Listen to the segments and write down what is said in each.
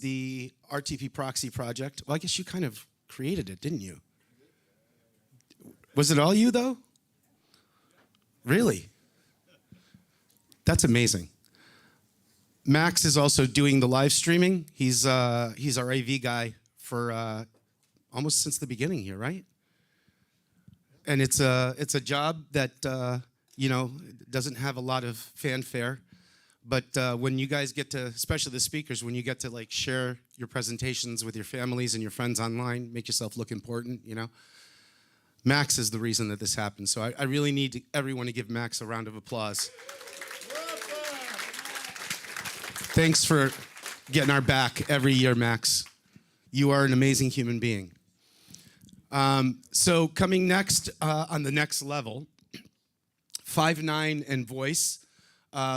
the RTP proxy project. Well, I guess you kind of created it, didn't you? Was it all you, though? Really? That's amazing. Max is also doing the live streaming. He's our AV guy for almost since the beginning here, right? And it's a job that you know, doesn't have a lot of fanfare, but when you guys get to, especially the speakers, when you get to like share your presentations with your families and your friends online, make yourself look important, you know. Max is the reason that this happens. So I really need everyone to give Max a round of applause. Thanks for getting our back every year, Max. You are an amazing human being. So coming next on the next level, 5.9 and Voys.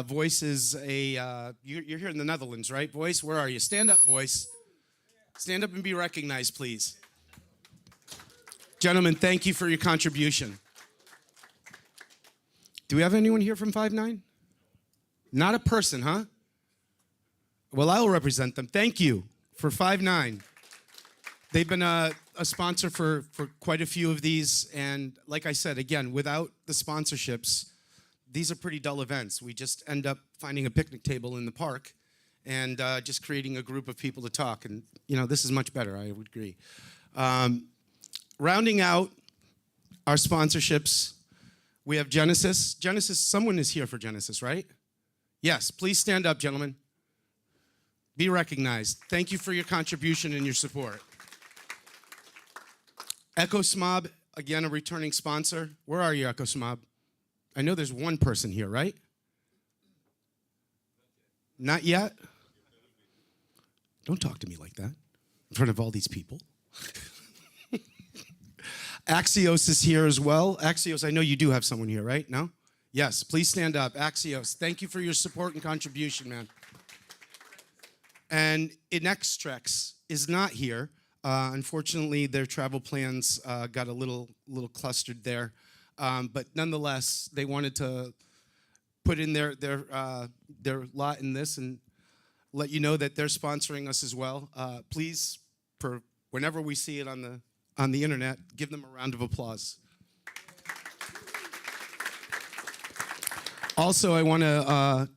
Voys is a, you're here in the Netherlands, right? Voys, where are you? Stand up, Voys. Stand up and be recognized, please. Gentlemen, thank you for your contribution. Do we have anyone here from 5.9? Not a person, huh? Well, I will represent them. Thank you for 5.9. They've been a sponsor for quite a few of these. And like I said, again, without the sponsorships, these are pretty dull events. We just end up finding a picnic table in the park and just creating a group of people to talk. And, you know, this is much better, I would agree. Rounding out our sponsorships, we have Genesis. Genesis, someone is here for Genesis, right? Yes, please stand up, gentlemen. Be recognized. Thank you for your contribution and your support. EchoSmob, again, a returning sponsor. Where are you, EchoSmob? I know there's one person here, right? Not yet? Don't talk to me like that in front of all these people. Axios is here as well. Axios, I know you do have someone here, right? No? Yes, please stand up. Axios, thank you for your support and contribution, man. And Inextrex is not here. Unfortunately, their travel plans got a little clustered there. But nonetheless, they wanted to put in their lot in this and let you know that they're sponsoring us as well. Please, whenever we see it on the internet, give them a round of applause. Also, I want to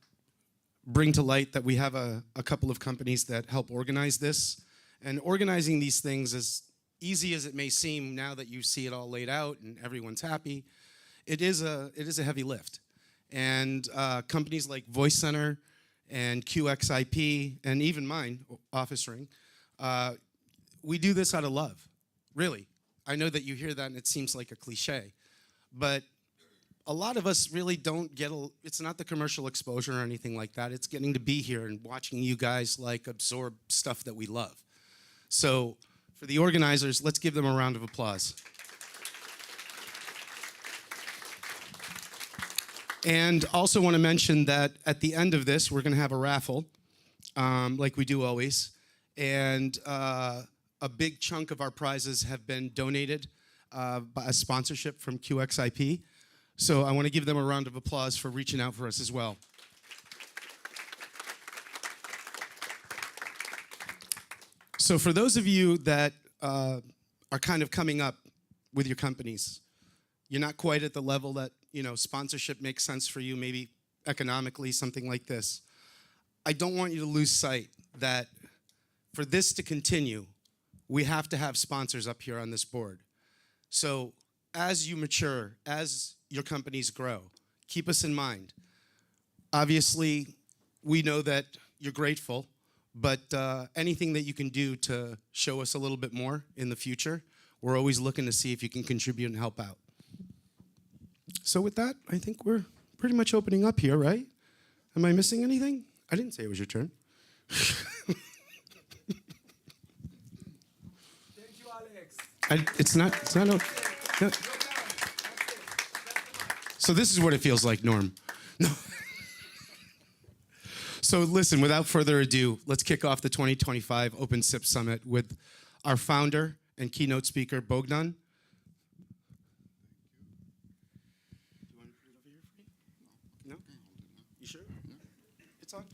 bring to light that we have a couple of companies that help organize this. And organizing these things, as easy as it may seem now that you see it all laid out and everyone's happy, it is a heavy lift. And companies like Voice Center and QXIP and even mine, Office Ring, we do this out of love. Really. I know that you hear that and it seems like a cliche, but a lot of us really don't get, it's not the commercial exposure or anything like that. It's getting to be here and watching you guys like absorb stuff that we love. So for the organizers, let's give them a round of applause. And also want to mention that at the end of this, we're going to have a raffle, like we do always. And a big chunk of our prizes have been donated by a sponsorship from QXIP. So I want to give them a round of applause for reaching out for us as well. So for those of you that are kind of coming up with your companies, you're not quite at the level that, you know, sponsorship makes sense for you, maybe economically, something like this. I don't want you to lose sight that for this to continue, we have to have sponsors up here on this board. So as you mature, as your companies grow, keep us in mind. Obviously, we know that you're grateful, but anything that you can do to show us a little bit more in the future, we're always looking to see if you can contribute and help out. So with that, I think we're pretty much opening up here, right? Am I missing anything? I didn't say it was your turn. Thank you, Alex. It's not no. So this is what it feels like, Norm. No. So listen, without further ado, let's kick off the 2025 OpenSIPS Summit with our founder and keynote speaker, Bogdan. Do you want to put it over here for me? No? You sure? It's on?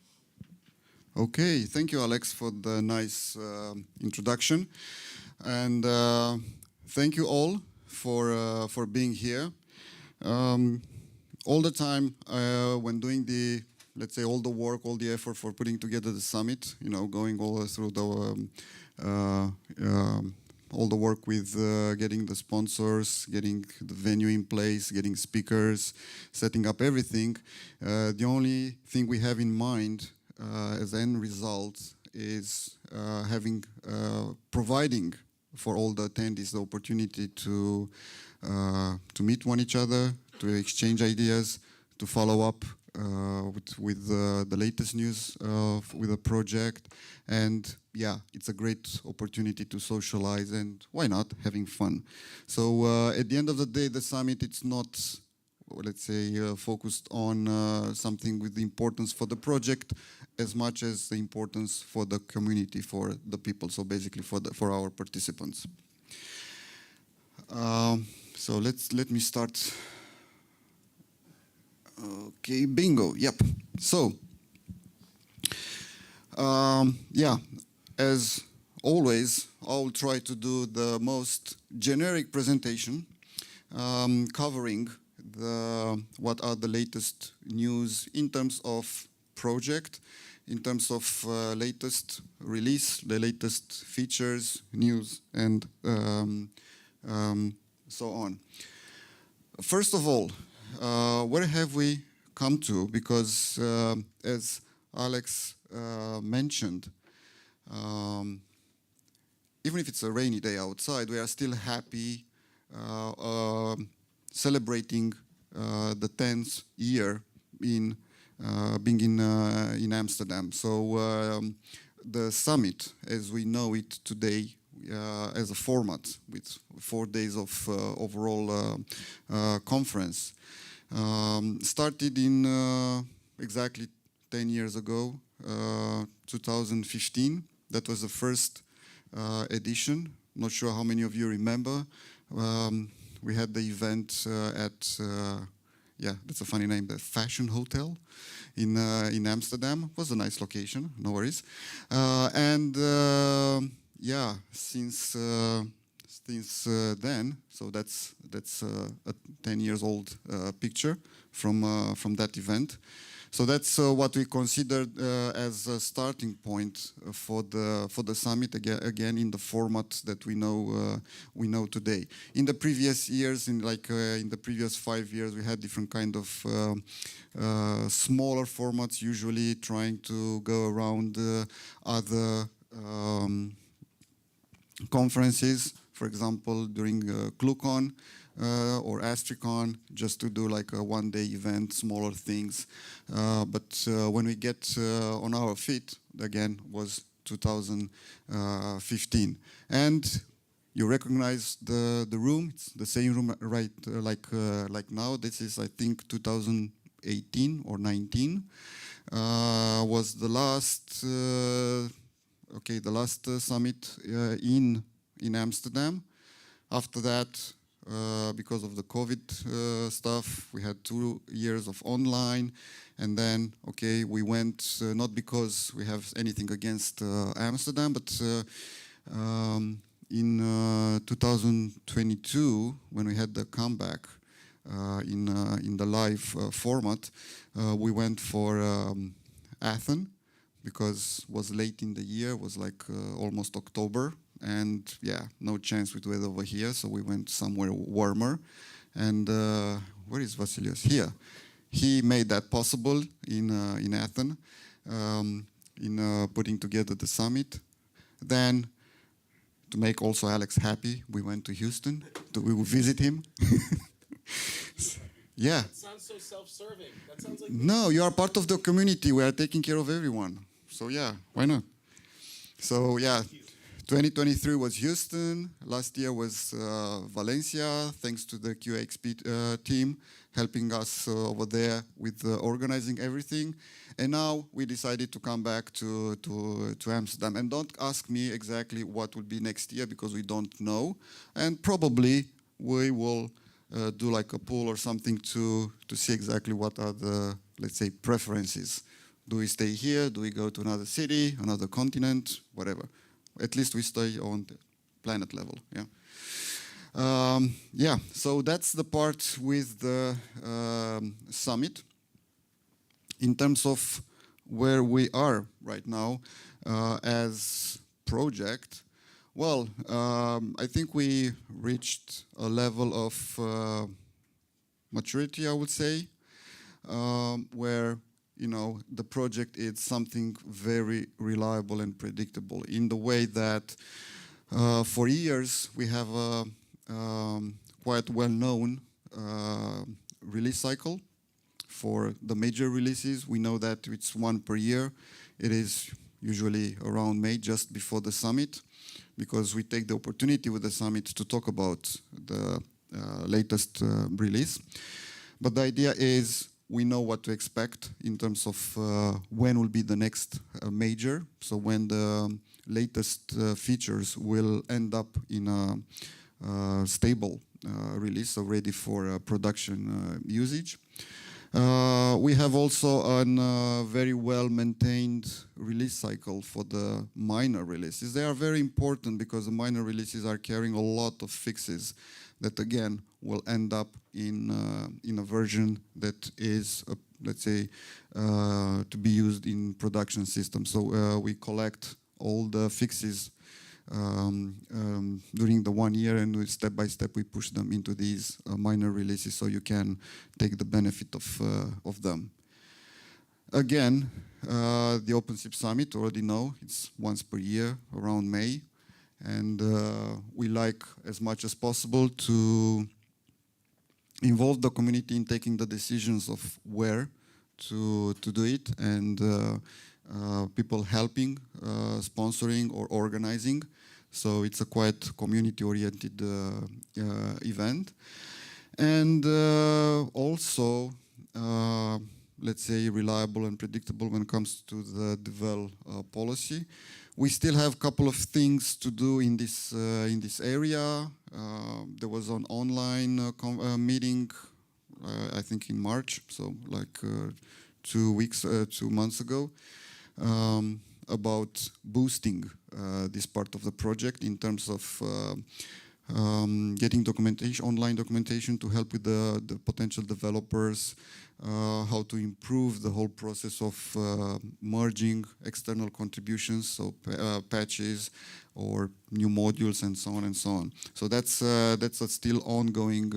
Okay, thank you, Alex, for the nice introduction, and thank you all for being here. All the time when doing the, let's say, all the work, all the effort for putting together the summit, you know, going all through the all the work with getting the sponsors, getting the venue in place, getting speakers, setting up everything. The only thing we have in mind as end result is providing for all the attendees the opportunity to meet one each other, to exchange ideas, to follow up with the latest news with a project. And yeah, it's a great opportunity to socialize and why not, having fun. So at the end of the day, the summit, it's not, let's say, focused on something with the importance for the project as much as the importance for the community, for the people, so basically for our participants. So let me start. Okay, bingo, yep. So, yeah, as always, I'll try to do the most generic presentation, covering what are the latest news in terms of project, in terms of latest release, the latest features, news, and so on. First of all, where have we come to? Because as Alex mentioned, even if it's a rainy day outside, we are still happy celebrating the 10th year in being in Amsterdam. So the summit, as we know it today, as a format with 4 days of overall conference, started in exactly 10 years ago, 2015. That was the first edition. Not sure how many of you remember. We had the event at, yeah, that's a funny name, the Fashion Hotel in Amsterdam. It was a nice location, no worries. Yeah, since then, so that's a 10 years old picture from that event. So that's what we considered as a starting point for the summit, again in the format that we know today. In the previous years, in the previous 5 years, we had different kind of smaller formats, usually trying to go around other conferences, for example, during ClueCon or Astricon, just to do like a one-day event, smaller things. But when we get on our feet, again, was 2015. And you recognize the room, it's the same room, right, like now. This is, I think, 2018 or 19. Was the last the last summit in Amsterdam. After that, because of the COVID stuff, we had 2 years of online, and then we went not because we have anything against Amsterdam, but in 2022, when we had the comeback in the live format, we went for Athens, because it was late in the year, was like almost October, and yeah, no chance with weather over here, so we went somewhere warmer. And where is Vasilios? Here. He made that possible in Athens, in putting together the summit. Then, to make also Alex happy, we went to Houston. We will visit him. Yeah. That sounds so self-serving. That sounds like... No, you are part of the community. We are taking care of everyone. So yeah, why not? So yeah, 2023 was Houston. Last year was Valencia, thanks to the QXP team helping us over there with organizing everything. And now we decided to come back to Amsterdam. And don't ask me exactly what will be next year, because we don't know. And probably we will do like a poll or something to see exactly what are the, let's say, preferences Do we stay here? Do we go to another city, another continent, whatever? At least we stay on the planet level, yeah. Yeah, so that's the part with the summit. In terms of where we are right now as project, well, I think we reached a level of maturity, I would say, where the project is something very reliable and predictable in the way that for years we have a quite well-known release cycle. For the major releases, we know that it's one per year. It is usually around May, just before the summit, because we take the opportunity with the summit to talk about the latest release. But the idea is we know what to expect in terms of when will be the next major, so when the latest features will end up in a stable release, so ready for production usage. We have also a very well-maintained release cycle for the minor releases. They are very important because the minor releases are carrying a lot of fixes that, again, will end up in a version that is, let's say, to be used in production systems. So we collect all the fixes during the 1 year, and step by step we push them into these minor releases so you can take the benefit of them. Again, the OpenSIPS Summit, already know, it's once per year around May, and we like as much as possible to involve the community in taking the decisions of where to do it, and people helping, sponsoring or organizing. So it's a quite community-oriented event. And also, let's say, reliable and predictable when it comes to the devel policy. We still have a couple of things to do in this area. There was an online meeting, I think in March, so like 2 months ago, about boosting this part of the project in terms of getting documentation, online documentation to help with the potential developers, how to improve the whole process of merging external contributions, so patches or new modules and so on and so on. So that's a still ongoing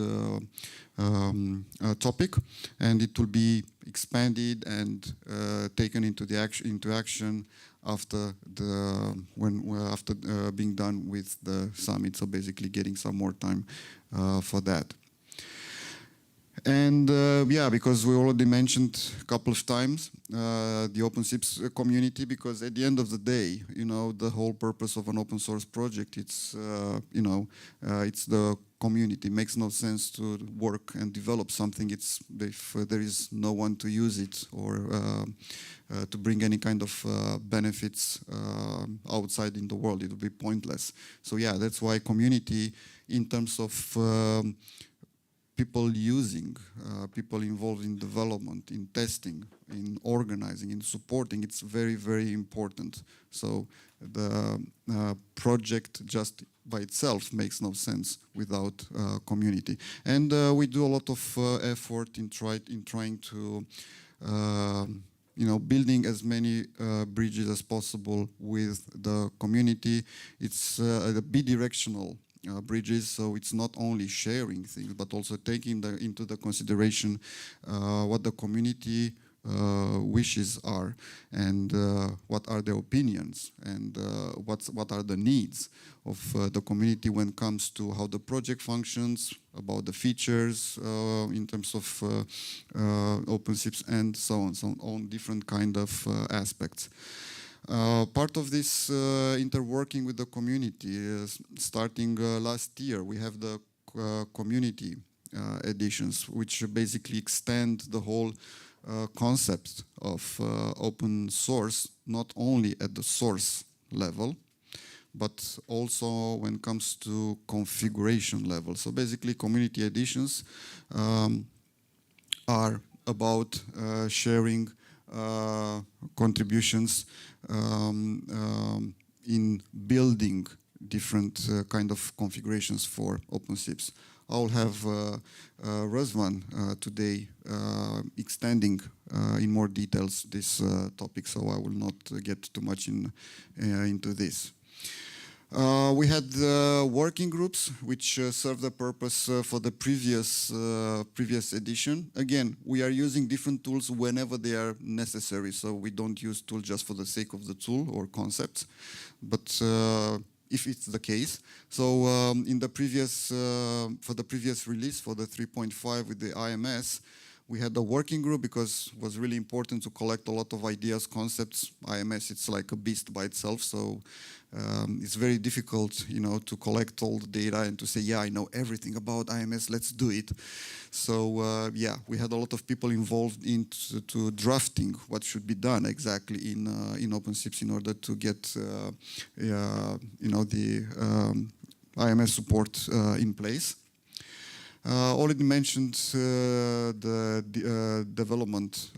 topic, and it will be expanded and taken into action after being done with the summit. So basically, getting some more time for that. And yeah, because we already mentioned a couple of times the OpenSIPS community, because at the end of the day, the whole purpose of an open source project, it's it's the community. It makes no sense to work and develop something if there is no one to use it or to bring any kind of benefits outside in the world. It would be pointless. So yeah, that's why community, in terms of people using, people involved in development, in testing, in organizing, in supporting, it's very, very important. So the project just by itself makes no sense without community. And we do a lot of effort in trying to building as many bridges as possible with the community. It's a bidirectional bridges, so it's not only sharing things, but also taking into the consideration what the community wishes are, and what are their opinions, and what are the needs of the community when it comes to how the project functions, about the features in terms of OpenSIPS, and so on different kind of aspects. Part of this interworking with the community is starting last year. We have the community editions, which basically extend the whole concept of open source, not only at the source level, but also when it comes to configuration level. So basically, community editions are about sharing contributions in building different kind of configurations for OpenSIPS. I'll have Razvan today extending in more details this topic, so I will not get too much into this. We had working groups which serve the purpose for the previous edition. Again, we are using different tools whenever they are necessary, so we don't use tools just for the sake of the tool or concepts, but if it's the case. So in the previous, for the previous release, for the 3.5 with the IMS, we had a working group because it was really important to collect a lot of ideas, concepts. IMS, it's like a beast by itself, so it's very difficult, you know, to collect all the data and to say, yeah, I know everything about IMS, let's do it. So yeah, we had a lot of people involved into drafting what should be done exactly in OpenSIPS in order to get, you know, the IMS support in place. Already mentioned the development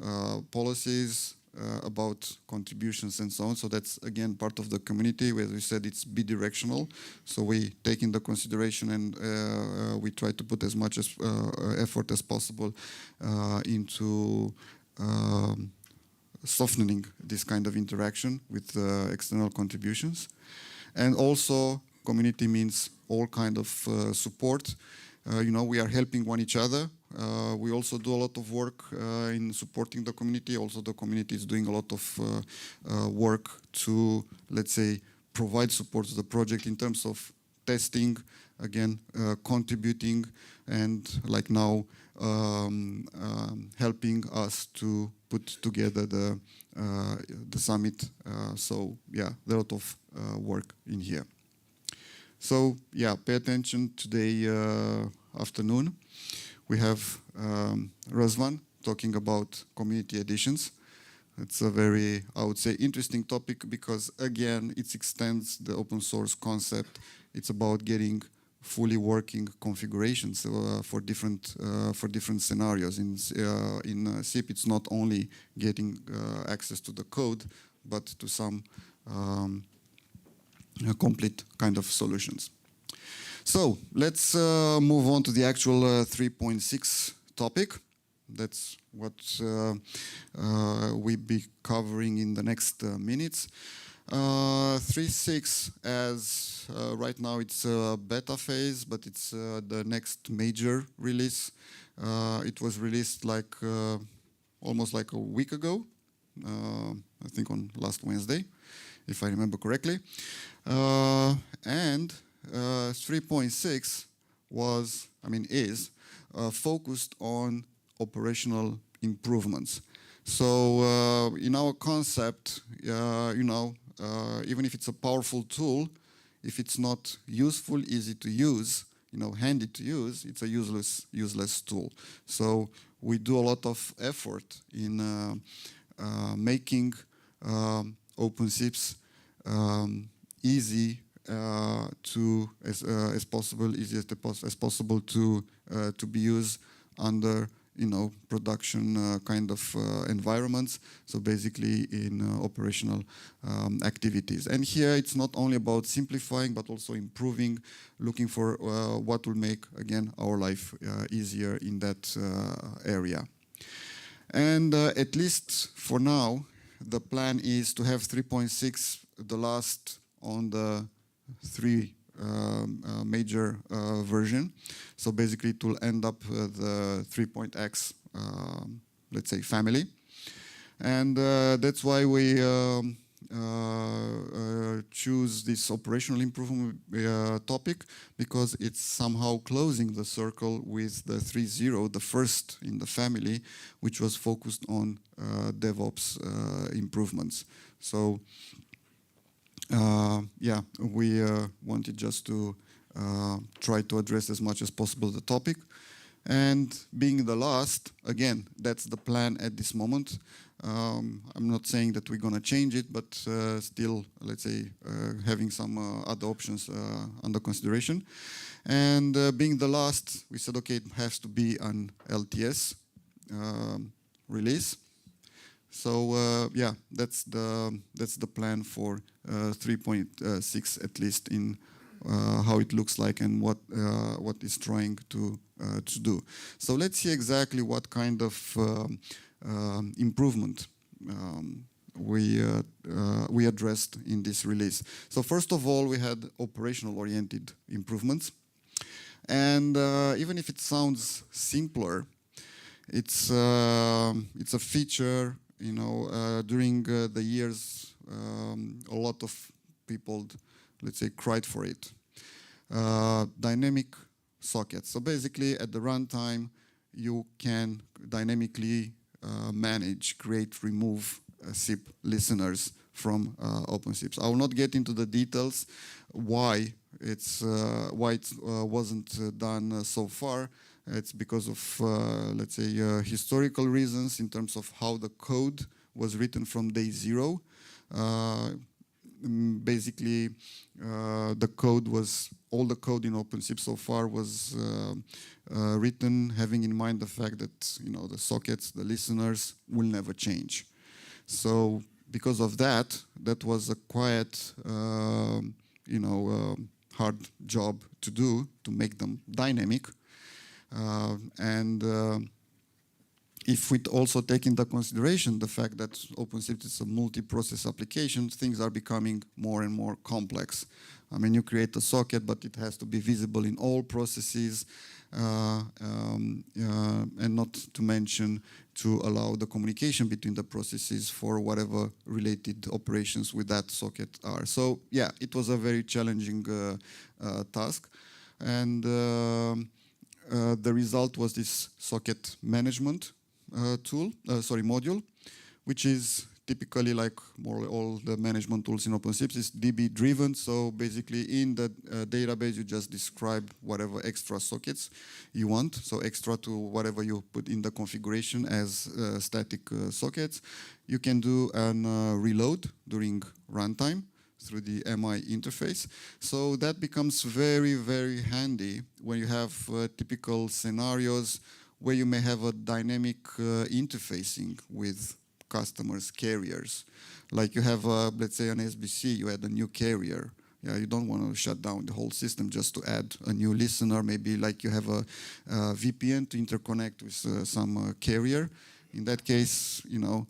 policies about contributions and so on. So that's again part of the community. As we said, it's bidirectional. So we take into consideration and we try to put as much as effort as possible into softening this kind of interaction with external contributions. And also, community means all kind of support. You know, we are helping one each other. We also do a lot of work in supporting the community. Also, the community is doing a lot of work to, let's say, provide support to the project in terms of testing, again, contributing, and like now, helping us to put together the summit. So yeah, there are a lot of work in here. So yeah, pay attention today afternoon. We have Razvan talking about community editions. It's a very, I would say, interesting topic because again, it extends the open source concept. It's about getting fully working configurations for different scenarios. In SIP, it's not only getting access to the code, but to some complete kind of solutions. So let's move on to the actual 3.6 topic. That's what we'll be covering in the next minutes. 3.6, as right now it's a beta phase, but it's the next major release. It was released like almost like a week ago, I think on last Wednesday, if I remember correctly. And 3.6 was, I mean, is focused on operational improvements. So in our concept, you know, even if it's a powerful tool, if it's not useful, easy to use, you know, handy to use, it's a useless tool. So we do a lot of effort in making OpenSIPS easy to as possible, easiest as possible to be used under, you know, production kind of environments. So basically in operational activities. And here it's not only about simplifying, but also improving, looking for what will make, again, our life easier in that area. And at least for now, the plan is to have 3.6 the last on the 3 major version. So basically it will end up the 3.x, let's say, family. And that's why we choose this operational improvement topic, because it's somehow closing the circle with the 3.0, the first in the family, which was focused on DevOps improvements. So yeah, we wanted just to try to address as much as possible the topic. And being the last, again, that's the plan at this moment. I'm not saying that we're going to change it, but still, let's say, having some other options under consideration. And being the last, we said, okay, it has to be an LTS release. So yeah, that's the plan for 3.6 at least in how it looks like and what it's trying to do. So let's see exactly what kind of improvement we addressed in this release. So first of all, we had operational-oriented improvements, and even if it sounds simpler, it's a feature. You know, during the years, a lot of people, let's say, cried for it. Dynamic sockets. So basically, at the runtime, you can dynamically manage, create, remove SIP listeners from OpenSIPS. I will not get into the details why it wasn't done so far. It's because of, let's say, historical reasons in terms of how the code was written from day zero. Basically, all the code in OpenSIPS so far was written having in mind the fact that, you know, the sockets, the listeners will never change. So because of that, that was a quite, you know, hard job to do, to make them dynamic. If we also take into consideration the fact that OpenSIPS is a multi-process application, things are becoming more and more complex. I mean, you create a socket, but it has to be visible in all processes, and not to mention to allow the communication between the processes for whatever related operations with that socket are. So, yeah, it was a very challenging task. And the result was this socket management module, which is typically like more all the management tools in OpenSIPS is DB driven. So basically in the database, you just describe whatever extra sockets you want. So extra to whatever you put in the configuration as static sockets. You can do an reload during runtime through the MI interface. So that becomes very, very handy when you have typical scenarios where you may have a dynamic interfacing with customers, carriers. Like you have, let's say, an SBC, you add a new carrier. Yeah, you don't want to shut down the whole system just to add a new listener. Maybe like you have a VPN to interconnect with some carrier. In that case, you know,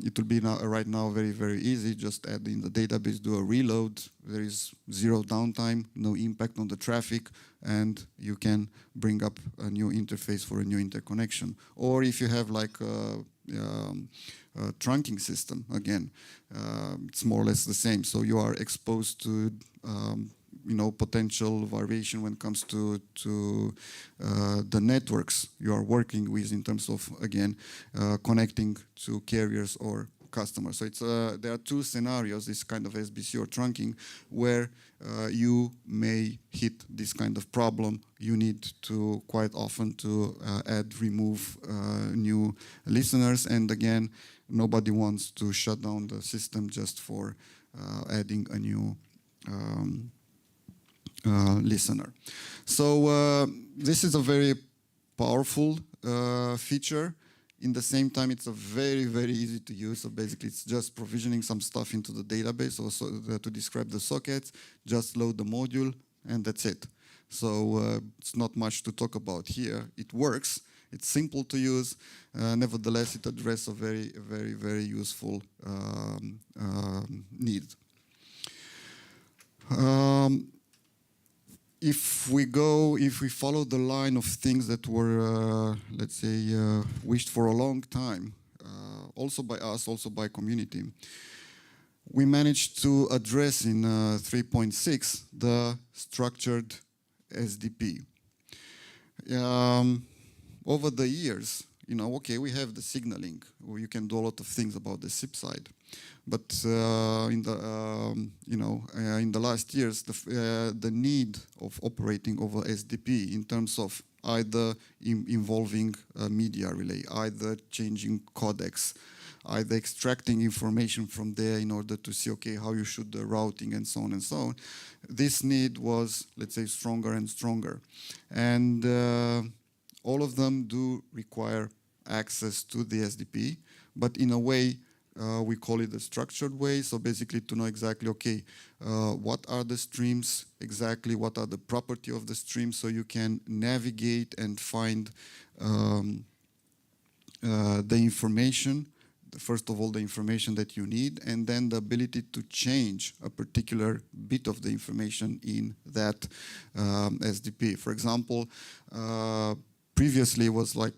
it will be right now very, very easy. Just add in the database, do a reload. There is zero downtime, no impact on the traffic, and you can bring up a new interface for a new interconnection. Or if you have like a trunking system, again, it's more or less the same. So you are exposed to you know, potential variation when it comes to the networks you are working with in terms of, again, connecting to carriers or customers. So it's there are two scenarios, this kind of SBC or trunking, where you may hit this kind of problem. You need to quite often to add, remove new listeners, and again, nobody wants to shut down the system just for adding a new listener. So this is a very powerful feature. In the same time, it's a very, very easy to use. So basically, it's just provisioning some stuff into the database also to describe the sockets, just load the module, and that's it. So it's not much to talk about here. It works. It's simple to use. Nevertheless, it addresses a very, very, very useful need. If we follow the line of things that were, let's say, wished for a long time, also by us, also by community, we managed to address in 3.6 the structured SDP. Over the years, you know, okay, we have the signaling, where you can do a lot of things about the SIP side. But in the last years, the need of operating over SDP in terms of either involving a media relay, either changing codecs, either extracting information from there in order to see, okay, how you should the routing and so on and so on. This need was, let's say, stronger and stronger. And all of them do require access to the SDP, but in a way we call it a structured way. So basically to know exactly, okay, what are the streams exactly, what are the property of the stream, so you can navigate and find the information, first of all, the information that you need, and then the ability to change a particular bit of the information in that SDP. For example, previously it was like,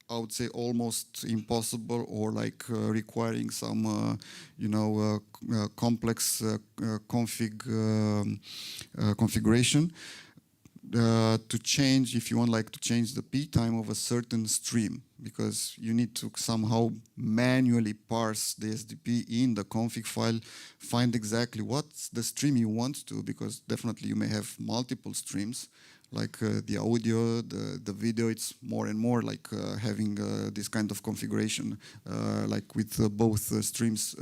I would say almost impossible, or like requiring some, complex configuration to change, if you want, like to change the P time of a certain stream, because you need to somehow manually parse the SDP in the config file, find exactly what's the stream you want to, because definitely you may have multiple streams, like the audio, the video. It's more and more like having this kind of configuration, like with both streams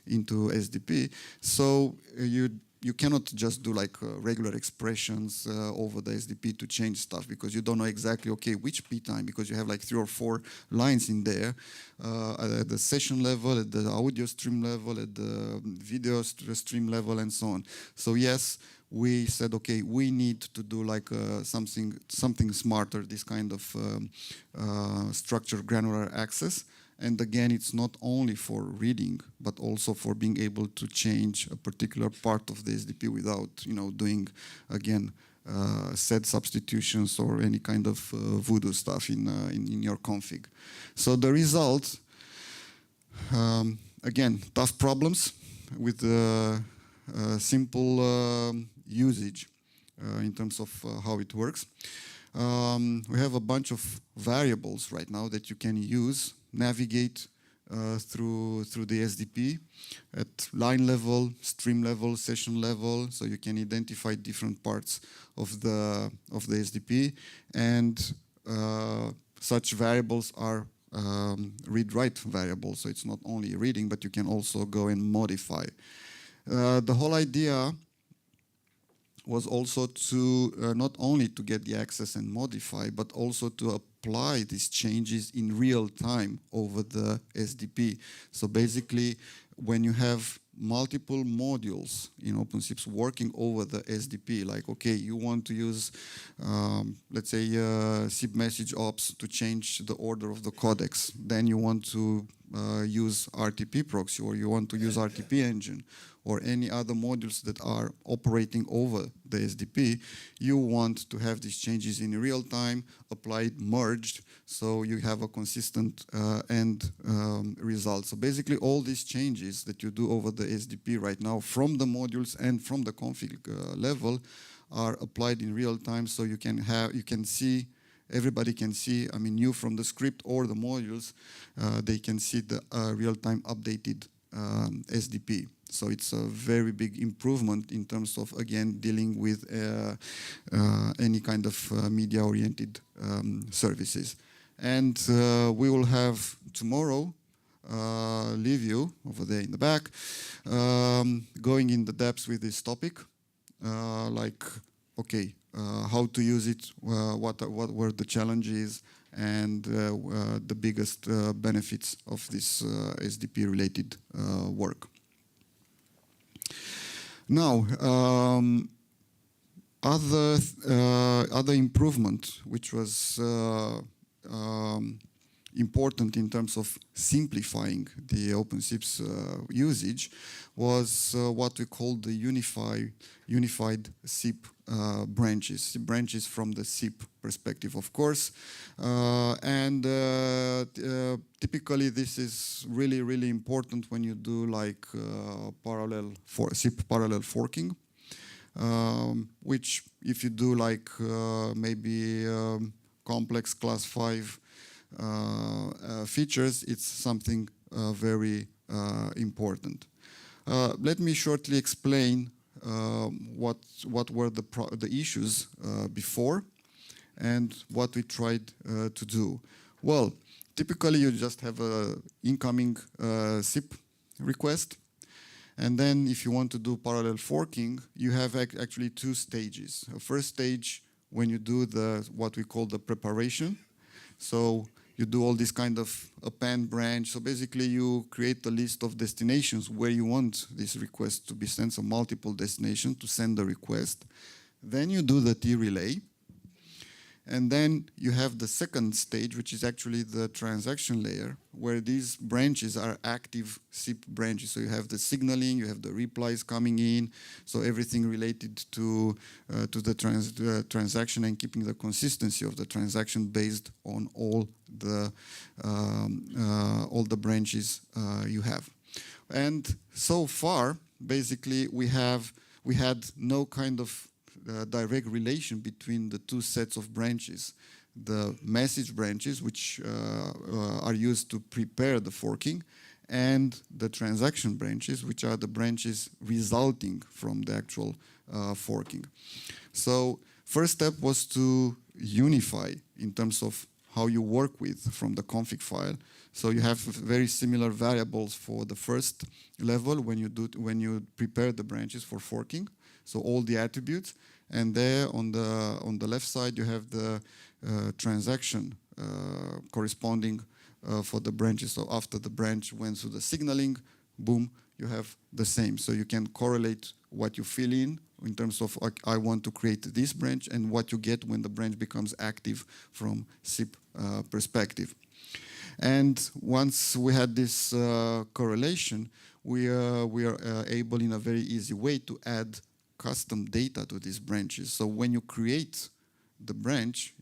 into SDP. So you cannot just do like regular expressions over the SDP to change stuff, because you don't know exactly, okay, which P time, because you have like 3 or 4 lines in there at the session level, at the audio stream level, at the video stream level, and so on. So yes, we said, okay, we need to do like something smarter, this kind of structured granular access. And again, it's not only for reading, but also for being able to change a particular part of the SDP without, doing, again, set substitutions or any kind of voodoo stuff in your config. So the result, again, tough problems with simple usage in terms of how it works. We have a bunch of variables right now that you can use, navigate through the SDP at line level, stream level, session level, so you can identify different parts of the SDP, and such variables are read-write variables, so it's not only reading, but you can also go and modify. The whole idea was also to not only to get the access and modify, but also to apply these changes in real time over the SDP. So basically, when you have multiple modules in OpenSIPS working over the SDP, like, okay, you want to use, let's say, SIP message ops to change the order of the codecs. Then you want to use RTP proxy, or you want to use RTP engine, or any other modules that are operating over the SDP. You want to have these changes in real time, applied, merged, so you have a consistent end result. So basically all these changes that you do over the SDP right now from the modules and from the config level are applied in real time, so you can see, everybody can see, I mean, you from the script or the modules, they can see the real-time updated SDP. So it's a very big improvement in terms of, again, dealing with any kind of media-oriented services. And we will have tomorrow, leave you over there in the back, going in the depths with this topic, like, okay, how to use it, what were the challenges, and the biggest benefits of this SDP-related work. Now, other improvement, which was important in terms of simplifying the OpenSIPS usage, was what we call the unified SIP branches. Branches from the SIP perspective, of course, and typically this is really, really important when you do like SIP parallel forking, which if you do like maybe complex class 5 features, it's something very important. Let me shortly explain what were the issues before and what we tried to do. Well, typically you just have an incoming SIP request, and then if you want to do parallel forking, you have actually 2 stages. A first stage when you do what we call the preparation. So you do all this kind of append branch. So basically you create a list of destinations where you want this request to be sent, so multiple destinations to send the request. Then you do the T-relay. And then you have the second stage, which is actually the transaction layer, where these branches are active SIP branches. So you have the signaling, you have the replies coming in, so everything related to the transaction and keeping the consistency of the transaction based on all the branches you have. And so far, basically, we had no kind of direct relation between the two sets of branches. The message branches, which are used to prepare the forking, and the transaction branches, which are the branches resulting from the actual forking. So first step was to unify in terms of how you work with from the config file. So you have very similar variables for the first level when you prepare the branches for forking. So all the attributes. And there on the left side, you have the transaction corresponding for the branches. So after the branch went through the signaling, boom, you have the same. So you can correlate what you fill in terms of I want to create this branch and what you get when the branch becomes active from SIP perspective. And once we had this correlation, we are able in a very easy way to add custom data to these branches. So when you create the branch,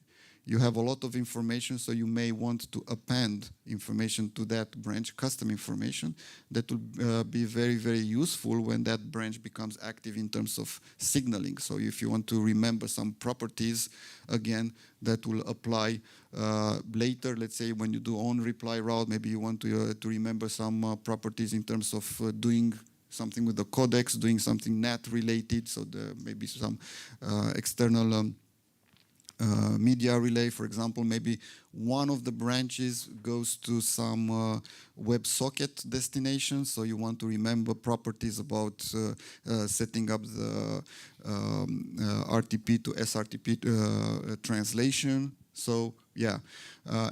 you have a lot of information, so you may want to append information to that branch, custom information, that will be very, very useful when that branch becomes active in terms of signaling. So if you want to remember some properties, again, that will apply later. Let's say when you do on reply route, maybe you want to remember some properties in terms of doing something with the codecs, doing something NAT related, so there may be some external media relay, for example. Maybe one of the branches goes to some WebSocket destination, so you want to remember properties about setting up the RTP to SRTP translation. So yeah,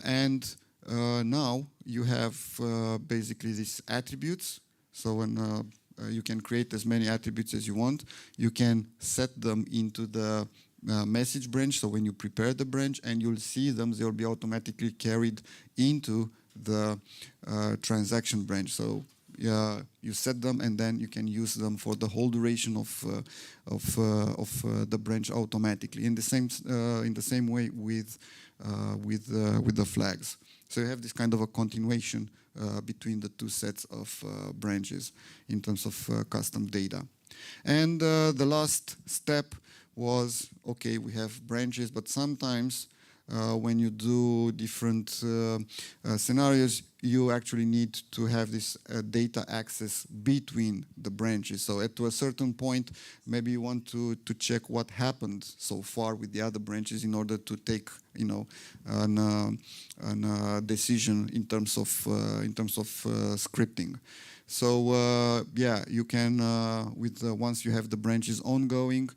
and now you have basically these attributes. So when you can create as many attributes as you want. You can set them into the message branch. So when you prepare the branch and you'll see them, they'll be automatically carried into the transaction branch. So you set them and then you can use them for the whole duration of the branch automatically. In the same way with the flags. So you have this kind of a continuation between the two sets of branches in terms of custom data. And the last step was, okay, we have branches, but sometimes when you do different scenarios, you actually need to have this data access between the branches. So at a certain point, maybe you want to check what happened so far with the other branches in order to take, you know, an decision in terms of scripting. So yeah, you can once you have the branches ongoing,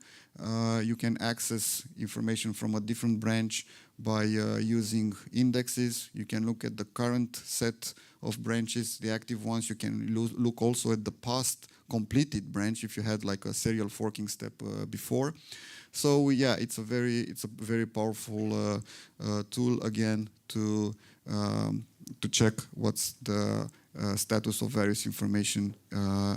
you can access information from a different branch by using indexes. You can look at the current set of branches, the active ones. You can look also at the past completed branch if you had like a serial forking step before. So yeah, it's a very powerful tool again to check what's the status of various information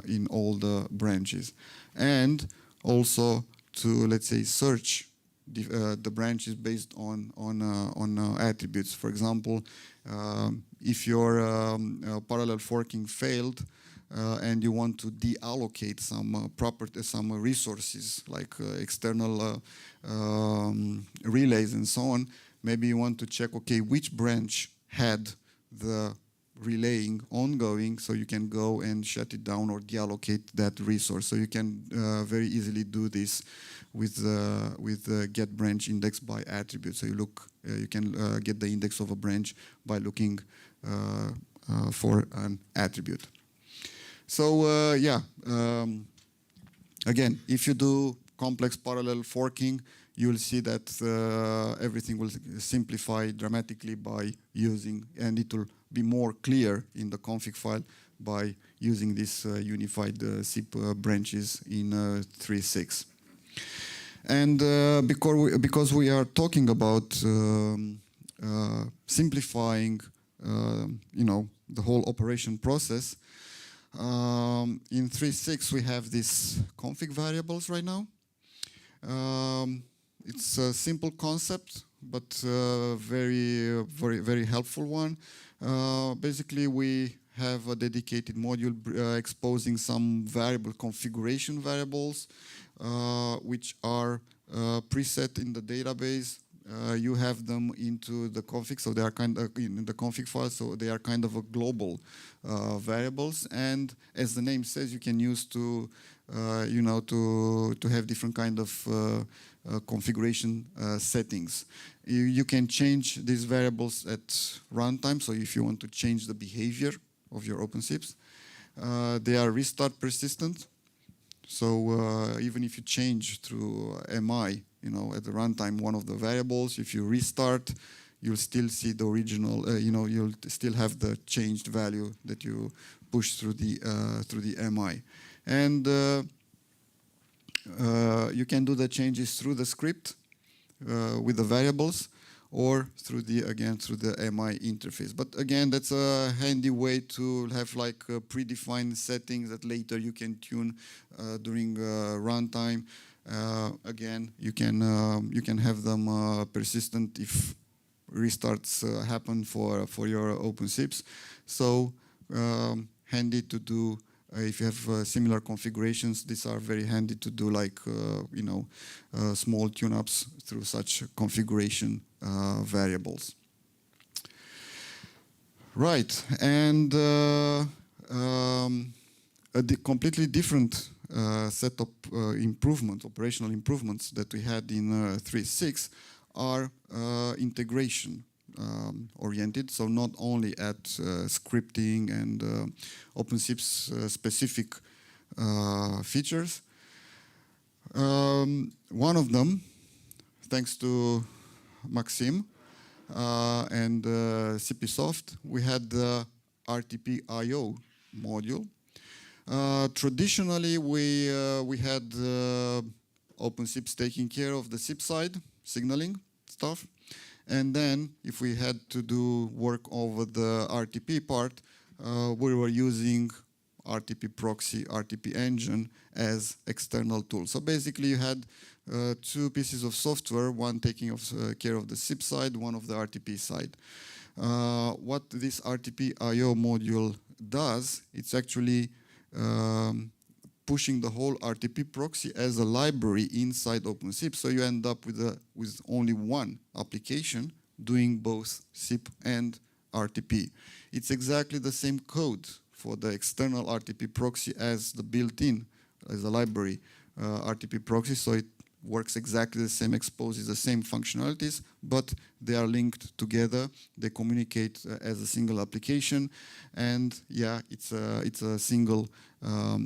in all the branches, and also to, let's say, search the branches based on attributes. For example, if your parallel forking failed and you want to deallocate some resources like external relays and so on, maybe you want to check, okay, which branch had the relaying ongoing, so you can go and shut it down or deallocate that resource. So you can very easily do this with get branch index by attribute. So you can get the index of a branch by looking for an attribute. So yeah, again, if you do complex parallel forking, you will see that everything will simplify dramatically by using, and it will be more clear in the config file by using these unified SIP branches in 3.6. And because we are talking about simplifying, the whole operation process, in 3.6 we have these config variables right now. It's a simple concept, but very helpful one. Basically, we have a dedicated module exposing some variable configuration variables, which are preset in the database. You have them into the config, so they are kind of in the config file, so they are kind of a global variables. And as the name says, you can use to have different kind of configuration settings. You can change these variables at runtime. So if you want to change the behavior of your OpenSIPs, they are restart persistent. So even if you change through MI, at the runtime one of the variables, if you restart, you'll still see the original. You'll still have the changed value that you push through the MI, and you can do the changes through the script with the variables, or through the MI interface. But again, that's a handy way to have like predefined settings that later you can tune during runtime. Again, you can have them persistent if restarts happen for your OpenSIPs. So handy to do. If you have similar configurations, these are very handy to do, like small tune-ups through such configuration variables. Right, and completely different set of operational improvements that we had in 3.6 are integration oriented. So not only at scripting and OpenSIPS specific features. One of them, thanks to Maxim and CPSoft, we had the RTP IO module. Traditionally, we had OpenSIPS taking care of the SIP side signaling stuff, and then if we had to do work over the RTP part, we were using RTP proxy, RTP engine as external tool. So basically, you had two pieces of software, one taking care of the SIP side, one of the RTP side. What this RTP IO module does, it's actually pushing the whole RTP proxy as a library inside OpenSIP, so you end up with only one application doing both SIP and RTP. It's exactly the same code for the external RTP proxy as the built-in, as a library RTP proxy, so it works exactly the same, exposes the same functionalities, but they are linked together. They communicate as a single application, and yeah, it's a single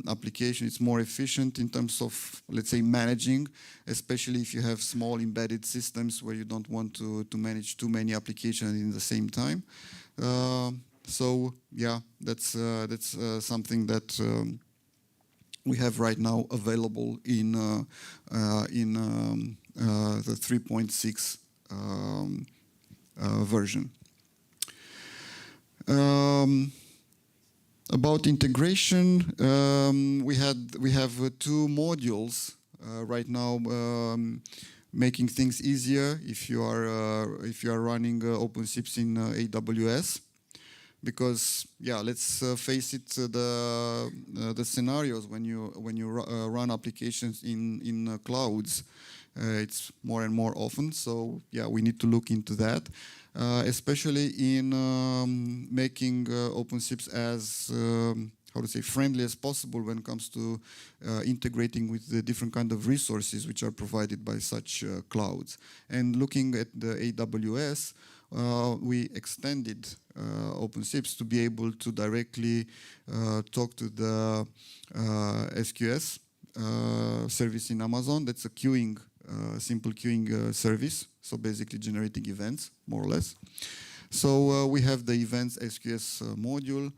application. It's more efficient in terms of, let's say, managing, especially if you have small embedded systems where you don't want to manage too many applications in the same time. So yeah, that's something that we have right now available in the 3.6 version. About integration, we have two modules right now, making things easier if you are running OpenSIPs in AWS. Because yeah, let's face it, the scenarios when you run applications in clouds, it's more and more often. So yeah, we need to look into that, especially in making OpenSIPs as friendly as possible when it comes to integrating with the different kind of resources which are provided by such clouds. And looking at the AWS, we extended OpenSIPs to be able to directly talk to the SQS service in Amazon. That's a queuing, simple queuing service. So basically generating events, more or less. So we have the events SQS module,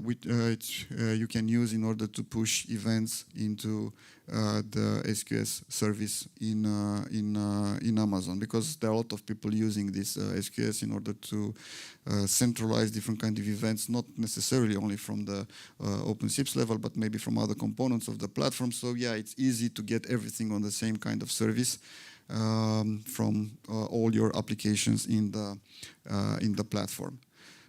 which you can use in order to push events into the SQS service in Amazon, because there are a lot of people using this SQS in order to centralize different kind of events, not necessarily only from the OpenSIPS level, but maybe from other components of the platform. So yeah, it's easy to get everything on the same kind of service from all your applications in the platform.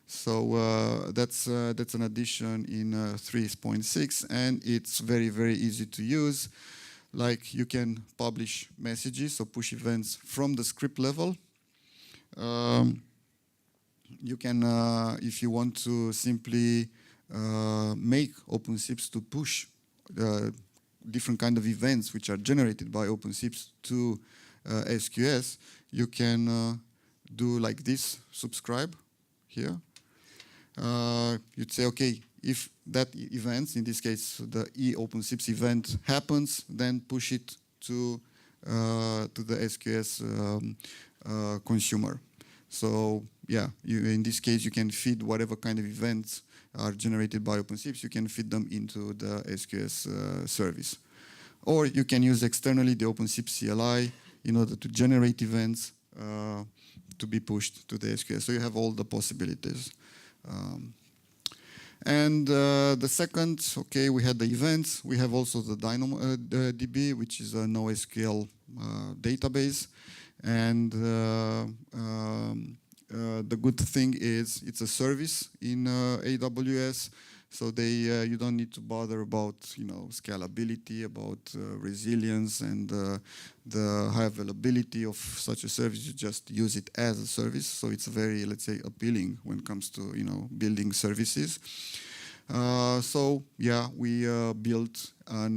So that's an addition in 3.6, and it's very, very easy to use. Like, you can publish messages, so push events from the script level. You can, if you want to simply make OpenSIPS to push different kind of events which are generated by OpenSIPS to SQS, you can do like this, subscribe here. You'd say, okay, if that event, in this case the OpenSIPS event happens, then push it to the SQS consumer. So yeah, in this case you can feed whatever kind of events are generated by OpenSIPS, you can feed them into the SQS service. Or you can use externally the OpenSIPS CLI in order to generate events to be pushed to the SQS. So you have all the possibilities. And the second, okay, we had the events. We have also the DynamoDB, which is a NoSQL database. And the good thing is it's a service in AWS. So you don't need to bother about scalability, about resilience, and the high availability of such a service. You just use it as a service. So it's very, let's say, appealing when it comes to building services. So yeah, we built a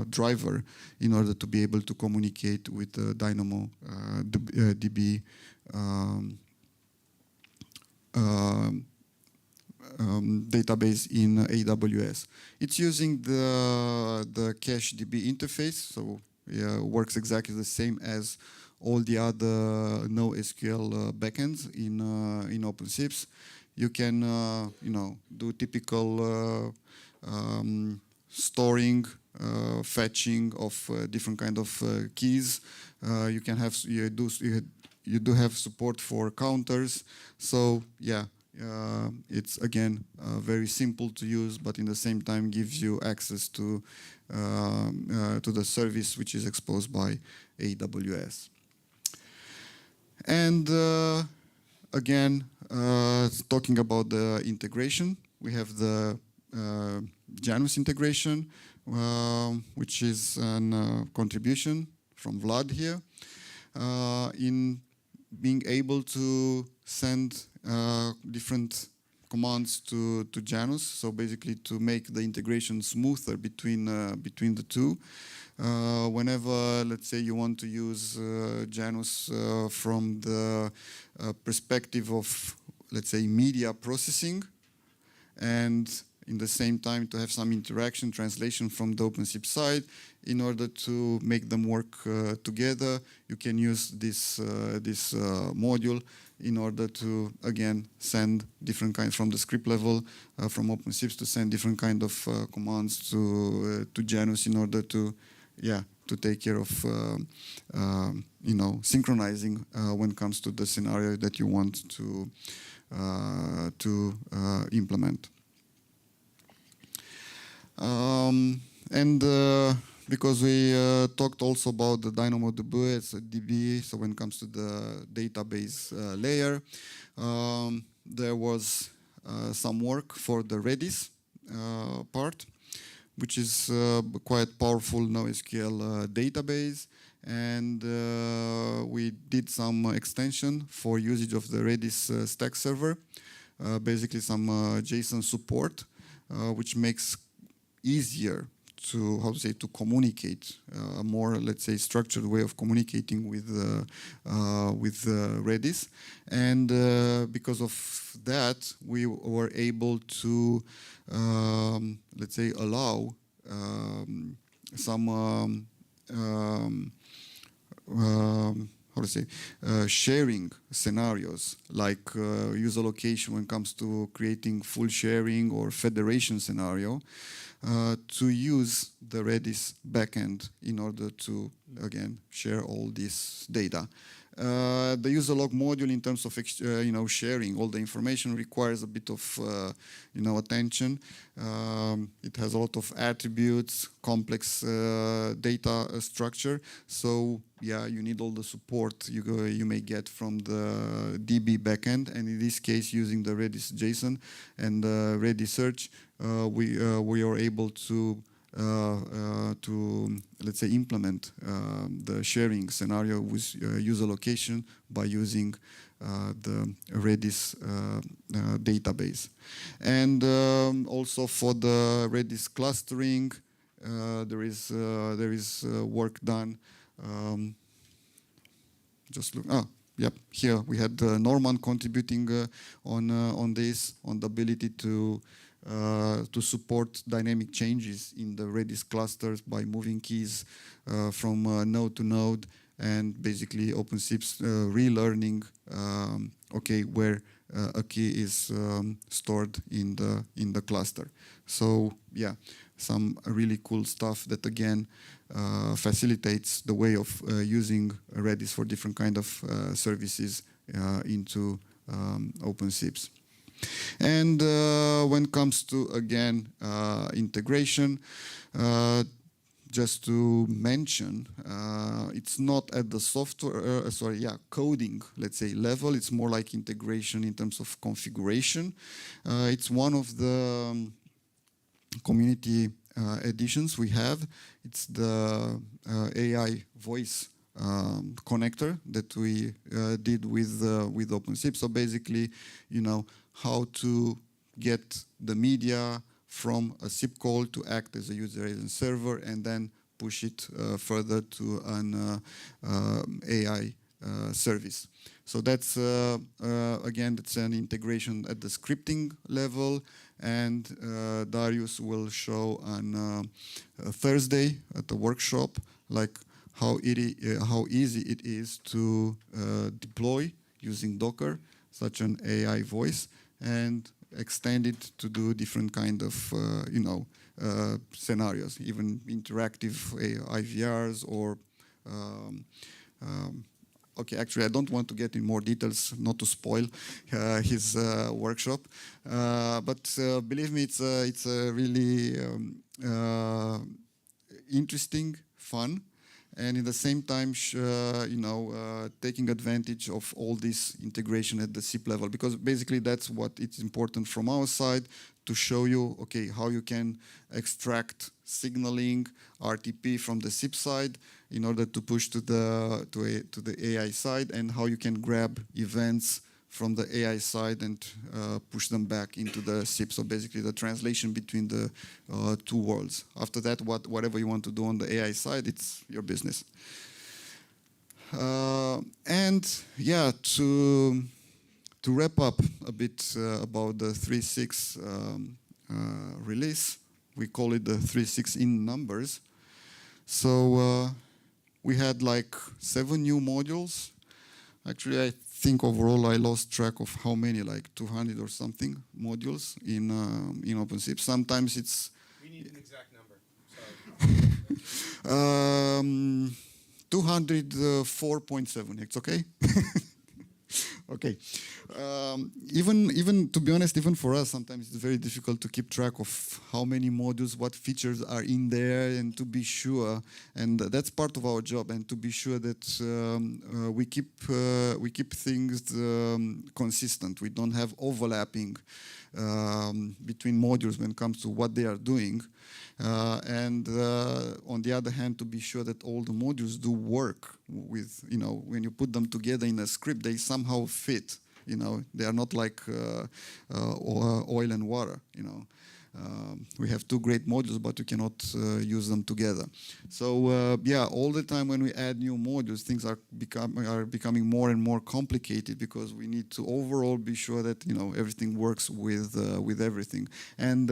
driver in order to be able to communicate with the DynamoDB database in AWS. It's using the CacheDB interface, so yeah, works exactly the same as all the other NoSQL backends in OpenSIPS. You can do typical storing, fetching of different kind of keys. You can have you do have support for counters. So yeah. It's again very simple to use, but in the same time gives you access to the service which is exposed by AWS. And again, talking about the integration, we have the Janus integration, which is a contribution from Vlad here, in being able to send different commands to Janus, so basically to make the integration smoother between the two. Whenever, let's say, you want to use Janus from the perspective of, let's say, media processing, and in the same time to have some interaction, translation from the OpenSIPS side, in order to make them work together, you can use this module in order to, again, send different kinds from the script level from OpenSIPS to send different kind of commands to Janus in order to take care of synchronizing when it comes to the scenario that you want to implement. Because we talked also about the DynamoDB as a DB, so when it comes to the database layer, there was some work for the Redis part, which is quite powerful NoSQL database, and we did some extension for usage of the Redis stack server, basically some JSON support, which makes easier to, how to say, to communicate, a more, let's say, structured way of communicating with Redis. And because of that, we were able to, let's say, allow some how to say, sharing scenarios, like user location when it comes to creating full sharing or federation scenario, to use the Redis backend in order to, again, share all this data. The user log module, in terms of sharing all the information, requires a bit of attention. It has a lot of attributes, complex data structure. So yeah, you need all the support you may get from the DB backend, and in this case, using the Redis JSON and Redis search, we are able to let's say, implement the sharing scenario with user location by using the Redis database. And also for the Redis clustering, there is work done. Just look. Yep. Here we had Norman contributing on this, on the ability to support dynamic changes in the Redis clusters by moving keys from node to node, and basically OpenSIPS relearning where a key is stored in the cluster. So yeah, some really cool stuff that again facilitates the way of using Redis for different kind of services into OpenSIPS. And when it comes to, again, integration, just to mention, it's not at the software, coding, let's say, level. It's more like integration in terms of configuration. It's one of the community editions we have. It's the AI voice connector that we did with OpenSIPS. So basically, how to get the media from a SIP call to act as a user agent server, and then push it further to an AI service. So that's again, that's an integration at the scripting level, and Darius will show on Thursday at the workshop, like how easy it is to deploy using Docker such an AI voice, and extend it to do different kind of scenarios, even interactive IVRs or okay, actually I don't want to get in more details, not to spoil his workshop, but believe me, it's a really interesting, fun, and at the same time, taking advantage of all this integration at the SIP level, because basically that's what it's important from our side, to show you, okay, how you can extract signaling, RTP from the SIP side in order to push to the AI side, and how you can grab events from the AI side and push them back into the SIP. So basically the translation between the two worlds. After that, whatever you want to do on the AI side, it's your business. And yeah, to wrap up a bit about the 3.6 release, we call it the 3.6 in numbers. So we had like 7 new modules. Actually, I think overall I lost track of how many, like 200 or something modules in OpenSIPS. Sometimes it's... We need an exact number. 204.7, it's okay? Okay. Even to be honest, even for us, sometimes it's very difficult to keep track of how many modules, what features are in there, and to be sure. And that's part of our job, and to be sure that we keep things consistent. We don't have overlapping between modules when it comes to what they are doing. And on the other hand, to be sure that all the modules do work with, when you put them together in a script, they somehow fit. They are not like oil and water. we have two great modules, but you cannot use them together. So yeah, all the time when we add new modules, things are becoming more and more complicated because we need to overall be sure that everything works with everything. And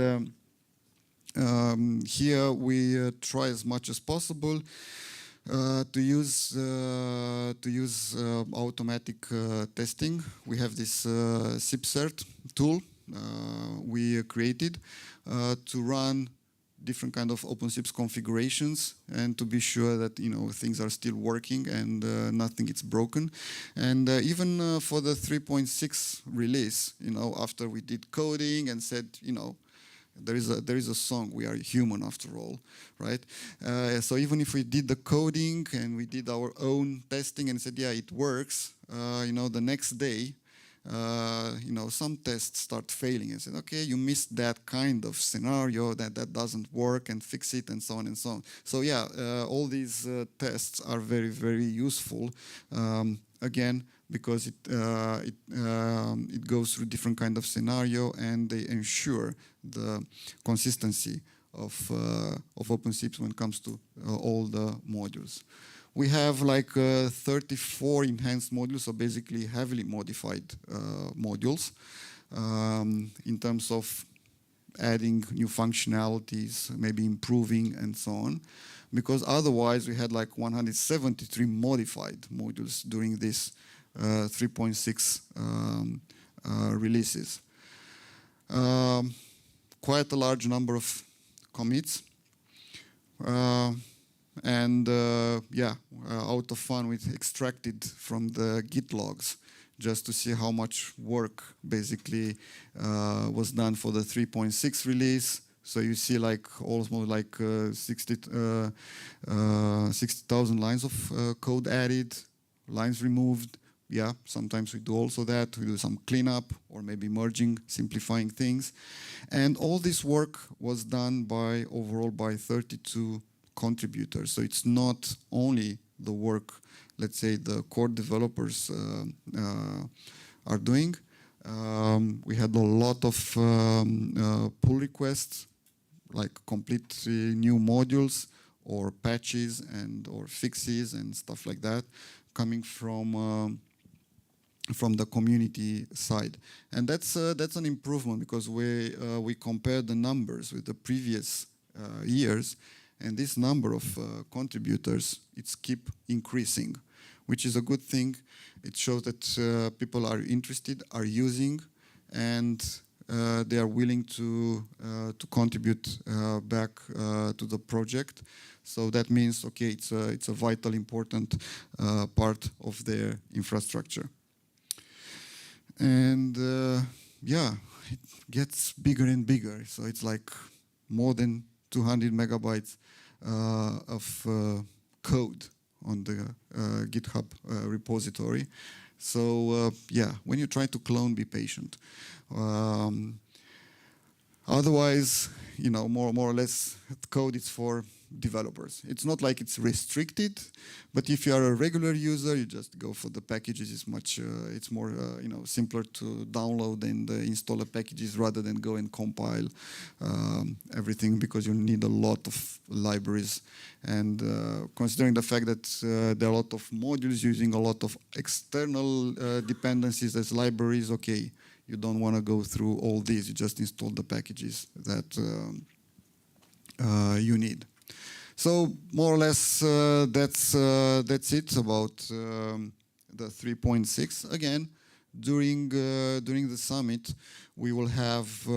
here we try as much as possible to use automatic testing. We have this SIP tool we created to run different kind of OpenSIPS configurations and to be sure that things are still working and nothing is broken. And even for the 3.6 release, after we did coding and said, there is a song, we are human after all, right? So even if we did the coding and we did our own testing and said, yeah, it works, the next day, some tests start failing and said, okay, you missed that kind of scenario, that doesn't work, and fix it, and so on and so on. So yeah, all these tests are very, very useful. Again, because it goes through different kind of scenario and they ensure the consistency of OpenSIPS when it comes to all the modules. We have like 34 enhanced modules, so basically heavily modified modules in terms of adding new functionalities, maybe improving and so on. Because otherwise we had like 173 modified modules during this 3.6 releases. Quite a large number of commits. Yeah, out of fun, we extracted from the Git logs just to see how much work basically was done for the 3.6 release. So you see like almost like 60,000 lines of code added, lines removed. Yeah, sometimes we do also that. We do some cleanup or maybe merging, simplifying things. And all this work was done overall by 32 contributors. So it's not only the work, let's say, the core developers are doing. We had a lot of pull requests, like completely new modules or patches or fixes and stuff like that, coming from the community side. And that's an improvement because we compare the numbers with the previous years. And this number of contributors, it's keep increasing, which is a good thing. It shows that people are interested, are using, and they are willing to contribute back to the project. So that means, okay, it's a vital, important part of their infrastructure. And yeah, it gets bigger and bigger. So it's like more than 200 megabytes of code on the GitHub repository. So yeah, when you try to clone, be patient. Otherwise, more or less, code is for developers. It's not like it's restricted, but if you are a regular user, you just go for the packages. It's much, it's more, simpler to download and install the packages rather than go and compile everything because you need a lot of libraries. And considering the fact that there are a lot of modules using a lot of external dependencies as libraries, okay, you don't want to go through all these. You just install the packages that you need. So more or less, that's it about the 3.6. Again, during the summit, we will have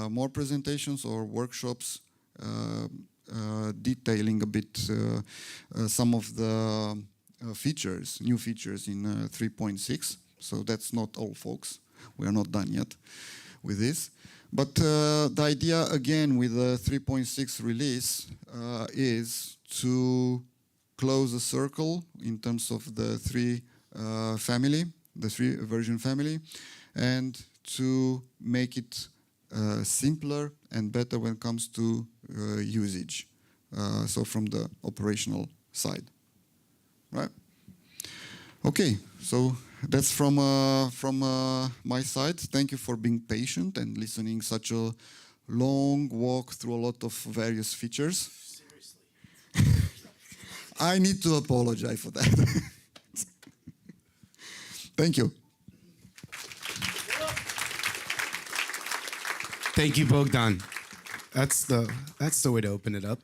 more presentations or workshops detailing a bit some of the features, new features in 3.6. So that's not all, folks. We are not done yet with this. But the idea, again, with the 3.6 release is to close a circle in terms of the three version family, and to make it simpler and better when it comes to usage. So from the operational side, right? Okay, so that's from my side. Thank you for being patient and listening such a long walk through a lot of various features. Seriously. I need to apologize for that. Thank you. Thank you, Bogdan. That's the way to open it up.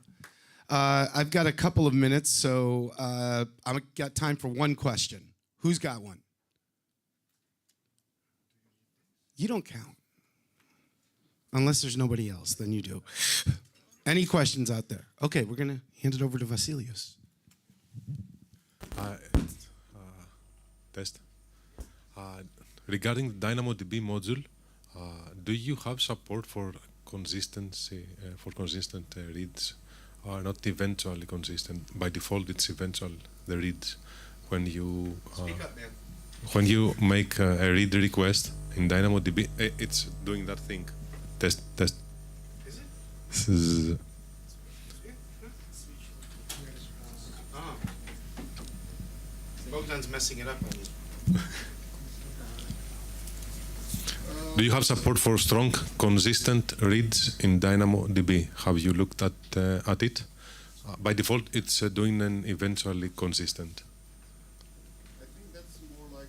I've got a couple of minutes, so I've got time for one question. Who's got one? You don't count. Unless there's nobody else, then you do. Any questions out there? Okay, we're going to hand it over to Vasilios. Test. Regarding the DynamoDB module, do you have support for consistency, for consistent reads? Not eventually consistent. By default, it's eventual, the reads. When you Speak up, man. when you make a read request in DynamoDB, it's doing that thing. Test. Is it? Oh. Bogdan's messing it up on you. Do you have support for strong, consistent reads in DynamoDB? Have you looked at it? By default, it's doing an eventually consistent. I think that's more like...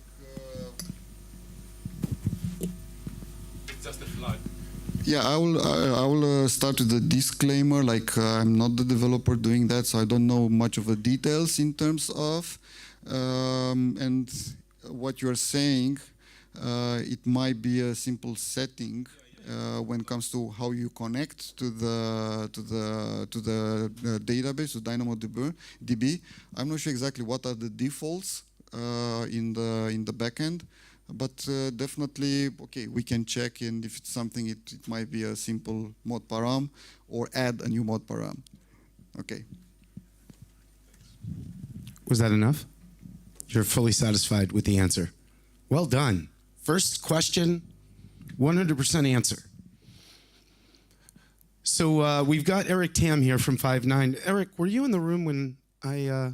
It's just a flag. Yeah, I will start with a disclaimer, like I'm not the developer doing that, so I don't know much of the details in terms of, and what you're saying, it might be a simple setting when it comes to how you connect to the database, to DynamoDB. I'm not sure exactly what are the defaults in the backend. But definitely, okay, we can check, and if it's something, it might be a simple mod param or add a new mod param. Okay. Was that enough? You're fully satisfied with the answer. Well done. First question, 100% answer. So we've got Eric Tam here from 5.9. Eric, were you in the room when I... Yeah.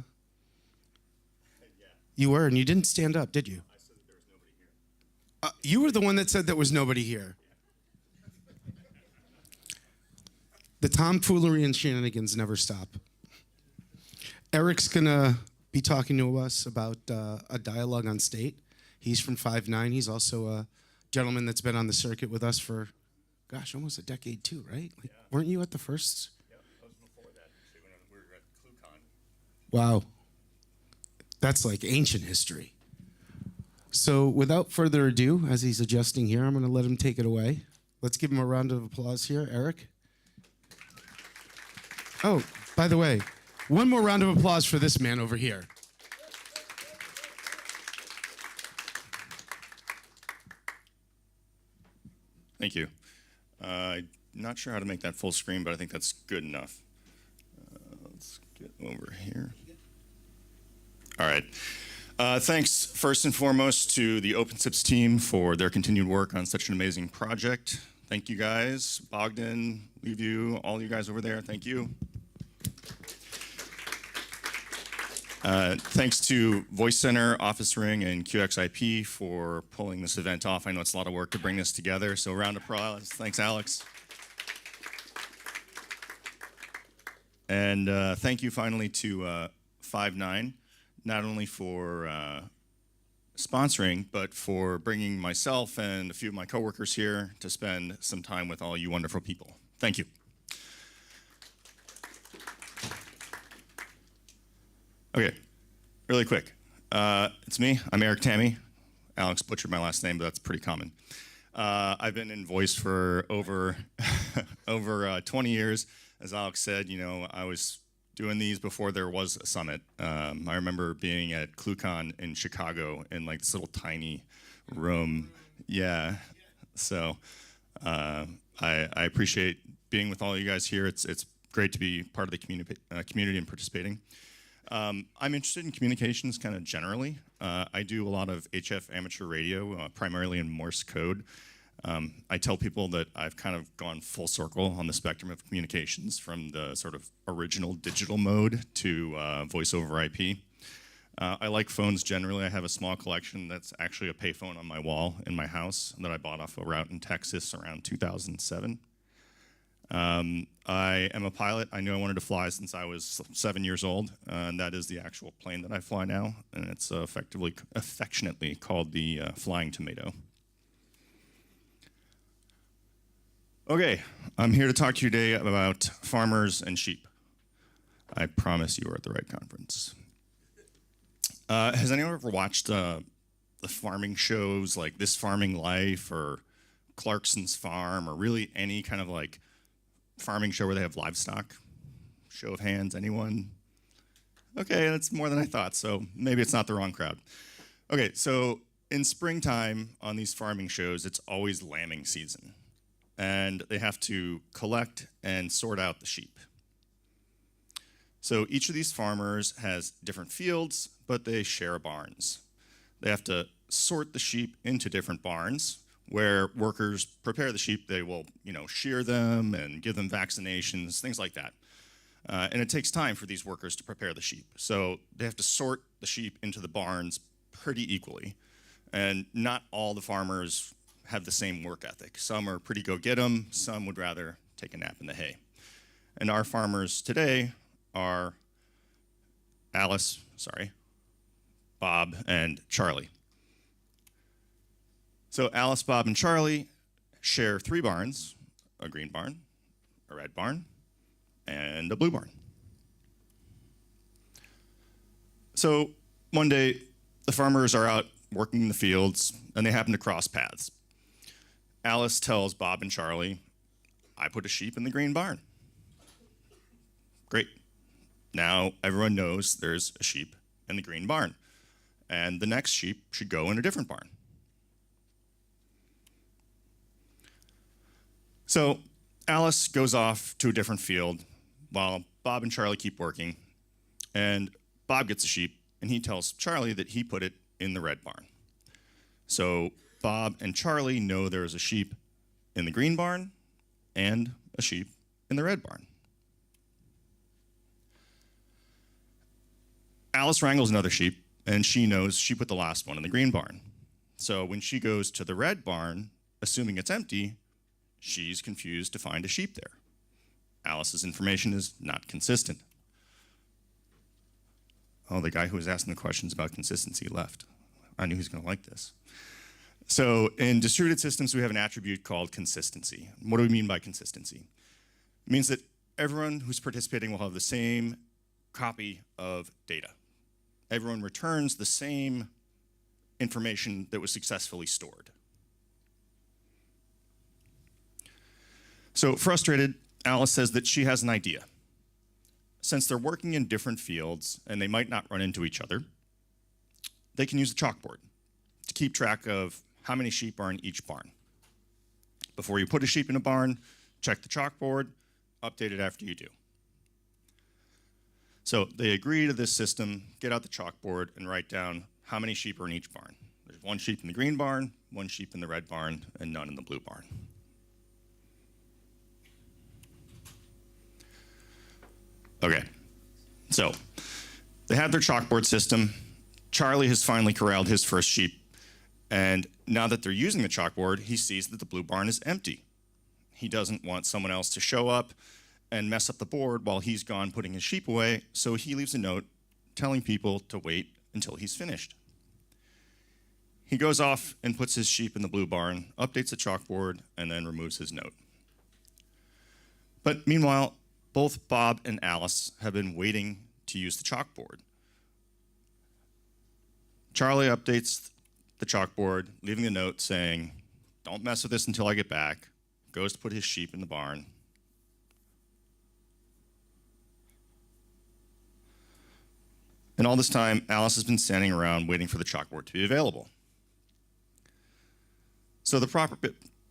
You were, and you didn't stand up, did you? You were the one that said there was nobody here. The tomfoolery and shenanigans never stop. Eric's going to be talking to us about a dialogue on state. He's from 5.9. He's also a gentleman that's been on the circuit with us for, gosh, almost a decade too, right? Like, yeah. Weren't you at the first? Yeah, I was before that, too, when we were at ClueCon. Wow. That's like ancient history. So without further ado, as he's adjusting here, I'm going to let him take it away. Let's give him a round of applause here. Eric? Oh, by the way, one more round of applause for this man over here. Thank you. I'm not sure how to make that full screen, but I think that's good enough. Let's get over here. All right. Thanks first and foremost to the OpenSIPS team for their continued work on such an amazing project. Thank you guys, Bogdan, Liviu, all you guys over there, thank you. Thanks to Voice Center, Office Ring, and QXIP for pulling this event off. I know it's a lot of work to bring this together, so round of applause. Thanks, Alex. And thank you finally to 5.9. Not only for sponsoring, but for bringing myself and a few of my coworkers here to spend some time with all you wonderful people. Thank you. Okay, really quick. It's me. I'm Eric Tamme. Alex butchered my last name, but that's pretty common. I've been in voice for over 20 years. As Alex said, you know, I was doing these before there was a summit. I remember being at ClueCon in Chicago in like this little tiny room. Yeah, so I appreciate being with all you guys here. It's great to be part of the community and participating. I'm interested in communications kind of generally. I do a lot of HF amateur radio, primarily in Morse code. I tell people that I've kind of gone full circle on the spectrum of communications from the sort of original digital mode to voice over IP. I like phones generally. I have a small collection that's actually a payphone on my wall in my house that I bought off a route in Texas around 2007. I am a pilot. I knew I wanted to fly since I was 7 years old, and that is the actual plane that I fly now, and it's affectionately called the Flying Tomato. Okay, I'm here to talk to you today about farmers and sheep. I promise you are at the right conference. Has anyone ever watched the farming shows like This Farming Life or Clarkson's Farm or really any kind of like farming show where they have livestock? Show of hands, anyone? Okay, that's more than I thought, so maybe it's not the wrong crowd. Okay, so in springtime on these farming shows, it's always lambing season. And they have to collect and sort out the sheep. So each of these farmers has different fields, but they share barns. They have to sort the sheep into different barns where workers prepare the sheep. They will, shear them and give them vaccinations, things like that. And it takes time for these workers to prepare the sheep. So they have to sort the sheep into the barns pretty equally. And not all the farmers have the same work ethic. Some are pretty go-get-em, some would rather take a nap in the hay. And our farmers today are Bob, and Charlie. So Alice, Bob, and Charlie share 3 barns, a green barn, a red barn, and a blue barn. So one day, the farmers are out working in the fields, and they happen to cross paths. Alice tells Bob and Charlie, I put a sheep in the green barn. Great. Now everyone knows there's a sheep in the green barn, and the next sheep should go in a different barn. So Alice goes off to a different field while Bob and Charlie keep working, and Bob gets a sheep, and he tells Charlie that he put it in the red barn. So Bob and Charlie know there's a sheep in the green barn and a sheep in the red barn. Alice wrangles another sheep, and she knows she put the last one in the green barn. So when she goes to the red barn, assuming it's empty, she's confused to find a sheep there. Alice's information is not consistent. Oh, the guy who was asking the questions about consistency left. I knew he was going to like this. So in distributed systems, we have an attribute called consistency. What do we mean by consistency? It means that everyone who's participating will have the same copy of data. Everyone returns the same information that was successfully stored. So frustrated, Alice says that she has an idea. Since they're working in different fields and they might not run into each other, they can use a chalkboard to keep track of how many sheep are in each barn. Before you put a sheep in a barn, check the chalkboard, update it after you do. So they agree to this system, get out the chalkboard, and write down how many sheep are in each barn. There's 1 sheep in the green barn, 1 sheep in the red barn, and none in the blue barn. Okay, so they have their chalkboard system. Charlie has finally corralled his first sheep, and now that they're using the chalkboard, he sees that the blue barn is empty. He doesn't want someone else to show up and mess up the board while he's gone putting his sheep away, so he leaves a note telling people to wait until he's finished. He goes off and puts his sheep in the blue barn, updates the chalkboard, and then removes his note. But meanwhile, both Bob and Alice have been waiting to use the chalkboard. Charlie updates the chalkboard, leaving a note saying, "Don't mess with this until I get back," goes to put his sheep in the barn. And all this time, Alice has been standing around waiting for the chalkboard to be available. So the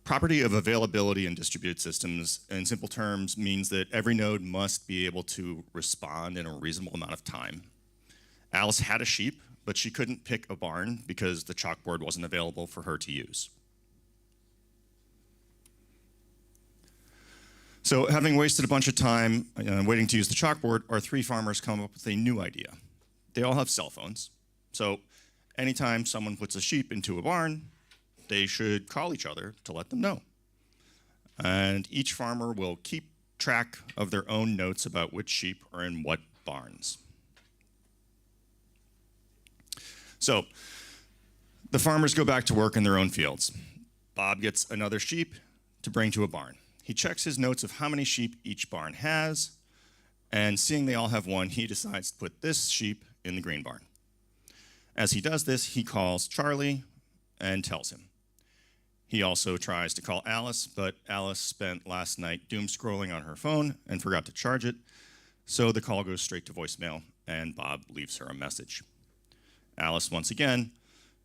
property of availability in distributed systems, in simple terms, means that every node must be able to respond in a reasonable amount of time. Alice had a sheep, but she couldn't pick a barn because the chalkboard wasn't available for her to use. So having wasted a bunch of time waiting to use the chalkboard, our 3 farmers come up with a new idea. they all have cell phones. So anytime someone puts a sheep into a barn, they should call each other to let them know. And each farmer will keep track of their own notes about which sheep are in what barns. So the farmers go back to work in their own fields. Bob gets another sheep to bring to a barn. He checks his notes of how many sheep each barn has, and seeing they all have one, he decides to put this sheep in the green barn. As he does this, he calls Charlie and tells him. He also tries to call Alice, but Alice spent last night doom scrolling on her phone and forgot to charge it, so the call goes straight to voicemail, and Bob leaves her a message. Alice, once again,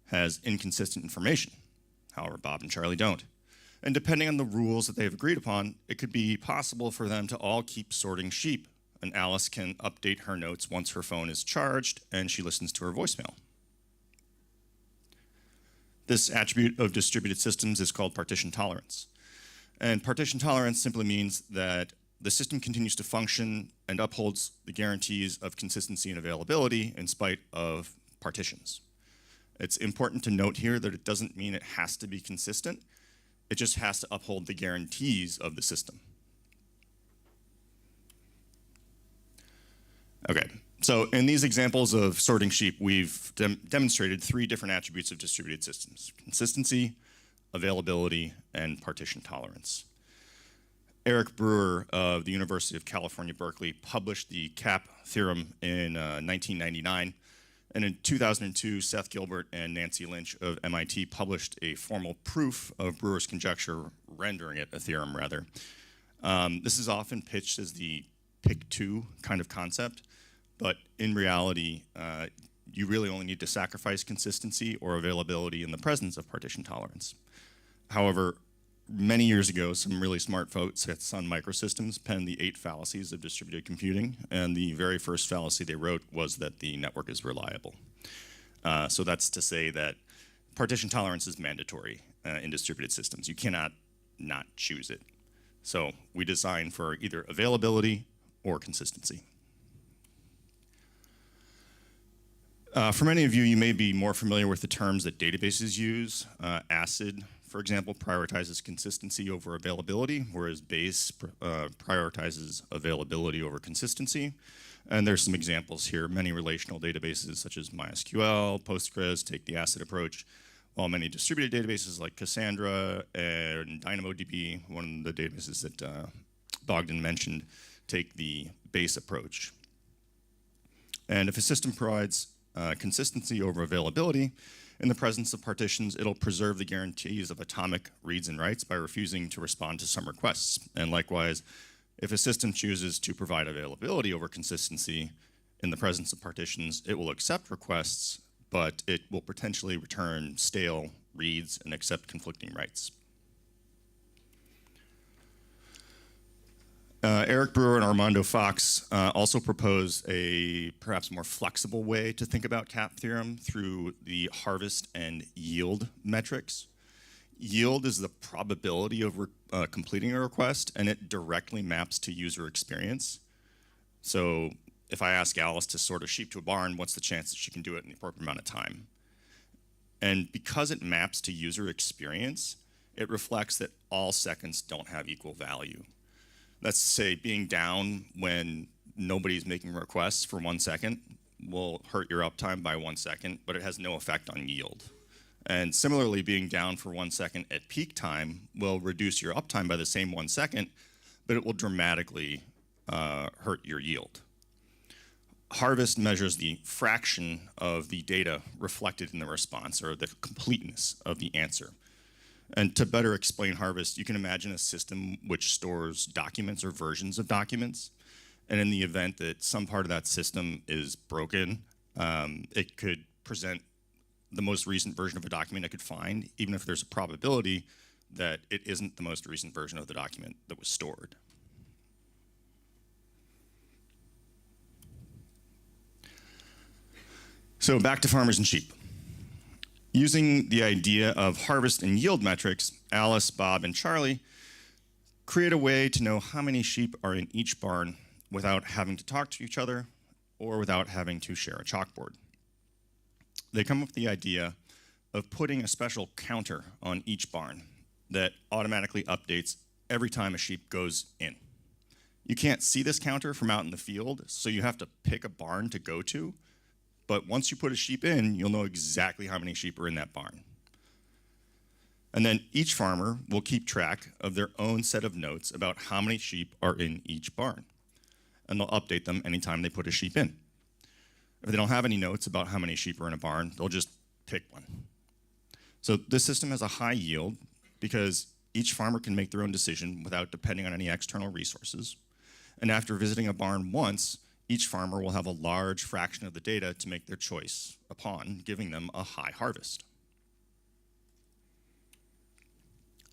has inconsistent information. However, Bob and Charlie don't. And depending on the rules that they've agreed upon, it could be possible for them to all keep sorting sheep, and Alice can update her notes once her phone is charged and she listens to her voicemail. This attribute of distributed systems is called partition tolerance. And partition tolerance simply means that the system continues to function and upholds the guarantees of consistency and availability in spite of partitions. It's important to note here that it doesn't mean it has to be consistent. It just has to uphold the guarantees of the system. Okay, so in these examples of sorting sheep, we've demonstrated three different attributes of distributed systems: consistency, availability, and partition tolerance. Eric Brewer of the University of California, Berkeley published the CAP theorem in 1999. And in 2002, Seth Gilbert and Nancy Lynch of MIT published a formal proof of Brewer's conjecture, rendering it a theorem, rather. This is often pitched as the pick two kind of concept, but in reality, you really only need to sacrifice consistency or availability in the presence of partition tolerance. However, many years ago, some really smart folks at Sun Microsystems penned the 8 fallacies of distributed computing, and the very first fallacy they wrote was that the network is reliable. So that's to say that partition tolerance is mandatory in distributed systems. You cannot not choose it. So we design for either availability or consistency. For many of you, you may be more familiar with the terms that databases use. ACID, for example, prioritizes consistency over availability, whereas BASE prioritizes availability over consistency. And there's some examples here. Many relational databases such as MySQL, Postgres take the ACID approach, while many distributed databases like Cassandra and DynamoDB, one of the databases that Bogdan mentioned, take the BASE approach. And if a system provides consistency over availability, in the presence of partitions, it'll preserve the guarantees of atomic reads and writes by refusing to respond to some requests. And likewise, if a system chooses to provide availability over consistency in the presence of partitions, it will accept requests, but it will potentially return stale reads and accept conflicting writes. Eric Brewer and Armando Fox also propose a perhaps more flexible way to think about CAP theorem through the harvest and yield metrics. Yield is the probability of completing a request, and it directly maps to user experience. So if I ask Alice to sort a sheep to a barn, what's the chance that she can do it in the appropriate amount of time? And because it maps to user experience, it reflects that all seconds don't have equal value. That's to say, being down when nobody's making requests for 1 second will hurt your uptime by 1 second, but it has no effect on yield. And similarly, being down for 1 second at peak time will reduce your uptime by the same 1 second, but it will dramatically hurt your yield. Harvest measures the fraction of the data reflected in the response, or the completeness of the answer. And to better explain harvest, you can imagine a system which stores documents or versions of documents. And in the event that some part of that system is broken, it could present the most recent version of a document it could find, even if there's a probability that it isn't the most recent version of the document that was stored. So back to farmers and sheep. Using the idea of harvest and yield metrics, Alice, Bob, and Charlie create a way to know how many sheep are in each barn without having to talk to each other or without having to share a chalkboard. They come up with the idea of putting a special counter on each barn that automatically updates every time a sheep goes in. You can't see this counter from out in the field, so you have to pick a barn to go to. But once you put a sheep in, you'll know exactly how many sheep are in that barn. And then each farmer will keep track of their own set of notes about how many sheep are in each barn. And they'll update them anytime they put a sheep in. If they don't have any notes about how many sheep are in a barn, they'll just pick one. So this system has a high yield because each farmer can make their own decision without depending on any external resources. And after visiting a barn once, each farmer will have a large fraction of the data to make their choice upon, giving them a high harvest.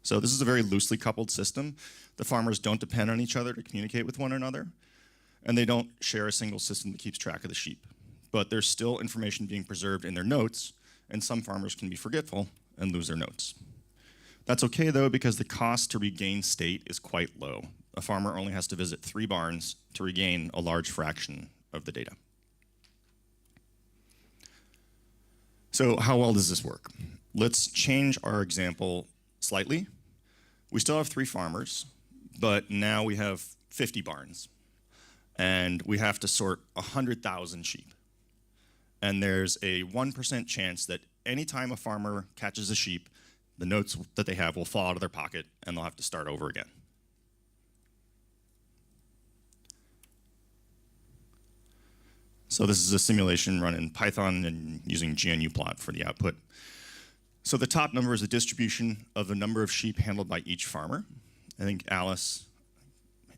So this is a very loosely coupled system. The farmers don't depend on each other to communicate with one another, and they don't share a single system that keeps track of the sheep. But there's still information being preserved in their notes, and some farmers can be forgetful and lose their notes. That's okay though, because the cost to regain state is quite low. A farmer only has to visit 3 barns to regain a large fraction of the data. So how well does this work? Let's change our example slightly. We still have 3 farmers, but now we have 50 barns. And we have to sort 100,000 sheep. And there's a 1% chance that anytime a farmer catches a sheep, the notes that they have will fall out of their pocket and they'll have to start over again. So this is a simulation run in Python and using GNUplot for the output. So the top number is the distribution of the number of sheep handled by each farmer. I think Alice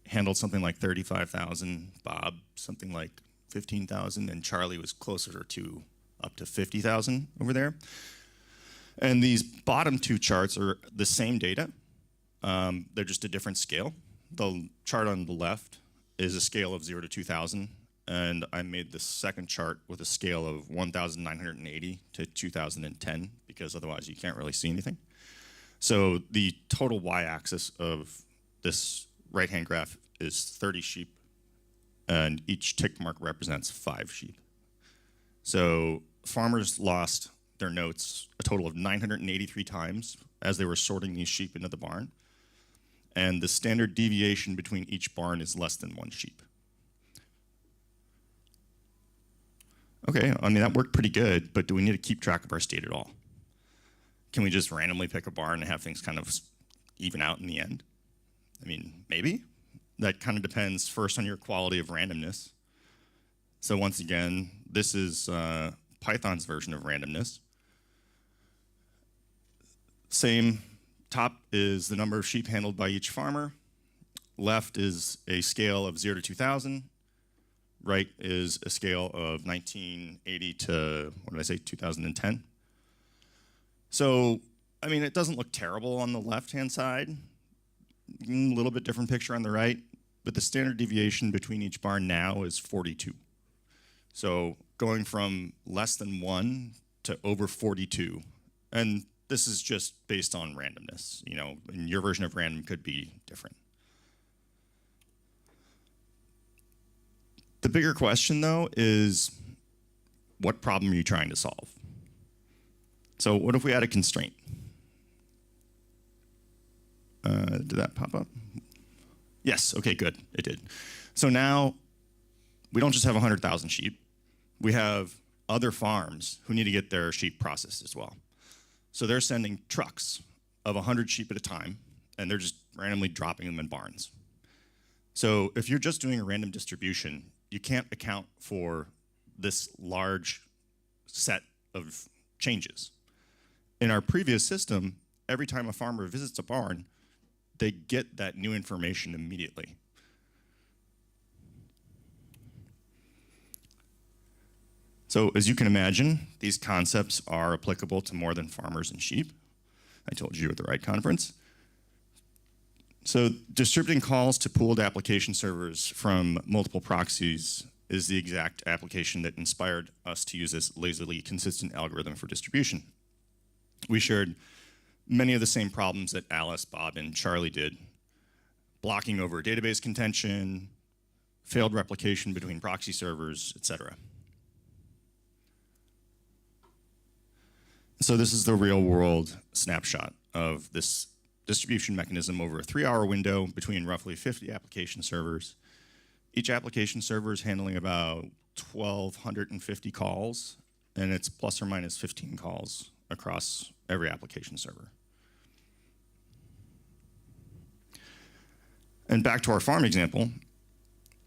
handled something like 35,000, Bob something like 15,000, and Charlie was closer to up to 50,000 over there. And these bottom 2 charts are the same data. They're just a different scale. The chart on the left is a scale of 0 to 2,000, and I made the second chart with a scale of 1,980 to 2010, because otherwise you can't really see anything. So the total y-axis of this right-hand graph is 30 sheep, and each tick mark represents 5 sheep. So farmers lost their notes a total of 983 times as they were sorting these sheep into the barn. And the standard deviation between each barn is less than 1 sheep. Okay, I mean, that worked pretty good, but do we need to keep track of our state at all? Can we just randomly pick a barn and have things kind of even out in the end? I mean, maybe. That kind of depends first on your quality of randomness. So once again, this is Python's version of randomness. Same, top is the number of sheep handled by each farmer. Left is a scale of 0 to 2,000. Right is a scale of 1980 to, what did I say, 2010. So, I mean, it doesn't look terrible on the left-hand side. A little bit different picture on the right, but the standard deviation between each barn now is 42. So going from less than 1 to over 42, and this is just based on randomness. You know, and your version of random could be different. The bigger question, though, is what problem are you trying to solve? So what if we had a constraint? Did that pop up? Yes, okay, good, it did. So now we don't just have 100,000 sheep, we have other farms who need to get their sheep processed as well. So they're sending trucks of 100 sheep at a time, and they're just randomly dropping them in barns. So if you're just doing a random distribution, you can't account for this large set of changes. In our previous system, every time a farmer visits a barn, they get that new information immediately. So as you can imagine, these concepts are applicable to more than farmers and sheep. I told you at the right conference. So distributing calls to pooled application servers from multiple proxies is the exact application that inspired us to use this lazily consistent algorithm for distribution. We shared many of the same problems that Alice, Bob, and Charlie did. Blocking over database contention, failed replication between proxy servers, etc. So this is the real world snapshot of this distribution mechanism over a 3-hour window between roughly 50 application servers. Each application server is handling about 1,250 calls, and it's plus or minus 15 calls across every application server. And back to our farm example,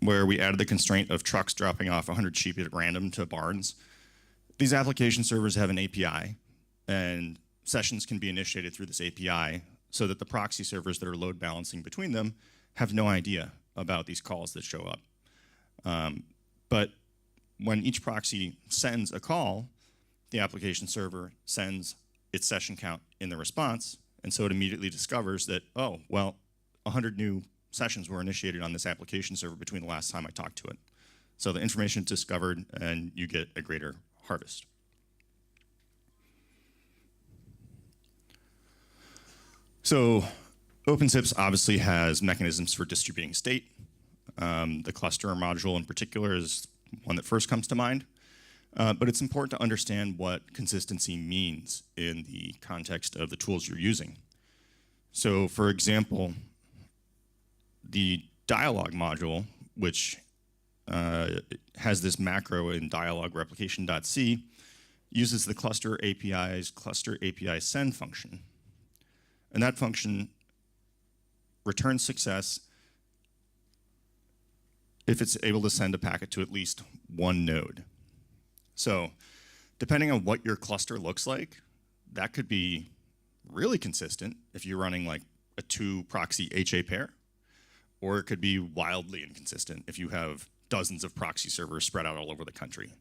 where we added the constraint of trucks dropping off 100 sheep at random to barns. These application servers have an API, and sessions can be initiated through this API so that the proxy servers that are load balancing between them have no idea about these calls that show up. But when each proxy sends a call, the application server sends its session count in the response, and so it immediately discovers that, oh, well, 100 new sessions were initiated on this application server between the last time I talked to it. So the information is discovered, and you get a greater harvest. So OpenSIPS obviously has mechanisms for distributing state. The cluster module in particular is one that first comes to mind. But it's important to understand what consistency means in the context of the tools you're using. So for example, the dialog module, which has this macro in dialog replication.c, uses the cluster API's cluster API send function. And that function returns success if it's able to send a packet to at least one node. So depending on what your cluster looks like, that could be really consistent if you're running like a 2-proxy HA pair, or it could be wildly inconsistent if you have dozens of proxy servers spread out all over the country.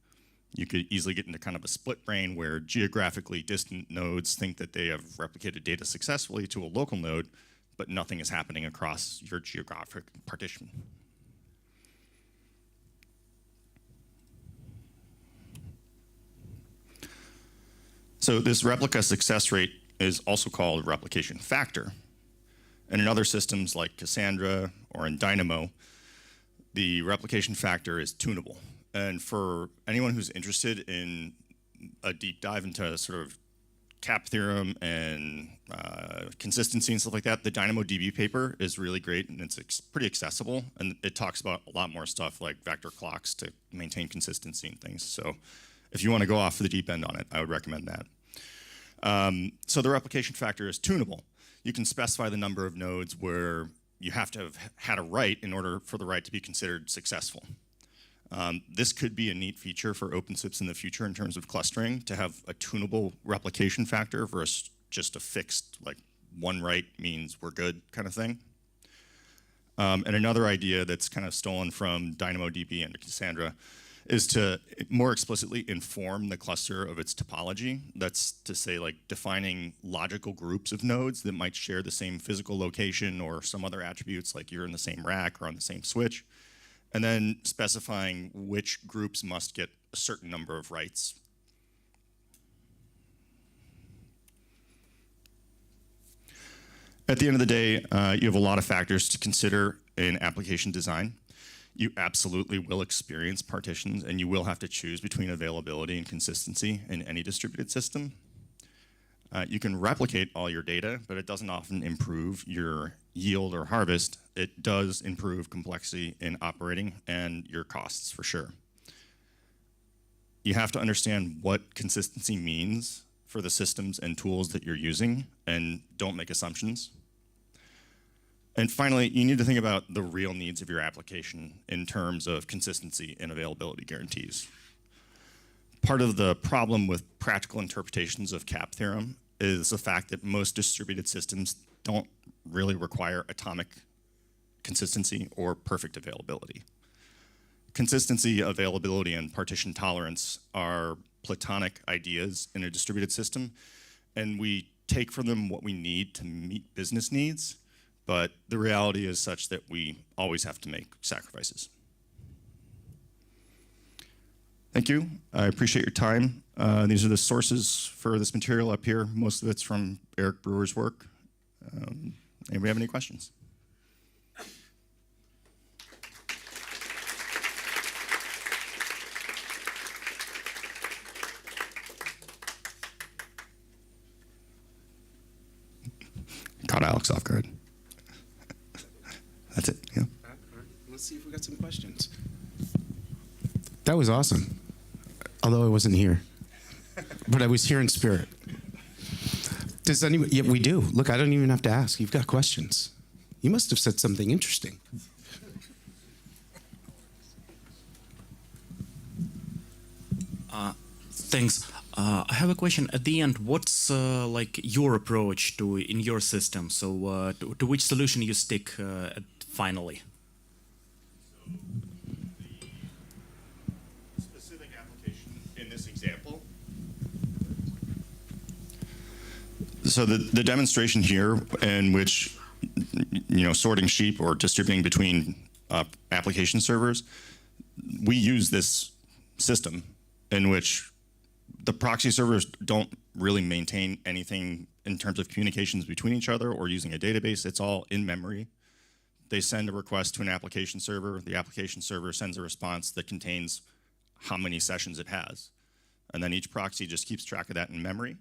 You could easily get into kind of a split brain where geographically distant nodes think that they have replicated data successfully to a local node, but nothing is happening across your geographic partition. So this replica success rate is also called replication factor. And in other systems like Cassandra or in Dynamo, the replication factor is tunable. And for anyone who's interested in a deep dive into sort of cap theorem and consistency and stuff like that, the DynamoDB paper is really great, and it's pretty accessible, and it talks about a lot more stuff like vector clocks to maintain consistency and things. So if you want to go off the deep end on it, I would recommend that. So the replication factor is tunable. You can specify the number of nodes where you have to have had a write in order for the write to be considered successful. This could be a neat feature for OpenSIPS in the future in terms of clustering, to have a tunable replication factor versus just a fixed, like, one write means we're good kind of thing. And another idea that's kind of stolen from DynamoDB and Cassandra is to more explicitly inform the cluster of its topology. That's to say, like, defining logical groups of nodes that might share the same physical location or some other attributes, like you're in the same rack or on the same switch, and then specifying which groups must get a certain number of writes. At the end of the day, you have a lot of factors to consider in application design. You absolutely will experience partitions, and you will have to choose between availability and consistency in any distributed system. You can replicate all your data, but it doesn't often improve your yield or harvest. It does improve complexity in operating and your costs for sure. You have to understand what consistency means for the systems and tools that you're using, and don't make assumptions. And finally, you need to think about the real needs of your application in terms of consistency and availability guarantees. Part of the problem with practical interpretations of cap theorem is the fact that most distributed systems don't really require atomic consistency or perfect availability. Consistency, availability, and partition tolerance are platonic ideas in a distributed system, and we take from them what we need to meet business needs, but the reality is such that we always have to make sacrifices. Thank you. I appreciate your time. These are the sources for this material up here. Most of it's from Eric Brewer's work. Anybody have any questions? caught Alex off guard. That's it. Yeah. Let's see if we got some questions. That was awesome. Although I wasn't here, but I was here in spirit. Does anyone? Yeah, we do. Look, I don't even have to ask. You've got questions. You must have said something interesting. Thanks. I have a question. At the end, what's like your approach to in your system? So, to which solution you stick finally? The specific application in this example. So the demonstration here, in which sorting sheep or distributing between application servers, we use this system in which the proxy servers don't really maintain anything in terms of communications between each other or using a database. It's all in memory. They send a request to an application server. The application server sends a response that contains how many sessions it has. And then each proxy just keeps track of that in memory.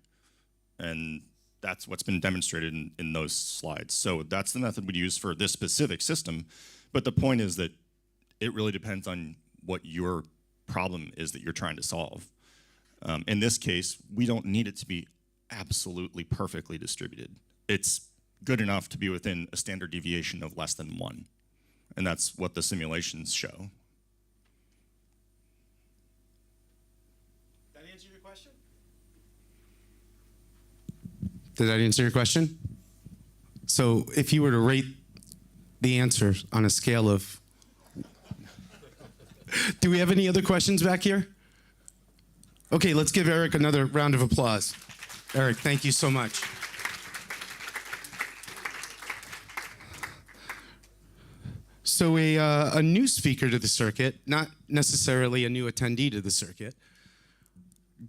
And that's what's been demonstrated in those slides. So that's the method we use for this specific system. But the point is that it really depends on what your problem is that you're trying to solve. In this case, we don't need it to be absolutely perfectly distributed. It's good enough to be within a standard deviation of less than 1. And that's what the simulations show. Did that answer your question? Did that answer your question? So if you were to rate the answer on a scale of... Do we have any other questions back here? Okay, let's give Eric another round of applause. Eric, thank you so much. So a new speaker to the circuit, not necessarily a new attendee to the circuit.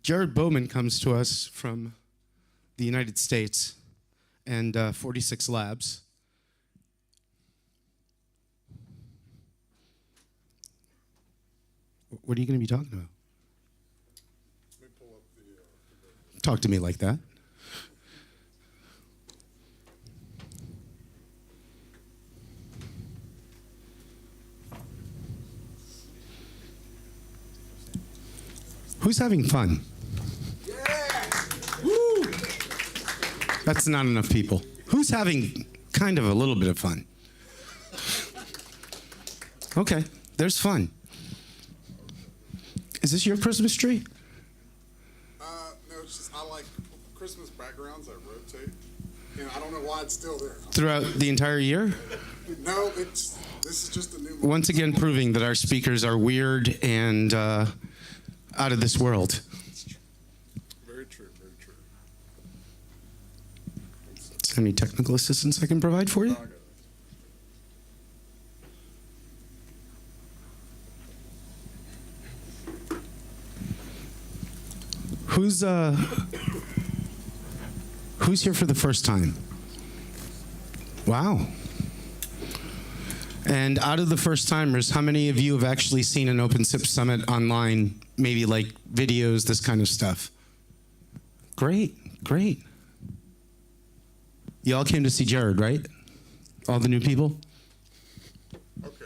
Jarrod Baumann comes to us from the United States and 46 Labs. What are you going to be talking about? Talk to me like that. Who's having fun? Yeah! Woo! That's not enough people. Who's having kind of a little bit of fun? Okay, there's fun. Is this your Christmas tree? No, it's just I like Christmas backgrounds that rotate. I don't know why it's still there. Throughout the entire year? No, this is just a new one. Once again proving that our speakers are weird and out of this world. Very true, very true. Is there any technical assistance I can provide for you? Who's here for the first time? Wow. And out of the first timers, how many of you have actually seen an OpenSIPS Summit online, maybe like videos, this kind of stuff? Great, great. You all came to see Jarrod, right? All the new people? Okay.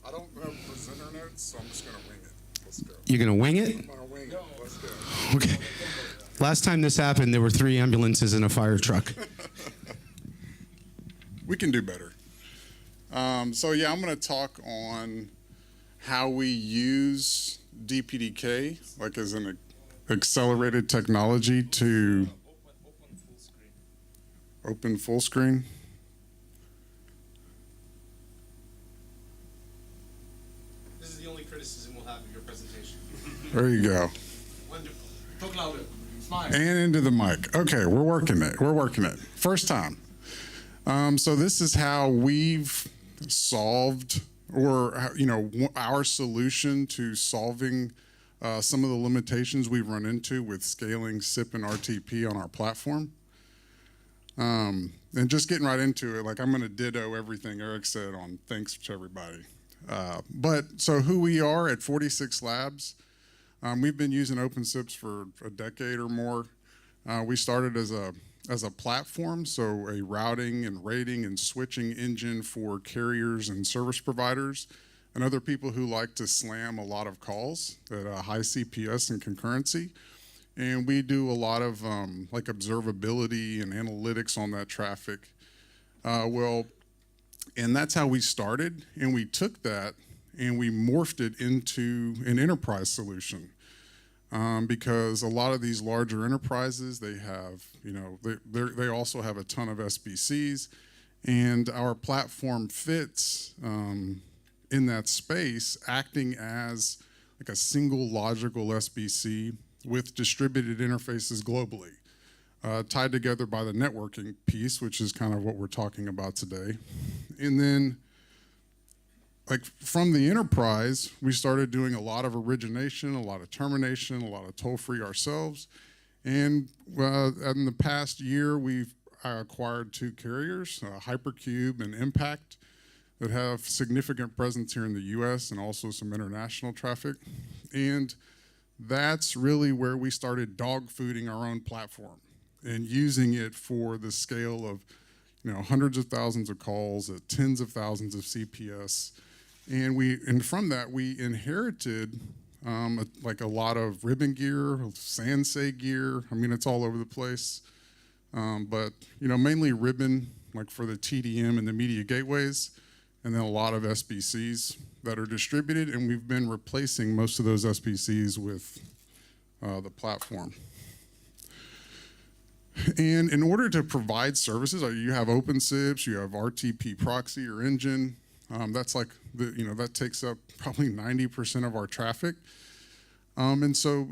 I don't have presenter notes, so I'm just going to wing it. Let's go. You're going to wing it? I'm going to wing it. Let's go. Okay. Last time this happened, there were 3 ambulances and a fire truck. We can do better. So yeah, I'm going to talk on how we use DPDK, like as an accelerated technology to open full screen. This is the only criticism we'll have of your presentation. There you go. Wonderful. Talk louder. And into the mic. Okay, we're working it. We're working it. First time. So this is how we've solved, or our solution to solving some of the limitations we've run into with scaling SIP and RTP on our platform. And just getting right into it, like I'm going to ditto everything Eric said on thanks to everybody. But so who we are at 46 Labs. We've been using OpenSIPS for a decade or more. We started as a as a platform, so a routing and rating and switching engine for carriers and service providers and other people who like to slam a lot of calls at a high CPS and concurrency. And we do a lot of like observability and analytics on that traffic. And that's how we started. And we took that and we morphed it into an enterprise solution. Because a lot of these larger enterprises, they have, they also have a ton of SBCs, and our platform fits in that space, acting as like a single logical SBC with distributed interfaces globally, tied together by the networking piece, which is kind of what we're talking about today. And then, like from the enterprise, we started doing a lot of origination, a lot of termination, a lot of toll-free ourselves. And in the past year, we've acquired 2 carriers, Hypercube and Impact, that have significant presence here in the US and also some international traffic. And that's really where we started dog fooding our own platform and using it for the scale of hundreds of thousands of calls at tens of thousands of CPS. And from that, we inherited like a lot of ribbon gear, Sansei gear. I mean, it's all over the place. But mainly ribbon, like for the TDM and the media gateways, and then a lot of SBCs that are distributed. And we've been replacing most of those SBCs with the platform. And in order to provide services, you have OpenSIPS, you have RTP proxy or engine. That's like that takes up probably 90% of our traffic. And so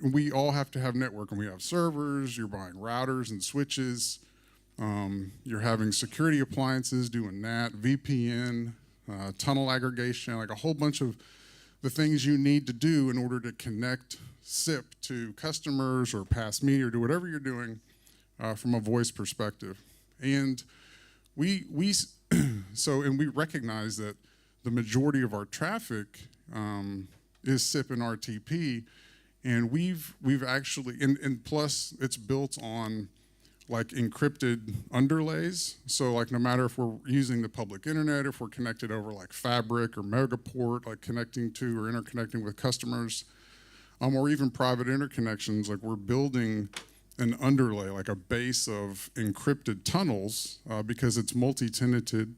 we all have to have network, and we have servers, you're buying routers and switches, you're having security appliances doing that, VPN, tunnel aggregation, like a whole bunch of the things you need to do in order to connect SIP to customers or pass media or do whatever you're doing from a voice perspective. And we recognize that the majority of our traffic is SIP and RTP, and we've actually, and plus it's built on like encrypted underlays. So like no matter if we're using the public internet, if we're connected over like Fabric or Megaport, like connecting to or interconnecting with customers, or even private interconnections, like we're building an underlay, like a base of encrypted tunnels, because it's multi-tenanted,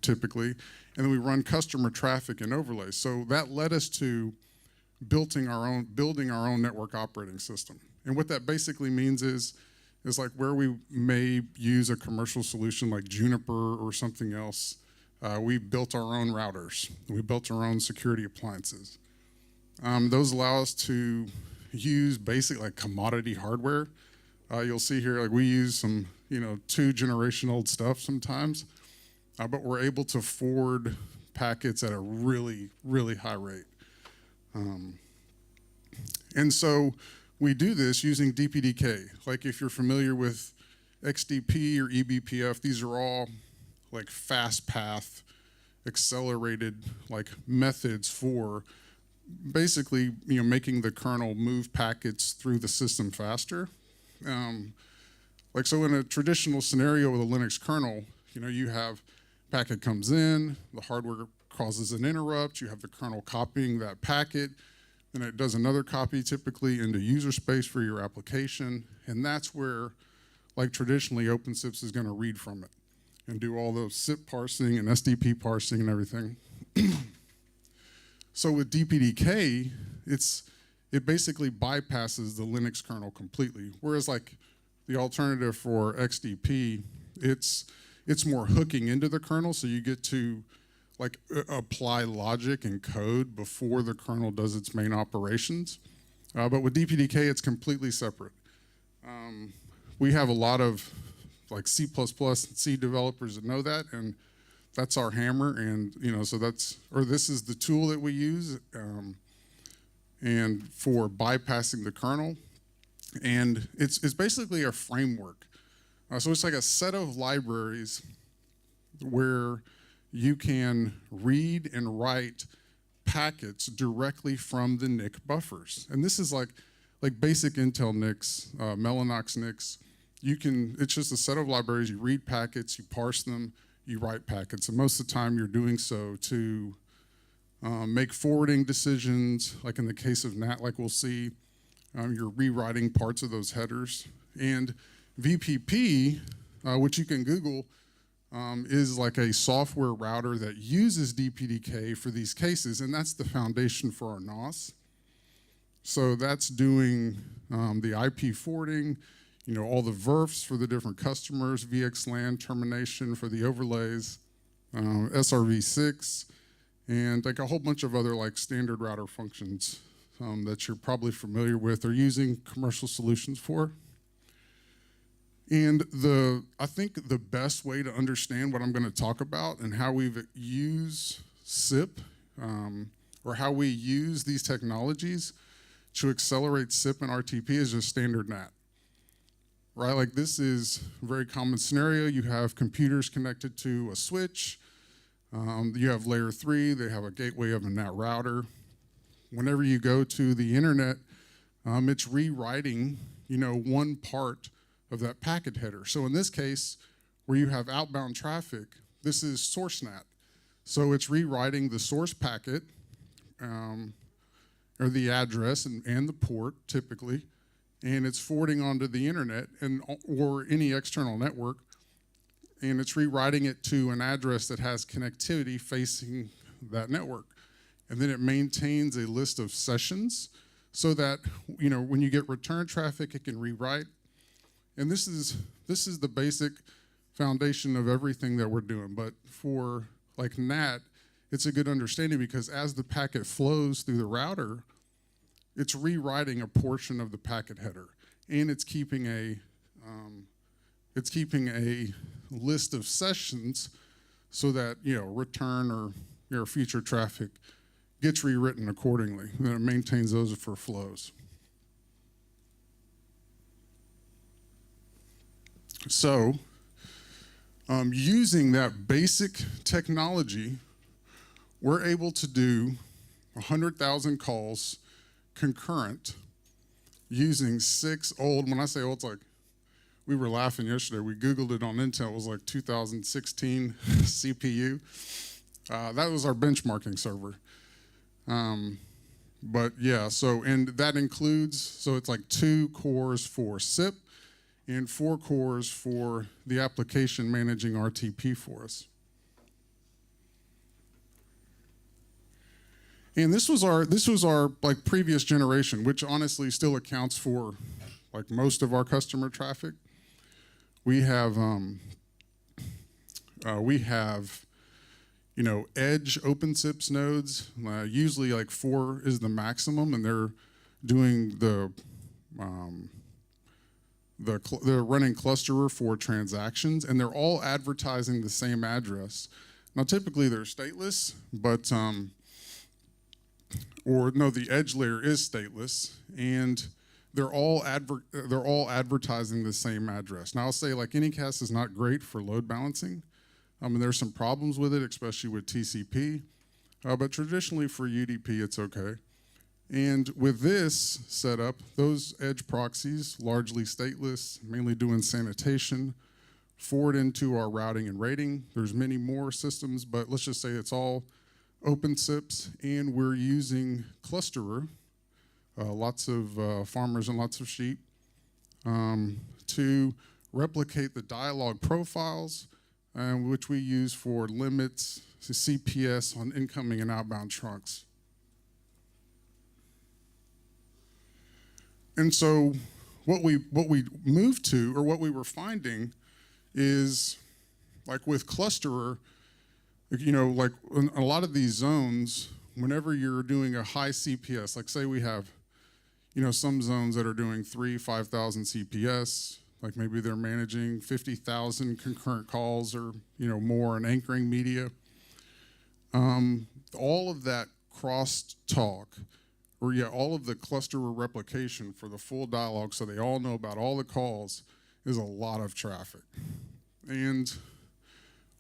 typically, and then we run customer traffic and overlays. So that led us to building our own network operating system. And what that basically means is like where we may use a commercial solution like Juniper or something else, we built our own routers. We built our own security appliances. Those allow us to use basic like commodity hardware. You'll see here, like we use some, 2-generation-old stuff sometimes, but we're able to forward packets at a really, really high rate. And so we do this using DPDK. Like if you're familiar with XDP or eBPF, these are all like fast path, accelerated like methods for basically, making the kernel move packets through the system faster. So in a traditional scenario with a Linux kernel, you have packet comes in, the hardware causes an interrupt, you have the kernel copying that packet, then it does another copy typically into user space for your application, and that's where, like traditionally, OpenSIPS is going to read from it and do all those SIP parsing and SDP parsing and everything. So with DPDK, it basically bypasses the Linux kernel completely. Whereas like the alternative for XDP, it's more hooking into the kernel, so you get to like apply logic and code before the kernel does its main operations. But with DPDK, it's completely separate. We have a lot of like C++ and C developers that know that, and that's our hammer. And so this is the tool that we use. And for bypassing the kernel, and it's basically a framework. So it's like a set of libraries where you can read and write packets directly from the NIC buffers. And this is like basic Intel NICs, Mellanox NICs. it's just a set of libraries. You read packets, you parse them, you write packets. And most of the time you're doing so to make forwarding decisions, like in the case of NAT, like we'll see, you're rewriting parts of those headers. And VPP, which you can Google, is like a software router that uses DPDK for these cases, and that's the foundation for our NOS. So that's doing the IP forwarding, all the VRFs for the different customers, VXLAN termination for the overlays, SRv6, and like a whole bunch of other like standard router functions that you're probably familiar with or using commercial solutions for. And I think the best way to understand what I'm going to talk about and how we've used SIP or how we use these technologies to accelerate SIP and RTP is just standard NAT. Right, like this is a very common scenario. You have computers connected to a switch. You have layer 3, they have a gateway of a NAT router. Whenever you go to the internet, it's rewriting, one part of that packet header. So in this case, where you have outbound traffic, this is source NAT. So it's rewriting the source packet, or the address and the port typically, and it's forwarding onto the internet or any external network, and it's rewriting it to an address that has connectivity facing that network. And then it maintains a list of sessions so that, when you get return traffic, it can rewrite. And this is the basic foundation of everything that we're doing. But for like NAT, it's a good understanding because as the packet flows through the router, it's rewriting a portion of the packet header, and it's keeping a list of sessions so that return or future traffic gets rewritten accordingly. And then it maintains those for flows. So, using that basic technology, we're able to do 100,000 calls concurrent using 6 old, when I say old, it's like, we were laughing yesterday, we Googled it on Intel, it was like 2016 CPU. That was our benchmarking server. But yeah, and that includes, so it's like 2 cores for SIP and 4 cores for the application managing RTP for us. And this was our like previous generation, which honestly still accounts for like most of our customer traffic. We have edge OpenSIPS nodes. Usually like 4 is the maximum, and they're doing they're running clusterer for transactions, and they're all advertising the same address. Now typically they're stateless, but the edge layer is stateless, and they're all advertising the same address. Now I'll say like Anycast is not great for load balancing. And there's some problems with it, especially with TCP, but traditionally for UDP it's okay. And with this setup, those edge proxies, largely stateless, mainly doing sanitation, forward into our routing and rating. There's many more systems, but let's just say it's all OpenSIPS, and we're using clusterer, lots of farmers and lots of sheep, to replicate the dialog profiles, which we use for limits to CPS on incoming and outbound trunks. And so what we moved to, or what we were finding, is like with clusterer, like in a lot of these zones, whenever you're doing a high CPS, like say we have, some zones that are doing 5,000 CPS, like maybe they're managing 50,000 concurrent calls or, more and anchoring media. All of that cross-talk, all of the clusterer replication for the full dialog so they all know about all the calls is a lot of traffic. And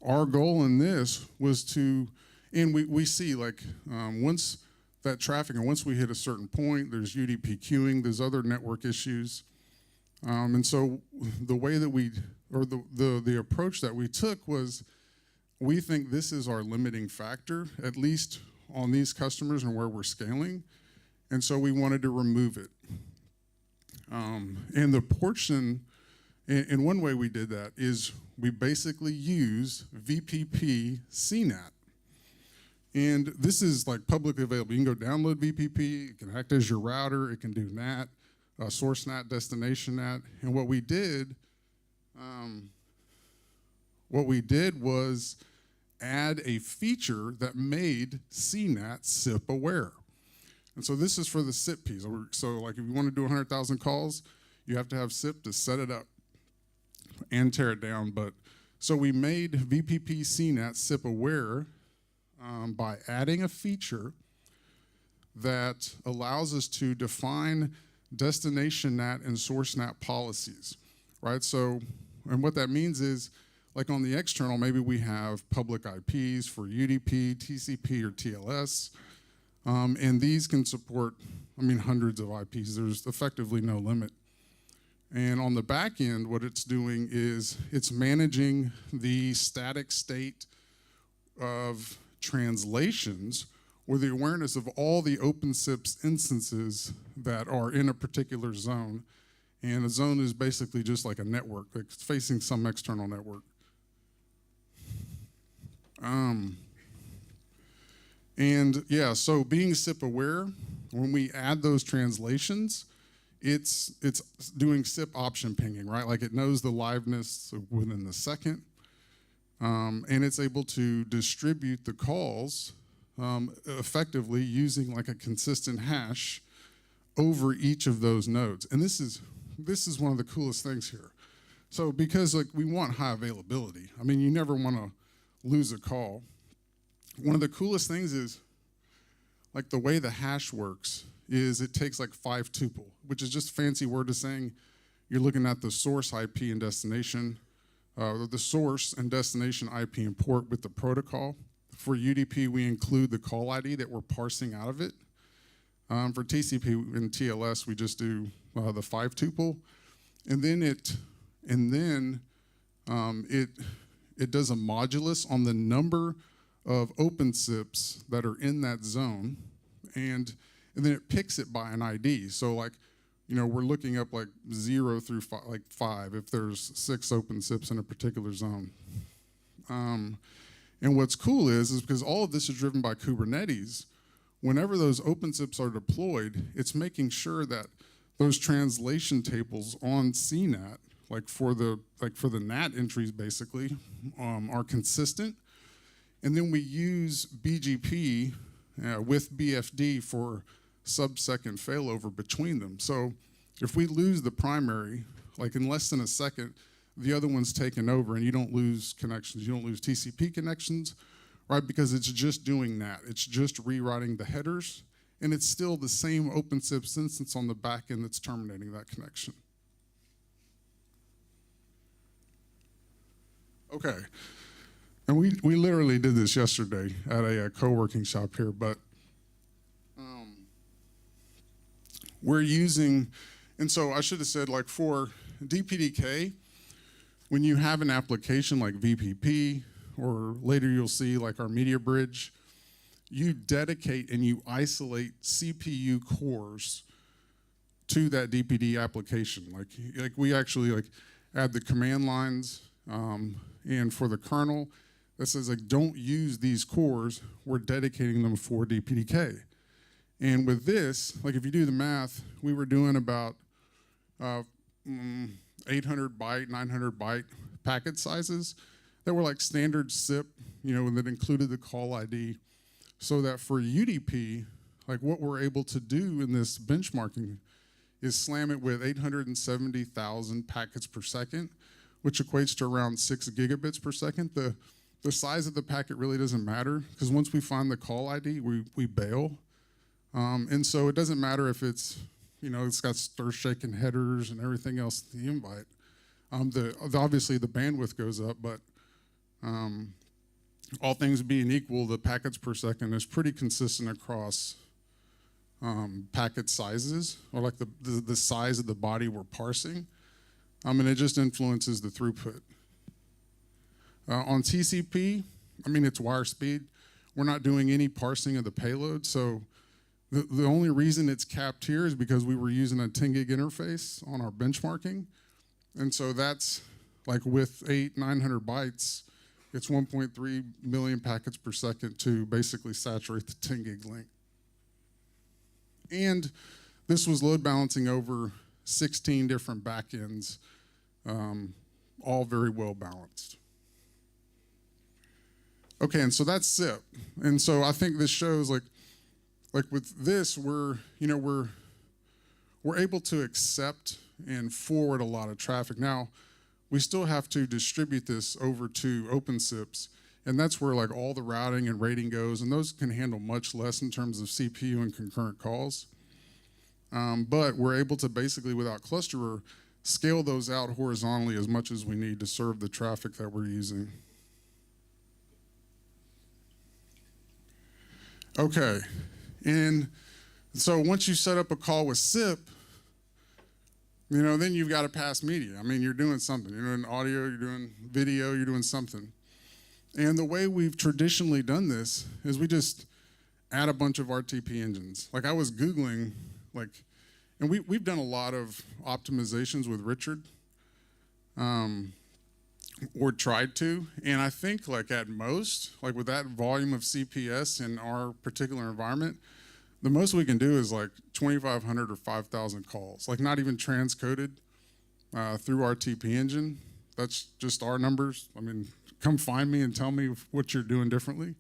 our goal in this was and we see like once that traffic, and once we hit a certain point, there's UDP queuing, there's other network issues. And so the way that the approach that we took was, we think this is our limiting factor, at least on these customers and where we're scaling. And so we wanted to remove it. And the portion, and one way we did that is we basically use VPP CNAT. And this is like publicly available. You can go download VPP, it can act as your router, it can do NAT, source NAT, destination NAT. And what we did was add a feature that made CNAT SIP aware. And so this is for the SIP piece. So like if you want to do 100,000 calls, you have to have SIP to set it up and tear it down. But so we made VPP CNAT SIP aware by adding a feature that allows us to define destination NAT and source NAT policies, right? So, and what that means is, like on the external, maybe we have public IPs for UDP, TCP, or TLS, and these can support, hundreds of IPs. There's effectively no limit. And on the back end, what it's doing is it's managing the static state of translations with the awareness of all the OpenSIPS instances that are in a particular zone. And a zone is basically just like a network, like it's facing some external network. And yeah, so being SIP aware, when we add those translations, it's doing SIP option pinging, right? Like it knows the liveness within the second, and it's able to distribute the calls effectively using like a consistent hash over each of those nodes. And this is one of the coolest things here. So because like we want high availability, you never want to lose a call. One of the coolest things is like the way the hash works is it takes like 5 tuple, which is just a fancy word of saying you're looking at the source IP and destination, the source and destination IP and port with the protocol. For UDP, we include the call ID that we're parsing out of it. For TCP and TLS, we just do the 5 tuple, and then it does a modulus on the number of OpenSIPs that are in that zone, and then it picks it by an ID. So like, we're looking up like 0 through 5 if there's 6 OpenSIPs in a particular zone. And what's cool is because all of this is driven by Kubernetes, whenever those OpenSIPs are deployed, it's making sure that those translation tables on CNAT, like for the NAT entries basically, are consistent. And then we use BGP with BFD for sub-second failover between them. So if we lose the primary, like in less than a second, the other one's taken over and you don't lose connections. You don't lose TCP connections, right? Because it's just doing that. It's just rewriting the headers, and it's still the same OpenSIPS instance on the back end that's terminating that connection. Okay. And we literally did this yesterday at a co-working shop here, but we're using, and so I should have said, like for DPDK, when you have an application like VPP, or later you'll see like our media bridge, you dedicate and you isolate CPU cores to that DPD application. Like we actually like add the command lines, and for the kernel, that says like, don't use these cores, we're dedicating them for DPDK. And with this, like if you do the math, we were doing about 800 byte, 900 byte packet sizes that were like standard SIP, and that included the call ID. So that for UDP, like what we're able to do in this benchmarking is slam it with 870,000 packets per second, which equates to around 6 gigabits per second. The size of the packet really doesn't matter, because once we find the call ID, we bail. And so it doesn't matter if it's, it's got stir-shaken headers and everything else in the invite. Obviously the bandwidth goes up, but all things being equal, the packets per second is pretty consistent across packet sizes, or like the size of the body we're parsing. and it just influences the throughput. On TCP, I mean, it's wire speed. We're not doing any parsing of the payload, so the only reason it's capped here is because we were using a 10 gig interface on our benchmarking. And so that's like with 900 bytes, it's 1.3 million packets per second to basically saturate the 10 gig link. And this was load balancing over 16 different backends, all very well balanced. Okay, and so that's SIP. And so I think this shows like with this, we're able to accept and forward a lot of traffic. Now, we still have to distribute this over to OpenSIPS, and that's where like all the routing and rating goes, and those can handle much less in terms of CPU and concurrent calls. But we're able to basically, without clusterer, scale those out horizontally as much as we need to serve the traffic that we're using. Okay, and so once you set up a call with SIP, then you've got to pass media. I mean, you're doing something. You're doing audio, you're doing video, you're doing something. And the way we've traditionally done this is we just add a bunch of RTP engines. Like I was Googling, and we've done a lot of optimizations with Richard, or tried to. And I think at most, with that volume of CPS in our particular environment, the most we can do is 2,500 or 5,000 calls, not even transcoded through RTP engine. That's just our numbers. I mean, come find me and tell me what you're doing differently.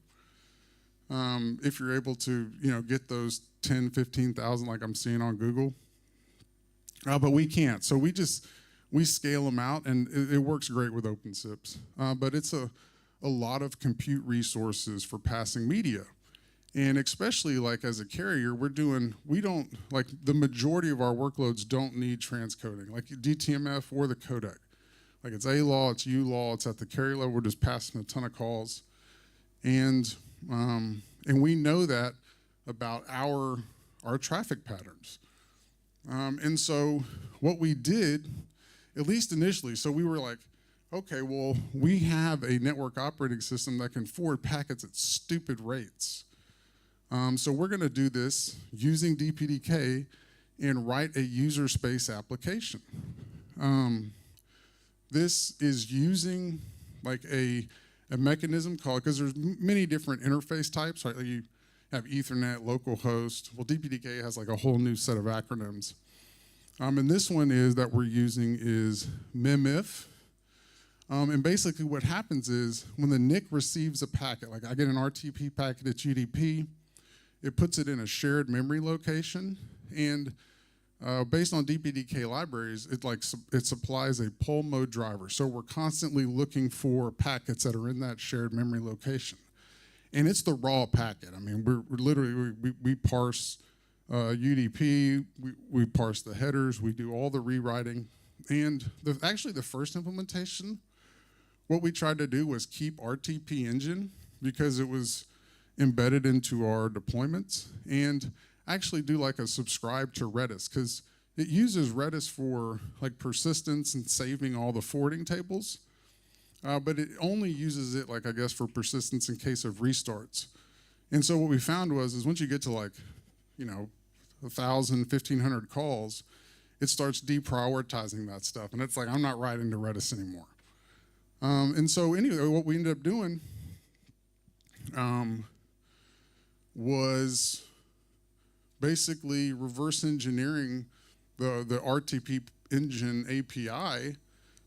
If you're able to, get those 10, 15,000 like I'm seeing on Google. But we can't. So we scale them out, and it works great with OpenSIPS. But it's a lot of compute resources for passing media. And especially as a carrier, the majority of our workloads don't need transcoding, like DTMF or the codec. It's A law, it's U law, it's at the carrier level, we're just passing a ton of calls. And we know that about our traffic patterns. And so what we did, at least initially, so we were okay, well, we have a network operating system that can forward packets at stupid rates. So we're going to do this using DPDK and write a user space application. This is using a mechanism called, because there's many different interface types, right? You have Ethernet, localhost. Well, DPDK has a whole new set of acronyms. And this one that we're using is memif. And basically what happens is when the NIC receives a packet, I get an RTP packet at UDP, it puts it in a shared memory location, and based on DPDK libraries, it supplies a poll mode driver. So we're constantly looking for packets that are in that shared memory location. And it's the raw packet. I mean, we're literally, we parse UDP, we parse the headers, we do all the rewriting. And actually the first implementation, what we tried to do was keep RTP engine because it was embedded into our deployments, and actually do a subscribe to Redis, because it uses Redis for persistence and saving all the forwarding tables, but it only uses it I guess for persistence in case of restarts. And so what we found is once you get to 1,000, 1,500 calls, it starts deprioritizing that stuff, and it's I'm not writing to Redis anymore. And so anyway, what we ended up doing was basically reverse engineering the RTP engine API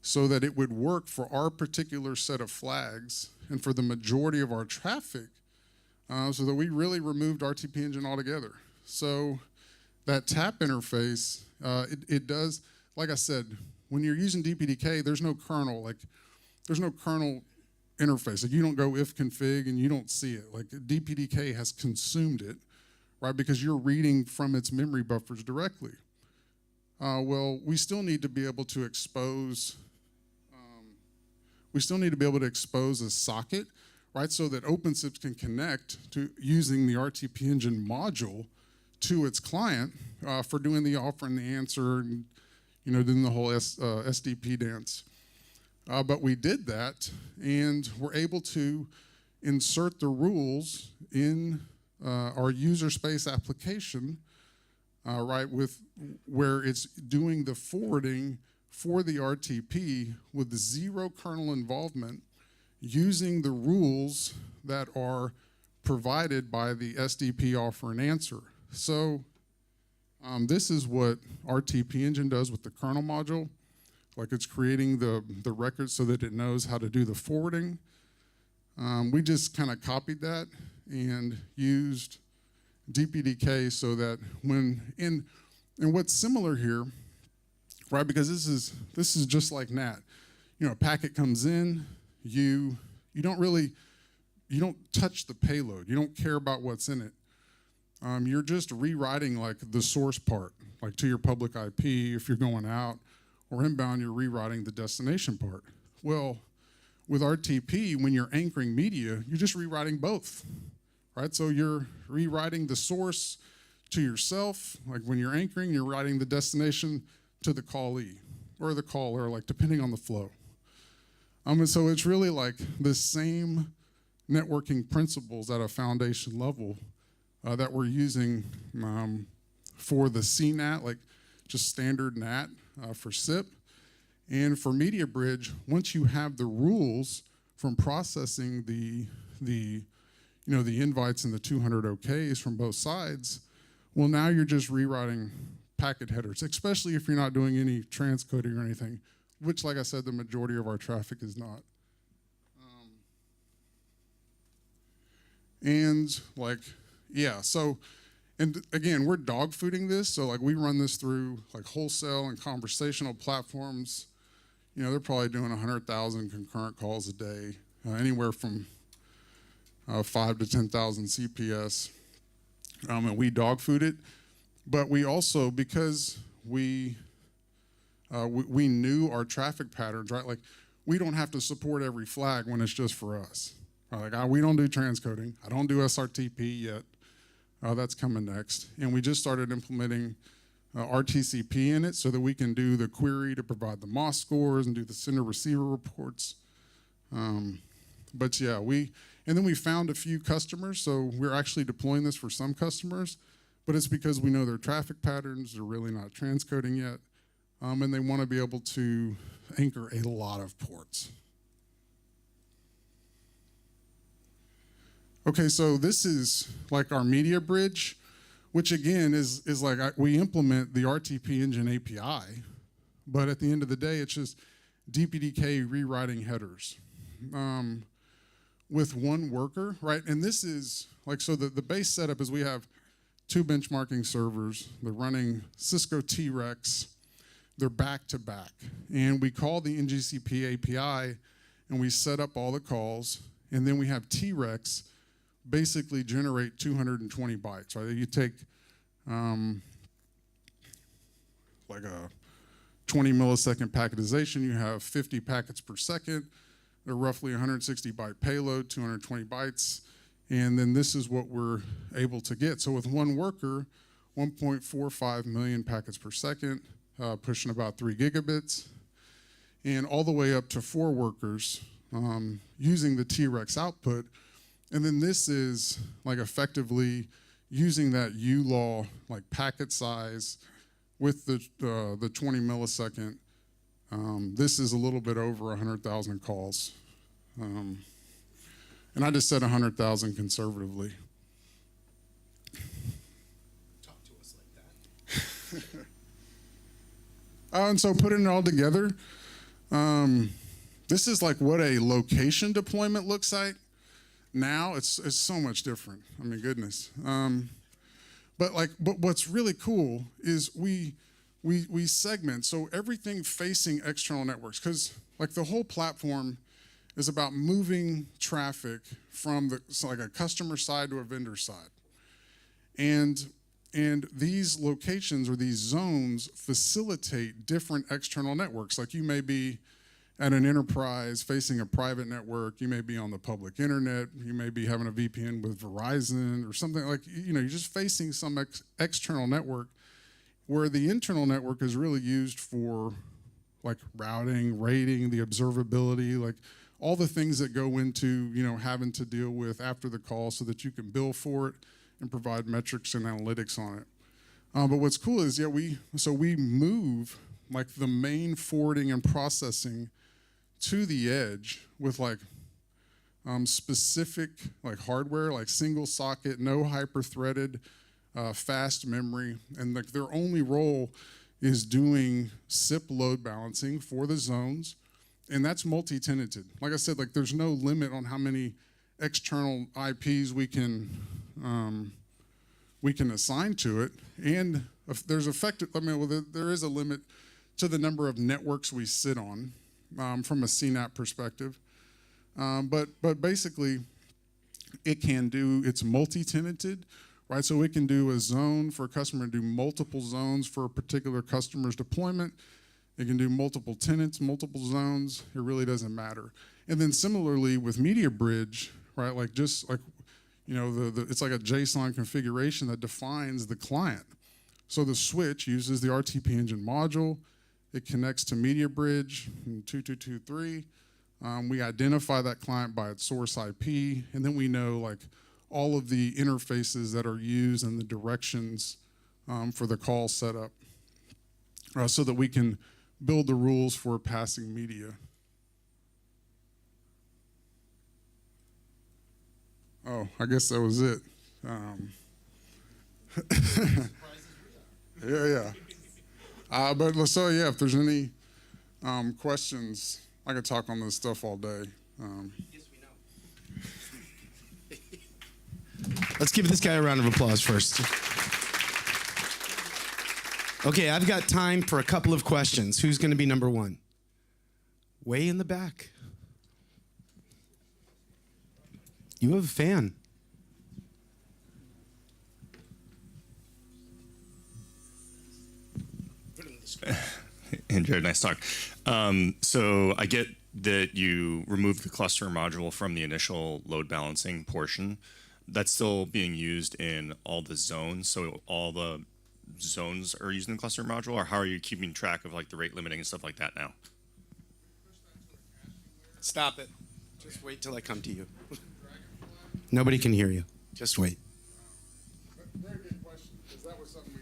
so that it would work for our particular set of flags and for the majority of our traffic, so that we really removed RTP engine altogether. So that tap interface, it does, like I said, when you're using DPDK, there's no kernel, there's no kernel interface. You don't go if config and you don't see it. DPDK has consumed it, right? Because you're reading from its memory buffers directly. Well, we still need to be able to expose. A socket, right? So that OpenSIPS can connect to using the RTP engine module to its client for doing the offer and the answer and doing the whole SDP dance. But we did that, and we're able to insert the rules in our user space application, right, with where it's doing the forwarding for the RTP with zero kernel involvement, using the rules that are provided by the SDP offer and answer. So this is what RTP engine does with the kernel module. Like it's creating the record so that it knows how to do the forwarding. We just kind of copied that and used DPDK so that and what's similar here, right? Because this is just like NAT. A packet comes in, you don't touch the payload. You don't care about what's in it. You're just rewriting like the source part, like to your public IP if you're going out, or inbound, you're rewriting the destination part. Well, with RTP, when you're anchoring media, you're just rewriting both, right? So you're rewriting the source to yourself, like when you're anchoring, you're writing the destination to the callee or the caller, like depending on the flow. And so it's really like the same networking principles at a foundation level that we're using for the CNAT, like just standard NAT for SIP. And for Media Bridge, once you have the rules from processing the invites and the 200 OKs from both sides, well, now you're just rewriting packet headers, especially if you're not doing any transcoding or anything, which, like I said, the majority of our traffic is not. And again, we're dog fooding this. So like we run this through like wholesale and conversational platforms. They're probably doing 100,000 concurrent calls a day, anywhere from 5 to 10,000 CPS. And we dog food it. But we also, because we knew our traffic patterns, right? Like we don't have to support every flag when it's just for us. Like we don't do transcoding. I don't do SRTP yet. That's coming next. And we just started implementing RTCP in it so that we can do the query to provide the MOS scores and do the sender receiver reports. But yeah, and then we found a few customers. So we're actually deploying this for some customers, but it's because we know their traffic patterns. They're really not transcoding yet. And they want to be able to anchor a lot of ports. Okay, so this is like our media bridge, which again is like we implement the RTP engine API, but at the end of the day, it's just DPDK rewriting headers with one worker, right? And this is like, so the base setup is we have 2 benchmarking servers. They're running Cisco T-Rex. They're back to back. And we call the NGCP API and we set up all the calls. And then we have T-Rex basically generate 220 bytes, right? You take like a 20 millisecond packetization, you have 50 packets per second. They're roughly 160 byte payload, 220 bytes. And then this is what we're able to get. So with one worker, 1.45 million packets per second, pushing about 3 gigabits, and all the way up to 4 workers using the T-Rex output. And then this is like effectively using that ULAW like packet size with the 20 millisecond. This is a little bit over 100,000 calls. And I just said 100,000 conservatively. Talk to us like that. And so putting it all together, this is like what a location deployment looks like. Now it's so much different. I mean, goodness. But what's really cool is we segment, so everything facing external networks, because like the whole platform is about moving traffic from like a customer side to a vendor side. And these locations or these zones facilitate different external networks. Like you may be at an enterprise facing a private network, you may be on the public internet, you may be having a VPN with Verizon or something like, you're just facing some external network. where the internal network is really used for like routing, rating, the observability, like all the things that go into, you know, having to deal with after the call so that you can bill for it and provide metrics and analytics on it. But what's cool is, we move like the main forwarding and processing to the edge with like specific like hardware, like single socket, no hyper-threaded, fast memory, and like their only role is doing SIP load balancing for the zones, and that's multi-tenanted. Like I said, like there's no limit on how many external IPs we can assign to it, and if there's effective. I mean, well, there is a limit to the number of networks we sit on from a CNAP perspective, but basically, it's multi-tenanted. Right, so it can do a zone for a customer, do multiple zones for a particular customer's deployment. It can do multiple tenants, multiple zones. It really doesn't matter. And then similarly with Media Bridge, right, like just like, you know, it's like a JSON configuration that defines the client. So the switch uses the RTP engine module. It connects to Media Bridge 2223. We identify that client by its source IP, and then we know like all of the interfaces that are used and the directions for the call setup so that we can build the rules for passing media. Oh, I guess that was it. Yeah. But so yeah, if there's any questions, I could talk on this stuff all day. Yes, we know. Let's give this guy a round of applause first. Okay, I've got time for a couple of questions. Who's going to be number one? Way in the back. You have a fan. Andrew, nice talk. So I get that you removed the cluster module from the initial load balancing portion. That's still being used in all the zones. So all the zones are using the cluster module, or how are you keeping track of like the rate limiting and stuff like that now? Stop it. Just wait till I come to you. Nobody can hear you. Just wait. Very good question, because that was something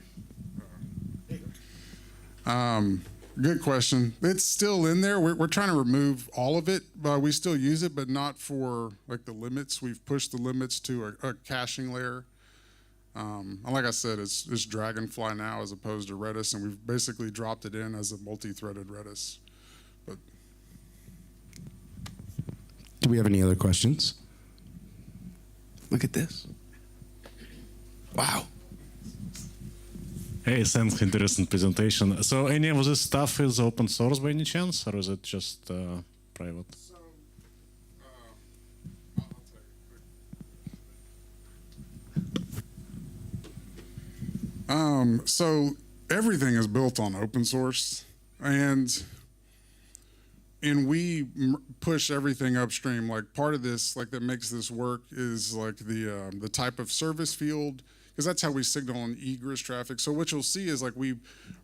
good question. It's still in there. We're trying to remove all of it, but we still use it, but not for like the limits. We've pushed the limits to a caching layer. And like I said, it's Dragonfly now as opposed to Redis, and we've basically dropped it in as a multi-threaded Redis. But do we have any other questions? Look at this. Wow. Hey, thanks, interesting presentation. So any of this stuff is open source by any chance, or is it just private? so, I'll tell you quick. So everything is built on open source, and we push everything upstream. Like part of this, like that makes this work, is like the type of service field, because that's how we signal on egress traffic. So what you'll see is like we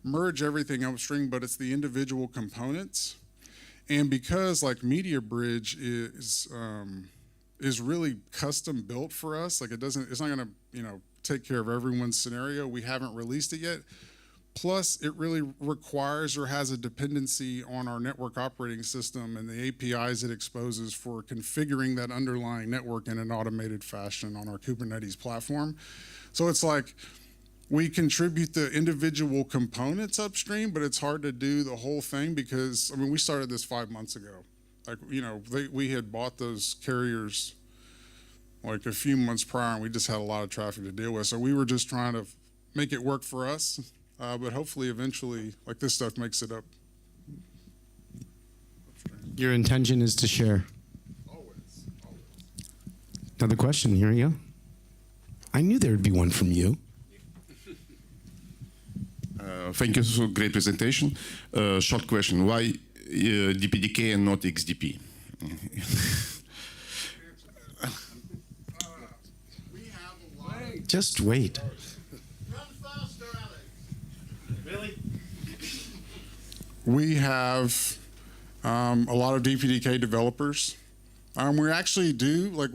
merge everything upstream, but it's the individual components. And because like Media Bridge is really custom built for us, like it's not gonna, take care of everyone's scenario. We haven't released it yet. Plus, it really requires or has a dependency on our network operating system and the APIs it exposes for configuring that underlying network in an automated fashion on our Kubernetes platform. So it's like we contribute the individual components upstream, but it's hard to do the whole thing because, we started this 5 months ago. Like, we had bought those carriers like a few months prior, and we just had a lot of traffic to deal with. So we were just trying to make it work for us. But hopefully, eventually, like this stuff makes it up. Your intention is to share. Always. Another question. Here you go. I knew there would be one from you. Thank you for great presentation. Short question: why DPDK and not XDP? Just wait. Run faster, Alex. we have a lot of DPDK developers. We actually do, like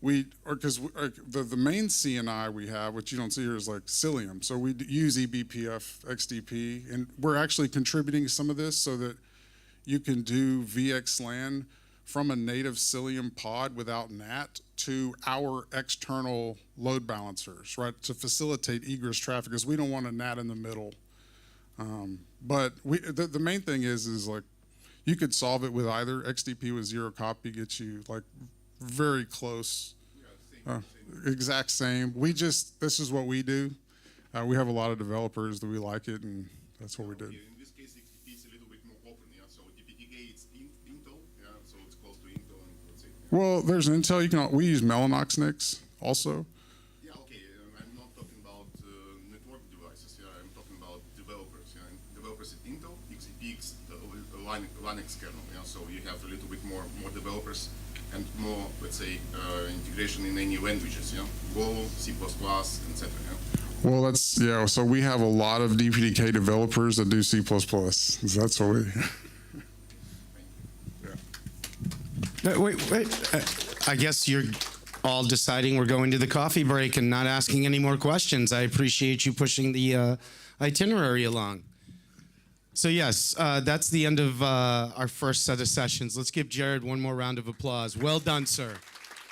because the main CNI we have, which you don't see here, is like Cilium. So we use eBPF XDP, and we're actually contributing some of this so that you can do VXLAN from a native Cilium pod without NAT to our external load balancers, right, to facilitate egress traffic, because we don't want a NAT in the middle. But the main thing is like, you could solve it with either. XDP with zero copy gets you like very close, exact same. This is what we do. We have a lot of developers that we like it, and that's what we did. In this case, XDP is a little bit more open, yeah. So DPDK it's Intel, yeah. So it's close to Intel, and let's say. Yeah. Well, there's Intel. We use Mellanox NICs also. Yeah, okay. I'm not talking about network devices. Yeah, I'm talking about developers. Yeah, and developers at Intel, XDP, Linux kernel. Yeah, so you have a little bit more developers and more, let's say, integration in any languages. Yeah, Go, C++, etc. Yeah. Well, so we have a lot of DPDK developers that do C++. That's what we. Wait. I guess you're all deciding we're going to the coffee break and not asking any more questions. I appreciate you pushing the itinerary along. So yes, that's the end of our first set of sessions. Let's give Jarrod one more round of applause. Well done, sir.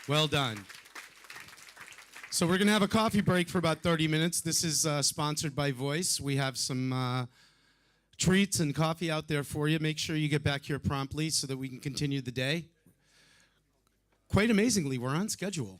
Well done. So we're going to have a coffee break for about 30 minutes. This is sponsored by Voys. We have some treats and coffee out there for you. Make sure you get back here promptly so that we can continue the day. Quite amazingly, we're on schedule.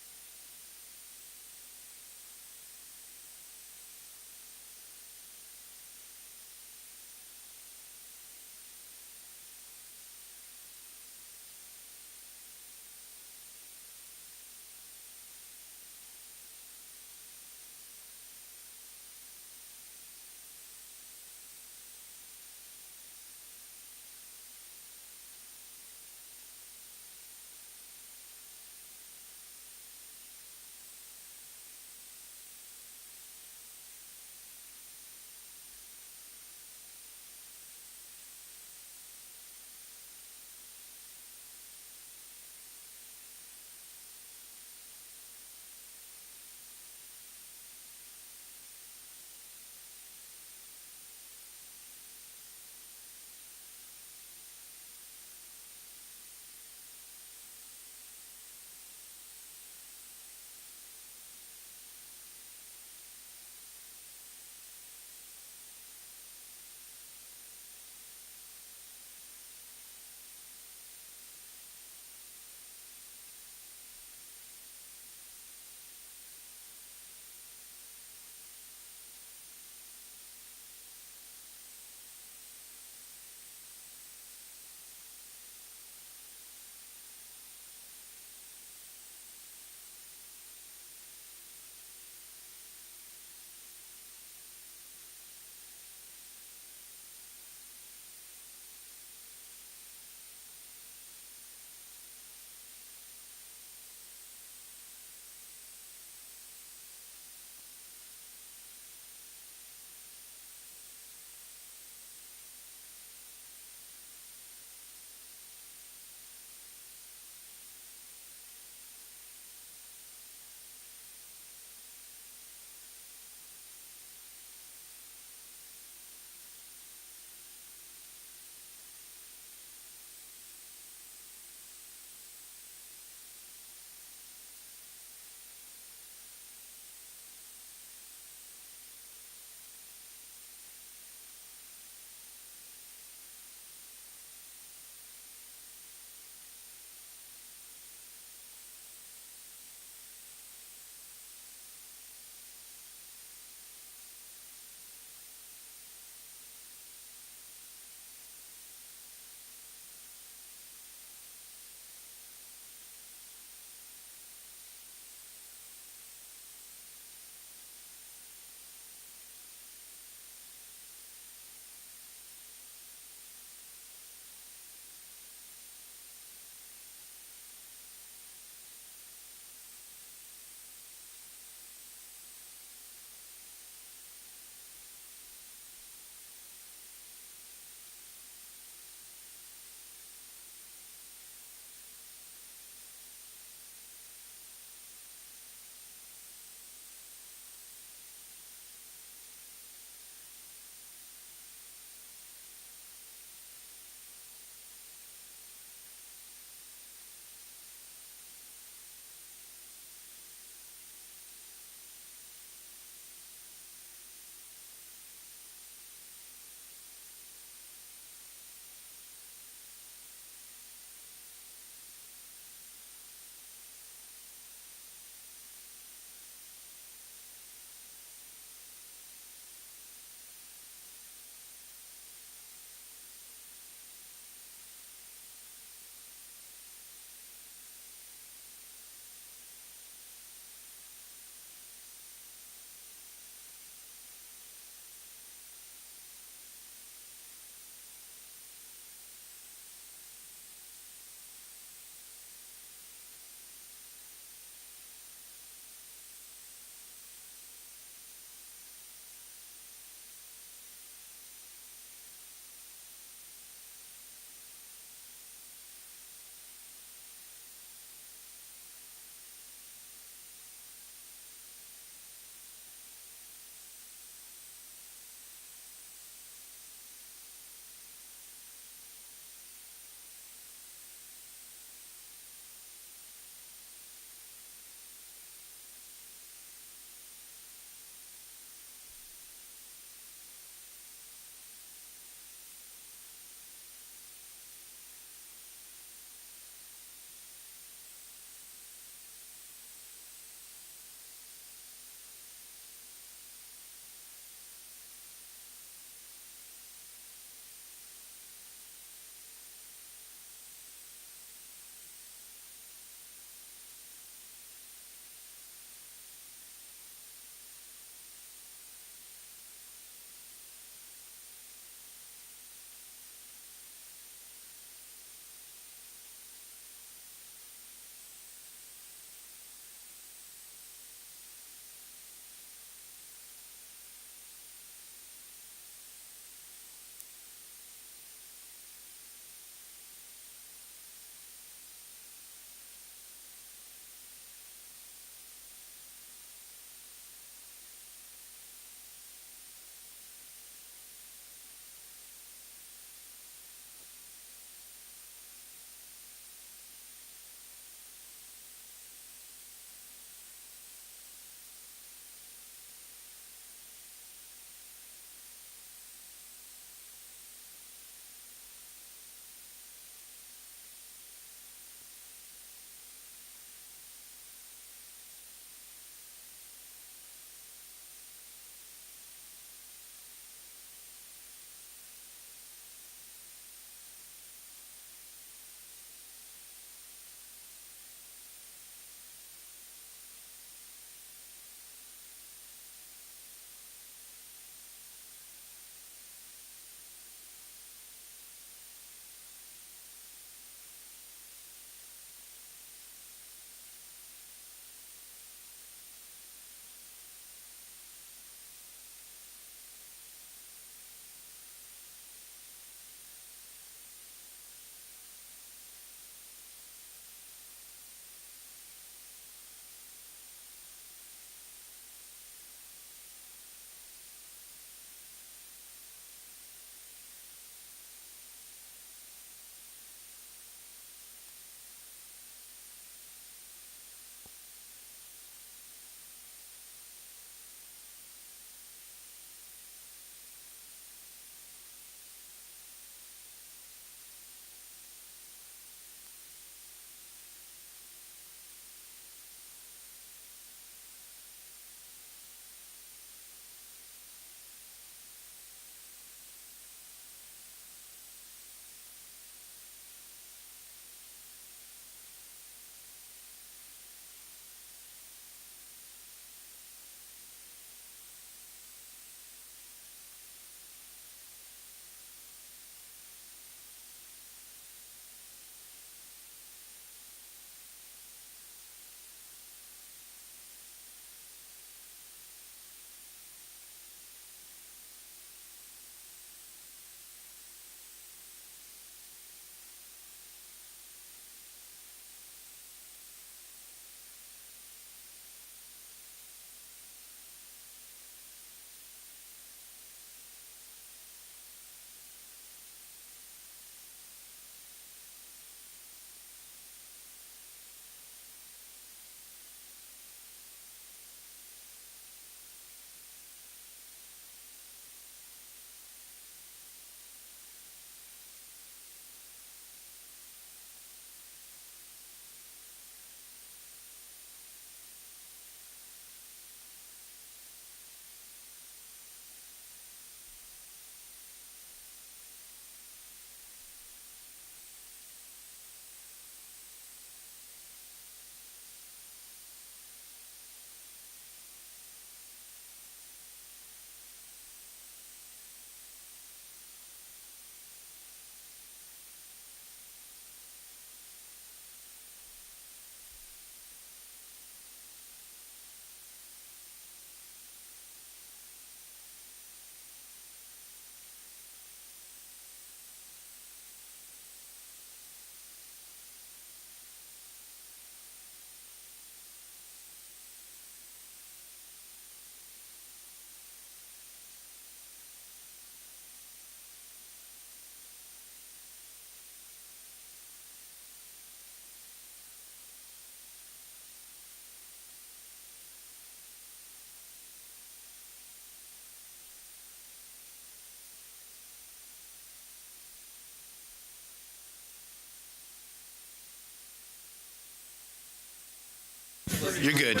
You're good.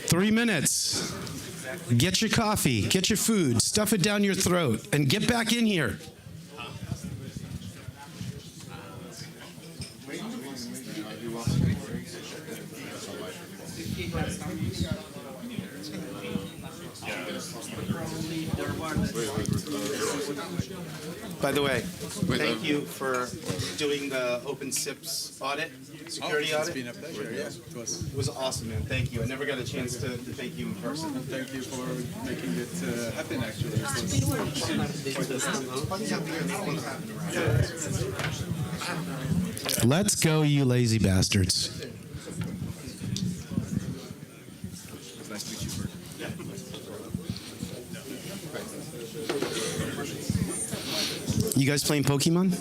3 minutes. Get your coffee, get your food, stuff it down your throat, and get back in here. By the way, thank you for doing the OpenSIPS audit, security audit. It's been a pleasure, yeah. It was awesome, man. Thank you. I never got a chance to thank you in person. Thank you for making it happen, actually. Let's go, you lazy bastards. You guys playing Pokemon?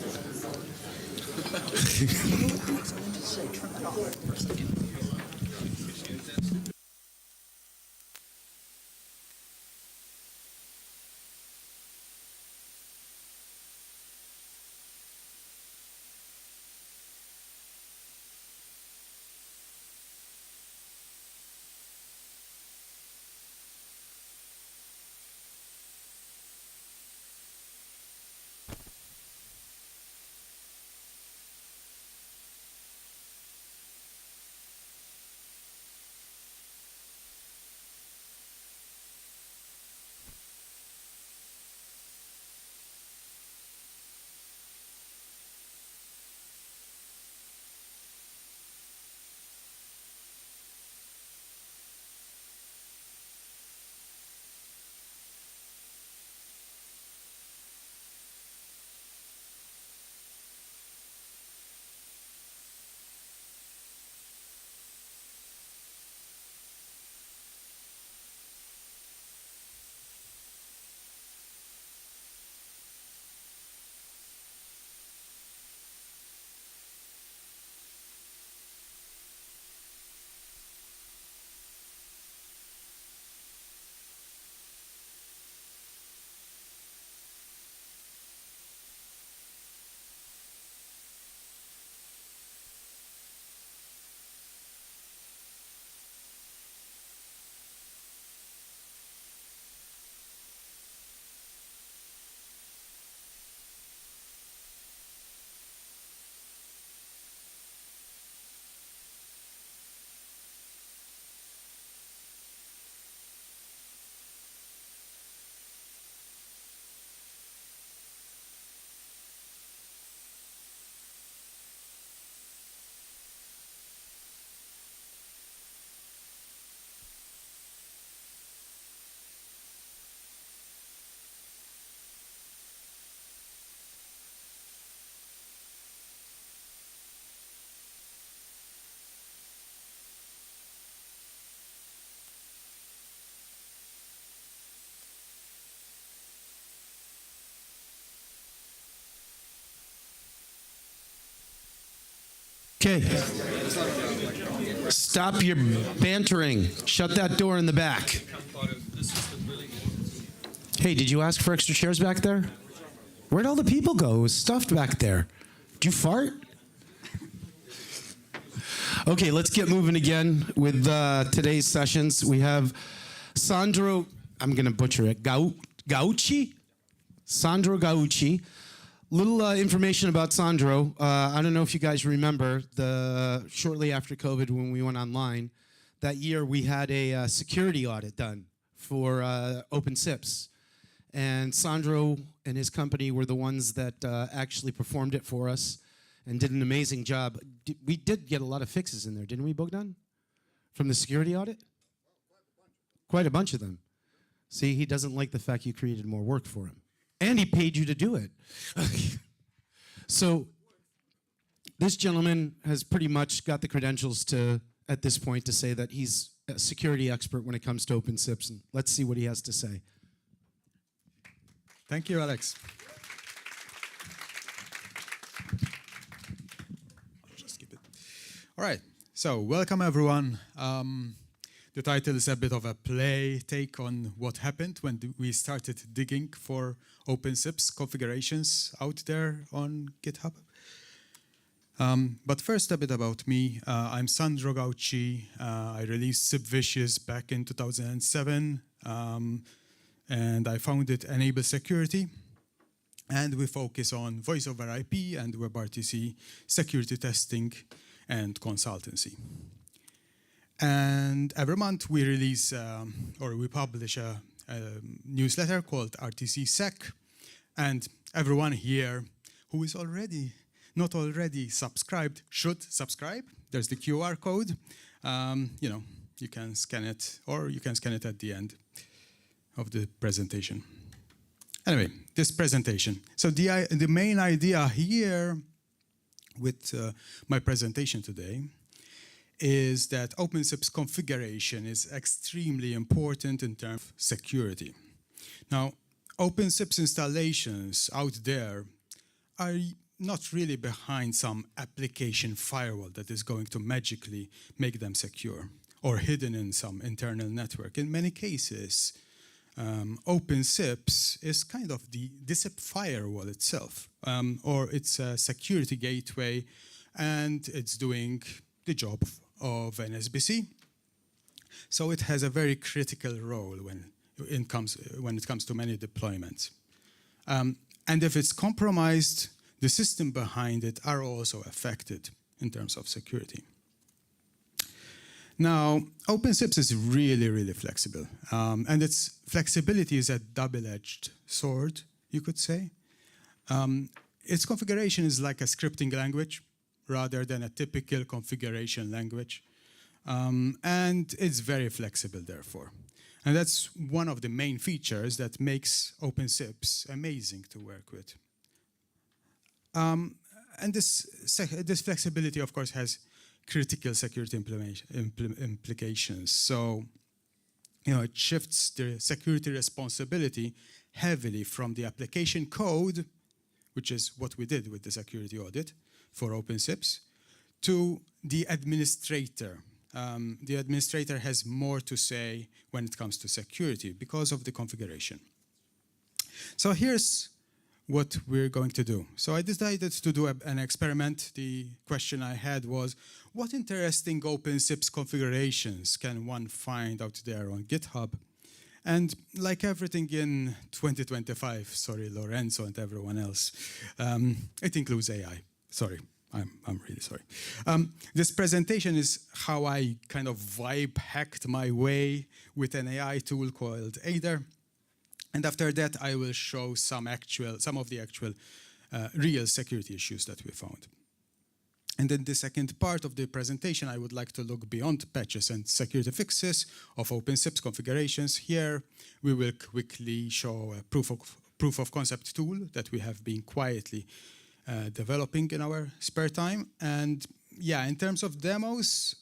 Okay. Stop your bantering. Shut that door in the back. Hey, did you ask for extra chairs back there? Where'd all the people go? It was stuffed back there. Did you fart? Okay, let's get moving again with today's sessions. We have Sandro, I'm going to butcher it, Gauci? Sandro Gauci. Little information about Sandro. I don't know if you guys remember, shortly after COVID when we went online, that year we had a security audit done for OpenSIPS. And Sandro and his company were the ones that actually performed it for us and did an amazing job. We did get a lot of fixes in there, didn't we, Bogdan? From the security audit? Quite a bunch of them. See, he doesn't like the fact you created more work for him. And he paid you to do it. So this gentleman has pretty much got the credentials to, at this point, to say that he's a security expert when it comes to OpenSIPS. And let's see what he has to say. Thank you, Alex. I'll just keep it. All right. So welcome, everyone. The title is a bit of a take on what happened when we started digging for OpenSIPS configurations out there on GitHub. But first, a bit about me. I'm Sandro Gauci. I released SIPVicious back in 2007, and I founded Enable Security. And we focus on voice over IP and WebRTC security testing and consultancy. And every month we release or we publish a newsletter called RTC Sec. And everyone here who is not already subscribed should subscribe. There's the QR code. You can scan it, or you can scan it at the end of the presentation. Anyway, this presentation. So the main idea here with my presentation today is that OpenSIPS configuration is extremely important in terms of security. Now, OpenSIPS installations out there are not really behind some application firewall that is going to magically make them secure or hidden in some internal network. In many cases, OpenSIPS is kind of the SIP firewall itself, or it's a security gateway, and it's doing the job of an SBC. So it has a very critical role when it comes to many deployments. And if it's compromised, the system behind it are also affected in terms of security. Now, OpenSIPS is really, really flexible. And its flexibility is a double-edged sword, you could say. Its configuration is like a scripting language rather than a typical configuration language. And it's very flexible, therefore. And that's one of the main features that makes OpenSIPS amazing to work with. And this flexibility, of course, has critical security implications. So, it shifts the security responsibility heavily from the application code, which is what we did with the security audit for OpenSIPS, to the administrator. The administrator has more to say when it comes to security because of the configuration. So here's what we're going to do. So I decided to do an experiment. The question I had was, what interesting OpenSIPS configurations can one find out there on GitHub? And like everything in 2025, sorry, Lorenzo and everyone else, it includes AI. Sorry, I'm really sorry. This presentation is how I kind of vibe hacked my way with an AI tool called Aider. And after that, I will show some of the actual real security issues that we found. And then the second part of the presentation, I would like to look beyond patches and security fixes of OpenSIPS configurations. Here, we will quickly show a proof of concept tool that we have been quietly developing in our spare time. And yeah, in terms of demos,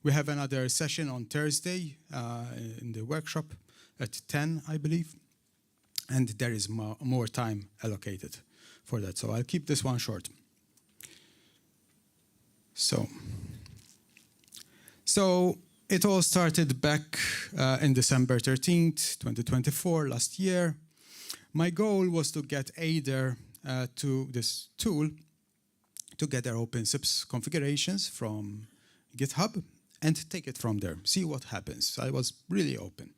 we have another session on Thursday in the workshop at 10, I believe. And there is more time allocated for that. So I'll keep this one short. So it all started back in December 13th, 2024, last year. My goal was to get Aider to this tool to get their OpenSIPS configurations from GitHub and take it from there, see what happens. I was really open.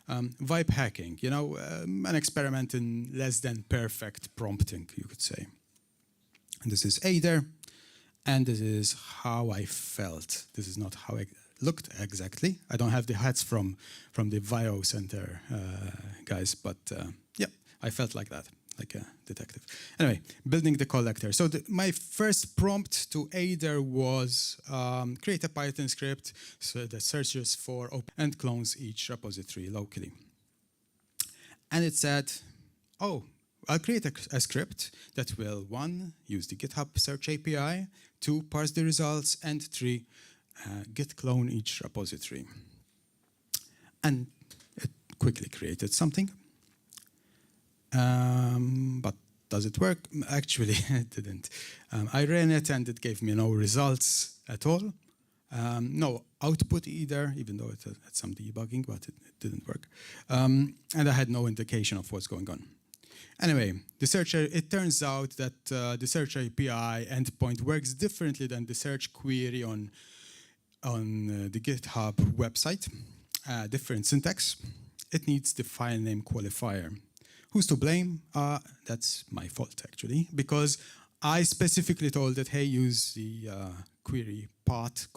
VoIP hacking, an experiment in less than perfect prompting, you could say. And this is Aider, and this is how I felt. This is not how I looked exactly. I don't have the hats from the VIO Center guys, but yeah, I felt like that, like a detective. Anyway, building the collector. So my first prompt to Aider was create a Python script that searches for and clones each repository locally. And it said, oh, I'll create a script that will, 1, use the GitHub search API, 2, parse the results, and 3, git clone each repository. And it quickly created something. But does it work? Actually, it didn't. I ran it and it gave me no results at all. No output either, even though it had some debugging, but it didn't work. And I had no indication of what's going on. Anyway, the search, it turns out that the search API endpoint works differently than the search query on the GitHub website. Different syntax. It needs the file name qualifier. Who's to blame? That's my fault, actually, because I specifically told it, hey, use the query path :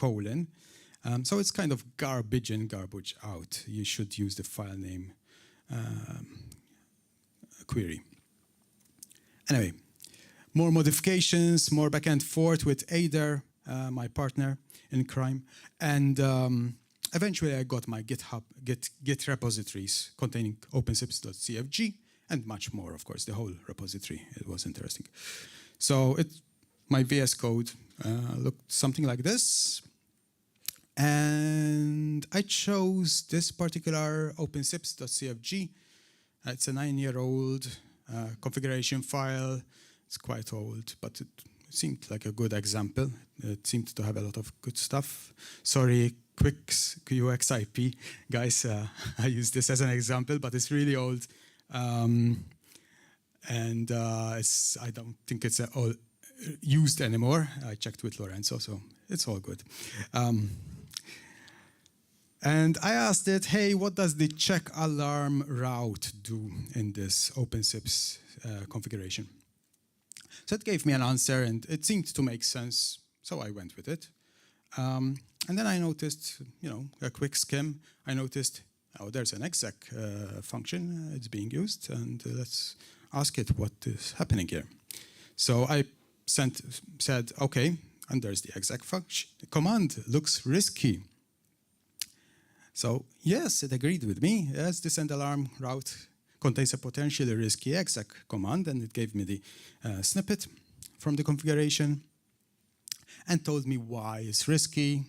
so it's kind of garbage in, garbage out. You should use the file name query. Anyway, more modifications, more back and forth with Aider, my partner in crime, and eventually I got my Git repositories containing OpenSIPS.cfg and much more, of course, the whole repository. It was interesting. So my VS Code looked something like this. And I chose this particular OpenSIPS.cfg. It's a 9-year-old configuration file. It's quite old, but it seemed like a good example. It seemed to have a lot of good stuff. Sorry, quick UXIP. Guys, I use this as an example, but it's really old. And I don't think it's used anymore. I checked with Lorenzo, so it's all good. And I asked it, hey, what does the check alarm route do in this OpenSIPS configuration? So it gave me an answer, and it seemed to make sense, so I went with it. And then I noticed, a quick skim. I noticed, oh, there's an exec function. It's being used, and let's ask it what is happening here. So I said, okay, and there's the exec function. The command looks risky. So yes, it agreed with me. Yes, the send alarm route contains a potentially risky exec command, and it gave me the snippet from the configuration and told me why it's risky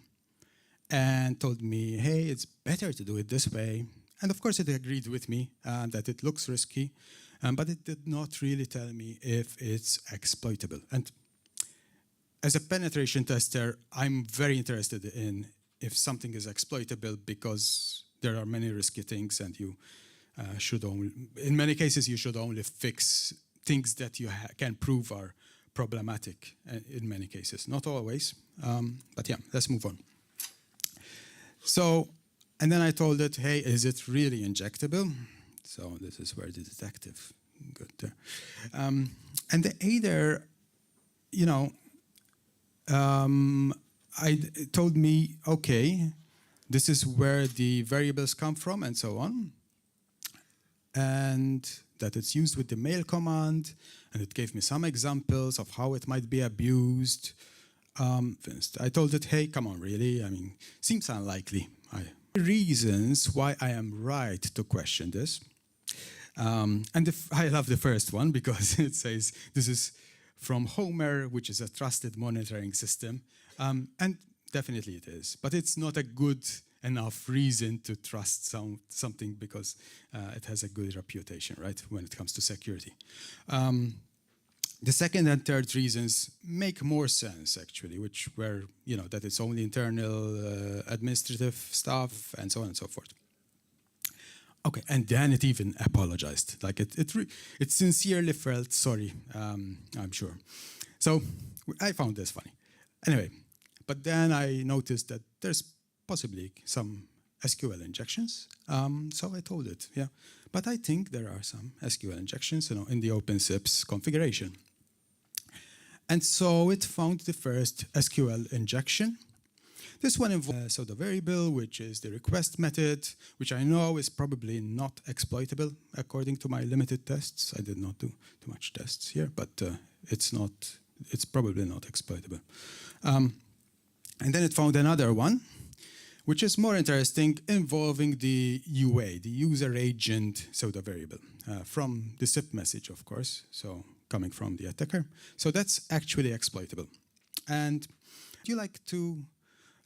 and told me, hey, it's better to do it this way. And of course, it agreed with me that it looks risky, but it did not really tell me if it's exploitable. And as a penetration tester, I'm very interested in if something is exploitable, because there are many risky things, and you should only, in many cases, you should only fix things that you can prove are problematic in many cases. Not always, but yeah, let's move on. So, and then I told it, hey, is it really injectable? So this is where the detective got there. And the Aider, it told me, okay, this is where the variables come from and so on. And that it's used with the mail command. And it gave me some examples of how it might be abused. I told it, hey, come on, really? I mean, seems unlikely. Reasons why I am right to question this. And I love the first one because it says this is from Homer, which is a trusted monitoring system. And definitely it is. But it's not a good enough reason to trust something because it has a good reputation, right, when it comes to security. The second and third reasons make more sense, actually, which were, that it's only internal administrative stuff and so on and so forth. Okay, and then it even apologized. Like it sincerely felt sorry, I'm sure. So I found this funny. Anyway, but then I noticed that there's possibly some SQL injections. So I told it, yeah. But I think there are some SQL injections, in the OpenSIPS configuration. And so it found the first SQL injection. This one involves the variable, which is the request method, which I know is probably not exploitable according to my limited tests. I did not do too much tests here, but it's probably not exploitable. And then it found another one, which is more interesting, involving the UA, the user agent pseudo variable, from the SIP message, of course, so coming from the attacker. So that's actually exploitable. And do you like to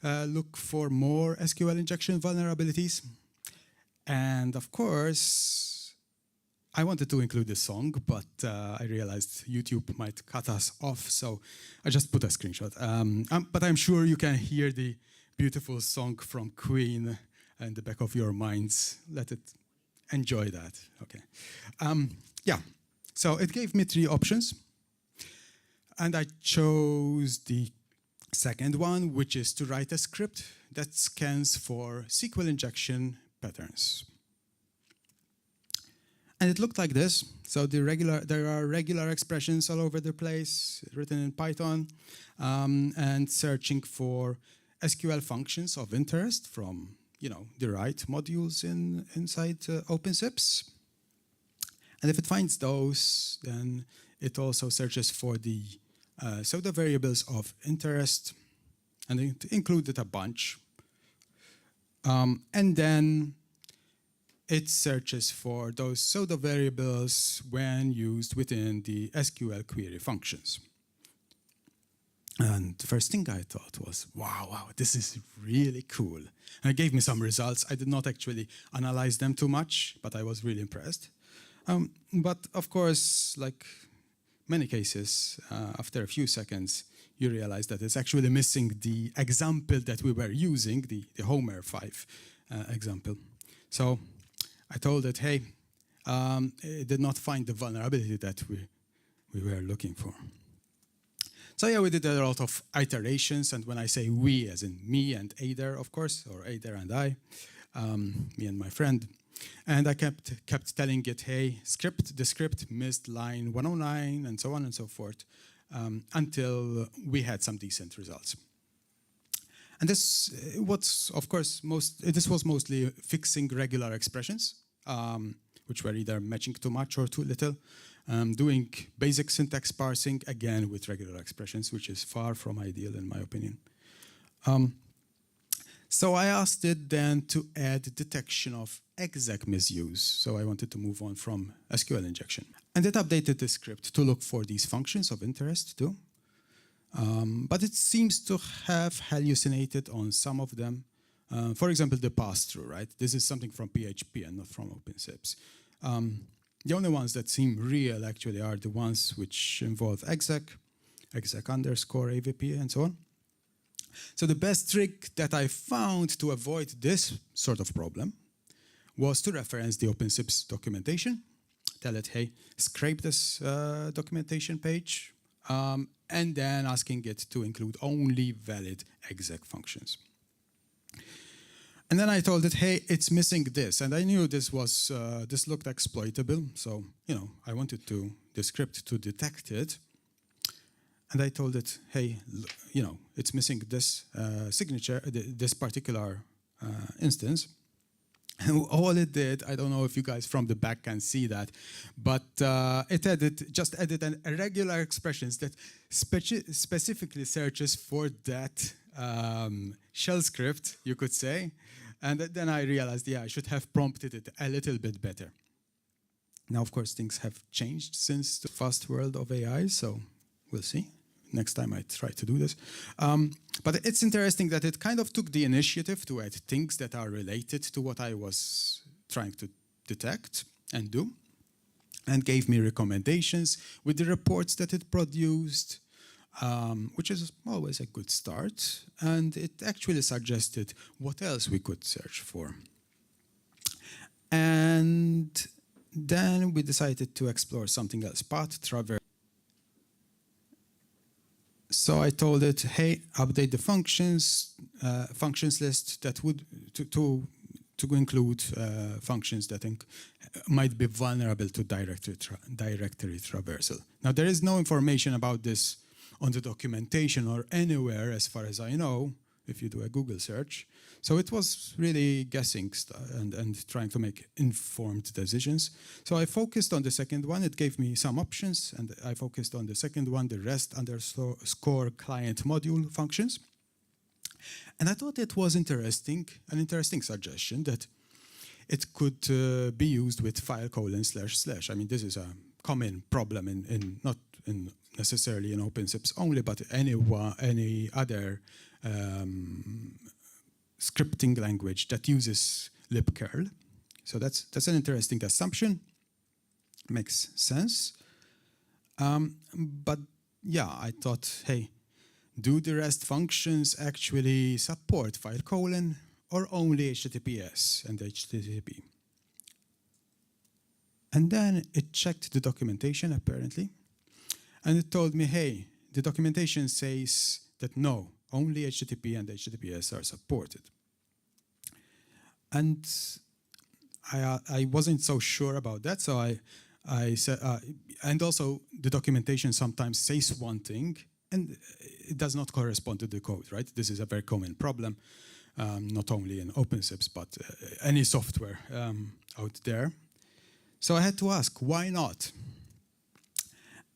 look for more SQL injection vulnerabilities? And of course, I wanted to include a song, but I realized YouTube might cut us off, so I just put a screenshot. But I'm sure you can hear the beautiful song from Queen in the back of your minds. Let it enjoy that. Okay. Yeah. So it gave me 3 options. And I chose the second one, which is to write a script that scans for SQL injection patterns. And it looked like this. So there are regular expressions all over the place, written in Python, and searching for SQL functions of interest from, the right modules inside OpenSIPS. And if it finds those, then it also searches for the pseudo variables of interest, and it included a bunch. And then it searches for those pseudo variables when used within the SQL query functions. And the first thing I thought was, wow, this is really cool. And it gave me some results. I did not actually analyze them too much, but I was really impressed. But of course, like many cases, after a few seconds, you realize that it's actually missing the example that we were using, the Homer 5 example. So I told it, hey, it did not find the vulnerability that we were looking for. So yeah, we did a lot of iterations, and when I say we, as in me and Aider, of course, or Aider and I, me and my friend, and I kept telling it, hey, the script missed line 109, and so on and so forth, until we had some decent results. And this was, of course, this was mostly fixing regular expressions, which were either matching too much or too little, doing basic syntax parsing, again with regular expressions, which is far from ideal in my opinion. So I asked it then to add detection of exec misuse. So I wanted to move on from SQL injection. And it updated the script to look for these functions of interest too. But it seems to have hallucinated on some of them. For example, the pass-through, right? This is something from PHP and not from OpenSIPS. The only ones that seem real actually are the ones which involve exec underscore AVP, and so on. So the best trick that I found to avoid this sort of problem was to reference the OpenSIPS documentation, tell it, hey, scrape this documentation page, and then asking it to include only valid exec functions. And then I told it, hey, it's missing this. And I knew this looked exploitable. So, I wanted the script to detect it. And I told it, hey, it's missing this signature, this particular instance. And all it did, I don't know if you guys from the back can see that, but it just added irregular expressions that specifically searches for that shell script, you could say. And then I realized, yeah, I should have prompted it a little bit better. Now, of course, things have changed since the fast world of AI, so we'll see. Next time I try to do this. But it's interesting that it kind of took the initiative to add things that are related to what I was trying to detect and do, and gave me recommendations with the reports that it produced, which is always a good start. And it actually suggested what else we could search for. And then we decided to explore something else, path traverse. So I told it, hey, update the functions list that would to include functions that might be vulnerable to directory traversal. Now there is no information about this on the documentation or anywhere, as far as I know, if you do a Google search. So it was really guessing and trying to make informed decisions. So I focused on the second one. It gave me some options, and I focused on the second one, the REST underscore client module functions. And I thought it was an interesting suggestion that it could be used with file : // I mean, this is a common problem not necessarily in OpenSIPS only, but any other scripting language that uses libcurl. So that's an interesting assumption. Makes sense. But yeah, I thought, hey, do the REST functions actually support file : or only HTTPS and HTTP? And then it checked the documentation, apparently, and it told me, hey, the documentation says that no, only HTTP and HTTPS are supported. And I wasn't so sure about that, so I said, and also the documentation sometimes says one thing, and it does not correspond to the code, right? This is a very common problem, not only in OpenSIPS, but any software out there. So I had to ask, why not?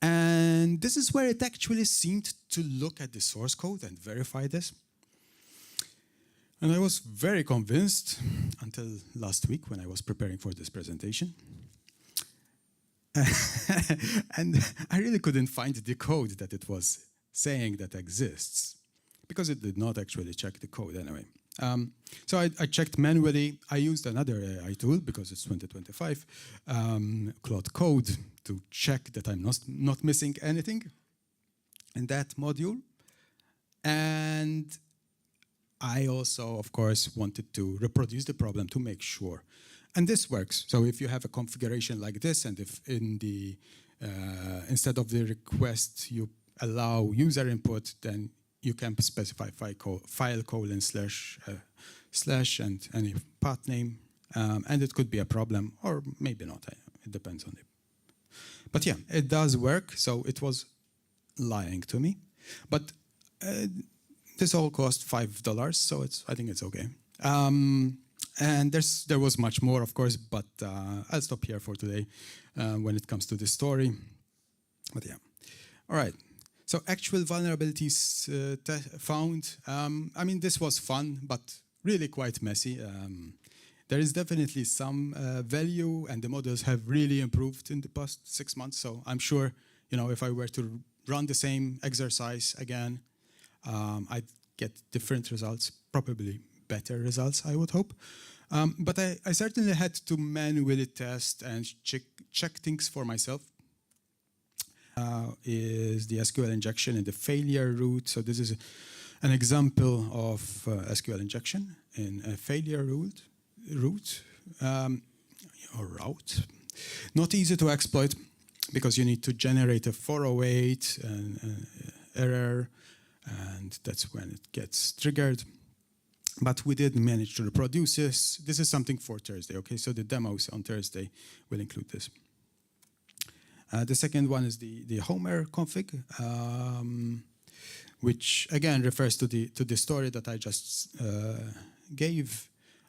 And this is where it actually seemed to look at the source code and verify this. And I was very convinced until last week when I was preparing for this presentation. And I really couldn't find the code that it was saying that exists, because it did not actually check the code anyway. So I checked manually. I used another AI tool because it's 2025, Claude Code, to check that I'm not missing anything in that module. And I also, of course, wanted to reproduce the problem to make sure. And this works. So if you have a configuration like this, and if in the instead of the request you allow user input, then you can specify file colon slash and any path name, and it could be a problem or maybe not. It depends on it. But yeah, it does work. So it was lying to me, but this all cost $5, so I think it's okay. And there was much more, of course, but I'll stop here for today when it comes to this story. But yeah, all right. So actual vulnerabilities found. I mean, this was fun, but really quite messy. There is definitely some value, and the models have really improved in the past 6 months. So I'm sure, if I were to run the same exercise again, I'd get different results, probably better results, I would hope. But I certainly had to manually test and check things for myself. Is the SQL injection in the failure route. So this is an example of SQL injection in a failure route. Not easy to exploit because you need to generate a 408 error, and that's when it gets triggered. But we did manage to reproduce this. This is something for Thursday, okay? So the demos on Thursday will include this. The second one is the Homer config, which again refers to the story that I just gave,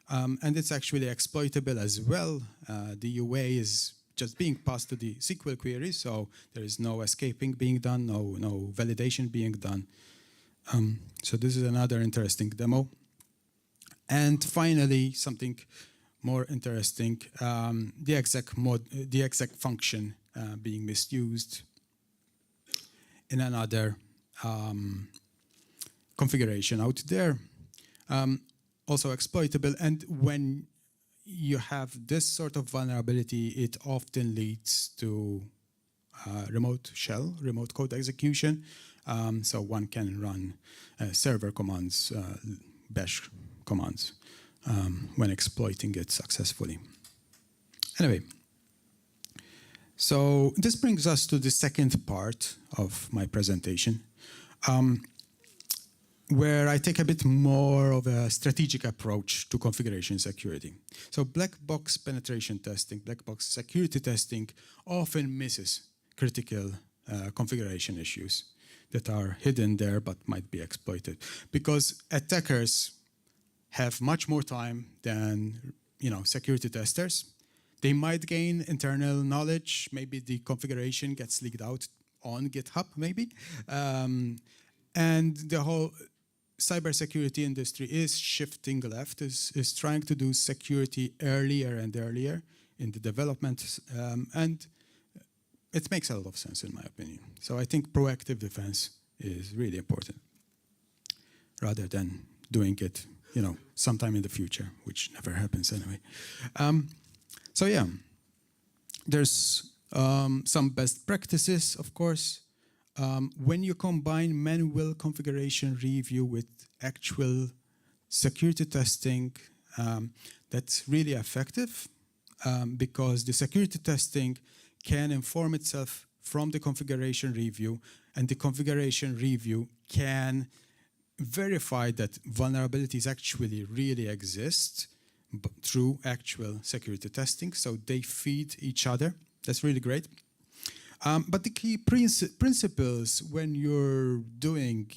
and it's actually exploitable as well. The UA is just being passed to the SQL query, so there is no escaping being done, no validation being done. So this is another interesting demo. And finally, something more interesting: the exec function being misused in another configuration out there, also exploitable. And when you have this sort of vulnerability, it often leads to remote code execution. So one can run server commands, bash commands, when exploiting it successfully. Anyway, so this brings us to the second part of my presentation, where I take a bit more of a strategic approach to configuration security. So black box penetration testing, black box security testing often misses critical configuration issues that are hidden there but might be exploited, because attackers have much more time than security testers. They might gain internal knowledge. Maybe the configuration gets leaked out on GitHub, maybe. And the whole cybersecurity industry is shifting left, is trying to do security earlier and earlier in the development. And it makes a lot of sense, in my opinion. So I think proactive defense is really important, rather than doing it sometime in the future, which never happens anyway. So yeah, there's some best practices, of course. When you combine manual configuration review with actual security testing, that's really effective. because the security testing can inform itself from the configuration review, and the configuration review can verify that vulnerabilities actually really exist through actual security testing. So they feed each other. That's really great. But the key principles when you're doing,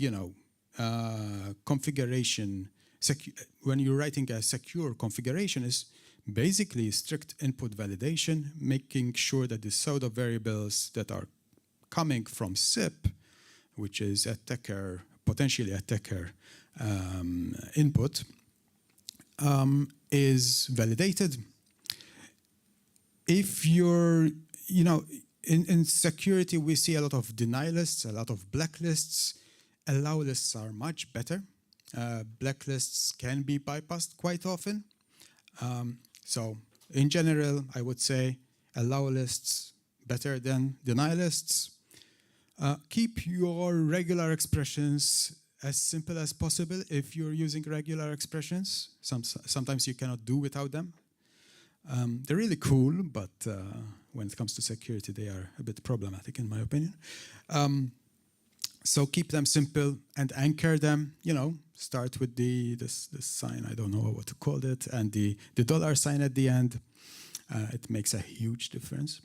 configuration, when you're writing a secure configuration is basically strict input validation, making sure that the pseudo variables that are coming from SIP, which is attacker, potentially attacker input, is validated. If you're, in security, we see a lot of deny lists, a lot of blacklists. Allow lists are much better. Blacklists can be bypassed quite often. So in general, I would say allow lists better than deny lists. Keep your regular expressions as simple as possible if you're using regular expressions. Sometimes you cannot do without them. They're really cool, but when it comes to security, they are a bit problematic in my opinion. So keep them simple and anchor them, start with this sign, I don't know what to call it, and the $sign at the end. It makes a huge difference.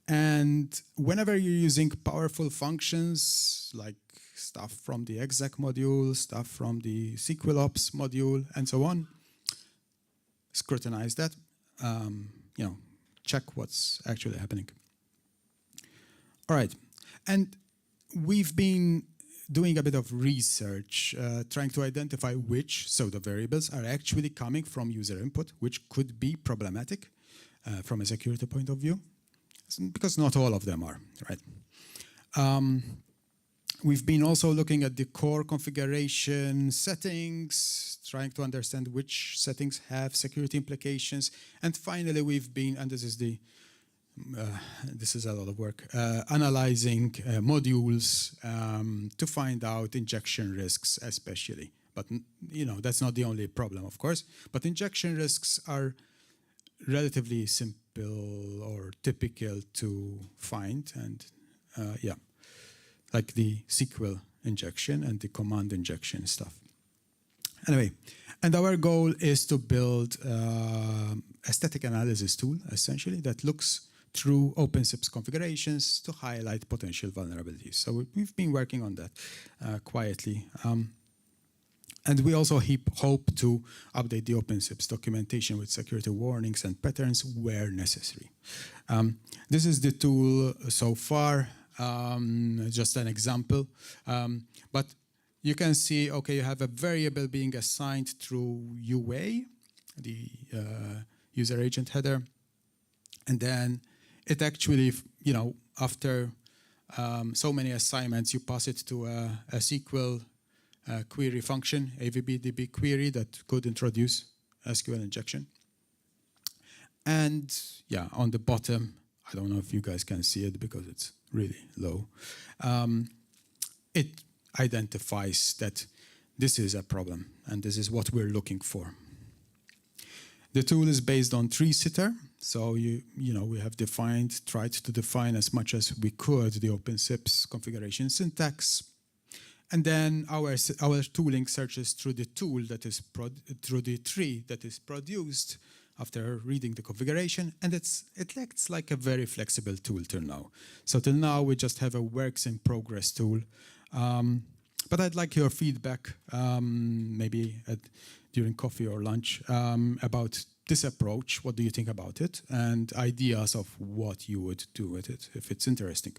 And whenever you're using powerful functions, like stuff from the exec module, stuff from the SQLOps module, and so on, scrutinize that, check what's actually happening. All right, and we've been doing a bit of research, trying to identify which pseudo variables are actually coming from user input, which could be problematic from a security point of view, because not all of them are, right? We've been also looking at the core configuration settings, trying to understand which settings have security implications. And finally, we've been, and this is a lot of work, analyzing modules to find out injection risks especially. But that's not the only problem, of course. But injection risks are relatively simple or typical to find, and like the SQL injection and the command injection stuff. Anyway, and our goal is to build a static analysis tool, essentially, that looks through OpenSIPS configurations to highlight potential vulnerabilities. So we've been working on that quietly. And we also hope to update the OpenSIPS documentation with security warnings and patterns where necessary. This is the tool so far, just an example. But you can see, okay, you have a variable being assigned through UA, the user agent header. And then it actually, after so many assignments, you pass it to a SQL query function, AVBDB query that could introduce SQL injection. And on the bottom, I don't know if you guys can see it because it's really low. It identifies that this is a problem and this is what we're looking for. The tool is based on tree-sitter, so we have tried to define as much as we could the OpenSIPS configuration syntax, and then our tooling searches through the tool that is through the tree that is produced after reading the configuration, and it acts like a very flexible tool till now. So till now we just have a works in progress tool, but I'd like your feedback, maybe during coffee or lunch, about this approach. What do you think about it? And ideas of what you would do with it if it's interesting.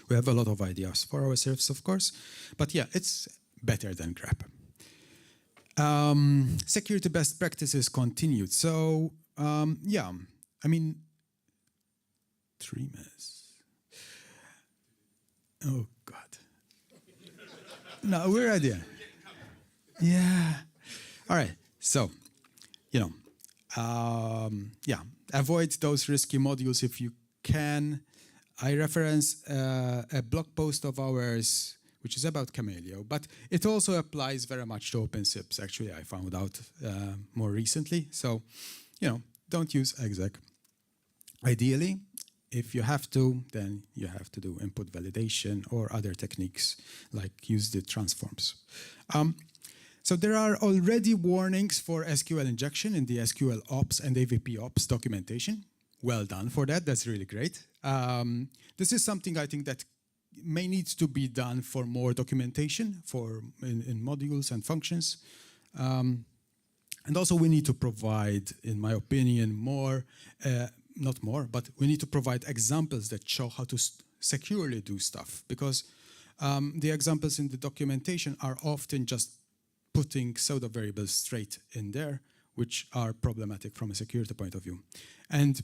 We have a lot of ideas for ourselves, of course, but it's better than grep. Security best practices continued. So, 3 minutes. Oh, God. No, we're ready. Yeah. All right. So, avoid those risky modules if you can. I reference a blog post of ours, which is about Camelio, but it also applies very much to OpenSIPS. Actually, I found out more recently. So, don't use exec. Ideally, if you have to, then you have to do input validation or other techniques like use the transforms. So there are already warnings for SQL injection in the SQL ops and AVP ops documentation. Well done for that, that's really great. This is something I think that may need to be done for more documentation in modules and functions. And also we need to provide, in my opinion, not more, but we need to provide examples that show how to securely do stuff, because the examples in the documentation are often just putting pseudo variables straight in there, which are problematic from a security point of view. And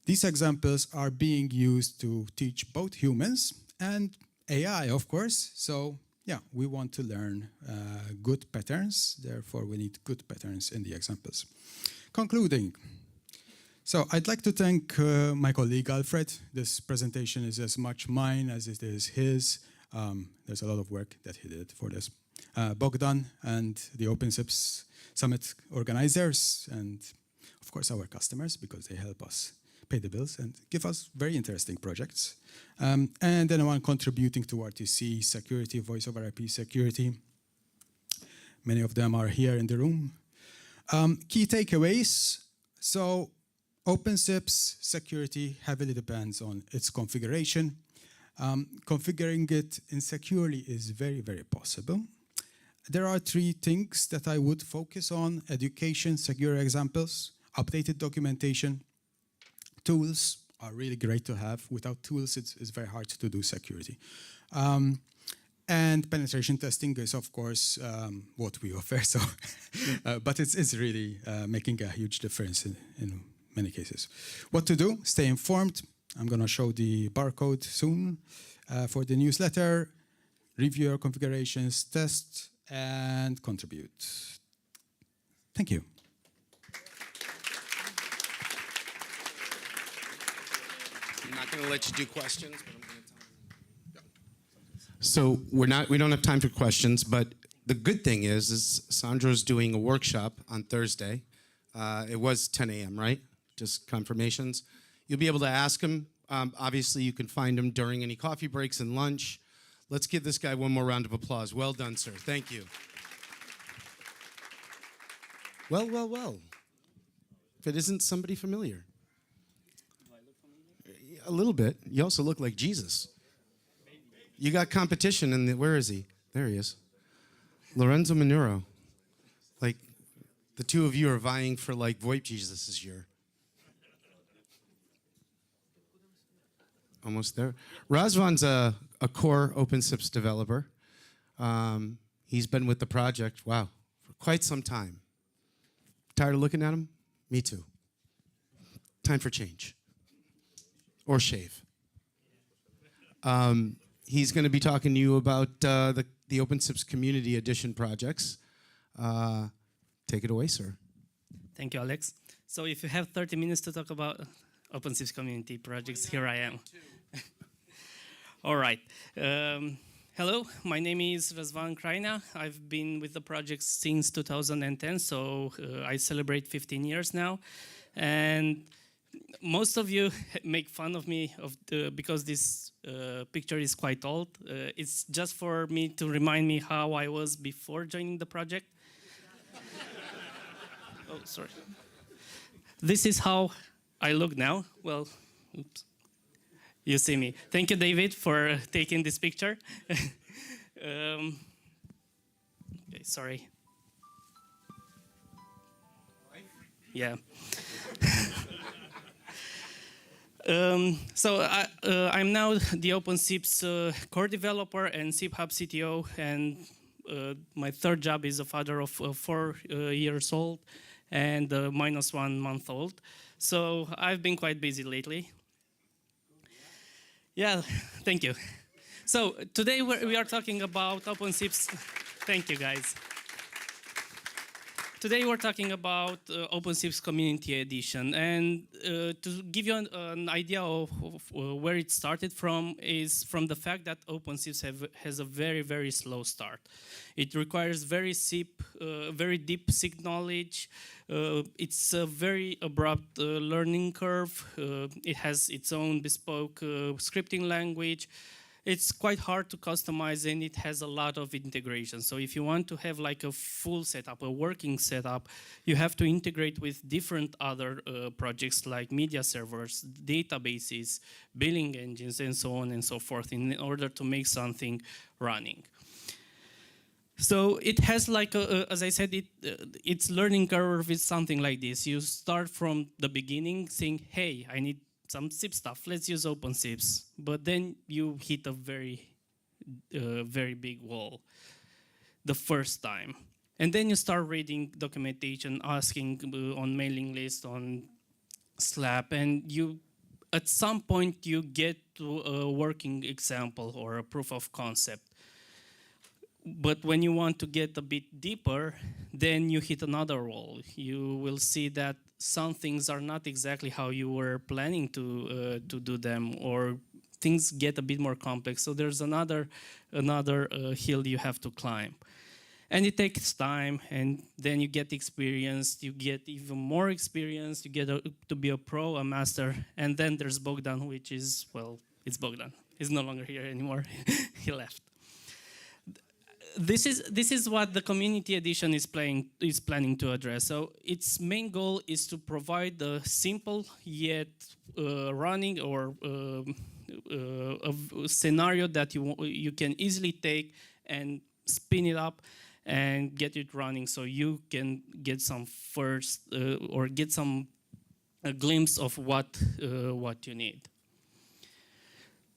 these examples are being used to teach both humans and AI, of course. So yeah, we want to learn good patterns. Therefore, we need good patterns in the examples. Concluding. So I'd like to thank my colleague Alfred. This presentation is as much mine as it is his. There's a lot of work that he did for this. Bogdan and the OpenSIPS Summit organizers, and of course our customers, because they help us pay the bills and give us very interesting projects. And anyone contributing to RTC security, voice over IP security. Many of them are here in the room. Key takeaways. So OpenSIPS security heavily depends on its configuration. Configuring it insecurely is very, very possible. There are 3 things that I would focus on: education, secure examples, updated documentation. Tools are really great to have. Without tools, it's very hard to do security. And penetration testing is, of course, what we offer. So, but it's really making a huge difference in many cases. What to do? Stay informed. I'm going to show the barcode soon for the newsletter. Review your configurations, test, and contribute. Thank you. I'm not going to let you do questions, but I'm going to tell you. So we don't have time for questions, but the good thing is Sandro's doing a workshop on Thursday. It was 10 a.m., right? Just confirmations. You'll be able to ask him. Obviously, you can find him during any coffee breaks and lunch. Let's give this guy one more round of applause. Well done, sir. Thank you. Well, well, well. If it isn't somebody familiar. Do I look familiar? A little bit. You also look like Jesus. You got competition in the, where is he? There he is. Lorenzo Manuro. Like, the two of you are vying for like VoIP Jesus this year. Almost there. Razvan's a core OpenSIPS developer. He's been with the project, wow, for quite some time. Tired of looking at him? Me too. Time for change. Or shave. He's going to be talking to you about the OpenSIPS Community Edition projects. Take it away, sir. Thank you, Alex. So if you have 30 minutes to talk about OpenSIPS community projects, here I am. All right. Hello, my name is Razvan Crainea. I've been with the project since 2010, so I celebrate 15 years now. And most of you make fun of me because this picture is quite old. It's just for me to remind me how I was before joining the project. Oh, sorry. This is how I look now. Well, oops. You see me. Thank you, David, for taking this picture. Okay, sorry. Yeah. So I'm now the OpenSIPS core developer and SIPHub CTO, and my third job is a father of 4 years old and -1 month old. So I've been quite busy lately. Yeah, thank you. So today we are talking about OpenSIPS. Thank you, guys. Today we're talking about OpenSIPS Community Edition, and to give you an idea of where it started from is from the fact that OpenSIPS has a very, very slow start. It requires very deep SIP knowledge. It's a very abrupt learning curve. It has its own bespoke scripting language. It's quite hard to customize, and it has a lot of integration. So if you want to have like a full setup, a working setup, you have to integrate with different other projects like media servers, databases, billing engines, and so on and so forth in order to make something running. So it has like, as I said, its learning curve is something like this. You start from the beginning saying, hey, I need some SIP stuff, let's use OpenSIPS. But then you hit a very big wall the first time. And then you start reading documentation, asking on mailing list, on Slack, and at some point you get to a working example or a proof of concept. But when you want to get a bit deeper, then you hit another wall. You will see that some things are not exactly how you were planning to do them, or things get a bit more complex. So there's another hill you have to climb. And it takes time, and then you get experience, you get even more experience, you get to be a pro, a master, and then there's Bogdan, which is, well, it's Bogdan. He's no longer here anymore. He left. This is what the community edition is planning to address. So its main goal is to provide a simple yet running or a scenario that you can easily take and spin it up and get it running, so you can get some a glimpse of what you need.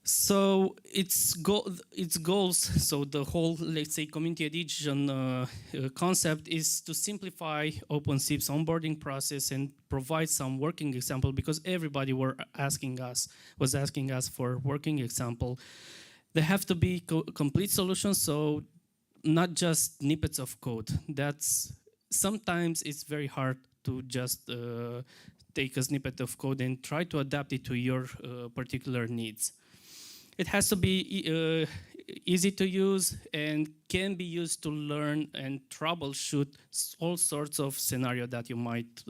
So its goals, so the whole, let's say, community edition concept is to simplify OpenSIP's onboarding process and provide some working example, because everybody was asking us for working example. They have to be complete solutions, so not just snippets of code. Sometimes it's very hard to just take a snippet of code and try to adapt it to your particular needs. It has to be easy to use and can be used to learn and troubleshoot all sorts of scenarios that you might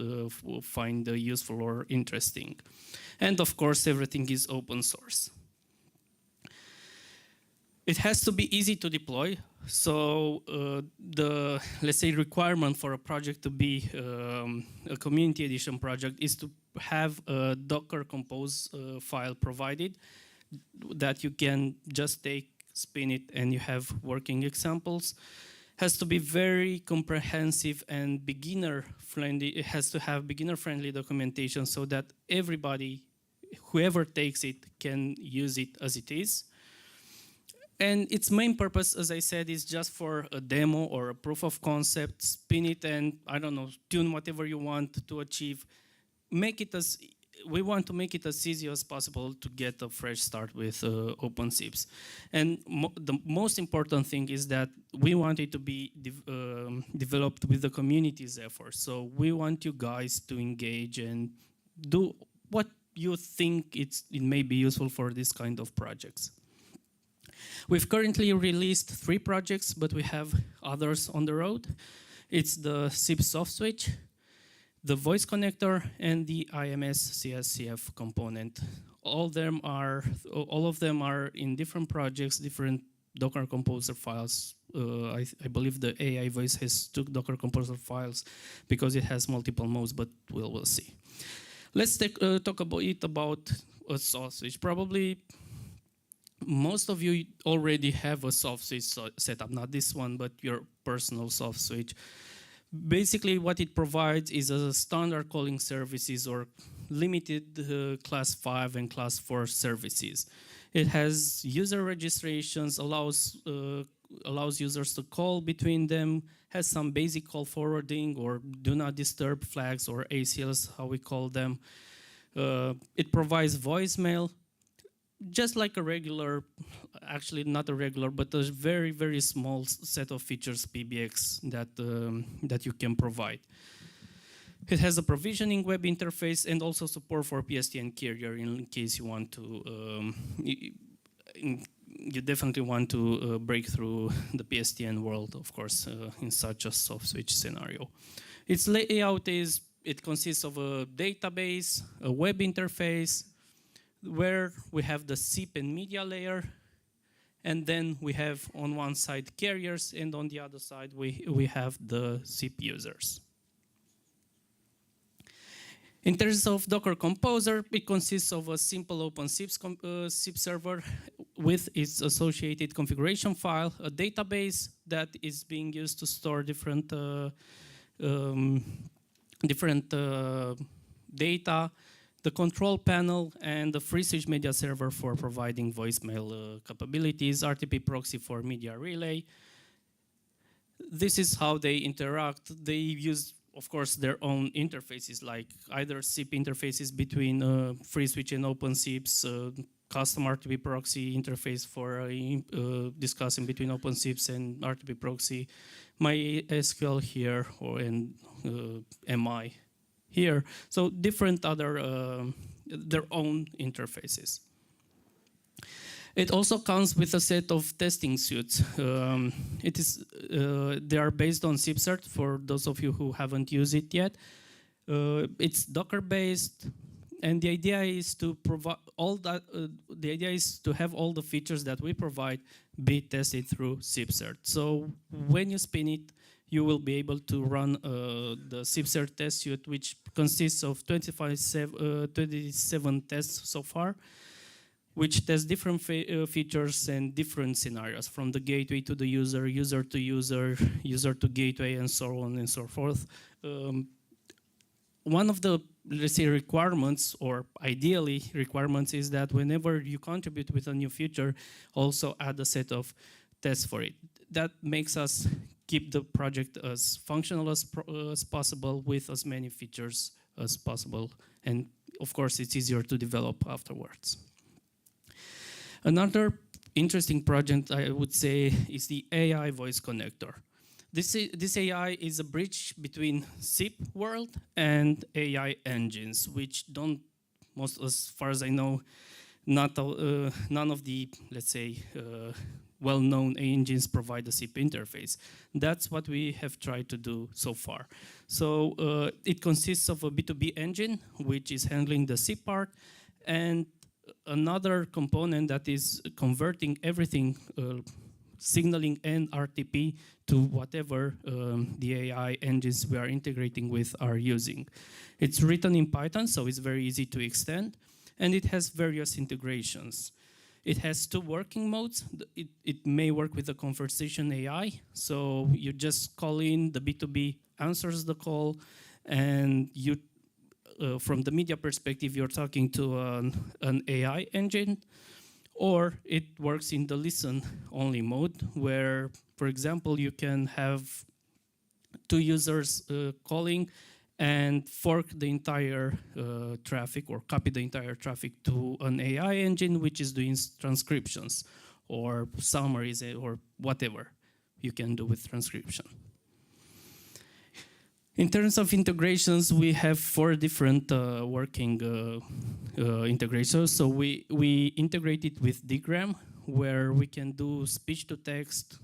find useful or interesting. And of course, everything is open source. It has to be easy to deploy. So the, let's say, requirement for a project to be a community edition project is to have a Docker Compose file provided that you can just take, spin it, and you have working examples. Has to be very comprehensive and beginner-friendly. It has to have beginner-friendly documentation so that everybody, whoever takes it, can use it as it is. And its main purpose, as I said, is just for a demo or a proof of concept. Spin it and, I don't know, tune whatever you want to achieve. We want to make it as easy as possible to get a fresh start with OpenSIPS. And the most important thing is that we want it to be developed with the community's efforts. So we want you guys to engage and do what you think it may be useful for this kind of projects. We've currently released 3 projects, but we have others on the road. It's the SIP soft switch, the voice connector, and the IMS CSCF component. All of them are in different projects, different Docker Composer files. I believe the AI voice has 2 Docker Composer files because it has multiple modes, but we'll see. Let's talk about a soft switch. Probably most of you already have a soft switch setup, not this one, but your personal soft switch. Basically, what it provides is a standard calling services or limited class 5 and class 4 services. It has user registrations, allows users to call between them, has some basic call forwarding or do not disturb flags or ACLs, how we call them. It provides voicemail. just like a regular, actually not a regular, but a very, very small set of features PBX that you can provide. It has a provisioning web interface and also support for PSTN carrier in case you want to, you definitely want to break through the PSTN world, of course, in such a soft switch scenario. Its layout is, it consists of a database, a web interface, where we have the SIP and media layer, and then we have on one side carriers, and on the other side we have the SIP users. In terms of Docker Composer, it consists of a simple OpenSIPS SIP server with its associated configuration file, a database that is being used to store different data, the control panel, and the FreeSwitch media server for providing voicemail capabilities, RTP proxy for media relay. This is how they interact. They use, of course, their own interfaces, like either SIP interfaces between FreeSwitch and OpenSIPS, custom RTP proxy interface for discussing between OpenSIPS and RTP proxy, MySQL here, and MI here. So different other, their own interfaces. It also comes with a set of testing suites. They are based on SIPCert for those of you who haven't used it yet. It's Docker-based, and the idea is to provide all that. The idea is to have all the features that we provide be tested through SIPCert. So when you spin it, you will be able to run the SIPCert test suite, which consists of 27 tests so far, which test different features and different scenarios, from the gateway to the user, user to user, user to gateway, and so on and so forth. One of the, let's say, requirements, or ideally requirements, is that whenever you contribute with a new feature, also add a set of tests for it. That makes us keep the project as functional as possible with as many features as possible. And of course, it's easier to develop afterwards. Another interesting project, I would say, is the AI voice connector. This AI is a bridge between SIP world and AI engines, which don't, as far as I know, none of the, let's say, well-known engines provide a SIP interface. That's what we have tried to do so far. So it consists of a B2B engine, which is handling the SIP part, and another component that is converting everything, signaling and RTP, to whatever the AI engines we are integrating with are using. It's written in Python, so it's very easy to extend, and it has various integrations. It has two working modes. It may work with a conversation AI, so you just call in, the B2B answers the call, and you, from the media perspective, you're talking to an AI engine. Or it works in the listen-only mode, where, for example, you can have two users calling and fork the entire traffic, or copy the entire traffic to an AI engine, which is doing transcriptions or summaries or whatever you can do with transcription. In terms of integrations, we have 4 different working integrations. So we integrate it with Dgram, where we can do speech to text,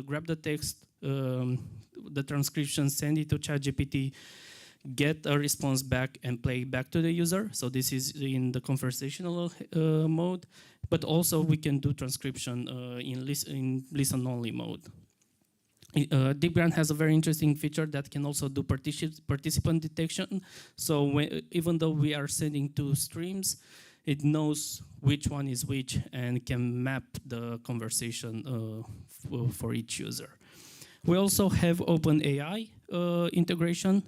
grab the text, the transcription, send it to ChatGPT, get a response back, and play back to the user. So this is in the conversational mode, but also we can do transcription in listen-only mode. DeepGrant has a very interesting feature that can also do participant detection. So even though we are sending 2 streams, it knows which one is which and can map the conversation for each user. We also have OpenAI integration,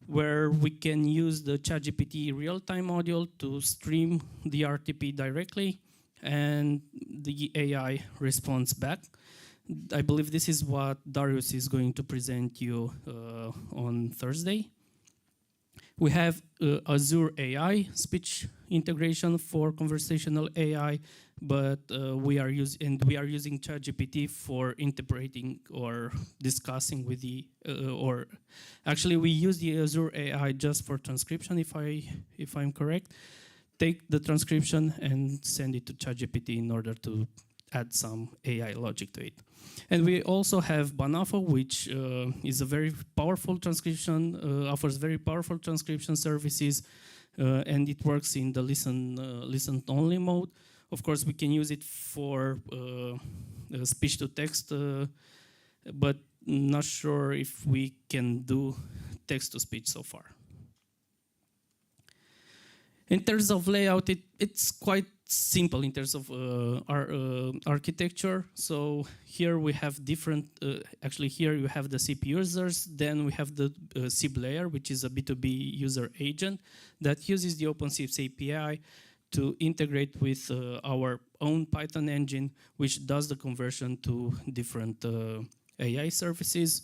where we can use the ChatGPT real-time module to stream the RTP directly, and the AI responds back. I believe this is what Darius is going to present you on Thursday. We have Azure AI speech integration for conversational AI, but we are using ChatGPT for interpreting or discussing with the or actually we use the Azure AI just for transcription, if I'm correct. Take the transcription and send it to ChatGPT in order to add some AI logic to it. And we also have Banafo, which is a very powerful transcription, offers very powerful transcription services, and it works in the listen-only mode. Of course, we can use it for speech-to-text, but not sure if we can do text-to-speech so far. In terms of layout, it's quite simple in terms of our architecture. So here we have different, actually here you have the SIP users, then we have the SIP layer, which is a B2B user agent that uses the OpenSIPS API to integrate with our own Python engine, which does the conversion to different AI services.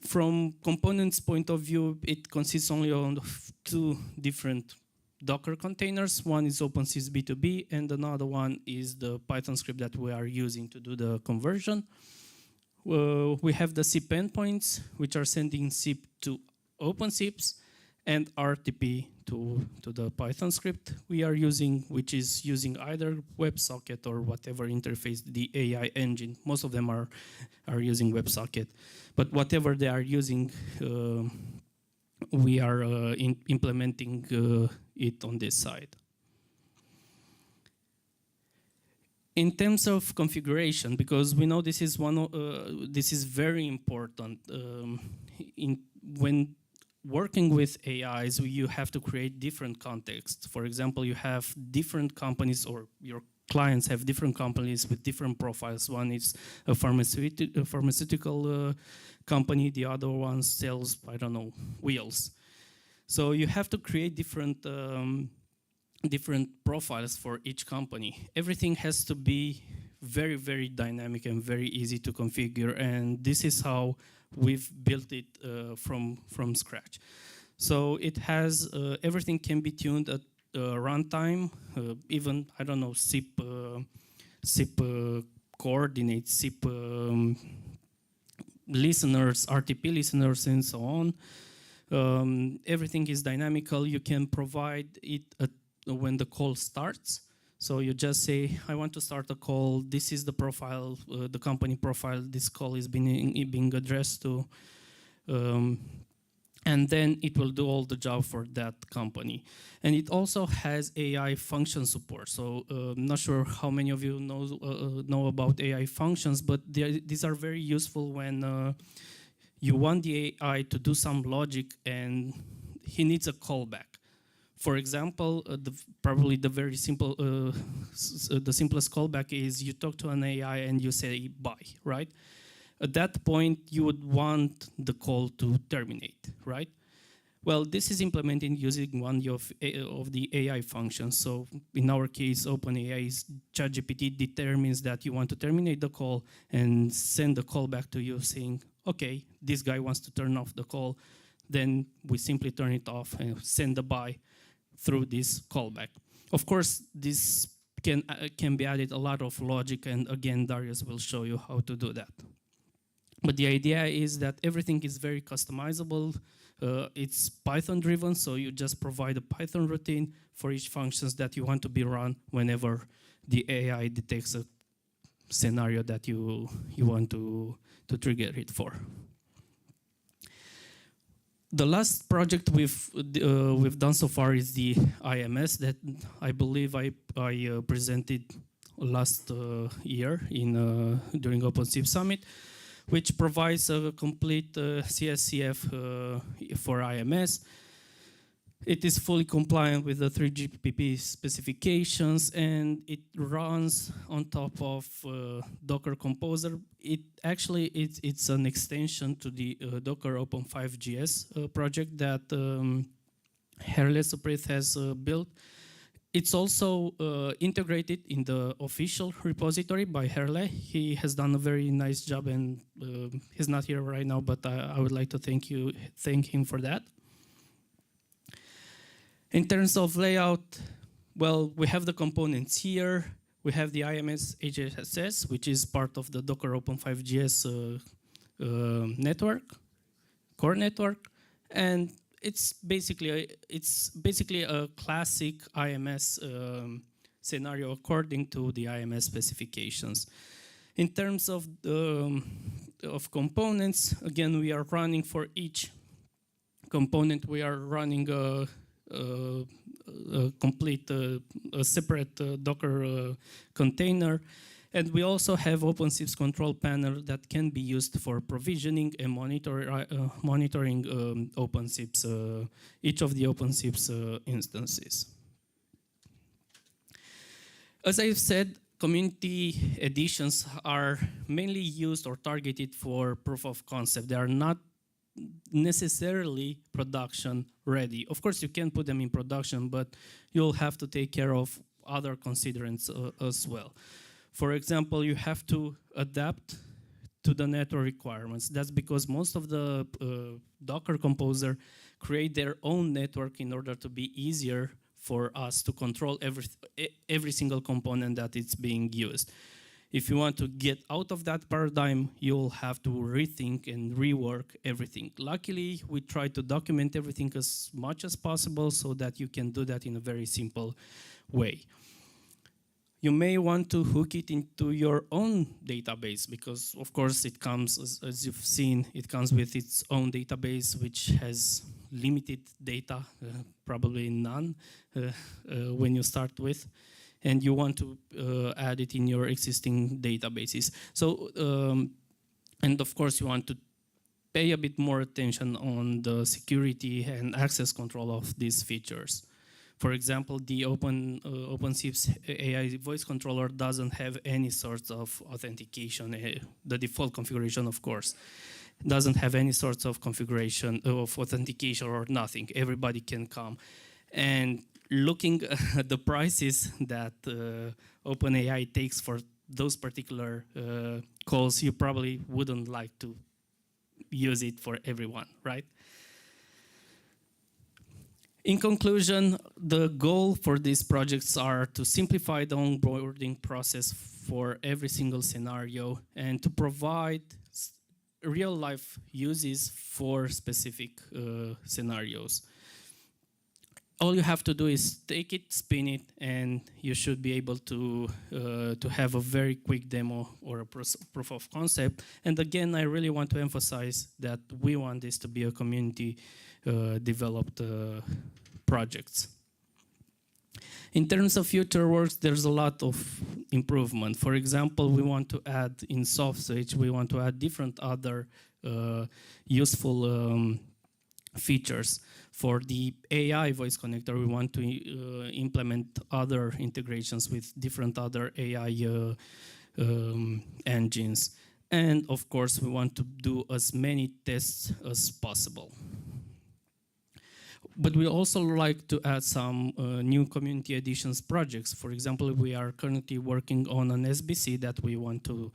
From components point of view, it consists only of two different Docker containers. One is OpenSIPS B2B, and another one is the Python script that we are using to do the conversion. We have the SIP endpoints, which are sending SIP to OpenSIPS, and RTP to the Python script we are using, which is using either WebSocket or whatever interface the AI engine. Most of them are using WebSocket, but whatever they are using, we are implementing it on this side. In terms of configuration, because we know this is this is very important when working with AIs, you have to create different contexts. For example, you have different companies, or your clients have different companies with different profiles. One is a pharmaceutical company, the other one sells, I don't know, wheels. So you have to create different profiles for each company. Everything has to be very, very dynamic and very easy to configure, and this is how we've built it from scratch. So it has everything can be tuned at runtime. Even I don't know, SIP coordinates, SIP listeners, RTP listeners, and so on. Everything is dynamical. You can provide it when the call starts. So you just say, I want to start a call. This is the profile, the company profile this call is being addressed to. And then it will do all the job for that company. And it also has AI function support. So I'm not sure how many of you know about AI functions, but these are very useful when you want the AI to do some logic and he needs a callback. For example, probably the very simple, the simplest callback is you talk to an AI and you say bye, right? At that point, you would want the call to terminate, right? Well, this is implemented using one of the AI functions. So in our case, OpenAI's ChatGPT determines that you want to terminate the call and send the call back to you saying, okay, this guy wants to turn off the call. Then we simply turn it off and send the bye through this callback. Of course, this can be added a lot of logic, and again, Darius will show you how to do that. But the idea is that everything is very customizable. It's Python driven, so you just provide a Python routine for each functions that you want to be run whenever the AI detects a scenario that you want to trigger it for. The last project we've done so far is the IMS that I believe I presented last year during OpenSIPS Summit, which provides a complete CSCF for IMS. It is fully compliant with the 3GPP specifications, and it runs on top of Docker Composer. It's an extension to the Docker Open5GS project that Herle Supreth has built. It's also integrated in the official repository by Herle. He has done a very nice job, and he's not here right now, but I would like to thank him for that. In terms of layout, well, we have the components here. We have the IMS HSS, which is part of the Docker Open5GS network, core network, and it's basically a classic IMS scenario according to the IMS specifications. In terms of components, again, we are running for each component. We are running a complete, a separate Docker container. And we also have OpenSIPS control panel that can be used for provisioning and monitoring OpenSIPS, each of the OpenSIPS instances. As I've said, community editions are mainly used or targeted for proof of concept. They are not necessarily production ready. Of course, you can put them in production, but you'll have to take care of other considerants as well. For example, you have to adapt to the network requirements. That's because most of the Docker Composer create their own network in order to be easier for us to control every single component that is being used. If you want to get out of that paradigm, you'll have to rethink and rework everything. Luckily, we try to document everything as much as possible so that you can do that in a very simple way. You may want to hook it into your own database because, of course, it comes, as you've seen, it comes with its own database, which has limited data, probably none when you start with, and you want to add it in your existing databases. So, and of course, you want to pay a bit more attention on the security and access control of these features. For example, the OpenSIPS AI voice controller doesn't have any sort of authentication, the default configuration, of course, doesn't have any sorts of configuration of authentication or nothing. Everybody can come. And looking at the prices that OpenAI takes for those particular calls, you probably wouldn't like to use it for everyone, right? In conclusion, the goal for these projects are to simplify the onboarding process for every single scenario and to provide real-life uses for specific scenarios. All you have to do is take it, spin it, and you should be able to have a very quick demo or a proof of concept. And again, I really want to emphasize that we want this to be a community developed projects. In terms of future works, there's a lot of improvement. For example, we want to add in SoftSwitch, we want to add different other useful features. For the AI voice connector, we want to implement other integrations with different other AI engines. And of course, we want to do as many tests as possible. But we also like to add some new community editions projects. For example, we are currently working on an SBC that we want to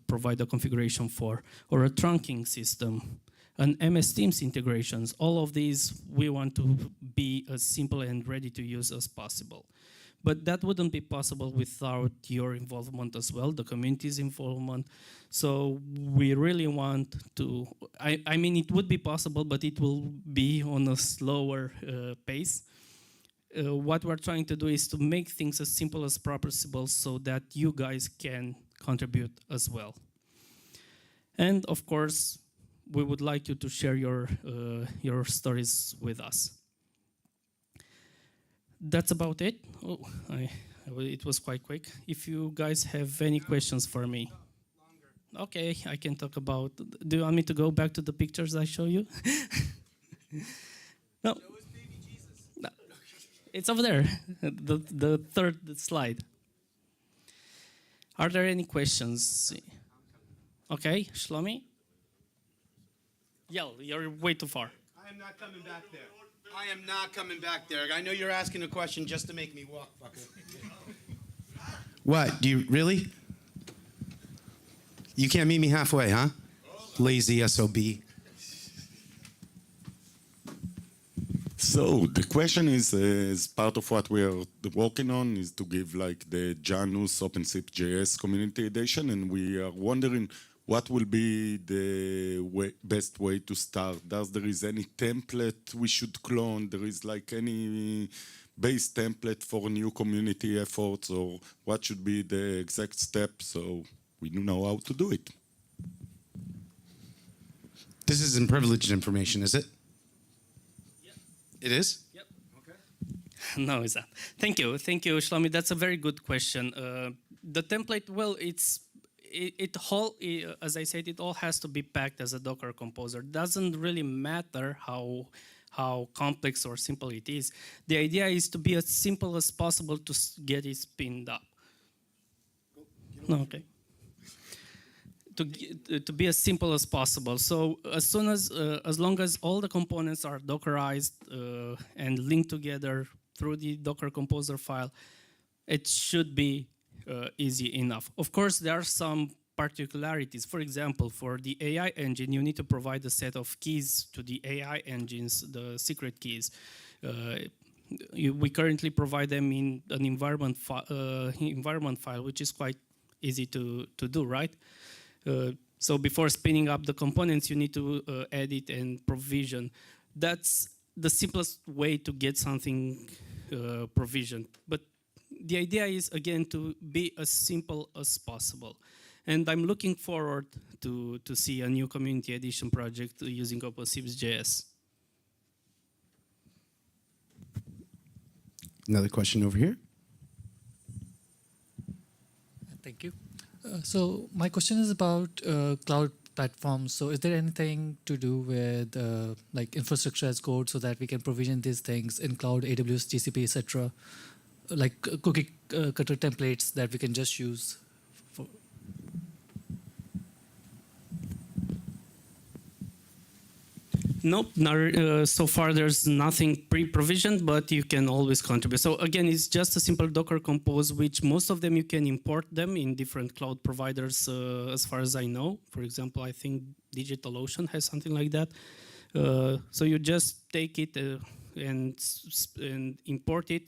provide a configuration for, or a trunking system, an MS Teams integrations. All of these we want to be as simple and ready to use as possible. But that wouldn't be possible without your involvement as well, the community's involvement. So we really want to, I mean, it would be possible, but it will be on a slower pace. What we're trying to do is to make things as simple as possible so that you guys can contribute as well. And of course, we would like you to share your stories with us. That's about it. Oh, it was quite quick. If you guys have any questions for me. Okay, I can talk about, do you want me to go back to the pictures I show you? No. No. It's over there, the third slide. Are there any questions? Okay, Shlomi? Yell, you're way too far. I am not coming back there. I am not coming back there. I know you're asking a question just to make me walk, fucker. What? Do you really? You can't meet me halfway, huh? Lazy SOB. So the question is part of what we are working on is to give like the Janus OpenSIPS JS Community Edition, and we are wondering what will be the best way to start. Does there is any template we should clone? There is like any base template for new community efforts, or what should be the exact steps so we know how to do it? This isn't privileged information, is it? Yep. It is? Yep. Okay. No, it's not. Thank you, Shlomi. That's a very good question. The template, well, as I said, it all has to be packed as a Docker composer. Doesn't really matter how complex or simple it is. The idea is to be as simple as possible to get it spinned up. No, okay. To be as simple as possible. So as long as all the components are Dockerized and linked together through the Docker Composer file, it should be easy enough. Of course, there are some particularities. For example, for the AI engine, you need to provide a set of keys to the AI engines, the secret keys. We currently provide them in an environment file, which is quite easy to do, right? So before spinning up the components, you need to edit and provision. That's the simplest way to get something provisioned. But the idea is, again, to be as simple as possible. And I'm looking forward to see a new community edition project using OpenSIPS JS. Another question over here. Thank you. So my question is about cloud platforms. So is there anything to do with like infrastructure as code so that we can provision these things in cloud, AWS, GCP, etc., like cookie cutter templates that we can just use for? Nope, so far there's nothing pre-provisioned, but you can always contribute. So again, it's just a simple Docker compose, which most of them you can import them in different cloud providers, as far as I know. For example, I think DigitalOcean has something like that. So you just take it and import it,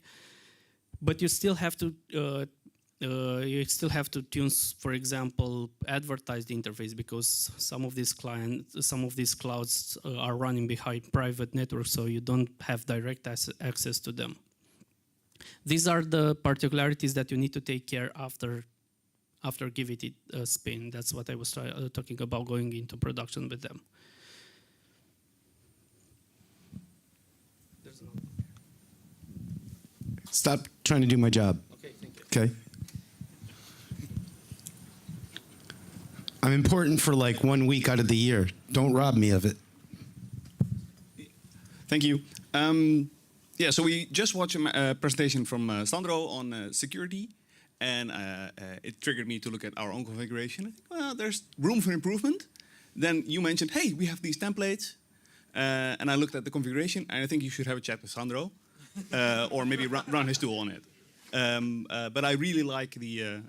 but you still have to tune, for example, advertised interface, because some of these clouds are running behind private networks, so you don't have direct access to them. These are the particularities that you need to take care after giving it a spin. That's what I was talking about, going into production with them. Stop trying to do my job. Okay, thank you. Okay. I'm important for like 1 week out of the year. Don't rob me of it. Thank you. Yeah, so we just watched a presentation from Sandro on security, and it triggered me to look at our own configuration. Well, there's room for improvement. Then you mentioned, hey, we have these templates. And I looked at the configuration, and I think you should have a chat with Sandro, or maybe run his tool on it. But I really like the,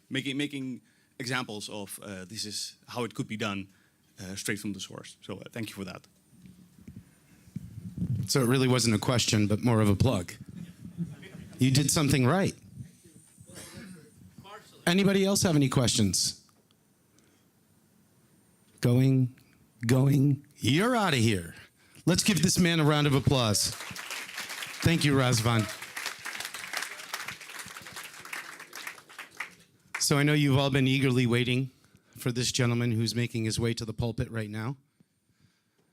making examples of this is how it could be done straight from the source. So thank you for that. So it really wasn't a question, but more of a plug. You did something right. Anybody else have any questions? Going. You're out of here. Let's give this man a round of applause. Thank you, Razvan. So I know you've all been eagerly waiting for this gentleman who's making his way to the pulpit right now.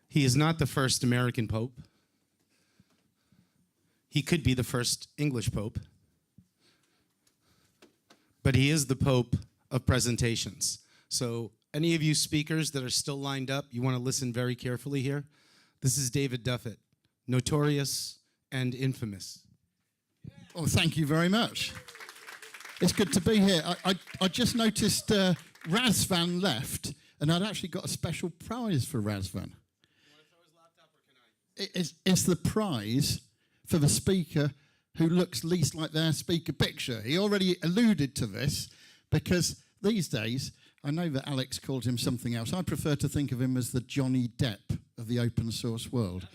He is not the first American Pope. He could be the first English Pope. But he is the Pope of presentations. So any of you speakers that are still lined up, you want to listen very carefully here. This is David Duffett, notorious and infamous. Oh, thank you very much. It's good to be here. I just noticed Razvan left, and I'd actually got a special prize for Razvan. It's the prize for the speaker who looks least like their speaker picture. He already alluded to this, because these days, I know that Alex called him something else. I prefer to think of him as the Johnny Depp of the open source world.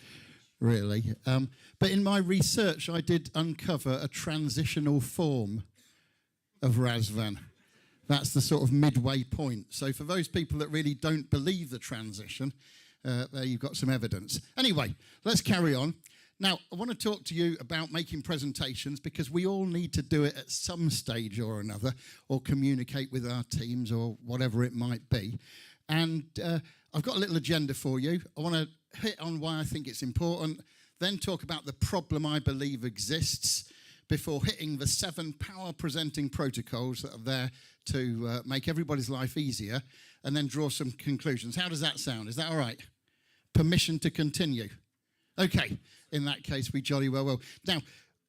really. But in my research, I did uncover a transitional form of Razvan. That's the sort of midway point. So for those people that really don't believe the transition, there you've got some evidence. Anyway, let's carry on. Now, I want to talk to you about making presentations because we all need to do it at some stage or another, or communicate with our teams or whatever it might be. And I've got a little agenda for you. I want to hit on why I think it's important, then talk about the problem I believe exists before hitting the 7 power presenting protocols that are there to make everybody's life easier, and then draw some conclusions. How does that sound? Is that all right? Permission to continue? Okay, in that case, we jolly well will. Now,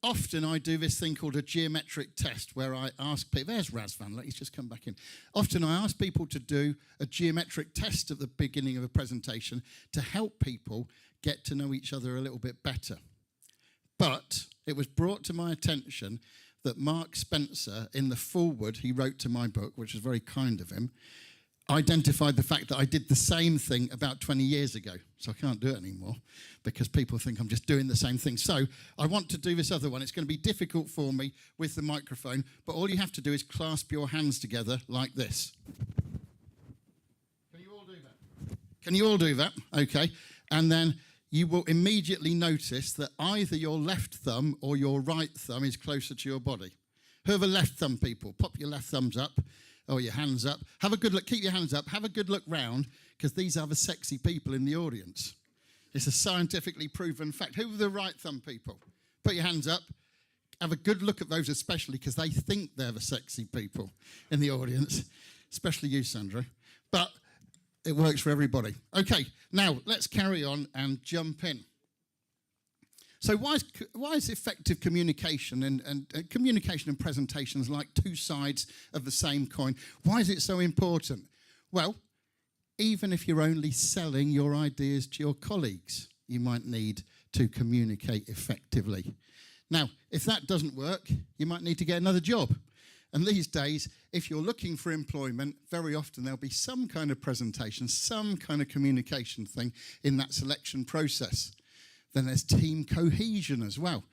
often I do this thing called a geometric test where I ask people, there's Razvan, he's just come back in. Often I ask people to do a geometric test at the beginning of a presentation to help people get to know each other a little bit better. But it was brought to my attention that Mark Spencer, in the foreword he wrote to my book, which was very kind of him, identified the fact that I did the same thing about 20 years ago. So I can't do it anymore because people think I'm just doing the same thing. So I want to do this other one. It's going to be difficult for me with the microphone, but all you have to do is clasp your hands together like this. Can you all do that? Can you all do that? Okay. And then you will immediately notice that either your left thumb or your right thumb is closer to your body. Who are the left thumb people? Pop your left thumbs up. Or your hands up. Have a good look. Keep your hands up. Have a good look round, because these are the sexy people in the audience. It's a scientifically proven fact. Who are the right thumb people? Put your hands up. Have a good look at those, especially because they think they're the sexy people in the audience, especially you, Sandro. But it works for everybody. Okay, now let's carry on and jump in. So why is effective communication and communication and presentations like two sides of the same coin? Why is it so important? Well, even if you're only selling your ideas to your colleagues, you might need to communicate effectively. Now, if that doesn't work, you might need to get another job. And these days, if you're looking for employment, very often there'll be some kind of presentation, some kind of communication thing in that selection process. Then there's team cohesion as well,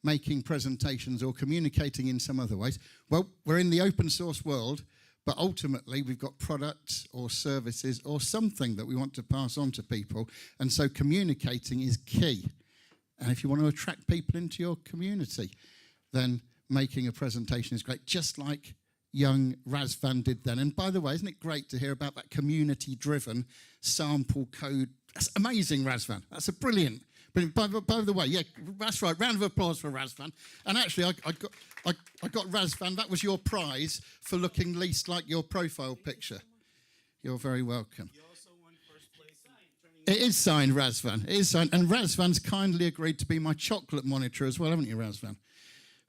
making presentations or communicating in some other ways. Well, we're in the open source world, but ultimately we've got products or services or something that we want to pass on to people, and so communicating is key. And if you want to attract people into your community, then making a presentation is great, just like young Razvan did then. And by the way, isn't it great to hear about that community-driven sample code? That's amazing, Razvan. That's a brilliant. By the way, yeah, that's right. Round of applause for Razvan. And actually, I got Razvan. That was your prize for looking least like your profile picture. You're very welcome. You also won first place in training. It is signed, Razvan. It is signed. And Razvan's kindly agreed to be my chocolate monitor as well, haven't you, Razvan?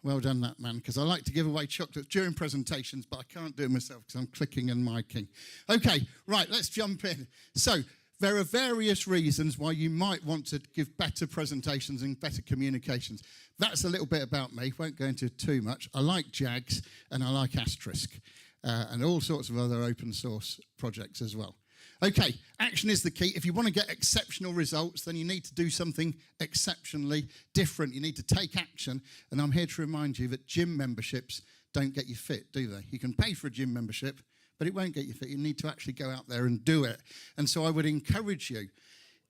Well done, that man, because I like to give away chocolates during presentations, but I can't do it myself because I'm clicking and miking. Okay, right, let's jump in. So, there are various reasons why you might want to give better presentations and better communications. That's a little bit about me. Won't go into too much. I like JAGs and I like Asterisk and all sorts of other open source projects as well. Okay, action is the key. If you want to get exceptional results, then you need to do something exceptionally different. You need to take action. And I'm here to remind you that gym memberships don't get you fit, do they? You can pay for a gym membership, but it won't get you fit. You need to actually go out there and do it. And so I would encourage you,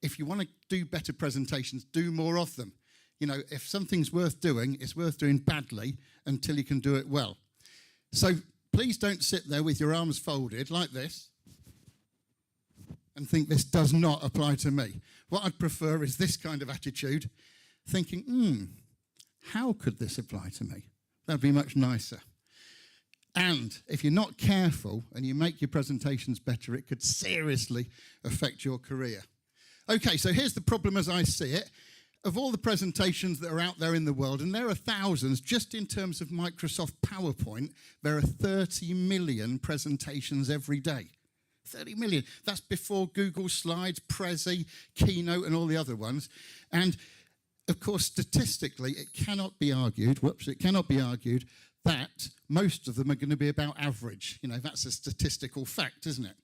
if you want to do better presentations, do more of them. You know, if something's worth doing, it's worth doing badly until you can do it well. So please don't sit there with your arms folded like this and think this does not apply to me. What I'd prefer is this kind of attitude, thinking, how could this apply to me? That'd be much nicer. And if you're not careful and you make your presentations better, it could seriously affect your career. Okay, so here's the problem as I see it. Of all the presentations that are out there in the world, and there are thousands, just in terms of Microsoft PowerPoint, there are 30 million presentations every day. 30 million. That's before Google Slides, Prezi, Keynote, and all the other ones. And, of course, statistically, it cannot be argued, that most of them are going to be about average. You know, that's a statistical fact, isn't it?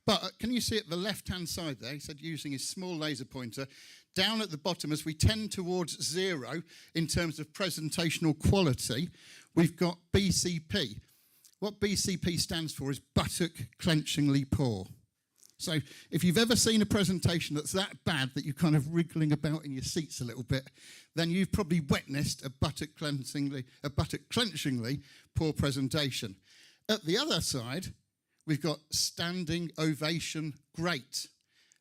But can you see at the left-hand side there, he said using his small laser pointer down at the bottom, as we tend towards 0 in terms of presentational quality, we've got BCP. What BCP stands for is buttock clenchingly poor. So if you've ever seen a presentation that's that bad that you're kind of wriggling about in your seats a little bit, then you've probably witnessed a buttock clenchingly poor presentation. At the other side, we've got standing ovation great.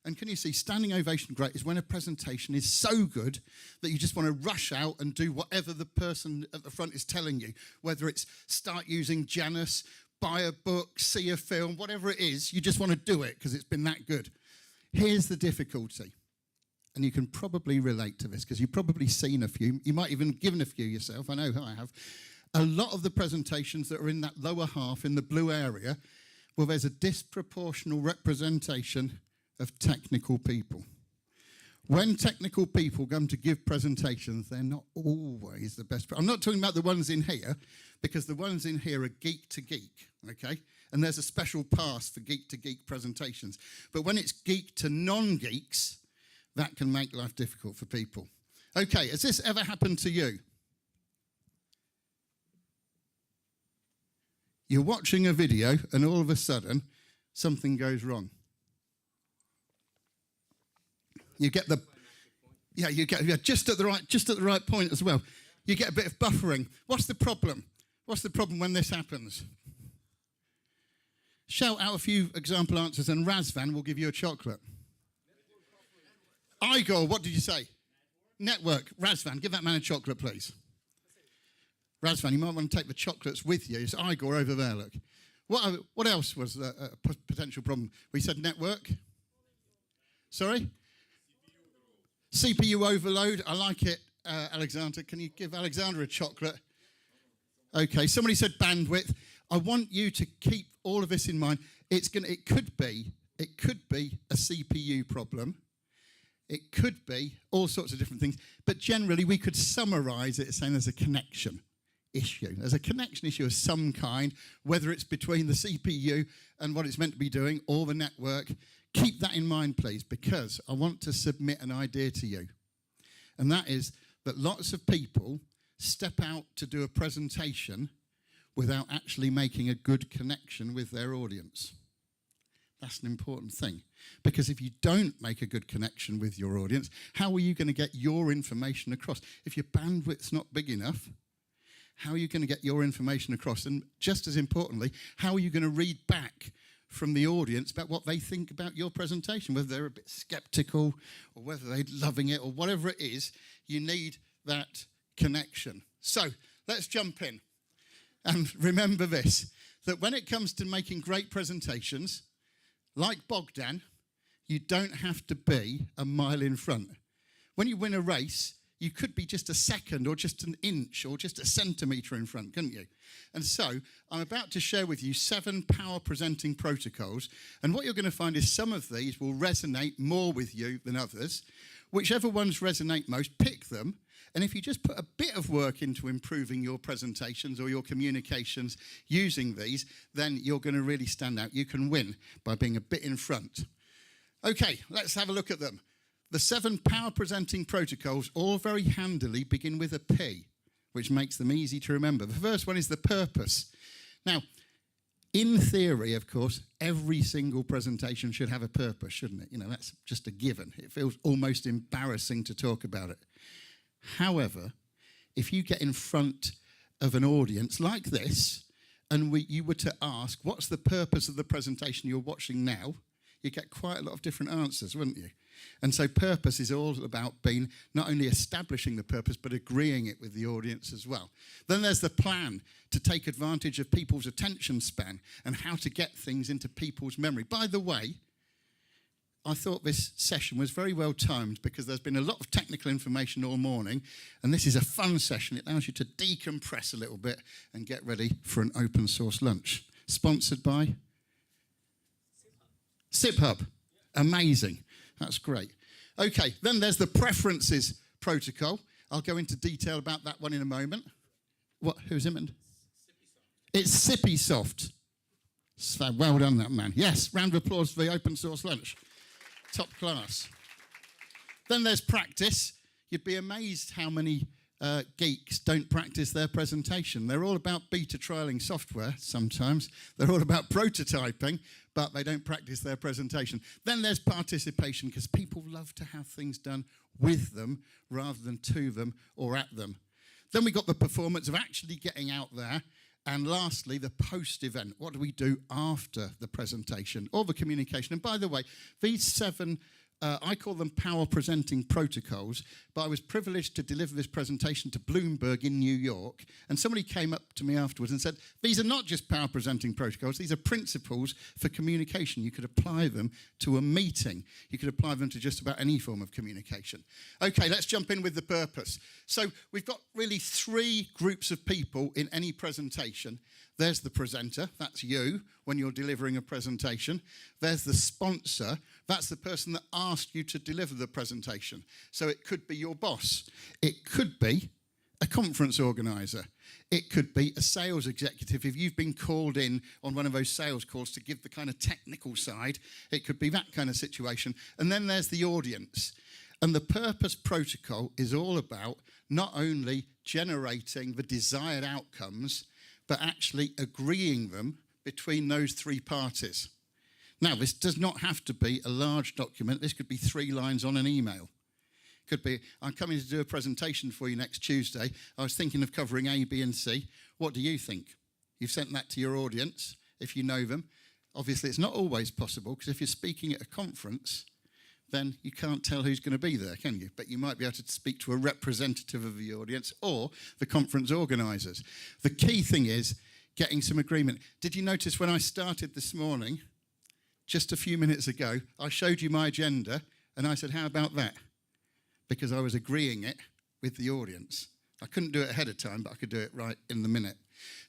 And can you see, standing ovation great is when a presentation is so good that you just want to rush out and do whatever the person at the front is telling you, whether it's start using Janus, buy a book, see a film, whatever it is, you just want to do it because it's been that good. Here's the difficulty, and you can probably relate to this because you've probably seen a few. You might even given a few yourself. I know I have. A lot of the presentations that are in that lower half in the blue area, well, there's a disproportional representation of technical people. When technical people come to give presentations, they're not always the best. I'm not talking about the ones in here, because the ones in here are geek to geek, okay? And there's a special pass for geek to geek presentations. But when it's geek to non-geeks, that can make life difficult for people. Okay, has this ever happened to you? You're watching a video and all of a sudden something goes wrong. You get the, you get just at the right point as well. You get a bit of buffering. What's the problem? What's the problem when this happens? Shout out a few example answers and Razvan will give you a chocolate. Igor, what did you say? Network. Razvan, give that man a chocolate, please. Razvan, you might want to take the chocolates with you. It's Igor over there, look. What else was a potential problem? We said network. Sorry? CPU overload. I like it, Alexander. Can you give Alexander a chocolate? Okay, somebody said bandwidth. I want you to keep all of this in mind. It could be a CPU problem. It could be all sorts of different things. But generally, we could summarize it as saying there's a connection issue. There's a connection issue of some kind, whether it's between the CPU and what it's meant to be doing or the network. Keep that in mind, please, because I want to submit an idea to you. And that is that lots of people step out to do a presentation without actually making a good connection with their audience. That's an important thing. Because if you don't make a good connection with your audience, how are you going to get your information across? If your bandwidth's not big enough, how are you going to get your information across? And just as importantly, how are you going to read back from the audience about what they think about your presentation, whether they're a bit skeptical or whether they're loving it or whatever it is, you need that connection. So let's jump in. And remember this, that when it comes to making great presentations, like Bogdan, you don't have to be a mile in front. When you win a race, you could be just a second or just an inch or just a centimetre in front, couldn't you? And so I'm about to share with you 7 power presenting protocols. And what you're going to find is some of these will resonate more with you than others. Whichever ones resonate most, pick them. And if you just put a bit of work into improving your presentations or your communications using these, then you're going to really stand out. You can win by being a bit in front. Okay, let's have a look at them. The 7 power presenting protocols all very handily begin with a P, which makes them easy to remember. The first one is the purpose. Now, in theory, of course, every single presentation should have a purpose, shouldn't it? You know, that's just a given. It feels almost embarrassing to talk about it. However, if you get in front of an audience like this, and you were to ask, what's the purpose of the presentation you're watching now? You get quite a lot of different answers, wouldn't you? And so purpose is all about being not only establishing the purpose, but agreeing it with the audience as well. Then there's the plan to take advantage of people's attention span and how to get things into people's memory. By the way, I thought this session was very well timed because there's been a lot of technical information all morning, and this is a fun session. It allows you to decompress a little bit and get ready for an open source lunch. Sponsored by SIPHub. Amazing. That's great. Okay, then there's the preferences protocol. I'll go into detail about that one in a moment. What? Who's it? It's Sippy Soft. So well done, that man. Yes, round of applause for the open source lunch. Top class. Then there's practice. You'd be amazed how many geeks don't practice their presentation. They're all about beta trialing software sometimes. They're all about prototyping, but they don't practice their presentation. Then there's participation, because people love to have things done with them rather than to them or at them. Then we got the performance of actually getting out there. And lastly, the post-event. What do we do after the presentation or the communication? And by the way, these 7, I call them power presenting protocols, but I was privileged to deliver this presentation to Bloomberg in New York, and somebody came up to me afterwards and said, these are not just power presenting protocols, these are principles for communication. You could apply them to a meeting. You could apply them to just about any form of communication. Okay, let's jump in with the purpose. So we've got really 3 groups of people in any presentation. There's the presenter, that's you, when you're delivering a presentation. There's the sponsor, that's the person that asked you to deliver the presentation. So it could be your boss. It could be a conference organizer. It could be a sales executive. If you've been called in on one of those sales calls to give the kind of technical side, it could be that kind of situation. And then there's the audience. And the purpose protocol is all about not only generating the desired outcomes, but actually agreeing them between those 3 parties. Now, this does not have to be a large document. This could be 3 lines on an email. Could be, I'm coming to do a presentation for you next Tuesday. I was thinking of covering A, B, and C. What do you think? You've sent that to your audience, if you know them. Obviously, it's not always possible, because if you're speaking at a conference, then you can't tell who's going to be there, can you? But you might be able to speak to a representative of the audience or the conference organisers. The key thing is getting some agreement. Did you notice when I started this morning, just a few minutes ago, I showed you my agenda and I said, how about that? Because I was agreeing it with the audience. I couldn't do it ahead of time, but I could do it right in the minute.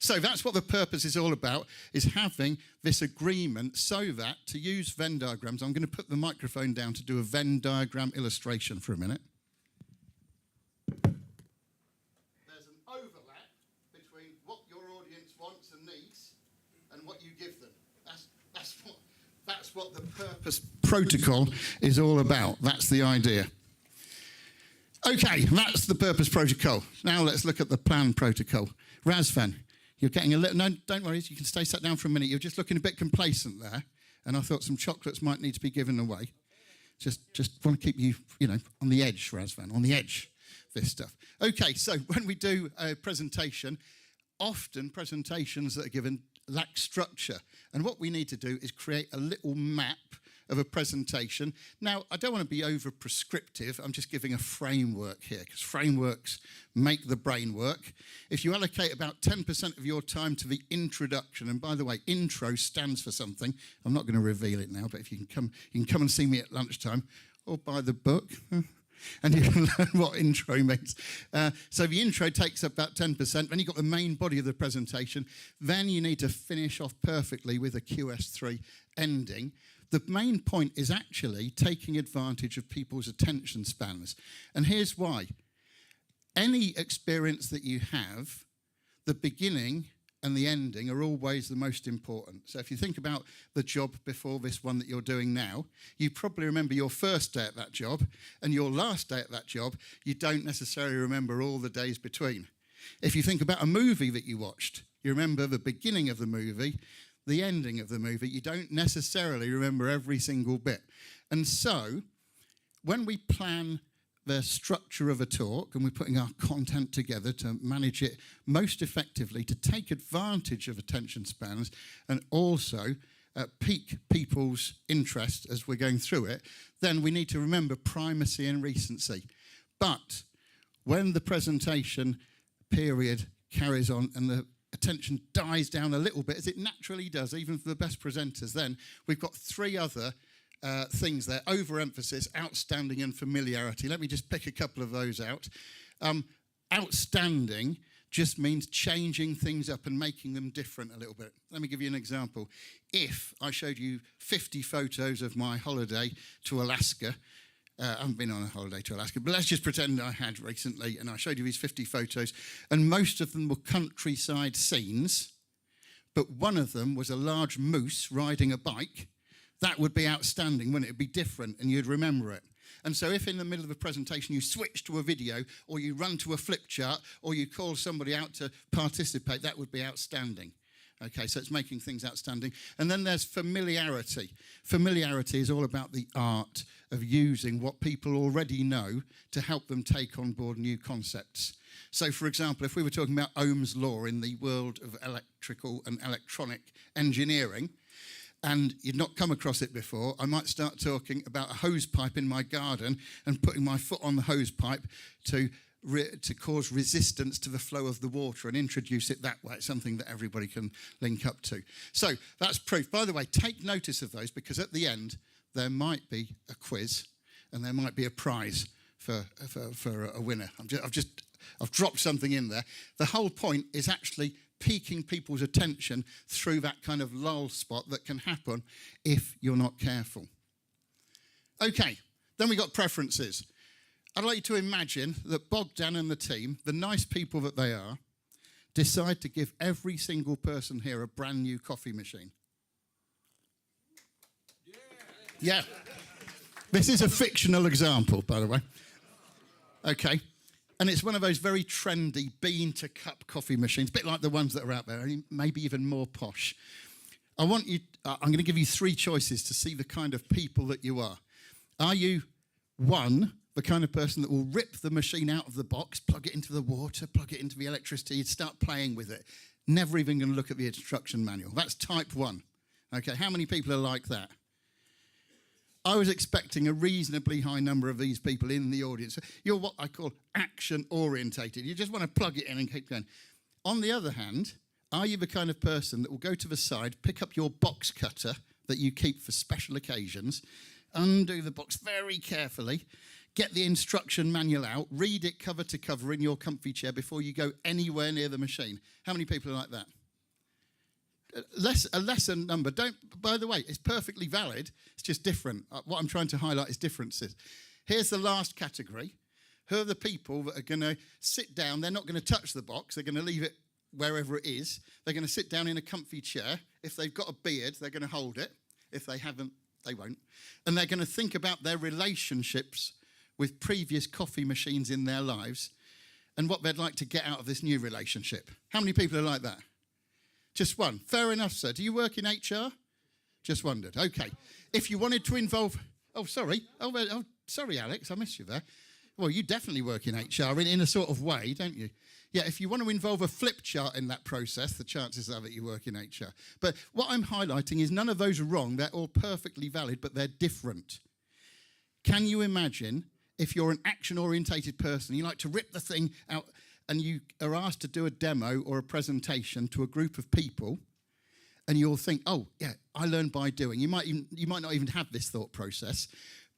So that's what the purpose is all about, is having this agreement so that, to use Venn diagrams, I'm going to put the microphone down to do a Venn diagram illustration for a minute. There's an overlap between what your audience wants and needs and what you give them. That's what the purpose protocol is all about. That's the idea. Okay, that's the purpose protocol. Now let's look at the plan protocol. Razvan, you're getting a little... No, don't worry, you can stay sat down for a minute. You're just looking a bit complacent there, and I thought some chocolates might need to be given away. Just want to keep you, on the edge, Razvan, on the edge, this stuff. Okay, so when we do a presentation, often presentations that are given lack structure, and what we need to do is create a little map of a presentation. Now, I don't want to be over prescriptive. I'm just giving a framework here, because frameworks make the brain work. If you allocate about 10% of your time to the introduction, and by the way, intro stands for something. I'm not going to reveal it now, but if you can come and see me at lunchtime, or buy the book, and you can learn what intro means. So the intro takes up about 10%. Then you've got the main body of the presentation. Then you need to finish off perfectly with a QS3 ending. The main point is actually taking advantage of people's attention spans. And here's why. Any experience that you have, the beginning and the ending are always the most important. So if you think about the job before this one that you're doing now, you probably remember your first day at that job, and your last day at that job, you don't necessarily remember all the days between. If you think about a movie that you watched, you remember the beginning of the movie, the ending of the movie, you don't necessarily remember every single bit. And so, when we plan the structure of a talk and we're putting our content together to manage it most effectively, to take advantage of attention spans and also pique people's interest as we're going through it, then we need to remember primacy and recency. But when the presentation period carries on and the attention dies down a little bit, as it naturally does, even for the best presenters, then we've got 3 other things there: overemphasis, outstanding, and familiarity. Let me just pick a couple of those out. Outstanding just means changing things up and making them different a little bit. Let me give you an example. If I showed you 50 photos of my holiday to Alaska, I haven't been on a holiday to Alaska, but let's just pretend I had recently, and I showed you these 50 photos, and most of them were countryside scenes, but one of them was a large moose riding a bike. That would be outstanding, wouldn't it? It'd be different, and you'd remember it. And so if in the middle of a presentation you switch to a video or you run to a flip chart or you call somebody out to participate, that would be outstanding. Okay, so it's making things outstanding. And then there's familiarity. Familiarity is all about the art of using what people already know to help them take on board new concepts. So, for example, if we were talking about Ohm's law in the world of electrical and electronic engineering, and you'd not come across it before, I might start talking about a hose pipe in my garden and putting my foot on the hose pipe to cause resistance to the flow of the water and introduce it that way. It's something that everybody can link up to. So that's proof. By the way, take notice of those, because at the end there might be a quiz and there might be a prize for a winner. I've dropped something in there. The whole point is actually piquing people's attention through that kind of lull spot that can happen if you're not careful. Okay, then we got preferences. I'd like you to imagine that Bogdan and the team, the nice people that they are, decide to give every single person here a brand new coffee machine. Yeah. This is a fictional example, by the way. Okay. And it's one of those very trendy bean-to-cup coffee machines, a bit like the ones that are out there, maybe even more posh. I'm going to give you 3 choices to see the kind of people that you are. Are you, 1, the kind of person that will rip the machine out of the box, plug it into the water, plug it into the electricity, start playing with it, never even going to look at the instruction manual? That's type 1. Okay, how many people are like that? I was expecting a reasonably high number of these people in the audience. You're what I call action-orientated. You just want to plug it in and keep going. On the other hand, are you the kind of person that will go to the side, pick up your box cutter that you keep for special occasions, undo the box very carefully, get the instruction manual out, read it cover to cover in your comfy chair before you go anywhere near the machine? How many people are like that? A lesser number. By the way, it's perfectly valid. It's just different. What I'm trying to highlight is differences. Here's the last category. Who are the people that are going to sit down? They're not going to touch the box. They're going to leave it wherever it is. They're going to sit down in a comfy chair. If they've got a beard, they're going to hold it. If they haven't, they won't. And they're going to think about their relationships with previous coffee machines in their lives and what they'd like to get out of this new relationship. How many people are like that? Just 1. Fair enough, sir. Do you work in HR? Just wondered. Okay. If you wanted to involve... Oh, sorry. Oh, sorry, Alex. I missed you there. Well, you definitely work in HR in a sort of way, don't you? Yeah, if you want to involve a flip chart in that process, the chances are that you work in HR. But what I'm highlighting is none of those are wrong. They're all perfectly valid, but they're different. Can you imagine if you're an action-orientated person, you like to rip the thing out, and you are asked to do a demo or a presentation to a group of people, and you'll think, oh, yeah, I learn by doing. You might not even have this thought process,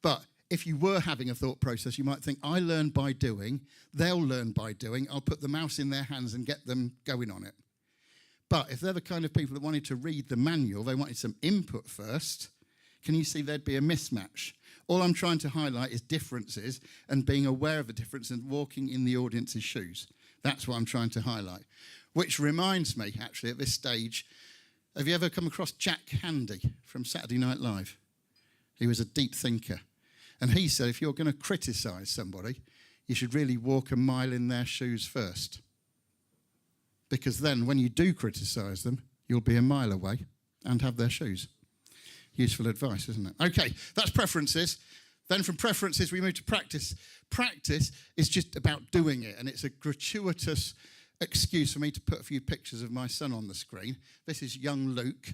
but if you were having a thought process, you might think, I learn by doing, they'll learn by doing, I'll put the mouse in their hands and get them going on it. But if they're the kind of people that wanted to read the manual, they wanted some input first, can you see there'd be a mismatch? All I'm trying to highlight is differences and being aware of the difference and walking in the audience's shoes. That's what I'm trying to highlight. Which reminds me, actually, at this stage, have you ever come across Jack Handy from Saturday Night Live? He was a deep thinker. And he said, if you're going to criticise somebody, you should really walk a mile in their shoes first. Because then, when you do criticise them, you'll be a mile away and have their shoes. Useful advice, isn't it? Okay, that's preferences. Then from preferences, we move to practice. Practice is just about doing it, and it's a gratuitous excuse for me to put a few pictures of my son on the screen. This is young Luke.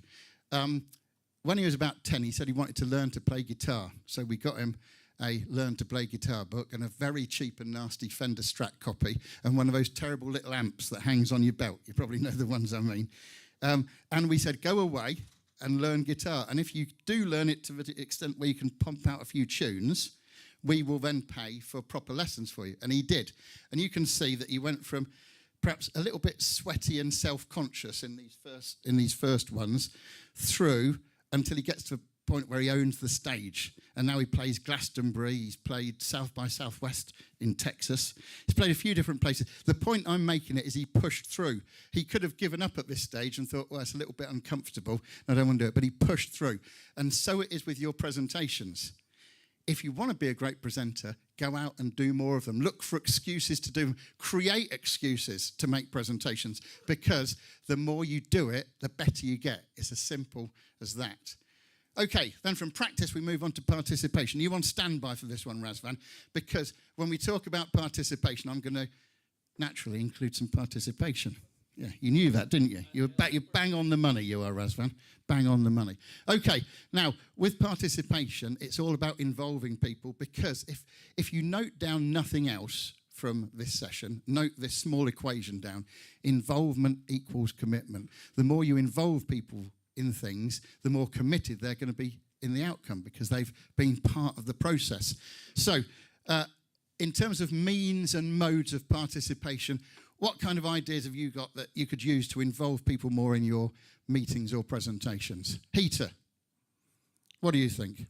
When he was about 10, he said he wanted to learn to play guitar. So we got him a Learn to Play Guitar book and a very cheap and nasty Fender Strat copy and one of those terrible little amps that hangs on your belt. You probably know the ones I mean. And we said, go away and learn guitar. And if you do learn it to the extent where you can pump out a few tunes, we will then pay for proper lessons for you. And he did. And you can see that he went from perhaps a little bit sweaty and self-conscious in these first ones through until he gets to a point where he owns the stage. And now he plays Glastonbury, he's played South by Southwest in Texas. He's played a few different places. The point I'm making it is he pushed through. He could have given up at this stage and thought, well, it's a little bit uncomfortable, I don't want to do it, but he pushed through. And so it is with your presentations. if you want to be a great presenter, go out and do more of them. Look for excuses to do them. Create excuses to make presentations, because the more you do it, the better you get. It's as simple as that. Okay, then from practice, we move on to participation. You on standby for this one, Razvan, because when we talk about participation, I'm going to naturally include some participation. Yeah, you knew that, didn't you? You're bang on the money, you are, Razvan. Bang on the money. Okay, now, with participation, it's all about involving people, because if you note down nothing else from this session, note this small equation down: involvement equals commitment. The more you involve people in things, the more committed they're going to be in the outcome, because they've been part of the process. So, in terms of means and modes of participation, what kind of ideas have you got that you could use to involve people more in your meetings or presentations? Peter, what do you think?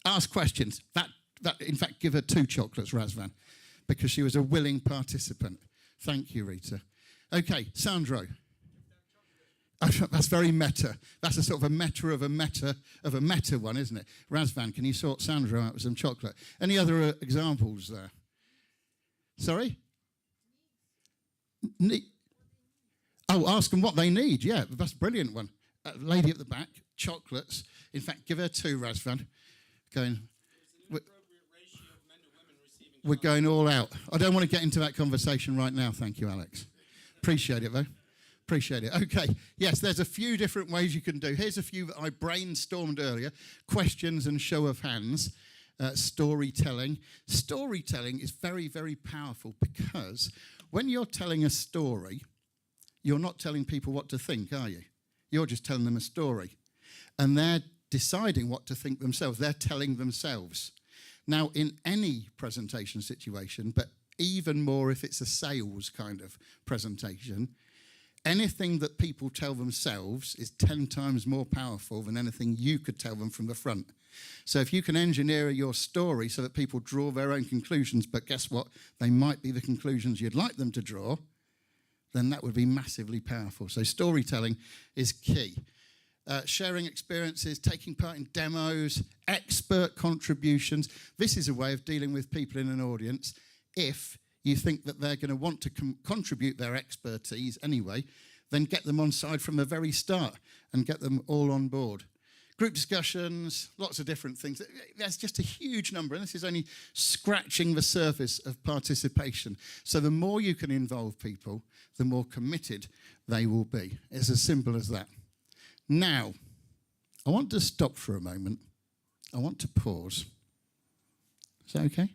Ask questions. That, in fact, give her 2 chocolates, Razvan, because she was a willing participant. Thank you, Rita. Okay, Sandro. That's very meta. That's a sort of a meta of a meta of a meta one, isn't it? Razvan, can you sort Sandro out with some chocolate? Any other examples there? Sorry? Oh, ask them what they need. Yeah, that's a brilliant one. Lady at the back, chocolates. In fact, give her 2, Razvan. We're going all out. I don't want to get into that conversation right now. Thank you, Alex. Appreciate it, though. Appreciate it. Okay, yes, there's a few different ways you can do. Here's a few that I brainstormed earlier. Questions and show of hands. Storytelling. Storytelling is very, very powerful, because when you're telling a story, you're not telling people what to think, are you? You're just telling them a story. And they're deciding what to think themselves. They're telling themselves. Now, in any presentation situation, but even more if it's a sales kind of presentation, anything that people tell themselves is 10 times more powerful than anything you could tell them from the front. So if you can engineer your story so that people draw their own conclusions, but guess what? They might be the conclusions you'd like them to draw, then that would be massively powerful. So storytelling is key. Sharing experiences, taking part in demos, expert contributions. This is a way of dealing with people in an audience. If you think that they're going to want to contribute their expertise anyway, then get them on side from the very start and get them all on board. Group discussions, lots of different things. There's just a huge number, and this is only scratching the surface of participation. So the more you can involve people, the more committed they will be. It's as simple as that. Now, I want to stop for a moment. I want to pause. Is that okay?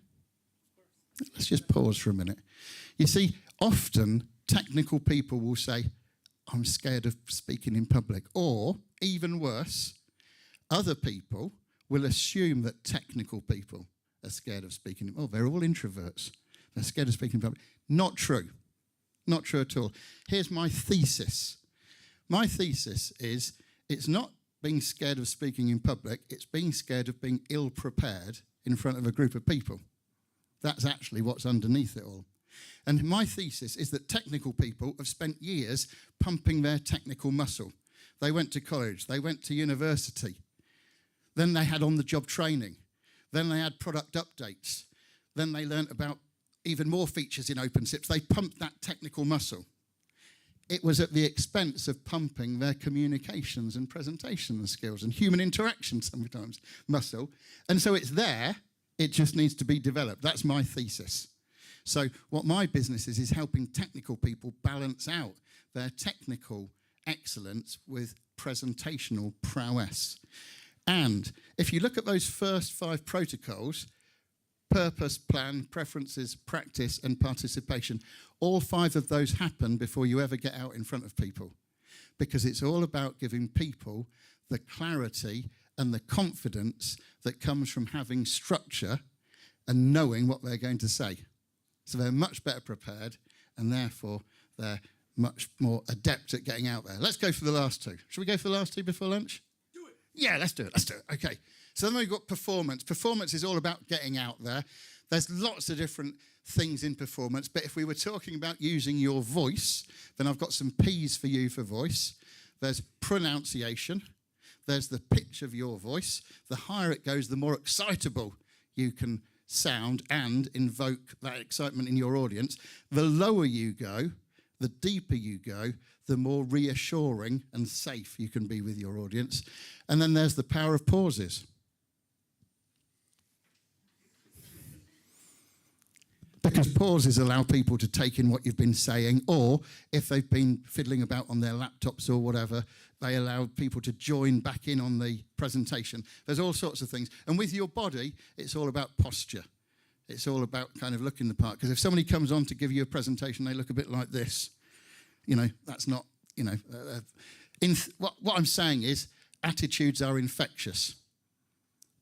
Let's just pause for a minute. You see, often technical people will say, I'm scared of speaking in public. Or, even worse, other people will assume that technical people are scared of speaking. Oh, they're all introverts. They're scared of speaking in public. Not true. Not true at all. Here's my thesis. My thesis is it's not being scared of speaking in public, it's being scared of being ill-prepared in front of a group of people. That's actually what's underneath it all. And my thesis is that technical people have spent years pumping their technical muscle. They went to college, they went to university, then they had on-the-job training, then they had product updates, then they learnt about even more features in OpenSIPS. They pumped that technical muscle. It was at the expense of pumping their communications and presentation skills and human interaction sometimes muscle. And so it's there, it just needs to be developed. That's my thesis. So what my business is helping technical people balance out their technical excellence with presentational prowess. And if you look at those first 5 protocols, purpose, plan, preferences, practice, and participation, all 5 of those happen before you ever get out in front of people. Because it's all about giving people the clarity and the confidence that comes from having structure and knowing what they're going to say. So they're much better prepared, and therefore they're much more adept at getting out there. Let's go for the last 2. Should we go for the last 2 before lunch? Do it. Yeah, let's do it. Let's do it. Okay. So then we've got performance. Performance is all about getting out there. There's lots of different things in performance, but if we were talking about using your voice, then I've got some P's for you for voice. There's pronunciation, there's the pitch of your voice. The higher it goes, the more excitable you can sound and invoke that excitement in your audience. The lower you go, the deeper you go, the more reassuring and safe you can be with your audience. And then there's the power of pauses. Because pauses allow people to take in what you've been saying, or if they've been fiddling about on their laptops or whatever, they allow people to join back in on the presentation. There's all sorts of things. And with your body, it's all about posture. It's all about kind of looking the part. Because if somebody comes on to give you a presentation, they look a bit like this, you know, that's not, you know, what I'm saying is attitudes are infectious.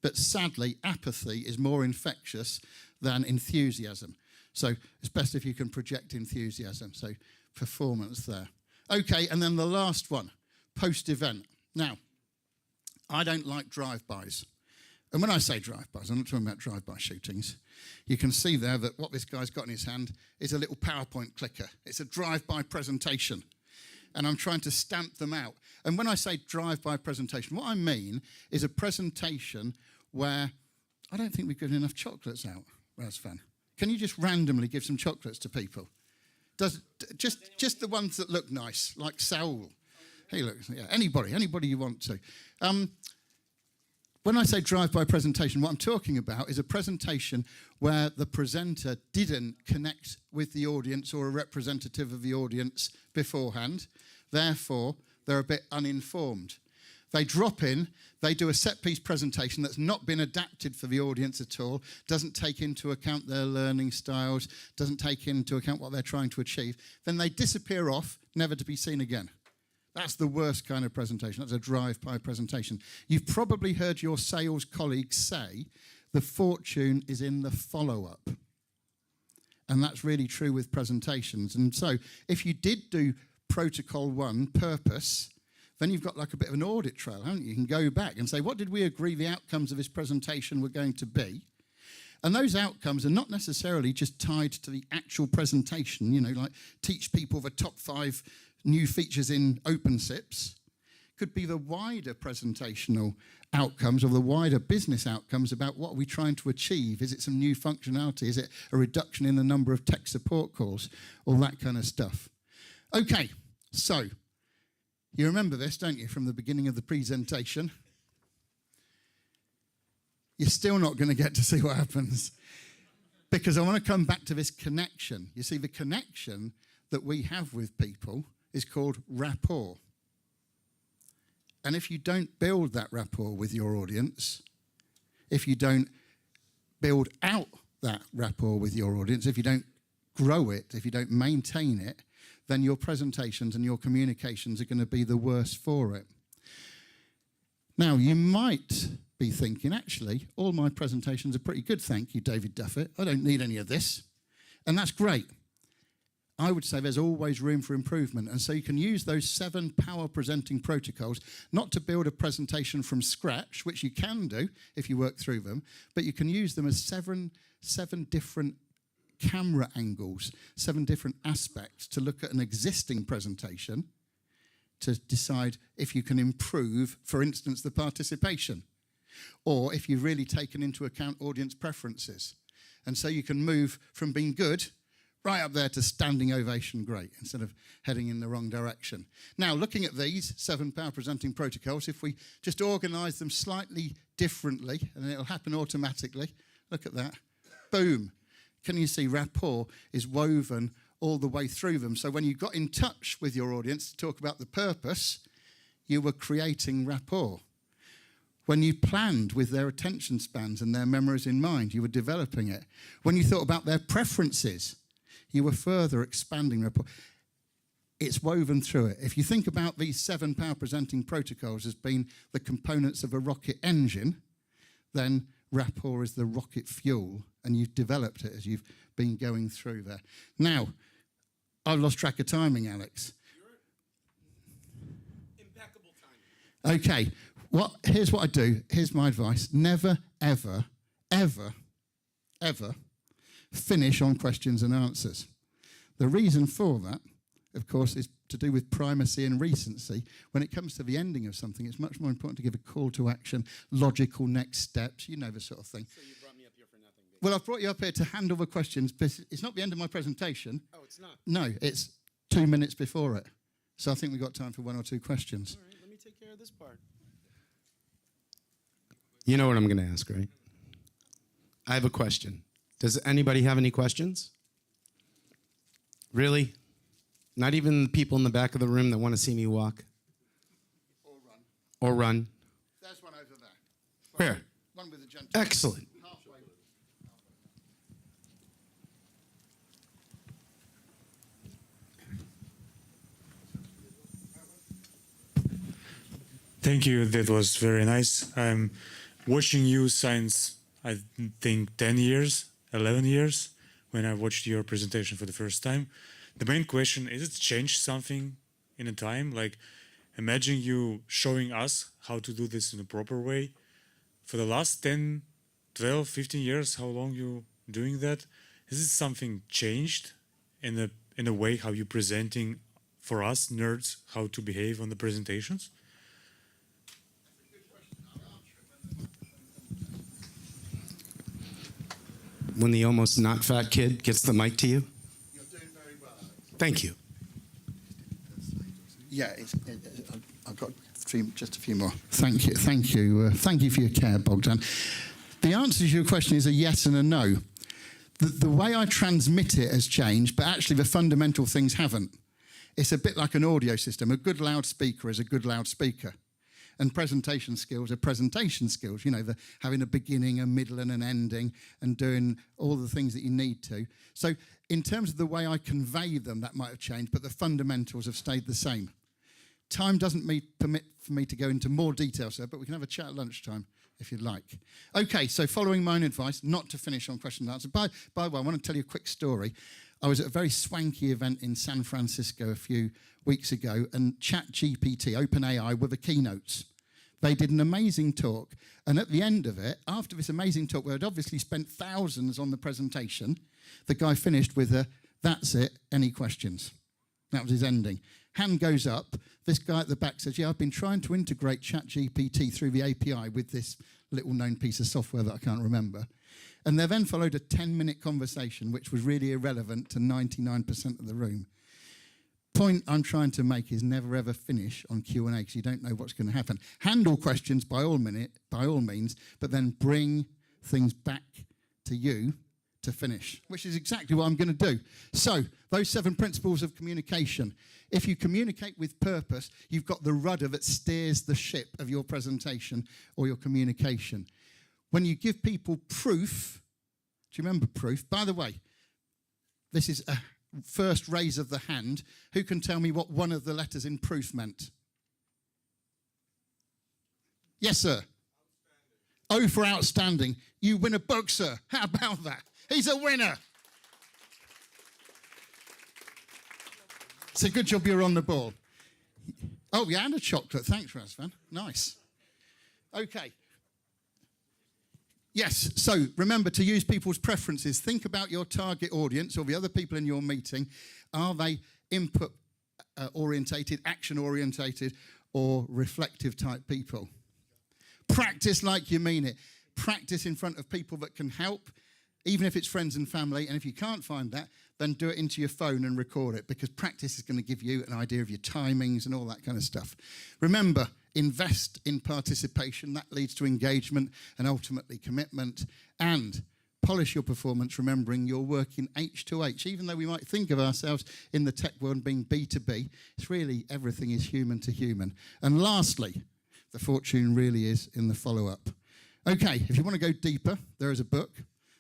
But sadly, apathy is more infectious than enthusiasm. So it's best if you can project enthusiasm. So performance there. Okay, and then the last one, post-event. Now, I don't like drive-bys. And when I say drive-bys, I'm not talking about drive-by shootings. You can see there that what this guy's got in his hand is a little PowerPoint clicker. It's a drive-by presentation. And I'm trying to stamp them out. And when I say drive-by presentation, what I mean is a presentation where I don't think we've given enough chocolates out, Razvan. Can you just randomly give some chocolates to people? Just the ones that look nice, like Saul. Hey, look, yeah, anybody you want to. When I say drive-by presentation, what I'm talking about is a presentation where the presenter didn't connect with the audience or a representative of the audience beforehand. Therefore, they're a bit uninformed. They drop in, they do a set-piece presentation that's not been adapted for the audience at all, doesn't take into account their learning styles, doesn't take into account what they're trying to achieve. Then they disappear off, never to be seen again. That's the worst kind of presentation. That's a drive-by presentation. You've probably heard your sales colleagues say the fortune is in the follow-up. And that's really true with presentations. And so if you did do protocol 1, purpose, then you've got like a bit of an audit trail, haven't you? You can go back and say, what did we agree the outcomes of this presentation were going to be? And those outcomes are not necessarily just tied to the actual presentation, you know, like teach people the top 5 new features in OpenSIPS. Could be the wider presentational outcomes or the wider business outcomes about what are we trying to achieve. Is it some new functionality? Is it a reduction in the number of tech support calls? All that kind of stuff. Okay, so you remember this, don't you, from the beginning of the presentation? You're still not going to get to see what happens because I want to come back to this connection. You see, the connection that we have with people is called rapport. And if you don't build that rapport with your audience, if you don't build out that rapport with your audience, if you don't grow it, if you don't maintain it, then your presentations and your communications are going to be the worse for it. Now, you might be thinking, actually, all my presentations are pretty good, thank you, David Duffett. I don't need any of this. And that's great. I would say there's always room for improvement. And so you can use those 7 power presenting protocols, not to build a presentation from scratch, which you can do if you work through them, but you can use them as seven different camera angles, 7 different aspects to look at an existing presentation to decide if you can improve, for instance, the participation, or if you've really taken into account audience preferences. And so you can move from being good right up there to standing ovation great instead of heading in the wrong direction. Now, looking at these 7 power presenting protocols, if we just organize them slightly differently, and it'll happen automatically, look at that, boom. Can you see rapport is woven all the way through them? So when you got in touch with your audience to talk about the purpose, you were creating rapport. When you planned with their attention spans and their memories in mind, you were developing it. When you thought about their preferences, you were further expanding rapport. It's woven through it. If you think about these 7 power presenting protocols as being the components of a rocket engine, then rapport is the rocket fuel, and you've developed it as you've been going through there. Now, I've lost track of timing, Alex. Impeccable timing. Okay, here's what I do. Here's my advice. Never, ever, ever, ever finish on questions and answers. The reason for that of course, is to do with primacy and recency. When it comes to the ending of something, it's much more important to give a call to action, logical next steps, you know, the sort of thing. So you brought me up here for nothing, basically. Well, I've brought you up here to handle the questions, but it's not the end of my presentation. Oh, it's not? No, it's 2 minutes before it. So I think we've got time for 1 or 2 questions. All right, let me take care of this part. You know what I'm going to ask, right? I have a question. Does anybody have any questions? Really? Not even the people in the back of the room that want to see me walk? Or run. Or run? There's one over there. Where? One with the gentleman. Excellent. Halfway. Thank you. That was very nice. I'm watching you since, I think, 10 years, 11 years, when I watched your presentation for the first time. The main question, is it changed something in a time? Like, imagine you showing us how to do this in a proper way. For the last 10, 12, 15 years, how long you doing that? Is it something changed in a way how you presenting for us nerds how to behave on the presentations? When the almost not fat kid gets the mic to you? You're doing very well, Alex. Thank you. Yeah, I've got just a few more. Thank you. Thank you. Thank you for your care, Bogdan. The answer to your question is a yes and a no. The way I transmit it has changed, but actually the fundamental things haven't. It's a bit like an audio system. A good loudspeaker is a good loudspeaker. And presentation skills are presentation skills, you know, having a beginning, a middle, and an ending, and doing all the things that you need to. So in terms of the way I convey them, that might have changed, but the fundamentals have stayed the same. Time doesn't permit for me to go into more detail, sir, but we can have a chat at lunchtime if you'd like. Okay, so following my own advice, not to finish on question and answer. By the way, I want to tell you a quick story. I was at a very swanky event in San Francisco a few weeks ago, and ChatGPT, OpenAI, were the keynotes. They did an amazing talk, and at the end of it, after this amazing talk, where I'd obviously spent thousands on the presentation, the guy finished with a, "That's it, any questions?" That was his ending. Hand goes up. This guy at the back says, "Yeah, I've been trying to integrate ChatGPT through the API with this little-known piece of software that I can't remember." And there then followed a 10-minute conversation, which was really irrelevant to 99% of the room. Point I'm trying to make is never ever finish on Q&A because you don't know what's going to happen. Handle questions by all means, but then bring things back to you to finish, which is exactly what I'm going to do. So, those 7 principles of communication. If you communicate with purpose, you've got the rudder that steers the ship of your presentation or your communication. When you give people proof, do you remember proof? By the way, this is a first raise of the hand. Who can tell me what one of the letters in proof meant? Yes, sir. O for outstanding. You win a book, sir. How about that? He's a winner. It's a good job you're on the ball. Oh, yeah, and a chocolate. Thanks, Razvan. Nice. Okay. Yes, so remember to use people's preferences. Think about your target audience or the other people in your meeting. Are they input orientated, action orientated, or reflective type people? Practice like you mean it. Practice in front of people that can help, even if it's friends and family. And if you can't find that, then do it into your phone and record it, because practice is going to give you an idea of your timings and all that kind of stuff. Remember, invest in participation. That leads to engagement and ultimately commitment. And polish your performance, remembering you're working H2H. Even though we might think of ourselves in the tech world being B2B, it's really everything is human to human. And lastly, the fortune really is in the follow-up. Okay, if you want to go deeper, there is a book.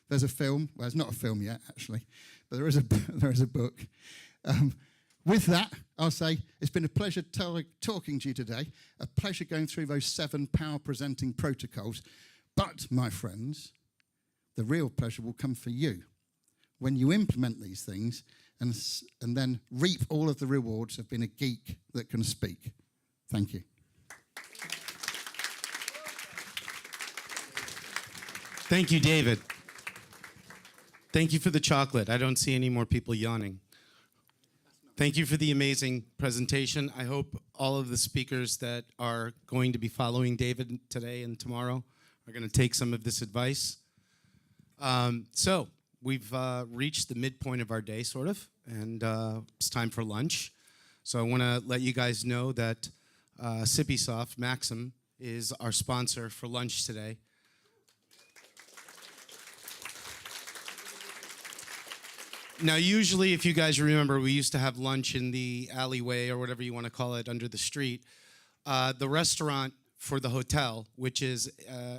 There's a film. Well, it's not a film yet, actually, but there is a book. With that, I'll say it's been a pleasure talking to you today, a pleasure going through those 7 power presenting protocols. But, my friends, the real pleasure will come for you when you implement these things and then reap all of the rewards of being a geek that can speak. Thank you. Thank you, David. Thank you for the chocolate. I don't see any more people yawning. Thank you for the amazing presentation. I hope all of the speakers that are going to be following David today and tomorrow are going to take some of this advice. So we've reached the midpoint of our day, sort of, and it's time for lunch. So I want to let you guys know that Sippysoft, Maxim, is our sponsor for lunch today. Now, usually, if you guys remember, we used to have lunch in the alleyway or whatever you want to call it under the street. The restaurant for the hotel, which is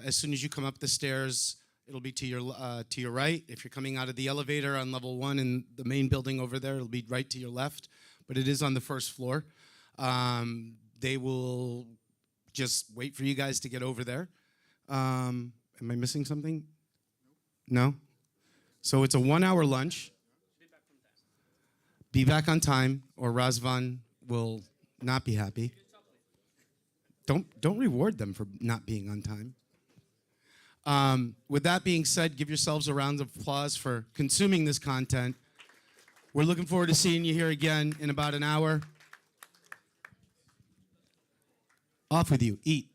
as soon as you come up the stairs, it'll be to your right. If you're coming out of the elevator on level 1 in the main building over there, it'll be right to your left. But it is on the first floor. They will just wait for you guys to get over there. Am I missing something? No? So it's a 1-hour lunch. Be back on time, or Razvan will not be happy. Don't reward them for not being on time. With that being said, give yourselves a round of applause for consuming this content. We're looking forward to seeing you here again in about an hour. Off with you. Eat.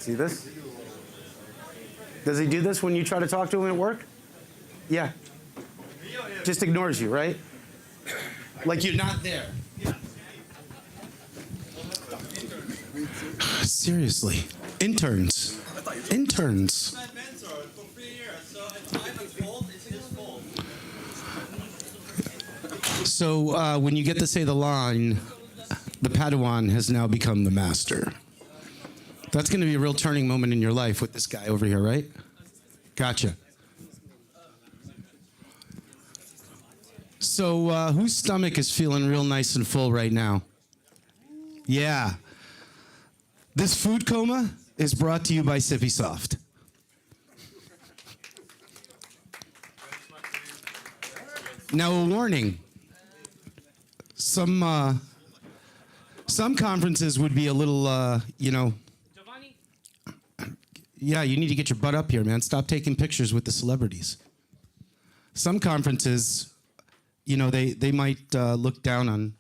See this? Does he do this when you try to talk to him at work? Yeah. Just ignores you, right? Like you're not there. Seriously. Interns. Interns. So when you get to say the line, the Padawan has now become the master. That's going to be a real turning moment in your life with this guy over here, right? Gotcha. So whose stomach is feeling real nice and full right now? Yeah. This food coma is brought to you by Sippy Soft. Now a warning. Some conferences would be a little, you know. Giovanni? Yeah, you need to get your butt up here, man. Stop taking pictures with the celebrities. Some conferences, you know, they might look down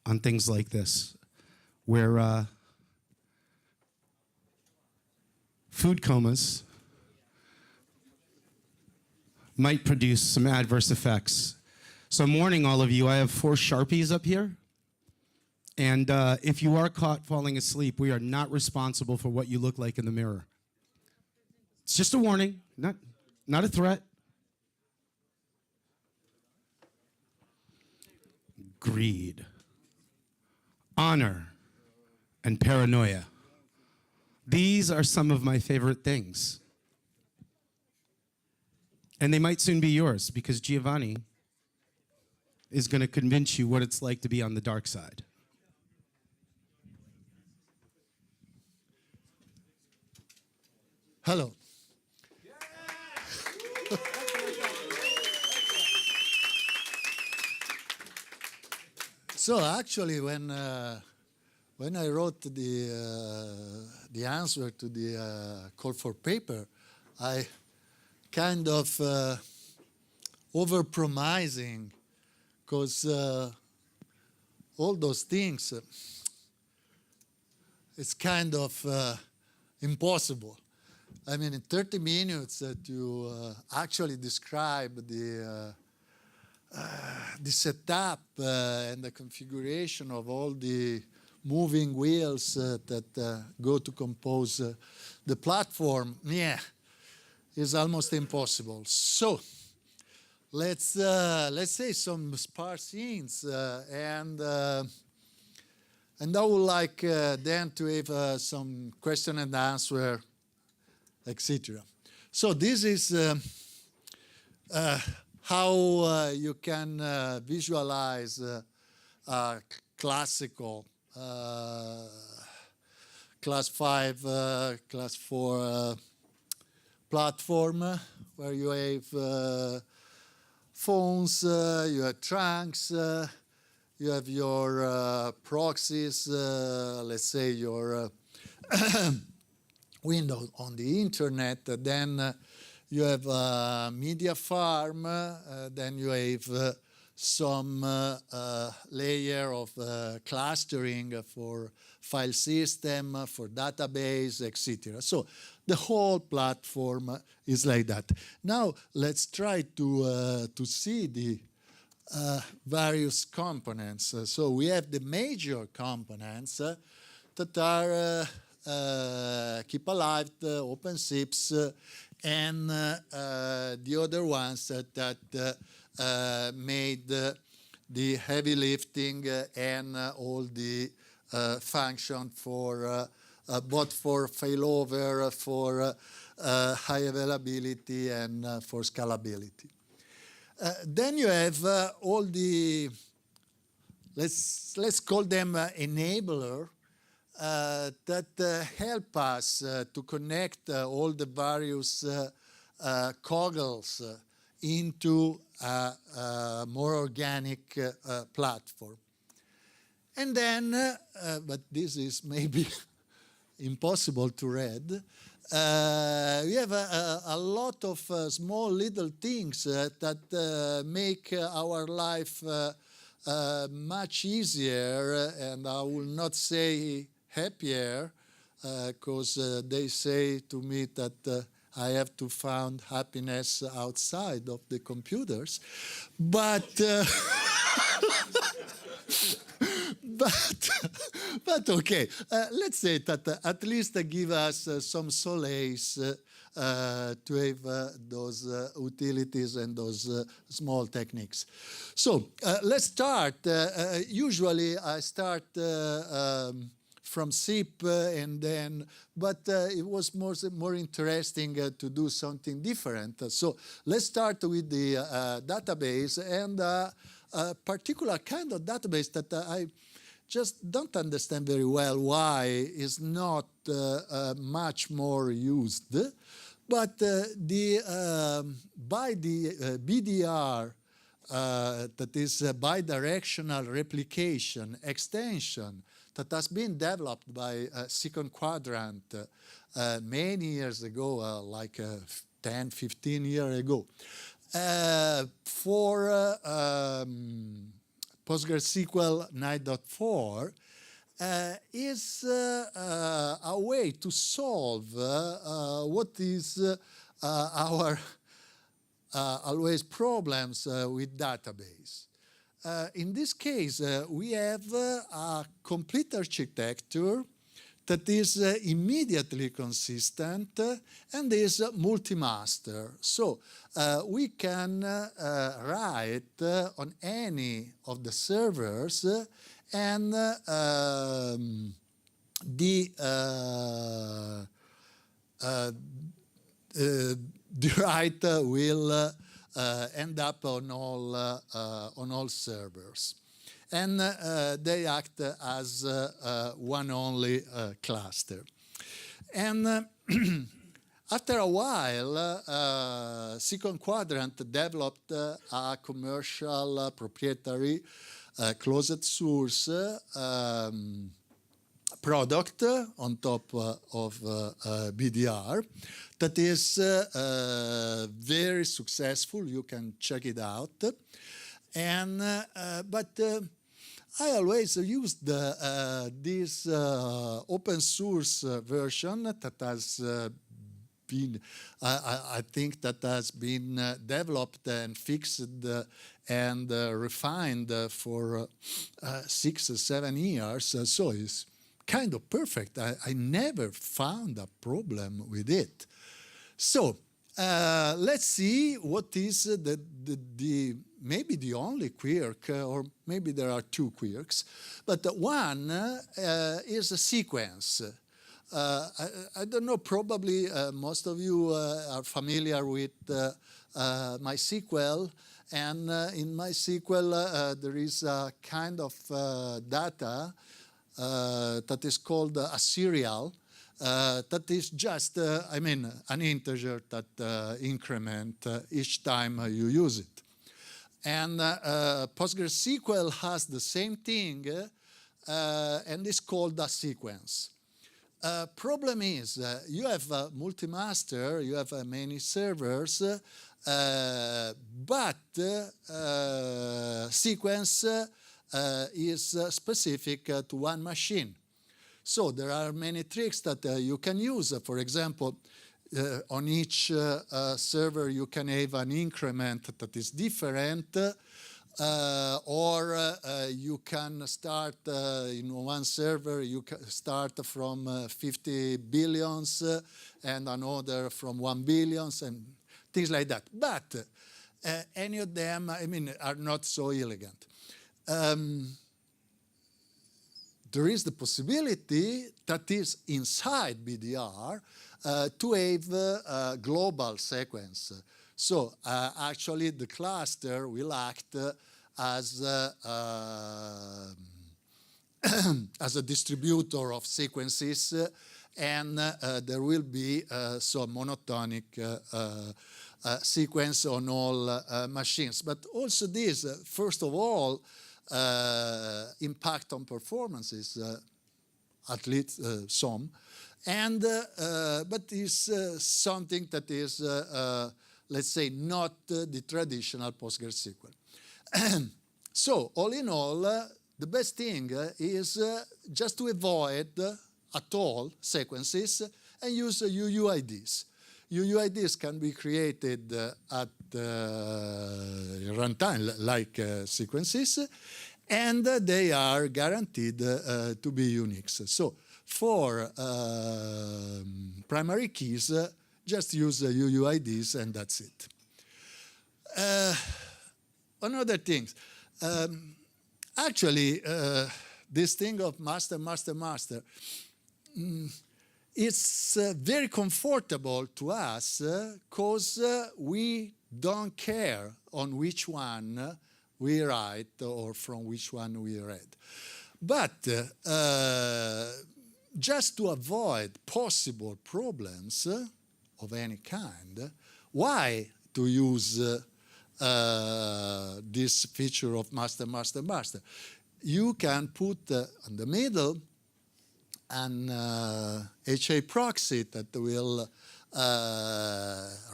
on things like this, where food comas might produce some adverse effects. So I'm warning all of you, I have 4 Sharpies up here. And if you are caught falling asleep, we are not responsible for what you look like in the mirror. It's just a warning, not a threat. Greed, honor, and paranoia. These are some of my favorite things. And they might soon be yours because Giovanni is going to convince you what it's like to be on the dark side. Hello. So actually, when I wrote the answer to the call for paper, I kind of over-promising, because all those things, it's kind of impossible. I mean, in 30 minutes to actually describe the setup and the configuration of all the moving wheels that go to compose the platform, yeah, is almost impossible. So let's say some sparse hints, and I would like then to have some question and answer, etc. So this is how you can visualize a classical class 5, class 4 platform, where you have phones, you have trunks, you have your proxies, let's say your window on the internet, then you have a media farm, then you have some layer of clustering for file system, for database, etc. So the whole platform is like that. Now let's try to see the various components. So we have the major components that are Keep Alive, OpenSIPS, and the other ones that made the heavy lifting and all the function for both for failover, for high availability, and for scalability. Then you have all the, let's call them enabler, that help us to connect all the various coggles into a more organic platform. And then, but this is maybe impossible to read, we have a lot of small little things that make our life much easier, and I will not say happier, because they say to me that I have to find happiness outside of the computers. But but okay, let's say that at least give us some solace to have those utilities and those small techniques. So let's start. Usually I start from SIP and then, but it was more interesting to do something different. So let's start with the database, and a particular kind of database that I just don't understand very well why is not much more used. But by the BDR, that is bidirectional replication extension that has been developed by Second Quadrant many years ago, like 10, 15 years ago, for PostgreSQL 9.4 is a way to solve what is our always problems with database. In this case, we have a complete architecture that is immediately consistent and is multi-master. So we can write on any of the servers, and the write will end up on all servers. And they act as one only cluster. And after a while, Second Quadrant developed a commercial proprietary closed source product on top of BDR that is very successful. You can check it out. And but I always used this open source version that has been, I think that has been developed and fixed and refined for 6 or 7 years. So it's kind of perfect. I never found a problem with it. So let's see what is the maybe the only quirk, or maybe there are 2 quirks, but one is a sequence. I don't know, probably most of you are familiar with MySQL, and in MySQL there is a kind of data that is called a serial, that is just, I mean, an integer that increment each time you use it. And PostgreSQL has the same thing, and it's called a sequence. Problem is, you have multi-master, you have many servers, but sequence is specific to one machine. So there are many tricks that you can use. For example, on each server you can have an increment that is different, or you can start in one server, you can start from 50 billions and another from 1 billion and things like that. But any of them, I mean, are not so elegant. There is the possibility that is inside BDR to have a global sequence. So actually the cluster will act as a distributor of sequences, and there will be some monotonic sequence on all machines. But also this, first of all, impact on performances, at least some, and but is something that is, let's say, not the traditional PostgreSQL. So all in all, the best thing is just to avoid at all sequences and use UUIDs. UUIDs can be created at runtime like sequences, and they are guaranteed to be unique. So for primary keys, just use UUIDs and that's it. One other thing. Actually, this thing of master, it's very comfortable to us because we don't care on which one we write or from which one we read. But just to avoid possible problems of any kind, why to use this feature of master? You can put in the middle an HA proxy that will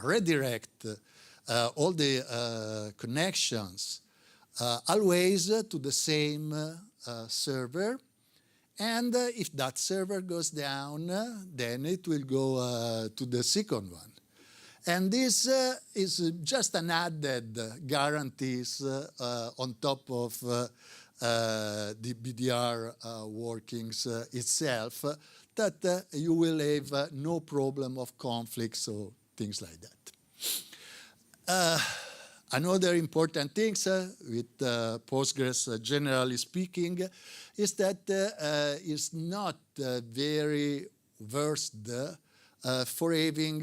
redirect all the connections always to the same server. And if that server goes down, then it will go to the second one. And this is just an added guarantees on top of the BDR workings itself, that you will have no problem of conflicts or things like that. Another important thing with Postgres, generally speaking, is that it's not very versed for having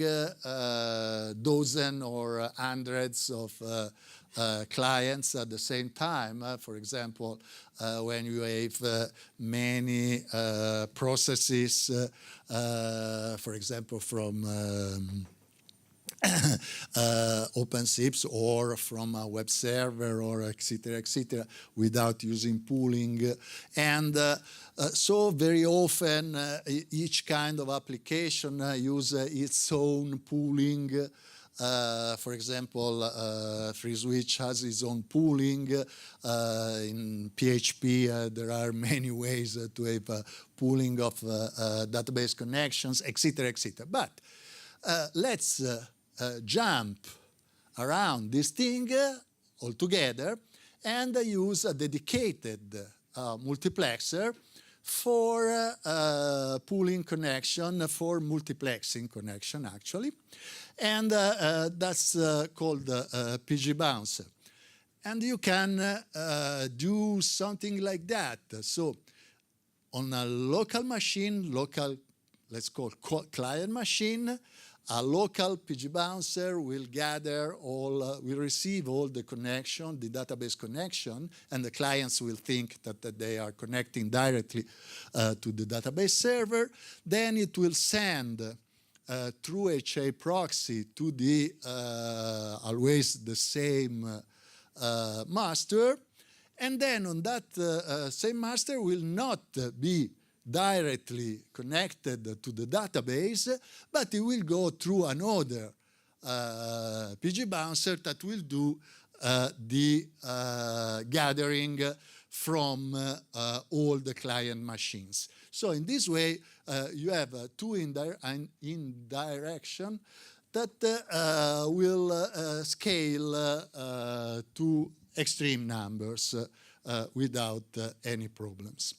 dozens or hundreds of clients at the same time. For example, when you have many processes, for example, from OpenSIPS or from a web server or etc., without using pooling. And so very often each kind of application uses its own pooling. For example, FreeSwitch has its own pooling. In PHP, there are many ways to have pooling of database connections, etc., etc. But let's jump around this thing altogether and use a dedicated multiplexer for pooling connection, for multiplexing connection, actually. And that's called PG Bouncer. And you can do something like that. So on a local machine, let's call client machine, a local PG Bouncer will gather will receive all the connection, the database connection, and the clients will think that they are connecting directly to the database server. Then it will send through HA proxy to the always the same master, and then on that same master will not be directly connected to the database, but it will go through another PG Bouncer that will do the gathering from all the client machines. So in this way, you have two indirection that will scale to extreme numbers without any problems.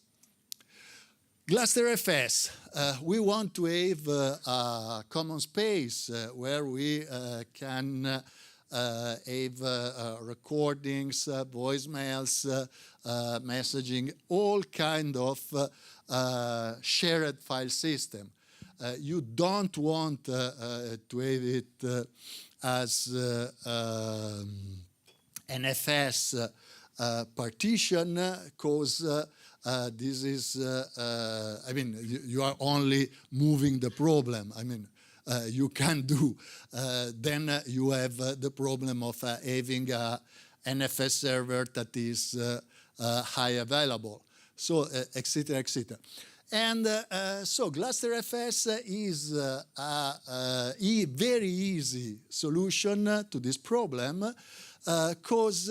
GlusterFS, we want to have a common space where we can have recordings, voicemails, messaging, all kind of shared file system. You don't want to have it as NFS partition, because this is, I mean, you are only moving the problem. I mean, you can do. Then you have the problem of having a NFS server that is high available. So, etc., etc. And so GlusterFS is a very easy solution to this problem, because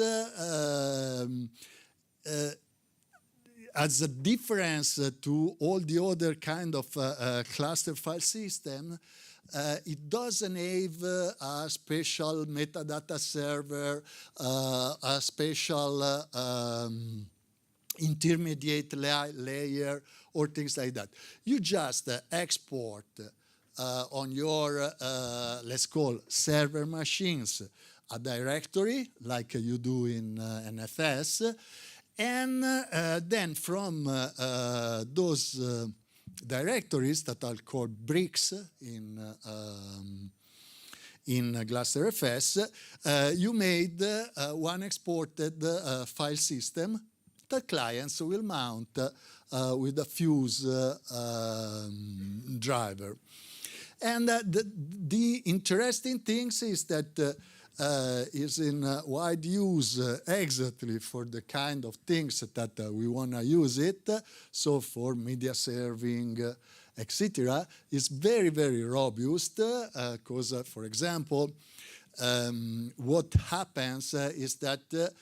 as a difference to all the other kind of cluster file system, it doesn't have a special metadata server, a special intermediate layer, or things like that. You just export on your, let's call, server machines, a directory, like you do in NFS, and then from those directories that are called bricks in GlusterFS, you made one exported file system that clients will mount with a fuse driver. And the interesting thing is that is in wide use exactly for the kind of things that we want to use it. So for media serving, etc., it's very, very robust because, for example, what happens is that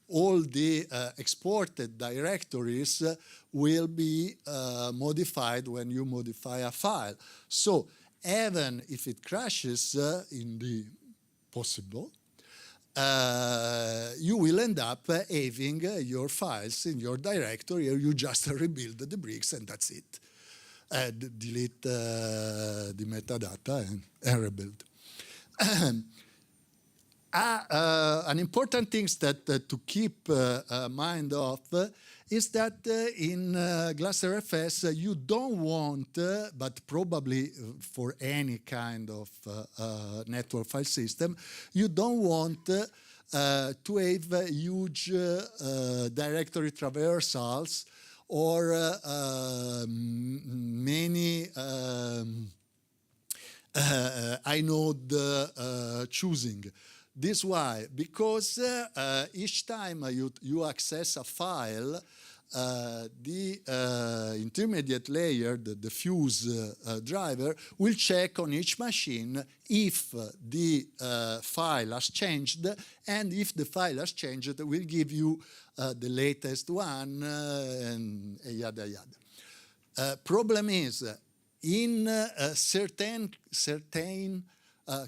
all the exported directories will be modified when you modify a file. So even if it crashes in the possible, you will end up having your files in your directory, or you just rebuild the bricks and that's it. Delete the metadata and rebuild. An important thing that to keep mind of is that in GlusterFS you don't want, but probably for any kind of network file system, you don't want to have huge directory traversals or many inode choosing. This why? Because each time you access a file, the intermediate layer, the fuse driver, will check on each machine if the file has changed, and if the file has changed, it will give you the latest one, and yada yada. Problem is, in certain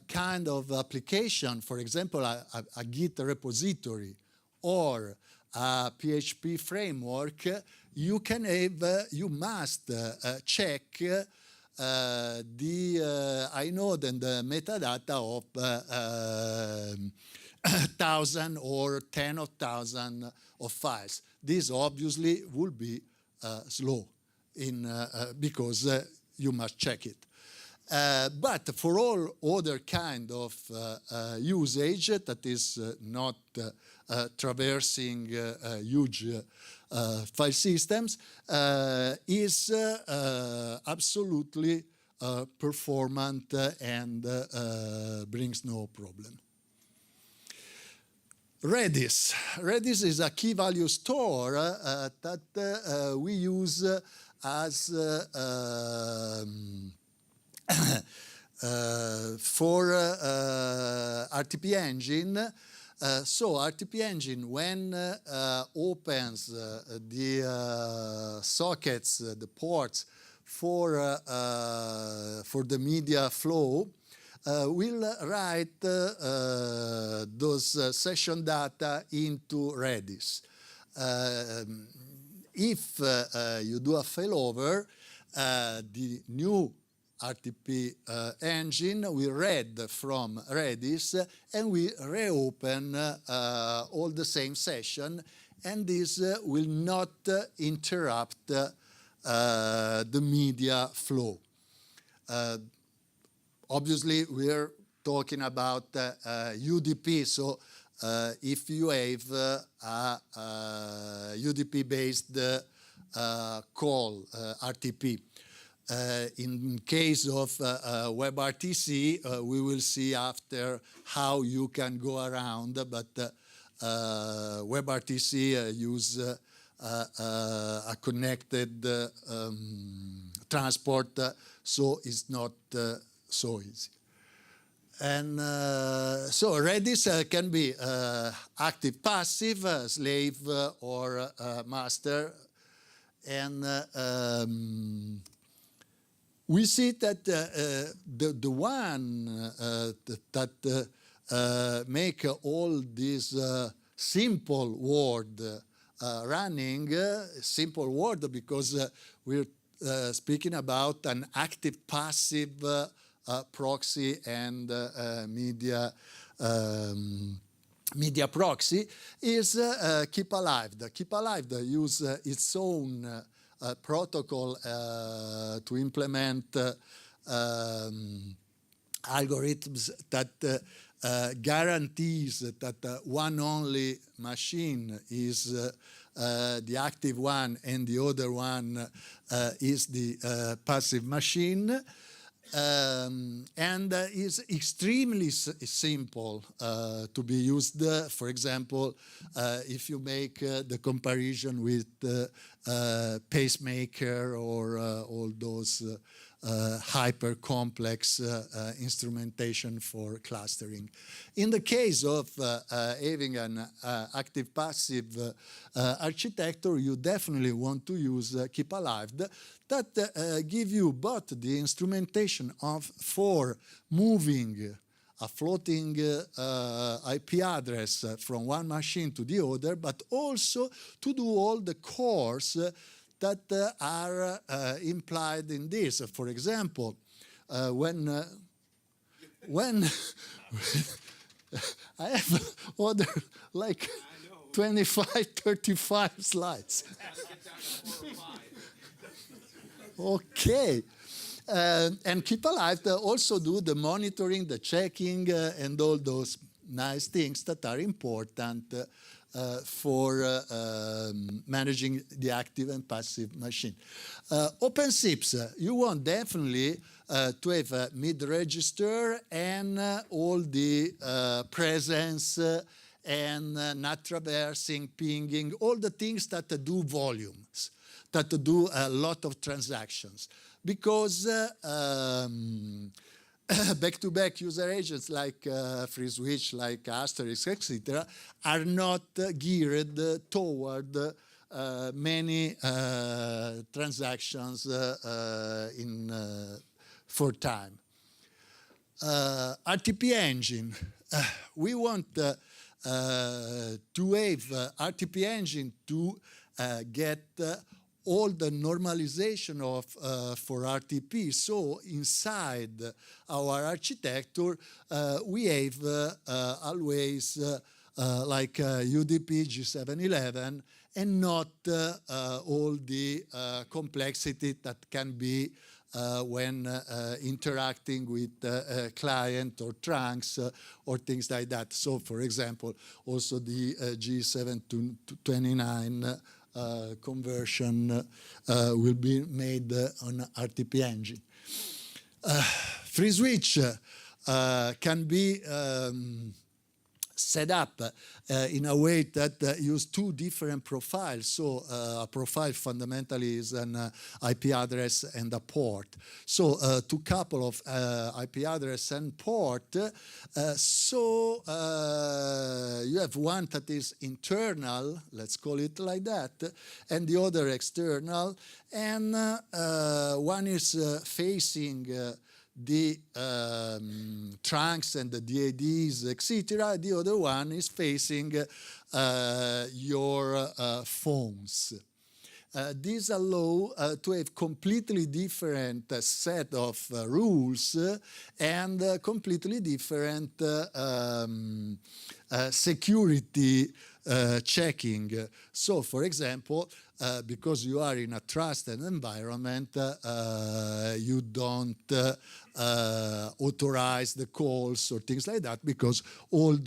kind of application, for example, a Git repository or a PHP framework, you can have, you must check the inode and the metadata of 1,000 or 10 of 1,000 of files. This obviously will be slow because you must check it. But for all other kind of usage that is not traversing huge file systems, is absolutely performant and brings no problem. Redis. Redis is a key value store that we use as for RTP engine. So RTP engine, when opens the sockets, the ports for the media flow, will write those session data into Redis. If you do a failover, the new RTP engine will read from Redis and we reopen all the same session, and this will not interrupt the media flow. Obviously, we're talking about UDP, so if you have a UDP-based call, RTP. In case of WebRTC, we will see after how you can go around, but WebRTC use a connected transport, so it's not so easy. And so Redis can be active, passive, slave, or master. And we see that the one that make all these simple word running, simple word because we're speaking about an active passive proxy and media proxy is Keep Alive. The Keep Alive use its own protocol to implement algorithms that guarantees that one only machine is the active one and the other one is the passive machine. And is extremely simple to be used. For example, if you make the comparison with pacemaker or all those hyper complex instrumentation for clustering. In the case of having an active passive architecture, you definitely want to use Keep Alive that give you both the instrumentation for moving a floating IP address from one machine to the other, but also to do all the cores that are implied in this. For example, when I have other like 25, 35 slides. Okay. And Keep Alive also do the monitoring, the checking, and all those nice things that are important for managing the active and passive machine. OpenSIPS, you want definitely to have a mid-register and all the presence and not traversing, pinging, all the things that do volumes, that do a lot of transactions. Because back-to-back user agents like FreeSwitch, like Asterisk, etc., are not geared toward many transactions for time. RTP engine. We want to have RTP engine to get all the normalization of for RTP. So inside our architecture, we have always like UDP G711 and not all the complexity that can be when interacting with client or trunks or things like that. So, for example, also the G729 conversion will be made on RTP engine. FreeSwitch can be set up in a way that use two different profiles. So a profile fundamentally is an IP address and a port. So to couple of IP address and port, so you have one that is internal, let's call it like that, and the other external, and one is facing the trunks and the DADs, etc. The other one is facing your phones. These allow to have completely different set of rules and completely different security checking. So, for example, because you are in a trusted environment, you don't authorize the calls or things like that, because all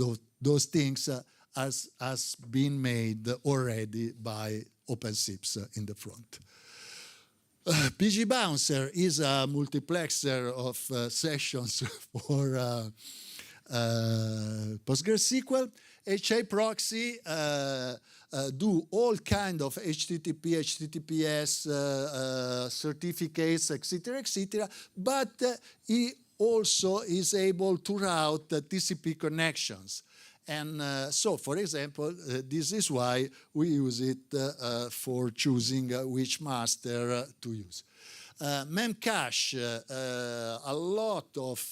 those things has been made already by OpenSIPS in the front. PG Bouncer is a multiplexer of sessions for PostgreSQL. HA proxy do all kind of HTTP, HTTPS certificates, etc., etc. But he also is able to route TCP connections. And so, for example, this is why we use it for choosing which master to use. Memcache, a lot of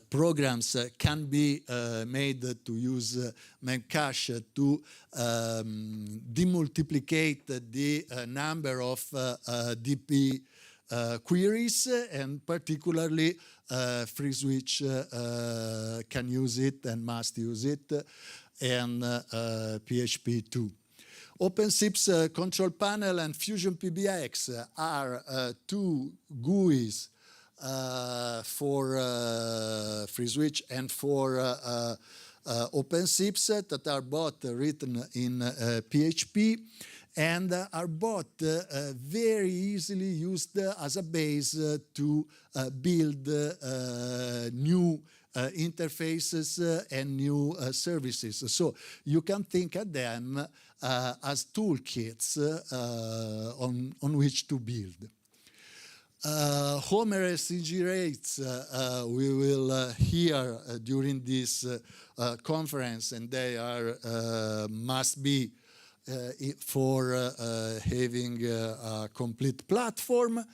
programs can be made to use Memcache to demultiplicate the number of DP queries, and particularly FreeSwitch can use it and must use it, and PHP too. OpenSIPS Control Panel and Fusion PBX are two GUIs for FreeSwitch and for OpenSIPS that are both written in PHP and are both very easily used as a base to build new interfaces and new services. So you can think of them as toolkits on which to build. Homer SCG rates we will hear during this conference, and they are must be for having a complete platform.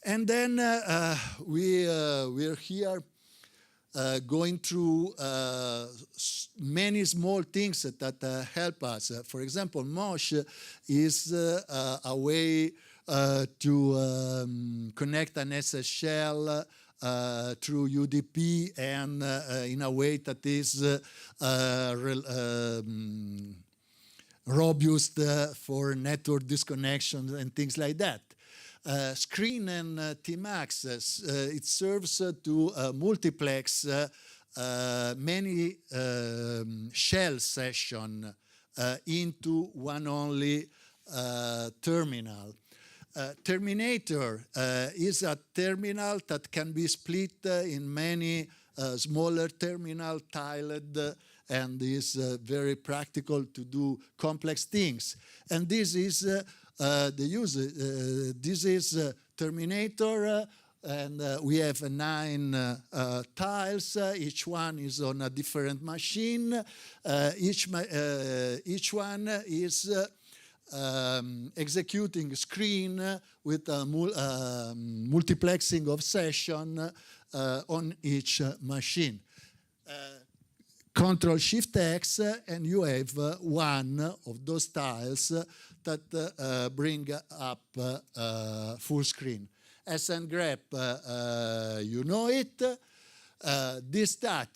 And then we're here going through many small things that help us. For example, Mosh is a way to connect an SSL through UDP and in a way that is robust for network disconnections and things like that. Screen and Tmax, it serves to multiplex many shell sessions into one only terminal. Terminator is a terminal that can be split in many smaller terminal tiled, and is very practical to do complex things. And this is the user. This is Terminator, and we have 9 tiles. Each one is on a different machine. Each one is executing screen with a multiplexing of session on each machine. Control-Shift-X, and you have one of those tiles that bring up full screen. SNGrep, you know it. This stat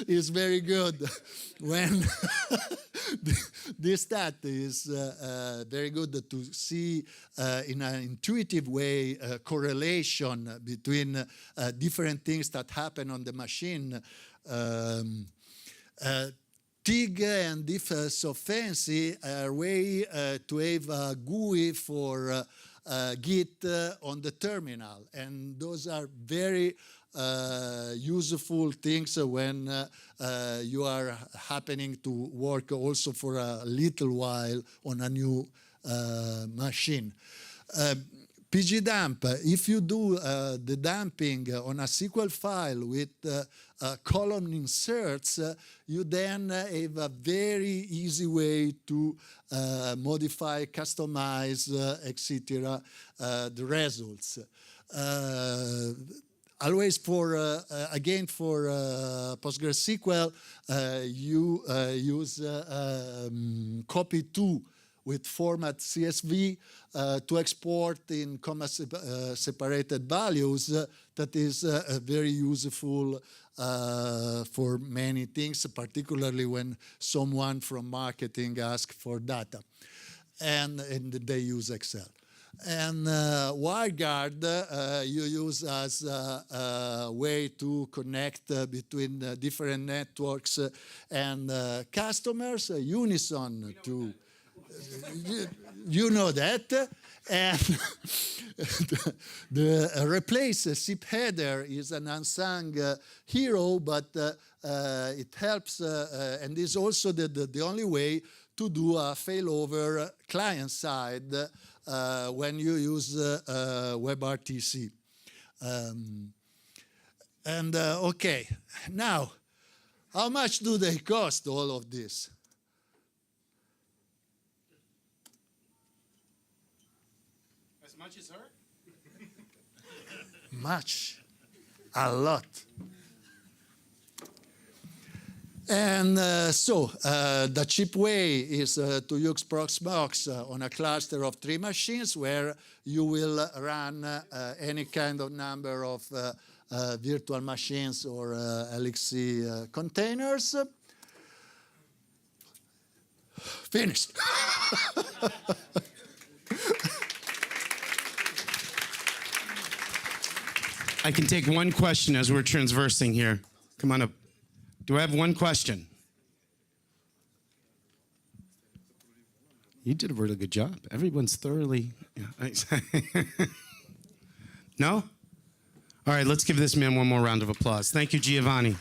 is very good. When this stat is very good to see in an intuitive way correlation between different things that happen on the machine. TIG and if so fancy are a way to have a GUI for Git on the terminal, and those are very useful things when you are happening to work also for a little while on a new machine. pgdump, if you do the dumping on a SQL file with column inserts, you then have a very easy way to modify, customize, etc. The results. Always for, again, for PostgreSQL, you use copy2 with format CSV to export in comma separated values. That is very useful for many things, particularly when someone from marketing asks for data, and they use Excel. And WireGuard you use as a way to connect between different networks and customers. Unison to you know that. And the replace SIP header is an unsung hero, but it helps and is also the only way to do a failover client side when you use WebRTC. Okay, now, how much do they cost, all of this? As much as her? Much. A lot. And the cheap way is to use Proxmox on a cluster of 3 machines where you will run any kind of number of virtual machines or LXC containers. Finished. I can take one question as we're transversing here. Come on up. Do I have one question? You did a really good job. Everyone's thoroughly... Yeah. No? All right, let's give this man one more round of applause. Thank you, Giovanni.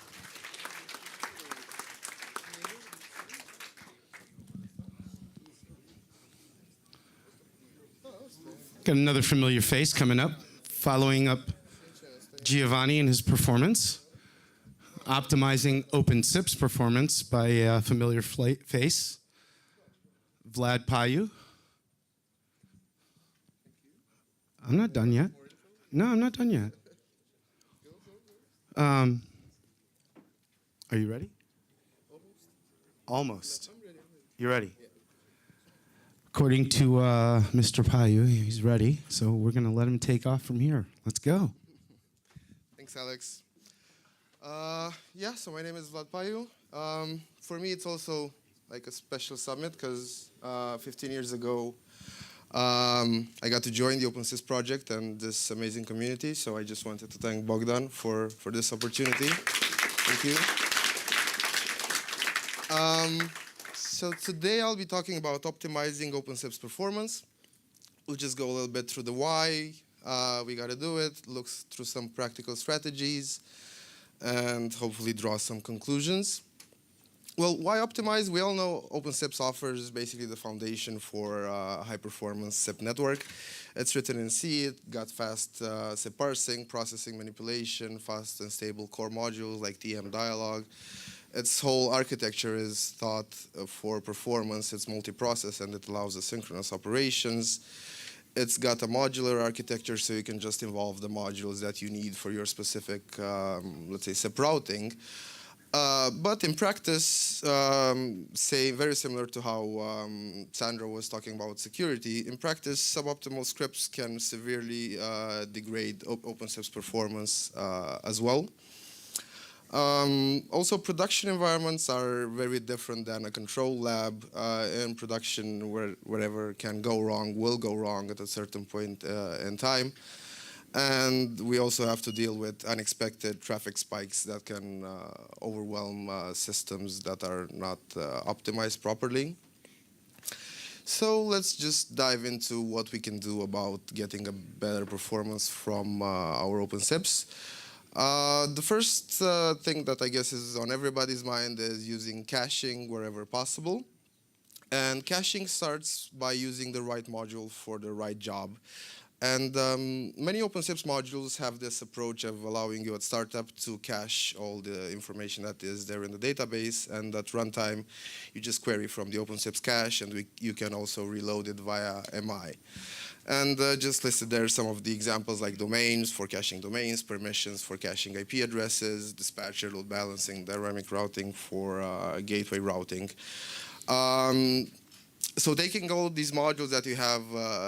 Got another familiar face coming up, following up Giovanni and his performance. Optimizing OpenSIPS performance by a familiar face, Vlad Payu. I'm not done yet. No, I'm not done yet. Are you ready? Almost. You ready? According to Mr. Payu, he's ready. So we're going to let him take off from here. Let's go. Thanks, Alex. Yeah, so my name is Vlad Payu. For me, it's also like a special summit because 15 years ago, I got to join the OpenSIPS project and this amazing community. So I just wanted to thank Bogdan for this opportunity. Thank you. So today I'll be talking about optimizing OpenSIPS performance. We'll just go a little bit through the why we got to do it, look through some practical strategies, and hopefully draw some conclusions. Well, why optimize? We all know OpenSIPS offers basically the foundation for a high-performance SIP network. It's written in C, it got fast SIP parsing, processing manipulation, fast and stable core modules like TM dialog. Its whole architecture is thought for performance. It's multi-process and it allows asynchronous operations. It's got a modular architecture, so you can just involve the modules that you need for your specific, let's say, SIP routing. But in practice, say very similar to how Sandro was talking about security, in practice, suboptimal scripts can severely degrade OpenSIPS performance as well. Also, production environments are very different than a control lab. In production, wherever can go wrong will go wrong at a certain point in time. And we also have to deal with unexpected traffic spikes that can overwhelm systems that are not optimized properly. So let's just dive into what we can do about getting a better performance from our OpenSIPs. The first thing that I guess is on everybody's mind is using caching wherever possible. And caching starts by using the right module for the right job. And many OpenSIPS modules have this approach of allowing you at startup to cache all the information that is there in the database, and at runtime, you just query from the OpenSIPS cache, and you can also reload it via MI. And just listed there some of the examples like domains for caching domains, permissions for caching IP addresses, dispatcher load balancing, dynamic routing for gateway routing. So taking all these modules that you have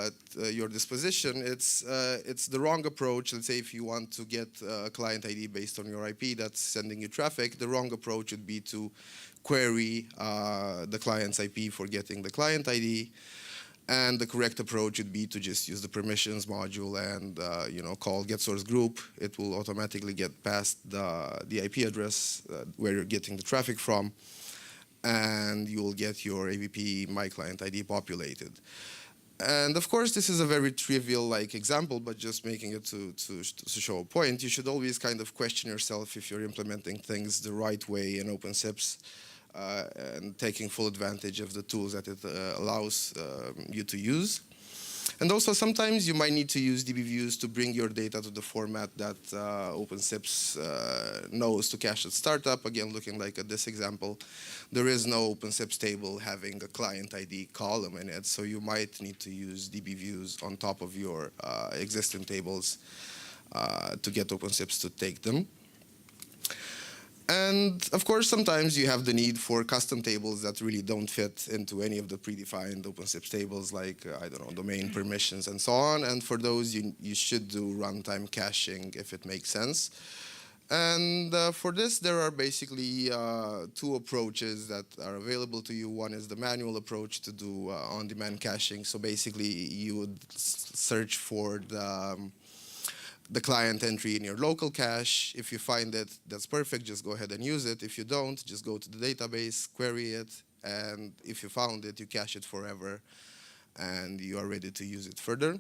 at your disposition, it's the wrong approach. Let's say if you want to get a client ID based on your IP that's sending you traffic, the wrong approach would be to query the client's IP for getting the client ID. And the correct approach would be to just use the permissions module and call get source group. It will automatically get past the IP address where you're getting the traffic from, and you will get your AVP my client ID populated. And of course, this is a very trivial example, but just making it to show a point. You should always kind of question yourself if you're implementing things the right way in OpenSIPS. And taking full advantage of the tools that it allows you to use. And also sometimes you might need to use dbViews to bring your data to the format that OpenSIPS knows to cache at startup. Again, looking like at this example, there is no OpenSIPS table having a client ID column in it, so you might need to use dbViews on top of your existing tables to get OpenSIPS to take them. And of course, sometimes you have the need for custom tables that really don't fit into any of the predefined OpenSIPS tables, like, I don't know, domain permissions and so on. And for those, you should do runtime caching if it makes sense. And for this, there are basically two approaches that are available to you. One is the manual approach to do on-demand caching. So basically, you would search for the client entry in your local cache. If you find it, that's perfect, just go ahead and use it. If you don't, just go to the database, query it, and if you found it, you cache it forever, and you are ready to use it further.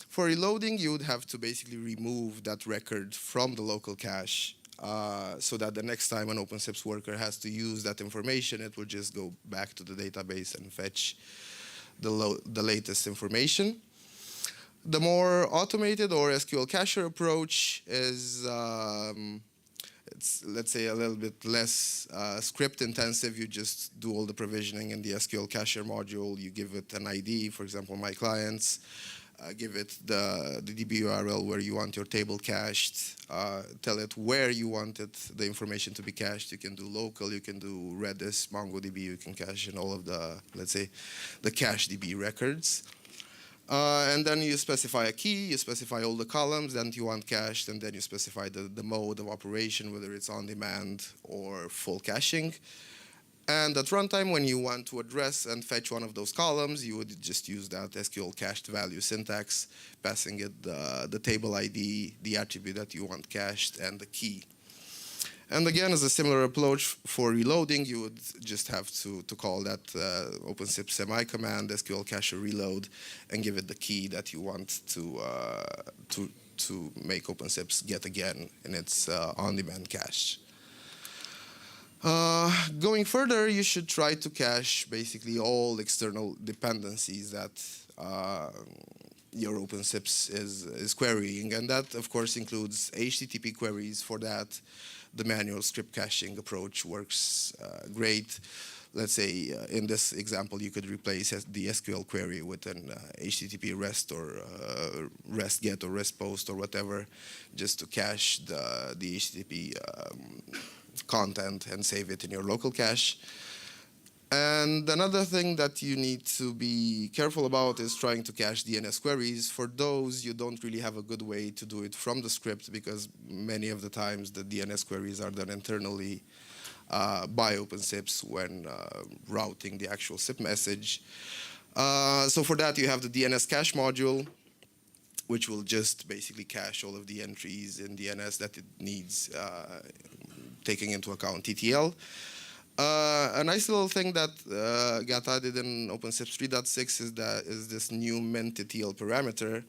For reloading, you would have to basically remove that record from the local cache so that the next time an OpenSIPS worker has to use that information, it will just go back to the database and fetch the latest information. The more automated or SQL cacher approach is, it's, let's say, a little bit less script intensive. You just do all the provisioning in the SQL cacher module. You give it an ID, for example, my clients. Give it the DB URL where you want your table cached. Tell it where you wanted the information to be cached. You can do local, you can do Redis, MongoDB. You can cache in all of the, let's say, the cache DB records. And then you specify a key, you specify all the columns that you want cached, and then you specify the mode of operation, whether it's on-demand or full caching. And at runtime, when you want to address and fetch one of those columns, you would just use that SQL cached value syntax, passing it the table ID, the attribute that you want cached, and the key. And again, as a similar approach for reloading, you would just have to call that OpenSIPS semi command, SQL cacher reload, and give it the key that you want to make OpenSIPS get again in its on-demand cache. Going further, you should try to cache basically all external dependencies that your OpenSIPS is querying, and that, of course, includes HTTP queries. For that, the manual script caching approach works great. Let's say in this example, you could replace the SQL query with an HTTP REST or REST GET or REST POST or whatever, just to cache the HTTP content and save it in your local cache. And another thing that you need to be careful about is trying to cache DNS queries. For those, you don't really have a good way to do it from the script, because many of the times the DNS queries are done internally by OpenSIPS when routing the actual SIP message. So for that, you have the DNS cache module, which will just basically cache all of the entries in DNS that it needs, taking into account TTL. A nice little thing that got added in OpenSIPS 3.6 is this new min-TTL parameter.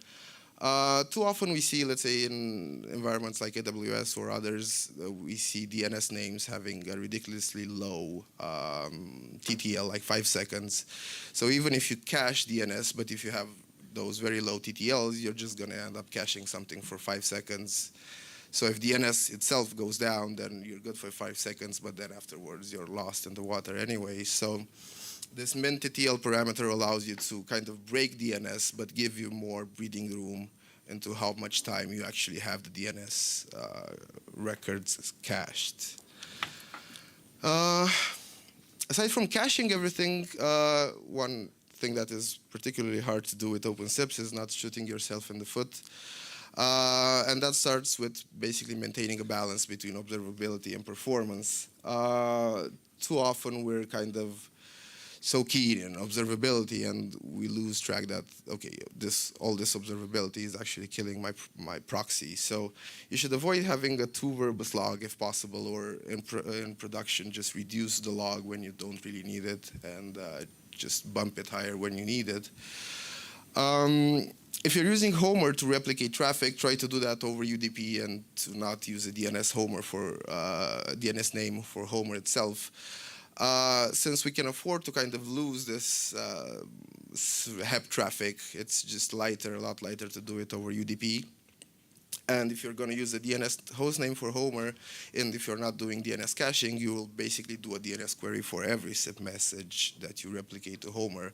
Too often we see, let's say, in environments like AWS or others, we see DNS names having a ridiculously low TTL, like 5 seconds. So even if you cache DNS, but if you have those very low TTLs, you're just going to end up caching something for 5 seconds. So if DNS itself goes down, then you're good for 5 seconds, but then afterwards you're lost in the water anyway. So this min-TTL parameter allows you to kind of break DNS, but give you more breathing room into how much time you actually have the DNS records cached. Aside from caching everything, one thing that is particularly hard to do with OpenSIPS is not shooting yourself in the foot. And that starts with basically maintaining a balance between observability and performance. Too often we're kind of so keen in observability, and we lose track that, okay, all this observability is actually killing my proxy. So you should avoid having a too verbose log if possible, or in production, just reduce the log when you don't really need it, and just bump it higher when you need it. If you're using Homer to replicate traffic, try to do that over UDP and to not use a DNS name for Homer itself. Since we can afford to kind of lose this HEP traffic. It's just lighter, a lot lighter to do it over UDP. And if you're going to use a DNS hostname for Homer, and if you're not doing DNS caching, you will basically do a DNS query for every SIP message that you replicate to Homer.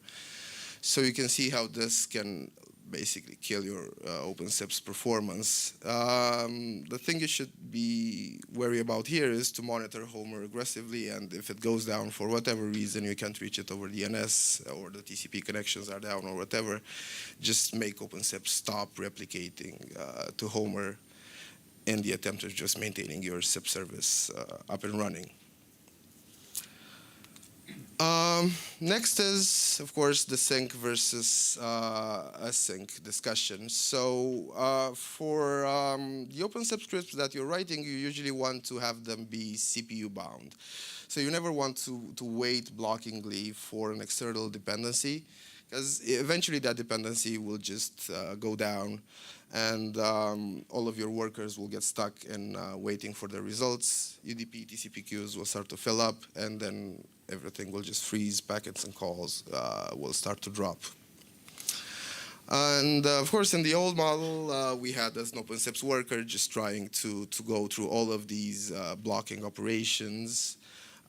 So you can see how this can basically kill your OpenSIPS performance. The thing you should be wary about here is to monitor Homer aggressively, and if it goes down for whatever reason, you can't reach it over DNS, or the TCP connections are down or whatever, just make OpenSIPS stop replicating to Homer in the attempt of just maintaining your SIP service up and running. Next is, of course, the sync versus async discussion. So for the OpenSIPS scripts that you're writing, you usually want to have them be CPU bound. So you never want to wait blockingly for an external dependency, because eventually that dependency will just go down, and all of your workers will get stuck in waiting for the results. UDP, TCP queues will start to fill up, and then everything will just freeze, packets and calls will start to drop. And of course, in the old model, we had as an OpenSIPS worker just trying to go through all of these blocking operations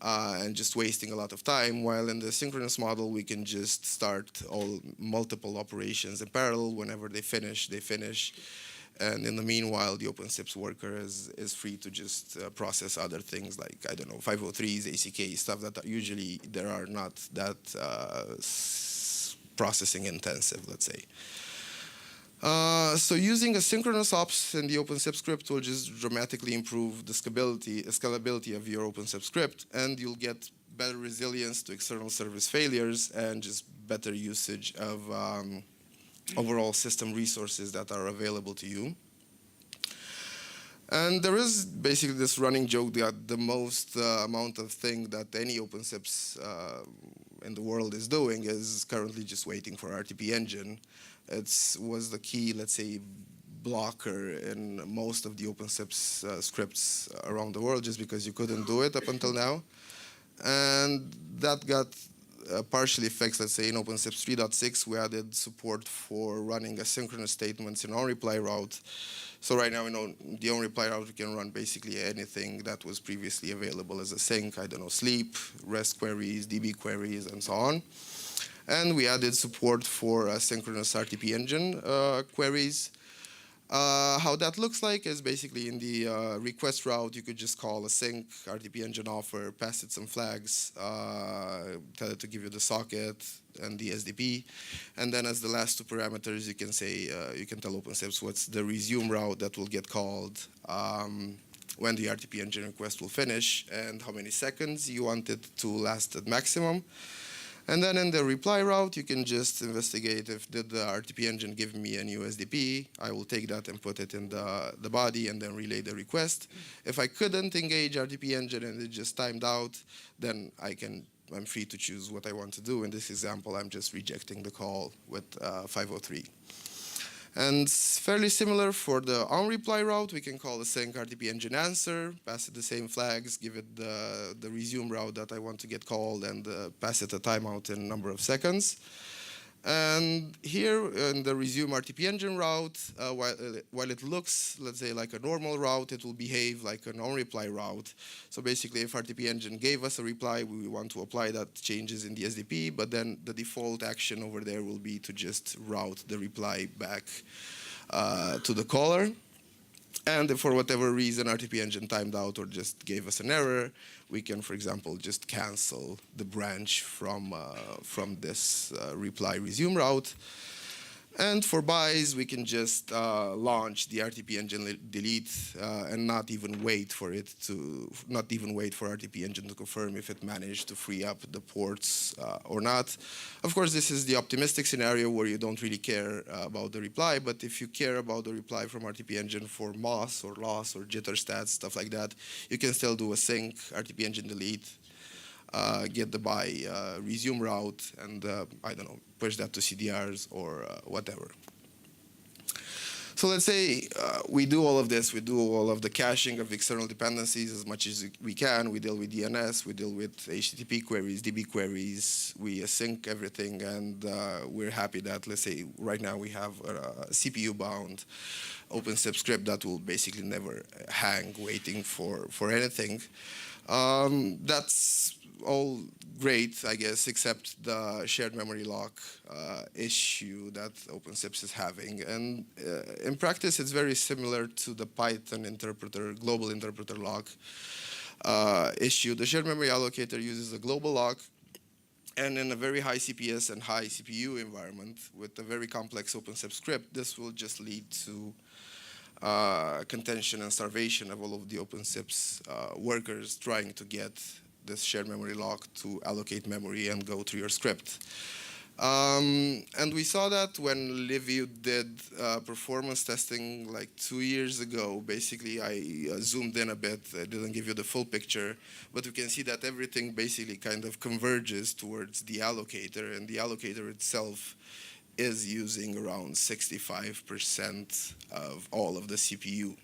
and just wasting a lot of time, while in the synchronous model, we can just start multiple operations in parallel. Whenever they finish, they finish. And in the meanwhile, the OpenSIPS worker is free to just process other things like, I don't know, 503s, ACK, stuff that usually there are not that processing intensive, let's say. So using asynchronous ops in the OpenSIPS script will just dramatically improve the scalability of your OpenSIPS script, and you'll get better resilience to external service failures and just better usage of overall system resources that are available to you. And there is basically this running joke that the most amount of thing that any OpenSIPS in the world is doing is currently just waiting for RTP engine. It was the key, let's say, blocker in most of the OpenSIPS scripts around the world, just because you couldn't do it up until now. And that got partially fixed. Let's say in OpenSIPS 3.6, we added support for running asynchronous statements in on-reply route. So right now, the on-reply route can run basically anything that was previously available as a sync. I don't know, sleep, REST queries, DB queries, and so on. And we added support for asynchronous RTP engine queries. How that looks like is basically in the request route, you could just call a sync RTP engine offer, pass it some flags, tell it to give you the socket and the SDP. And then as the last two parameters, you can say, you can tell OpenSIPS what's the resume route that will get called, when the RTP engine request will finish, and how many seconds you want it to last at maximum. And then in the reply route, you can just investigate if did the RTP engine give me a new SDP. I will take that and put it in the body and then relay the request. If I couldn't engage RTP engine and it just timed out, then I'm free to choose what I want to do. In this example, I'm just rejecting the call with 503. And fairly similar for the on-reply route, we can call the sync RTP engine answer, pass it the same flags, give it the resume route that I want to get called, and pass it a timeout in a number of seconds. And here in the resume RTP engine route, while it looks, let's say, like a normal route, it will behave like an on-reply route. So basically, if RTP engine gave us a reply, we want to apply that changes in the SDP, but then the default action over there will be to just route the reply back to the caller. And if for whatever reason RTP engine timed out or just gave us an error, we can, for example, just cancel the branch from this reply resume route. And for buys, we can just launch the RTP engine delete and not even wait for RTP engine to confirm if it managed to free up the ports or not. Of course, this is the optimistic scenario where you don't really care about the reply, but if you care about the reply from RTP engine for MOS or loss or jitter stats, stuff like that, you can still do a sync RTP engine delete, get the buy resume route, and I don't know, push that to CDRs or whatever. So let's say we do all of this. We do all of the caching of external dependencies as much as we can. We deal with DNS. We deal with HTTP queries, DB queries. We async everything, and we're happy that, let's say, right now we have a CPU-bound OpenSIPS script that will basically never hang waiting for anything. That's all great, I guess, except the shared memory lock issue that OpenSIPS is having. And in practice, it's very similar to the Python interpreter, global interpreter lock issue. The shared memory allocator uses a global lock, and in a very high CPS and high CPU environment with a very complex OpenSIPS script, this will just lead to contention and starvation of all of the OpenSIPS workers trying to get this shared memory lock to allocate memory and go through your script. And we saw that when Liviu did performance testing like 2 years ago. Basically, I zoomed in a bit. I didn't give you the full picture, but we can see that everything basically kind of converges towards the allocator, and the allocator itself is using around 65% of all of the CPU.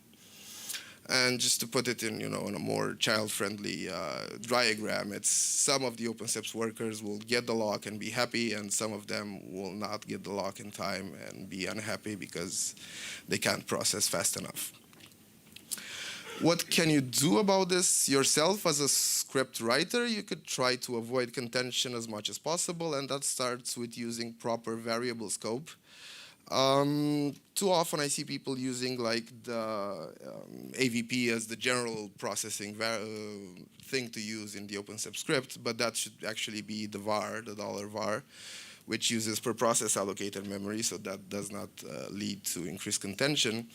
And just to put it in, in a more child-friendly diagram, it's some of the OpenSIPS workers will get the lock and be happy, and some of them will not get the lock in time and be unhappy because they can't process fast enough. What can you do about this yourself as a script writer? You could try to avoid contention as much as possible, and that starts with using proper variable scope. Too often I see people using like the AVP as the general processing thing to use in the OpenSIPS script, but that should actually be the var, the $var, which uses per process allocated memory, so that does not lead to increased contention.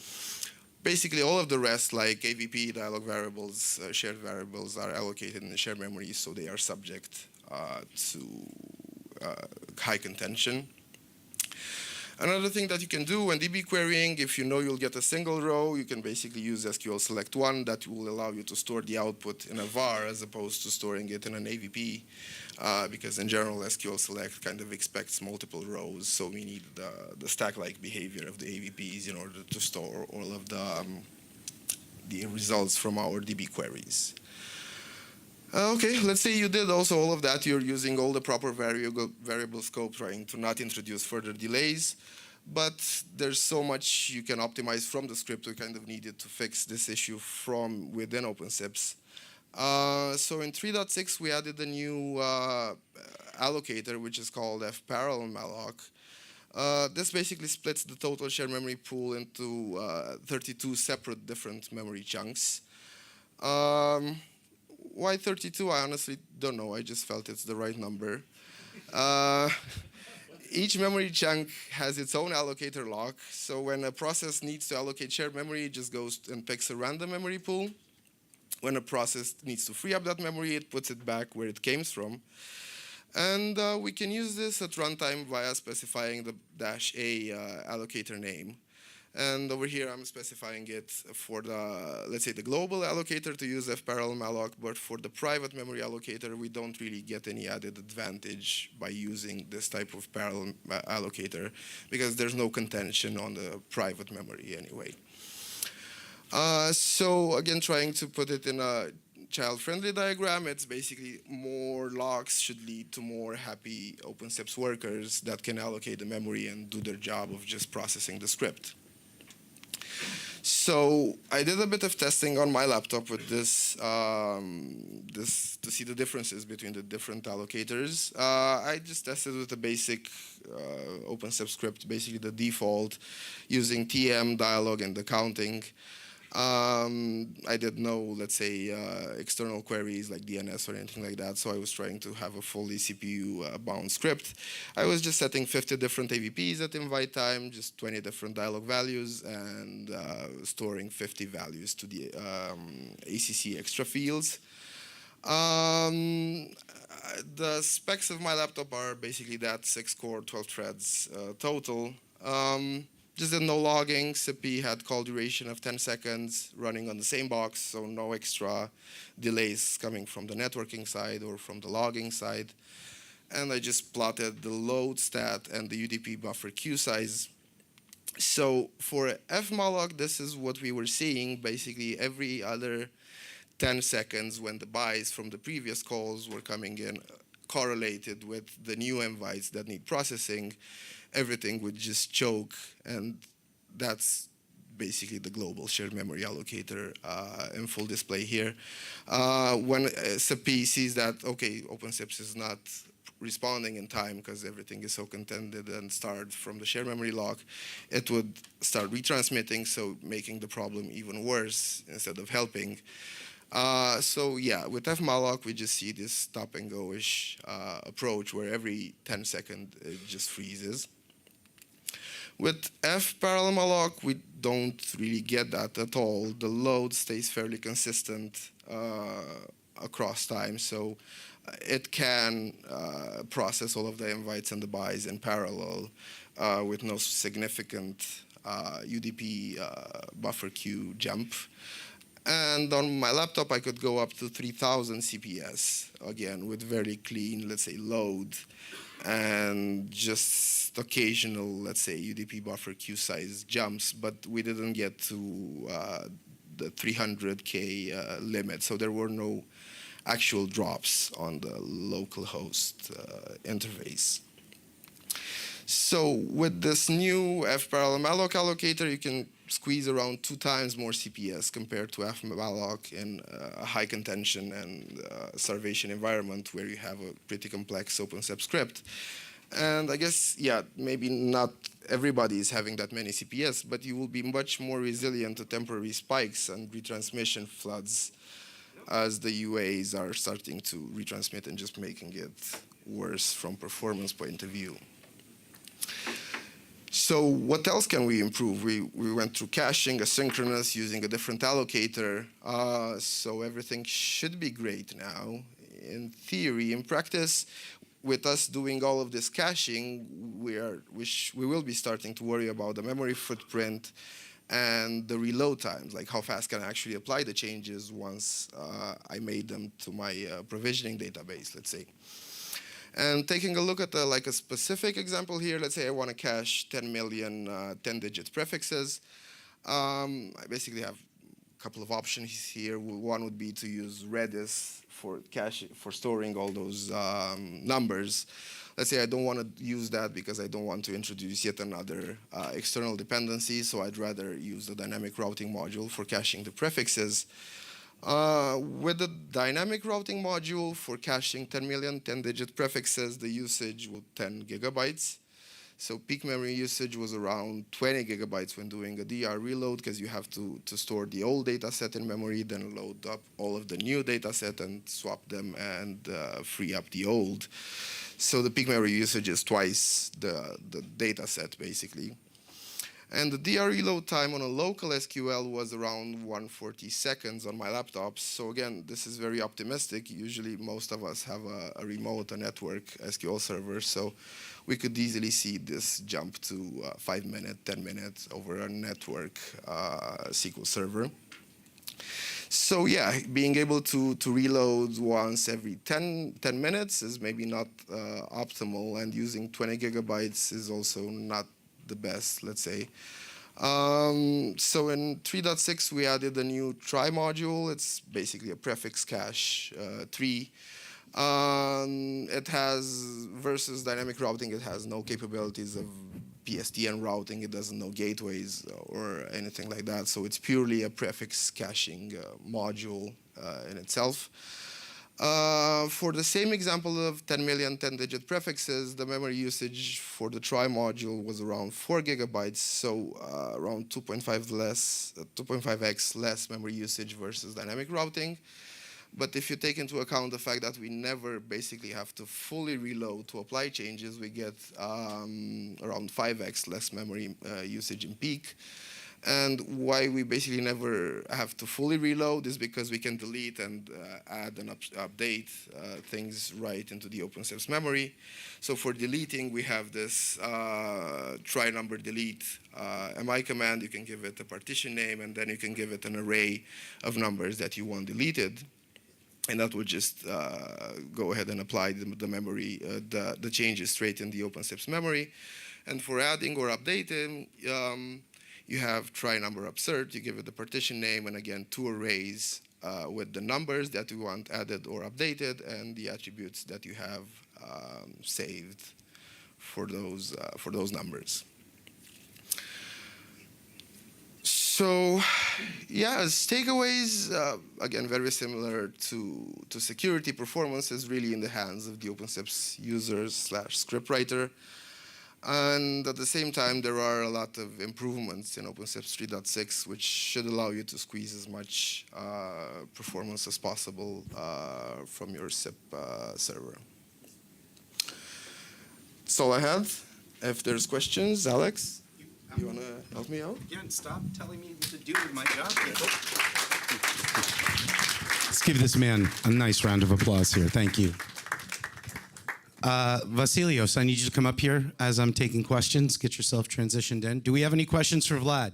Basically, all of the rest, like AVP, dialog variables, shared variables, are allocated in the shared memory, so they are subject to high contention. Another thing that you can do when DB querying, if you know you'll get a single row, you can basically use SQL select 1. That will allow you to store the output in a var as opposed to storing it in an AVP, because in general SQL select kind of expects multiple rows, so we need the stack-like behavior of the AVPs in order to store all of the results from our DB queries. Okay, let's say you did also all of that. You're using all the proper variable scope, trying to not introduce further delays. But there's so much you can optimize from the script. We kind of needed to fix this issue from within OpenSIPS. So in 3.6, we added a new allocator, which is called fparallel malloc. This basically splits the total shared memory pool into 32 separate different memory chunks. Why 32? I honestly don't know. I just felt it's the right number. Each memory chunk has its own allocator lock. So when a process needs to allocate shared memory, it just goes and picks a random memory pool. When a process needs to free up that memory, it puts it back where it came from. And we can use this at runtime via specifying the -a allocator name. And over here, I'm specifying it for the, let's say, the global allocator to use fparallel malloc, but for the private memory allocator, we don't really get any added advantage by using this type of parallel allocator because there's no contention on the private memory anyway. So again, trying to put it in a child-friendly diagram, it's basically more locks should lead to more happy OpenSIPS workers that can allocate the memory and do their job of just processing the script. So I did a bit of testing on my laptop with this, to see the differences between the different allocators. I just tested with the basic OpenSIPS script, basically the default, using TM, dialog, and the counting. I did no, let's say, external queries like DNS or anything like that, so I was trying to have a fully CPU-bound script. I was just setting 50 different AVPs at invite time, just 20 different dialog values, and storing 50 values to the ACC extra fields. The specs of my laptop are basically that 6-core, 12 threads total. Just did no logging. Sippy had call duration of 10 seconds running on the same box, so no extra delays coming from the networking side or from the logging side. And I just plotted the load stat and the UDP buffer queue size. So for fmalloc, this is what we were seeing. Basically, every other 10 seconds when the buys from the previous calls were coming in correlated with the new invites that need processing, everything would just choke, and that's basically the global shared memory allocator in full display here. When Sippy sees that, okay, OpenSIPS is not responding in time because everything is so contended and starved from the shared memory lock, it would start retransmitting, so making the problem even worse instead of helping. So yeah, with fmalloc, we just see this stop and go-ish approach where every 10 seconds it just freezes. With parallel malloc, we don't really get that at all. The load stays fairly consistent across time, so it can process all of the invites and the buys in parallel with no significant UDP buffer queue jump. And on my laptop, I could go up to 3,000 CPS, again, with very clean, let's say, load, and just occasional, let's say, UDP buffer queue size jumps, but we didn't get to the 300K limit, so there were no actual drops on the local host interface. So with this new fparallel malloc allocator, you can squeeze around 2 times more CPS compared to fmalloc in a high contention and starvation environment where you have a pretty complex OpenSIPS script. And I guess, yeah, maybe not everybody is having that many CPS, but you will be much more resilient to temporary spikes and retransmission floods as the UAs are starting to retransmit and just making it worse from performance point of view. So what else can we improve? We went through caching, asynchronous, using a different allocator. So everything should be great now. In theory, in practice, with us doing all of this caching, we will be starting to worry about the memory footprint and the reload times, like how fast can I actually apply the changes once I made them to my provisioning database, let's say. And taking a look at like a specific example here, let's say I want to cache 10 million 10-digit prefixes. I basically have a couple of options here. One would be to use Redis for storing all those numbers. Let's say I don't want to use that because I don't want to introduce yet another external dependency, so I'd rather use the dynamic routing module for caching the prefixes. With the dynamic routing module for caching 10 million 10-digit prefixes, the usage was 10 gigabytes. So peak memory usage was around 20 gigabytes when doing a DR reload, because you have to store the old data set in memory, then load up all of the new data set and swap them and free up the old. So the peak memory usage is twice the data set, basically. And the DR reload time on a local SQL was around 140 seconds on my laptops. So again, this is very optimistic. Usually most of us have a remote, a network SQL server. So we could easily see this jump to 5 minutes, 10 minutes over a network SQL server. So yeah, being able to reload once every 10 minutes is maybe not optimal, and using 20 gigabytes is also not the best, let's say. So in 3.6 we added a new try module. It's basically a prefix cache tree. It has, versus dynamic routing, it has no capabilities of PSTN routing. It doesn't know gateways or anything like that. So it's purely a prefix caching module in itself. For the same example of 10 million 10-digit prefixes, the memory usage for the try module was around 4 gigabytes, so around 2.5x less memory usage versus dynamic routing. But if you take into account the fact that we never basically have to fully reload to apply changes, we get around 5x less memory usage in peak. And why we basically never have to fully reload is because we can delete and add and update things right into the OpenSIPS memory. So for deleting, we have this try number delete MI command. You can give it a partition name, and then you can give it an array of numbers that you want deleted. And that will just go ahead and apply the memory, the changes straight in the OpenSIPS memory. And for adding or updating, you have try number upsert. You give it the partition name, and again, 2 arrays with the numbers that you want added or updated, and the attributes that you have saved for those numbers. So, yeah, as takeaways, again, very similar to security. Performance is really in the hands of the OpenSIPS users / scriptwriter. And at the same time, there are a lot of improvements in OpenSIPS 3.6, which should allow you to squeeze as much performance as possible from your SIP server. That's all I had. If there's questions, Alex, you want to help me out? Again, stop telling me what to do with my job. Let's give this man a nice round of applause here. Thank you. Vasilios, I need you to come up here as I'm taking questions. Get yourself transitioned in. Do we have any questions for Vlad?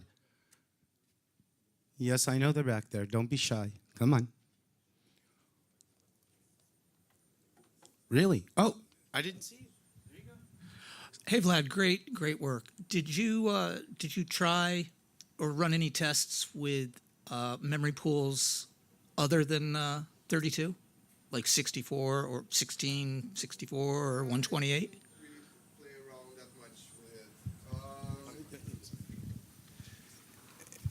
Yes, I know they're back there. Don't be shy. Come on. Really? Oh, I didn't see you. There you go. Hey, Vlad, great work. Did you try or run any tests with memory pools other than 32? Like 64 or 16, 64 or 128?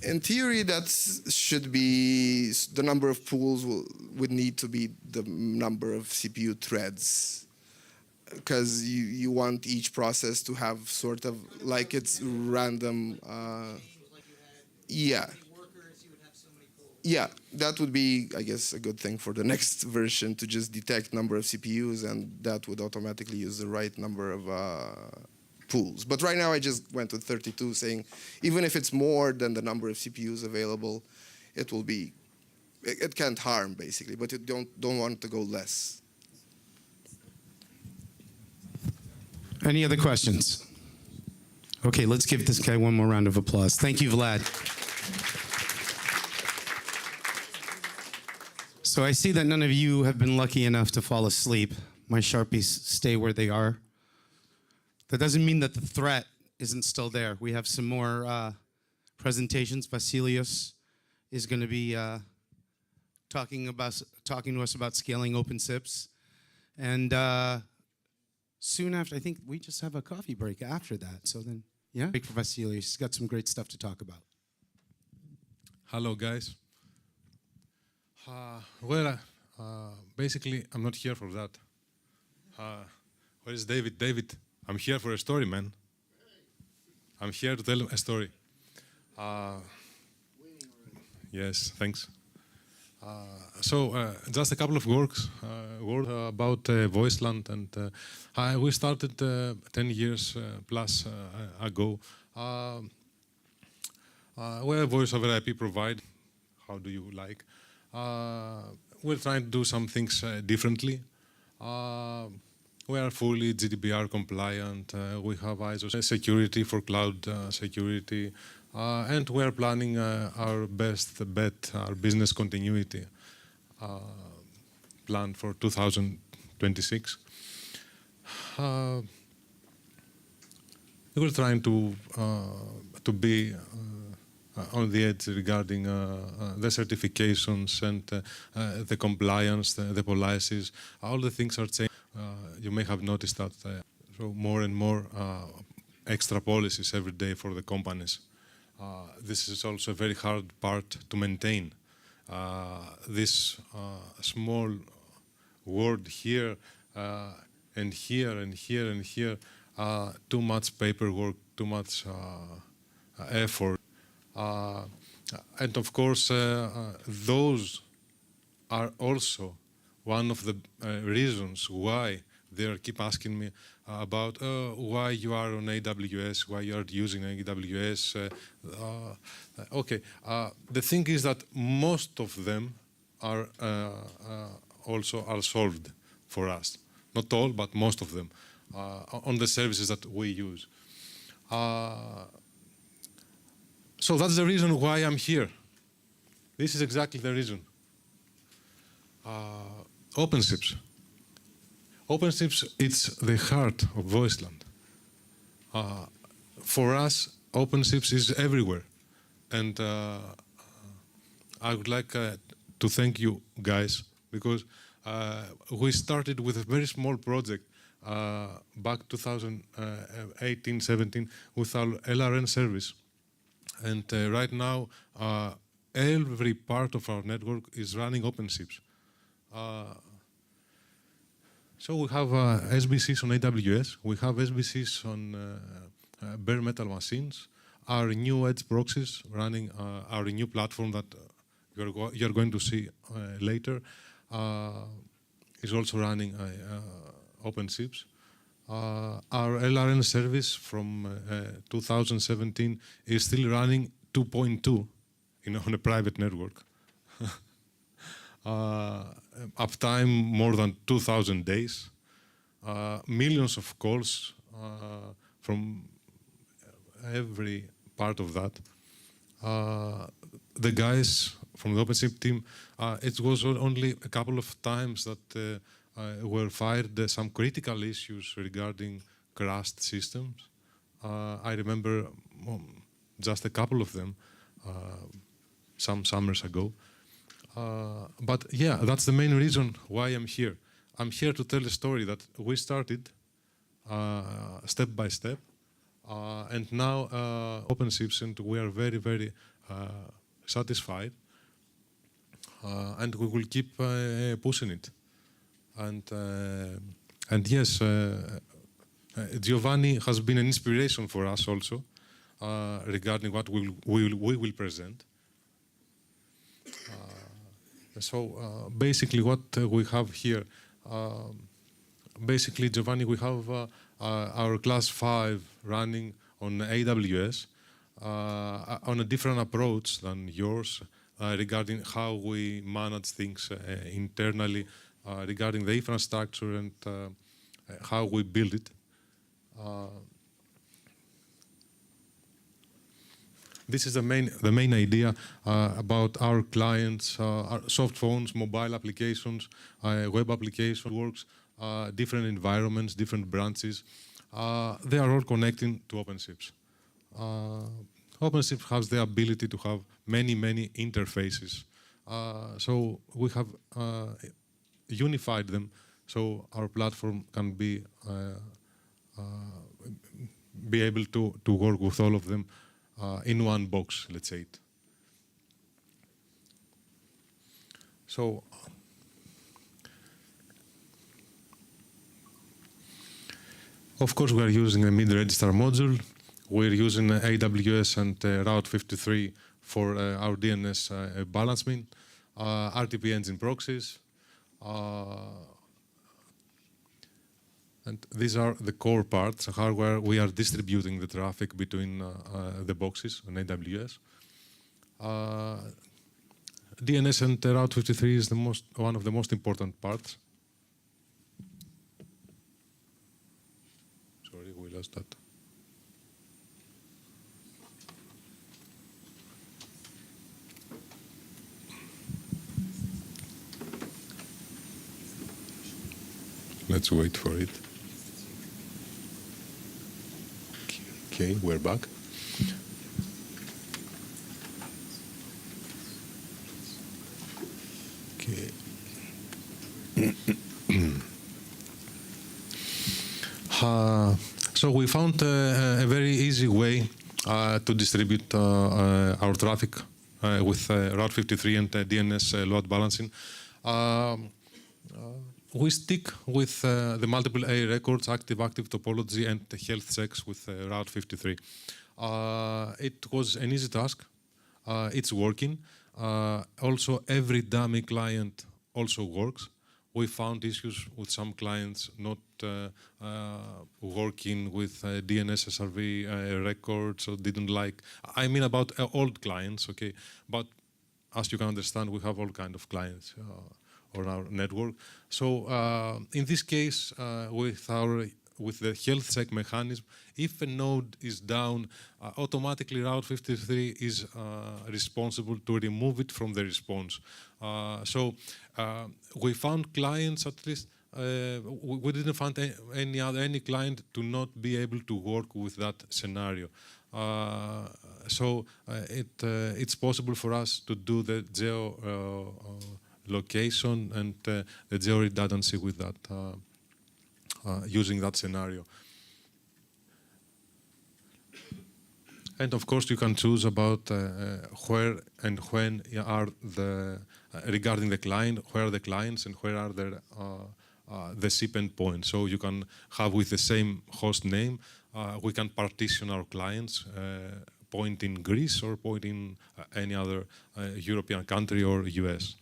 In theory, that should be the number of pools would need to be the number of CPU threads, because you want each process to have sort of like it's random. Yeah. Yeah, that would be, I guess, a good thing for the next version, to just detect number of CPUs, and that would automatically use the right number of pools. But right now I just went with 32, saying even if it's more than the number of CPUs available, it will be, it can't harm basically, but you don't want to go less. Any other questions? Okay, let's give this guy one more round of applause. Thank you, Vlad. So I see that none of you have been lucky enough to fall asleep. My Sharpies stay where they are. That doesn't mean that the threat isn't still there. We have some more presentations. Vasilios is going to be talking to us about scaling OpenSIPS. And soon after, I think we just have a coffee break after that. So then, yeah, break for Vasilios. He's got some great stuff to talk about. Hello, guys. Well, basically, I'm not here for that. Where is David? David, I'm here for a story, man. I'm here to tell a story. Yes, thanks. So, just a couple of words about Voiceland, and we started 10 years plus ago. We're a voice over IP provide. How do you like? We're trying to do some things differently. We are fully GDPR compliant. We have ISO security for cloud security. And we are planning our best bet, our business continuity plan for 2026. We're trying to be on the edge regarding the certifications and the compliance, the policies. All the things are changing. You may have noticed that so more and more extra policies every day for the companies. This is also a very hard part to maintain. This small word here and here and here and here, too much paperwork, too much effort. And of course, those are also one of the reasons why they keep asking me about why you are on AWS, why you are using AWS. Okay, the thing is that most of them are also solved for us. Not all, but most of them on the services that we use. So that's the reason why I'm here. This is exactly the reason. OpenSIPS. OpenSIPS, it's the heart of Voiceland. For us, OpenSIPS is everywhere. And I would like to thank you guys, because we started with a very small project back 2018-17 with our LRN service. And right now, every part of our network is running OpenSIPS. So we have SBCs on AWS, we have SBCs on bare metal machines, our new edge proxies running our new platform that you're going to see later is also running OpenSIPS. Our LRN service from 2017 is still running 2.2 on a private network. Uptime more than 2,000 days. Millions of calls from every part of that. The guys from the OpenSIP team, it was only a couple of times that were fired some critical issues regarding crashed systems. I remember just a couple of them some summers ago. But yeah, that's the main reason why I'm here. I'm here to tell a story that we started step by step, and now OpenSIPS, and we are very, very satisfied, and we will keep pushing it. And yes, Giovanni has been an inspiration for us also regarding what we will present. So basically what we have here, basically Giovanni, we have our class 5 running on AWS on a different approach than yours regarding how we manage things internally, regarding the infrastructure and how we build it. This is the main idea about our clients, our soft phones, mobile applications, web application works, different environments, different branches. They are all connecting to OpenSIPS. OpenSIPS has the ability to have many, many interfaces. So we have unified them so our platform can be able to work with all of them in one box, let's say it. So of course we are using a mid-register module. We're using AWS and Route 53 for our DNS balancing, RTP engine proxies, and these are the core parts, hardware. We are distributing the traffic between the boxes on AWS. DNS and Route 53 is one of the most important parts. Sorry, we lost that. Let's wait for it. Okay, we're back. Okay. So we found a very easy way to distribute our traffic with Route 53 and DNS load balancing. We stick with the multiple A records, active-active topology, and health checks with Route 53. It was an easy task. It's working. Also, every dummy client also works. We found issues with some clients not working with DNS SRV records or didn't like. I mean about old clients, okay? But as you can understand, we have all kinds of clients on our network. So in this case, with the health check mechanism, if a node is down, automatically Route 53 is responsible to remove it from the response. So we found clients at least we didn't find any client to not be able to work with that scenario. It's possible for us to do the geo location and the geo redundancy with that, using that scenario. And of course, you can choose about where and when are the regarding the client, where are the clients and where are the SIP endpoints. So you can have with the same host name, we can partition our clients, point in Greece or point in any other European country or US.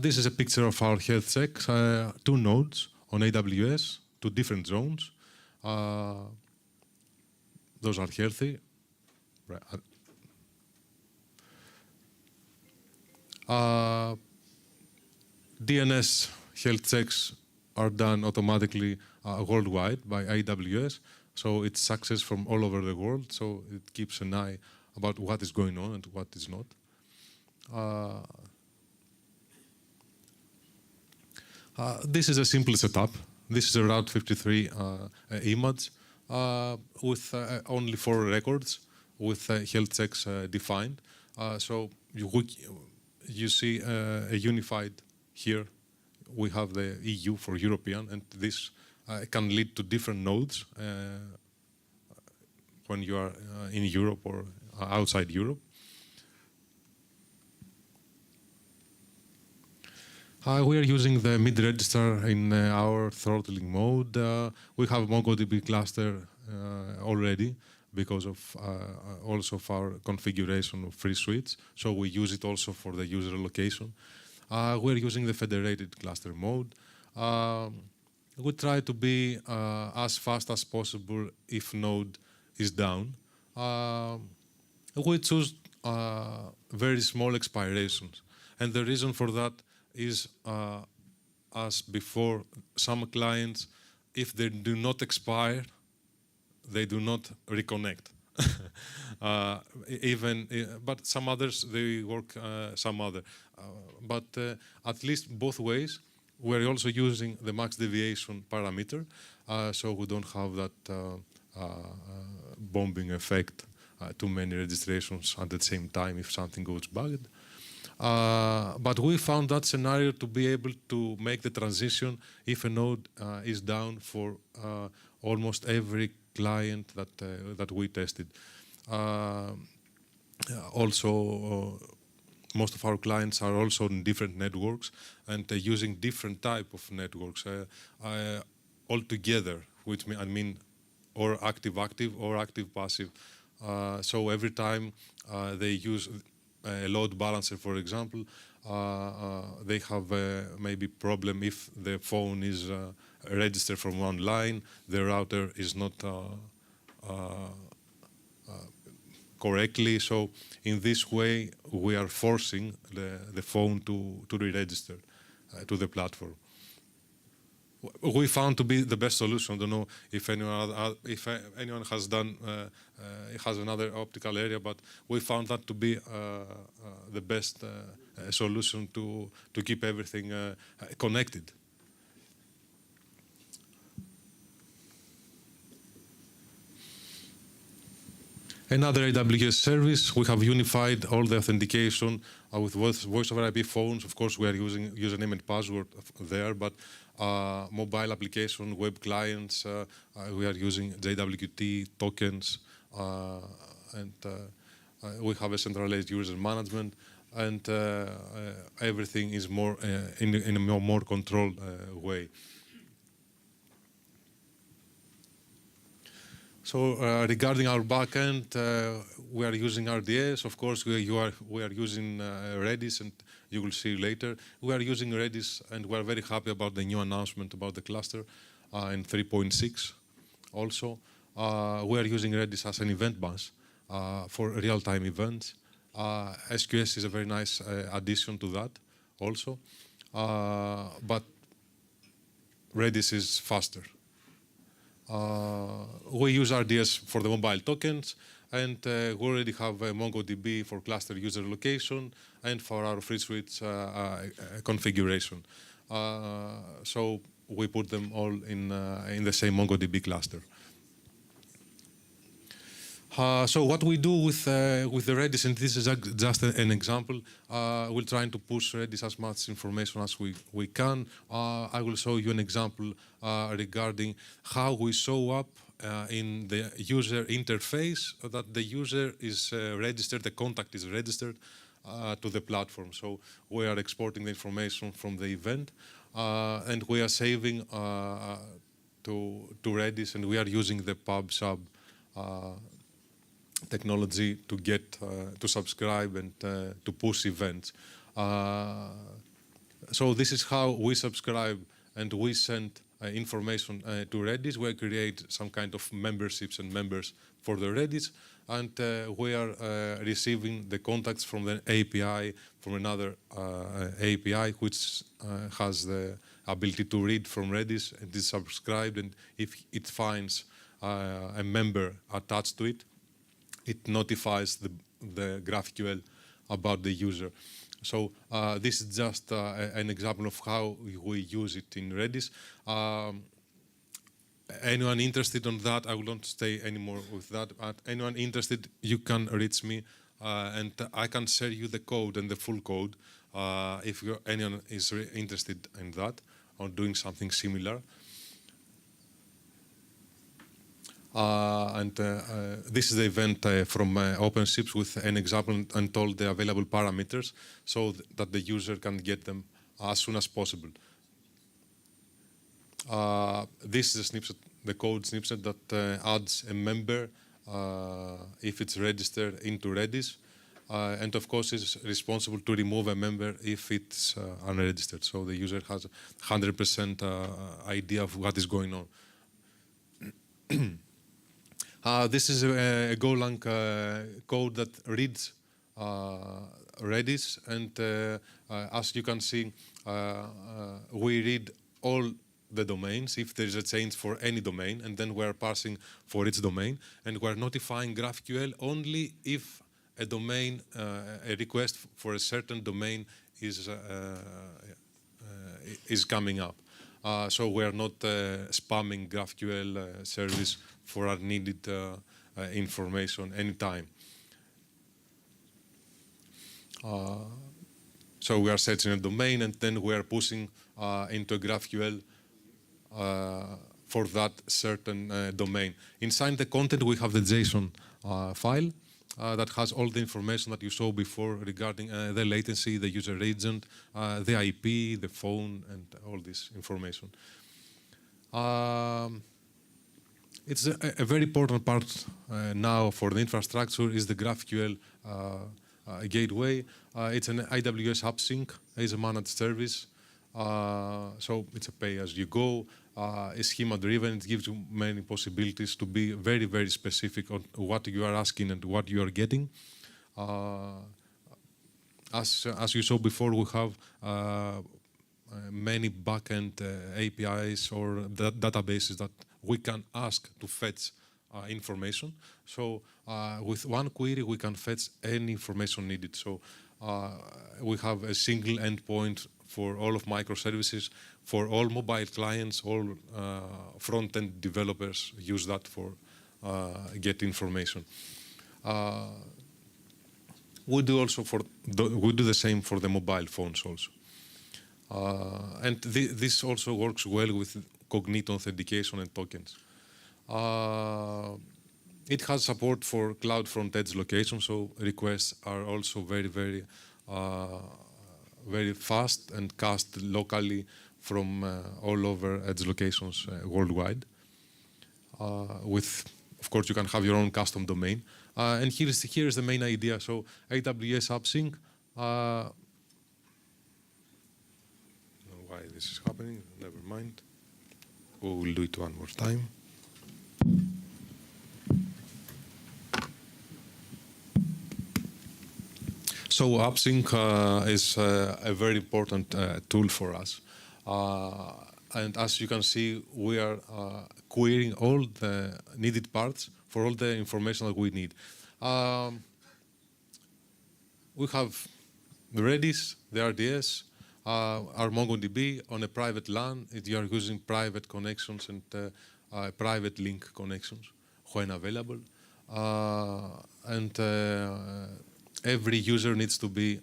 This is a picture of our health check, 2 nodes on AWS, 2 different zones. Those are healthy. DNS health checks are done automatically worldwide by AWS, so it's access from all over the world, so it keeps an eye about what is going on and what is not. This is a simple setup. This is a Route 53 image with only 4 records with health checks defined. So you see a unified here. We have the EU for European, and this can lead to different nodes when you are in Europe or outside Europe. We are using the mid-register in our throttling mode. We have MongoDB cluster already because of also of our configuration of free suites. So we use it also for the user location. We're using the federated cluster mode. We try to be as fast as possible if node is down. We choose very small expirations. And the reason for that is, as before, some clients, if they do not expire, they do not reconnect. But some others, they work some other. But at least both ways, we're also using the max deviation parameter, so we don't have that bombing effect, too many registrations at the same time if something goes bad. But we found that scenario to be able to make the transition if a node is down for almost every client that we tested. Also, most of our clients are also in different networks and using different type of networks altogether, which I mean, or active-active or active-passive. So every time they use a load balancer, for example, they have maybe problem if the phone is registered from one line, the router is not correctly. So in this way, we are forcing the phone to re-register to the platform. We found to be the best solution. I don't know if anyone has done has another optical area, but we found that to be the best solution to keep everything connected. Another AWS service, we have unified all the authentication with voice over IP phones. Of course, we are using username and password there, but mobile application, web clients, we are using JWT tokens, and we have a centralized user management, and everything is more in a more controlled way. So regarding our backend, we are using RDS. Of course, we are using Redis, and you will see later. We are using Redis, and we are very happy about the new announcement about the cluster in 3.6. Also, we are using Redis as an event bus for real-time events. SQS is a very nice addition to that also, but Redis is faster. We use RDS for the mobile tokens. And we already have MongoDB for cluster user location and for our free switch configuration. So we put them all in the same MongoDB cluster. So what we do with the Redis, and this is just an example, we're trying to push Redis as much information as we can. I will show you an example regarding how we show up in the user interface that the user is registered, the contact is registered to the platform. So we are exporting the information from the event and we are saving to Redis, and we are using the pub/sub technology to get to subscribe and to push events. So this is how we subscribe and we send information to Redis. We create some kind of memberships and members for the Redis, and we are receiving the contacts from the API, from another API, which has the ability to read from Redis and is subscribed, and if it finds a member attached to it, it notifies the GraphQL about the user. So this is just an example of how we use it in Redis. Anyone interested on that, I will not stay anymore with that. But anyone interested, you can reach me and I can share you the code and the full code if anyone is interested in that or doing something similar. This is the event from OpenSIPS with an example and all the available parameters so that the user can get them as soon as possible. This is a snippet, the code snippet that adds a member if it's registered into Redis, and of course is responsible to remove a member if it's unregistered. So the user has 100% idea of what is going on. This is a Golang code that reads Redis, and as you can see, we read all the domains if there is a change for any domain, and then we're parsing for each domain, and we're notifying GraphQL only if a domain, a request for a certain domain is coming up. So we're not spamming GraphQL service for our needed information anytime. So we are searching a domain and then we are pushing into a GraphQL for that certain domain. Inside the content we have the JSON file that has all the information that you saw before regarding the latency, the user agent, the IP, the phone, and all this information. It's a very important part now for the infrastructure is the GraphQL gateway. It's an AWS AppSync, it's a managed service. So it's a pay-as-you-go. It's schema-driven. It gives you many possibilities to be very, very specific on what you are asking and what you are getting. As you saw before, we have many backend APIs or databases that we can ask to fetch information. So with one query, we can fetch any information needed. So we have a single endpoint for all of microservices, for all mobile clients, all front-end developers use that for get information. We do the same for the mobile phones also. And this also works well with Cognito authentication and tokens. It has support for cloud front edge location, so requests are also very, very very fast and cast locally from all over edge locations worldwide. With, of course, you can have your own custom domain. And here's the main idea. So AWS AppSync. Why this is happening? Never mind. We will do it one more time. So AppSync is a very important tool for us. And as you can see, we are querying all the needed parts for all the information that we need. We have the Redis, the RDS, our MongoDB on a private LAN. You are using private connections and private link connections when available. Every user needs to be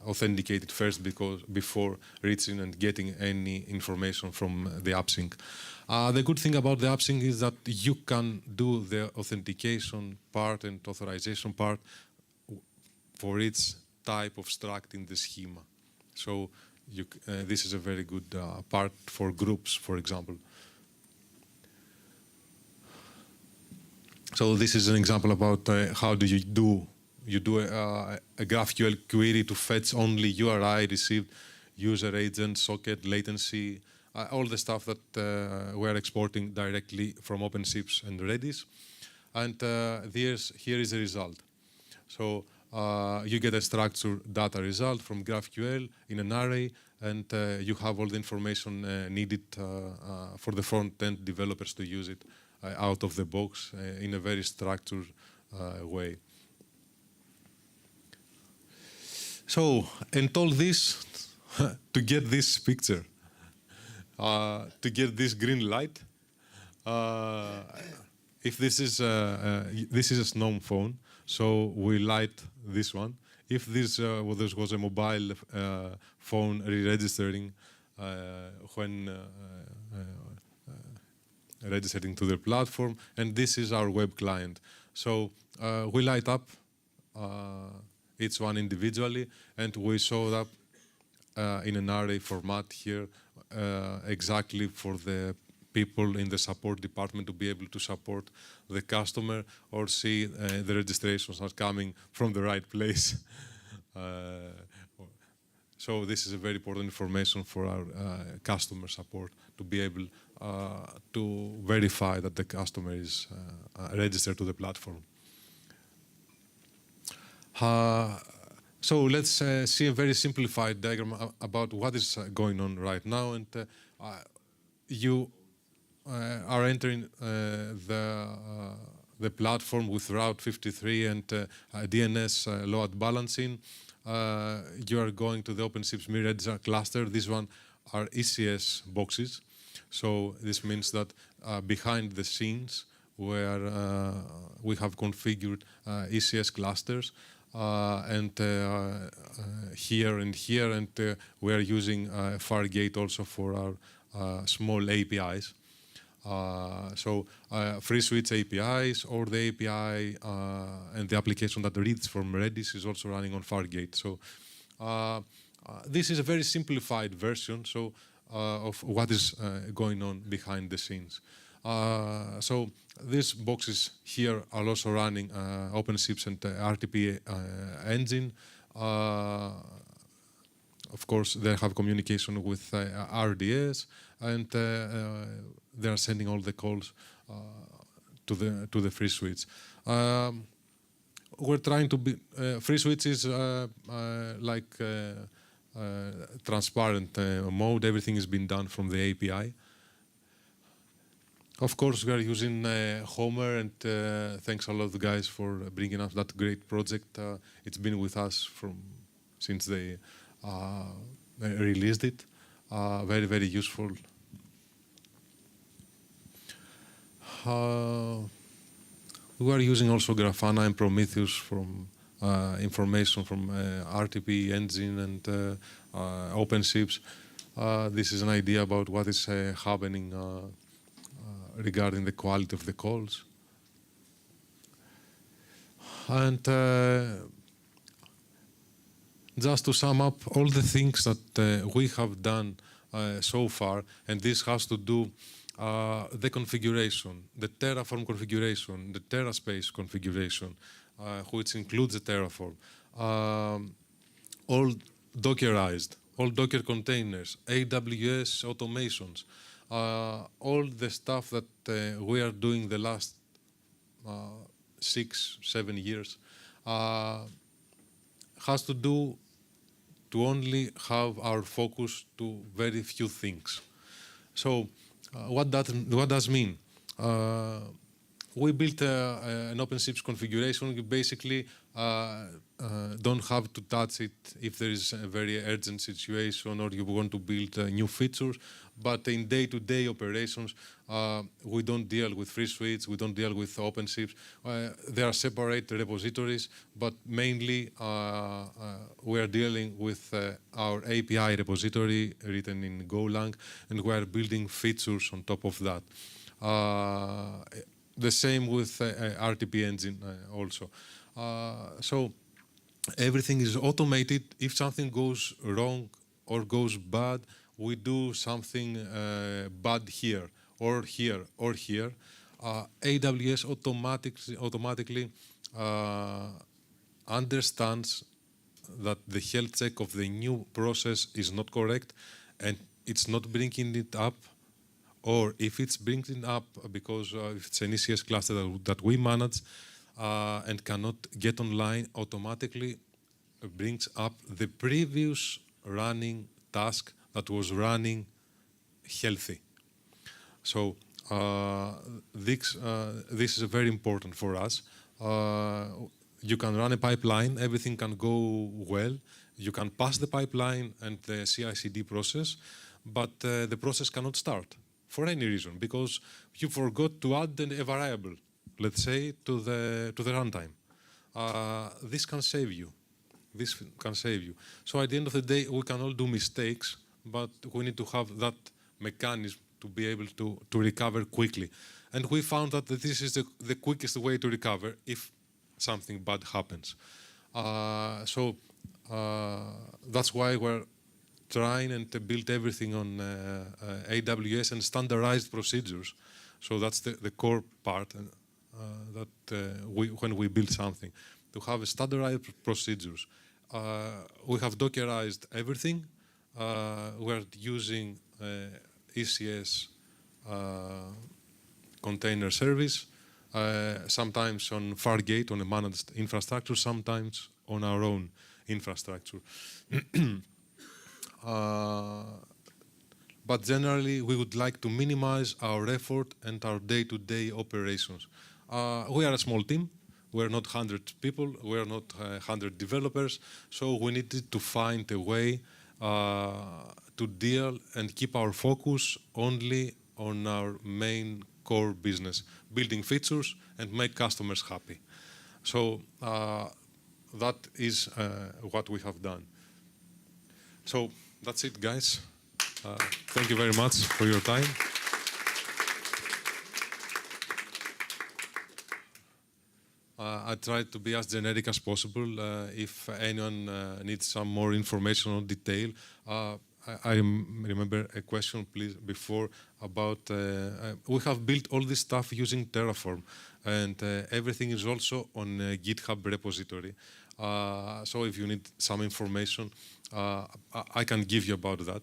authenticated first before reaching and getting any information from the AppSync. The good thing about the AppSync is that you can do the authentication part and authorization part for each type of struct in the schema. So this is a very good part for groups, for example. So this is an example about how do you do a GraphQL query to fetch only URI received, user agent, socket, latency, all the stuff that we're exporting directly from OpenSIPS and Redis. And here is the result. So you get a structured data result from GraphQL in an array, and you have all the information needed for the front-end developers to use it out of the box in a very structured way. So, and all this to get this picture, to get this green light. If this is a snow phone, so we light this one. If this was a mobile phone re-registering when registering to the platform, and this is our web client. So we light up each one individually, and we show up in an array format here exactly for the people in the support department to be able to support the customer or see the registrations are coming from the right place. So this is a very important information for our customer support to be able to verify that the customer is registered to the platform. So let's see a very simplified diagram about what is going on right now. And you are entering the platform with Route 53 and DNS load balancing. You are going to the OpenSIPS Registrar cluster. This one are ECS boxes. So this means that behind the scenes where we have configured ECS clusters and here and here, and we are using Fargate also for our small APIs. So free switch APIs or the API and the application that reads from Redis is also running on Fargate. So this is a very simplified version of what is going on behind the scenes. So these boxes here are also running OpenSIPS and RTP engine. Of course, they have communication with RDS, and they are sending all the calls to the free switch. We're trying to be free switch is like transparent mode. Everything is being done from the API. Of course, we are using Homer, and thanks a lot, guys, for bringing us that great project. It's been with us since they released it. Very, very useful. We are using also Grafana and Prometheus from information from RTP engine and OpenSIPS. This is an idea about what is happening regarding the quality of the calls. And just to sum up all the things that we have done so far, and this has to do the configuration, the Terraform configuration, the TerraSpace configuration, which includes the Terraform, all Dockerized, all Docker containers, AWS automations, all the stuff that we are doing the last 6-7 years has to do to only have our focus to very few things. So what does mean? we built an OpenSIPS configuration. You basically don't have to touch it if there is a very urgent situation or you want to build new features. But in day-to-day operations, we don't deal with free switch, we don't deal with OpenSIPS. There are separate repositories, but mainly we are dealing with our API repository written in Golang, and we are building features on top of that. The same with RTP engine also. So everything is automated. If something goes wrong or goes bad, we do something bad here or here or here. AWS automatically understands that the health check of the new process is not correct and it's not bringing it up. Or if it's bringing it up because if it's an ECS cluster that we manage and cannot get online, automatically brings up the previous running task that was running healthy. So this is very important for us. You can run a pipeline, everything can go well. You can pass the pipeline and the CI/CD process, but the process cannot start for any reason because you forgot to add a variable, let's say, to the runtime. This can save you. This can save you. So at the end of the day, we can all do mistakes, but we need to have that mechanism to be able to recover quickly. And we found that this is the quickest way to recover if something bad happens. So that's why we're trying and to build everything on AWS and standardized procedures. So that's the core part when we build something, to have standardized procedures. We have Dockerized everything. We're using ECS container service, sometimes on Fargate on a managed infrastructure, sometimes on our own infrastructure. But generally, we would like to minimize our effort and our day-to-day operations. We are a small team. We're not 100 people. We're not 100 developers. So we needed to find a way to deal and keep our focus only on our main core business, building features and make customers happy. So that is what we have done. So that's it, guys. Thank you very much for your time. I tried to be as generic as possible. If anyone needs some more information or detail, I remember a question, please, before about we have built all this stuff using Terraform, and everything is also on a GitHub repository. So if you need some information, I can give you about that.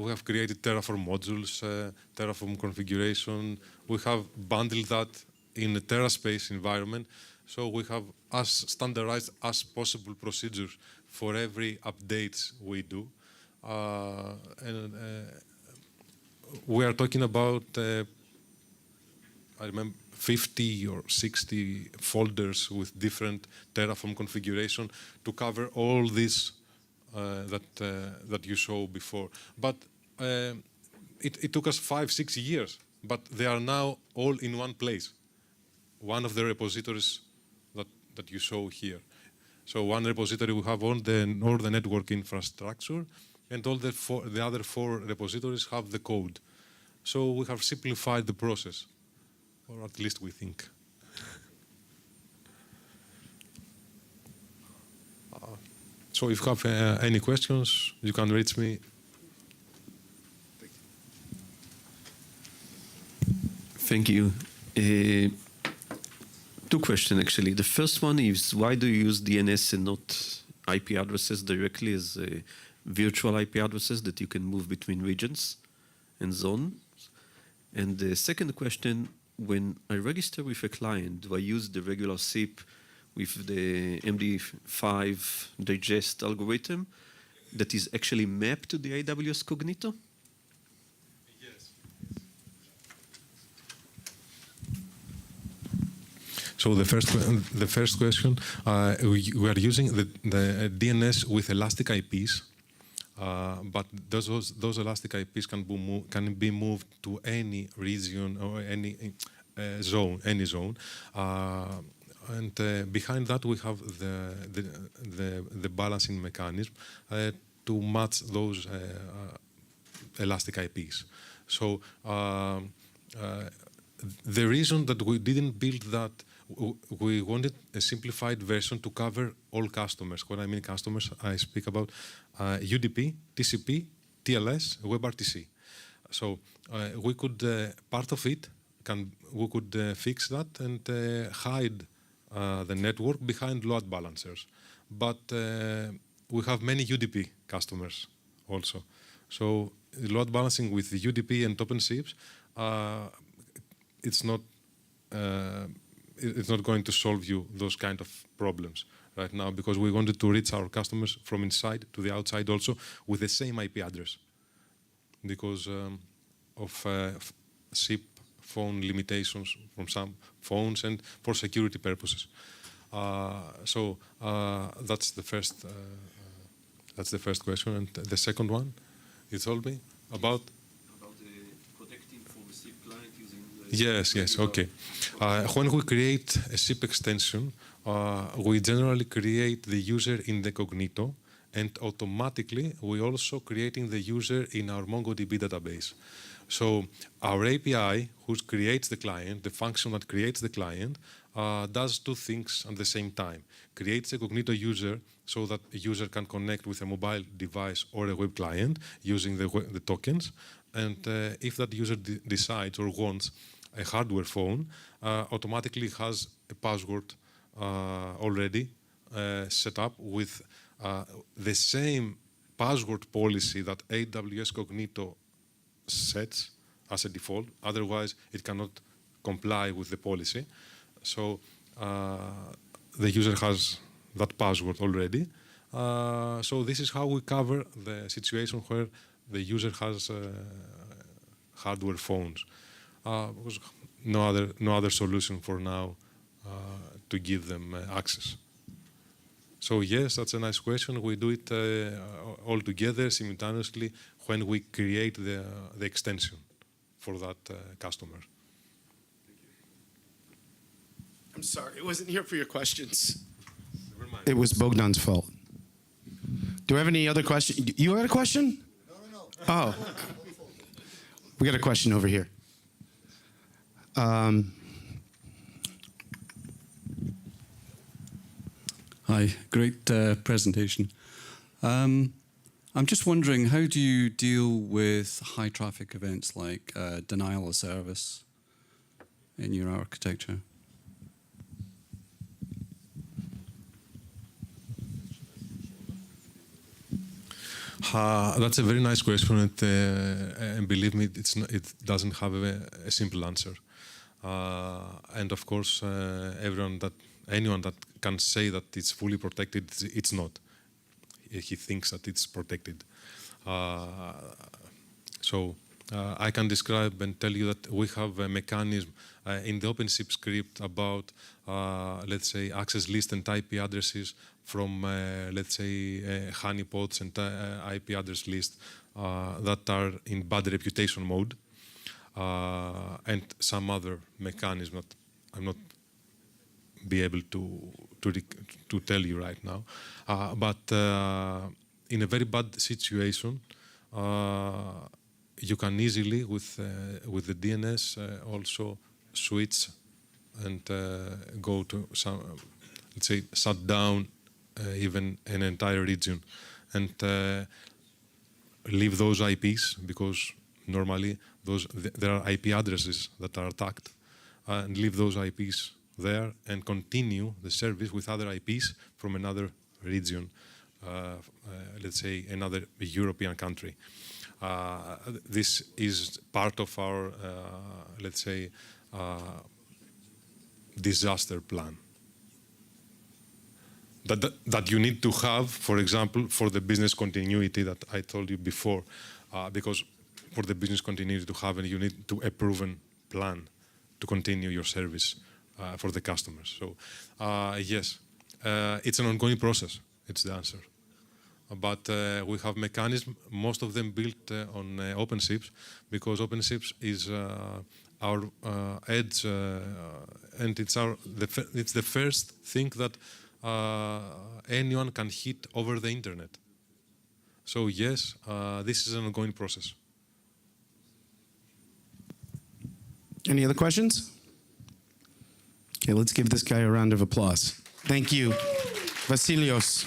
We have created Terraform modules, Terraform configuration. We have bundled that in a TerraSpace environment. So we have as standardized as possible procedures for every updates we do. And we are talking about, I remember, 50 or 60 folders with different Terraform configuration to cover all this that you saw before. But it took us 5-6 years, but they are now all in one place. One of the repositories that you saw here. So one repository we have all the network infrastructure, and all the other 4 repositories have the code. So we have simplified the process, or at least we think. So if you have any questions, you can reach me. Thank you. 2 questions, actually. The first one is, why do you use DNS and not IP addresses directly as virtual IP addresses that you can move between regions and zones? And the second question, when I register with a client, do I use the regular SIP with the MD5 digest algorithm that is actually mapped to the AWS Cognito? So the first question, we are using the DNS with elastic IPs, but those elastic IPs can be moved to any region or any zone, and behind that we have the balancing mechanism to match those elastic IPs. So the reason that we didn't build that, we wanted a simplified version to cover all customers. When I mean customers, I speak about UDP, TCP, TLS, WebRTC. So we could, part of it, we could fix that and hide the network behind load balancers. But we have many UDP customers also. So load balancing with the UDP and OpenSIPS, it's not going to solve you those kind of problems right now, because we wanted to reach our customers from inside to the outside also with the same IP address because of SIP phone limitations from some phones and for security purposes. So that's the first question. And the second one, you told me about protecting for the SIP client using Yes, okay. When we create a SIP extension, we generally create the user in the cognito, and automatically we also creating the user in our MongoDB database. So our API, which creates the client, the function that creates the client, does two things at the same time. Creates a cognito user so that a user can connect with a mobile device or a web client using the tokens. And if that user decides or wants a hardware phone, automatically has a password already set up with the same password policy that AWS Cognito sets as a default. Otherwise, it cannot comply with the policy. So the user has that password already. So this is how we cover the situation where the user has hardware phones. Because no other solution for now to give them access. So yes, that's a nice question. We do it all together simultaneously when we create the extension for that customer. I'm sorry, I wasn't here for your questions. It was Bogdan's fault. Do we have any other questions? You had a question? No. Oh. We got a question over here. Hi, great presentation. I'm just wondering, how do you deal with high traffic events like denial of service in your architecture? That's a very nice question, and believe me, it doesn't have a simple answer. And of course, anyone that can say that it's fully protected, it's not. He thinks that it's protected. So I can describe and tell you that we have a mechanism in the OpenSIPS script about, let's say, access list and IP addresses from, let's say, honeypots and IP address list that are in bad reputation mode, and some other mechanism that I'm not be able to tell you right now. But in a very bad situation, you can easily, with the DNS, also switch and go to some, let's say, shut down even an entire region and leave those IPs, because normally there are IP addresses that are attacked, and leave those IPs there and continue the service with other IPs from another region, let's say another European country. This is part of our, let's say, disaster plan that you need to have, for example, for the business continuity that I told you before, because for the business continuity to have, you need a proven plan to continue your service for the customers. So yes, it's an ongoing process. It's the answer. But we have mechanisms, most of them built on OpenSIPS, because OpenSIPS is our edge, and it's the first thing that anyone can hit over the internet. So yes, this is an ongoing process. Any other questions? Okay, let's give this guy a round of applause. Thank you, Vasilios.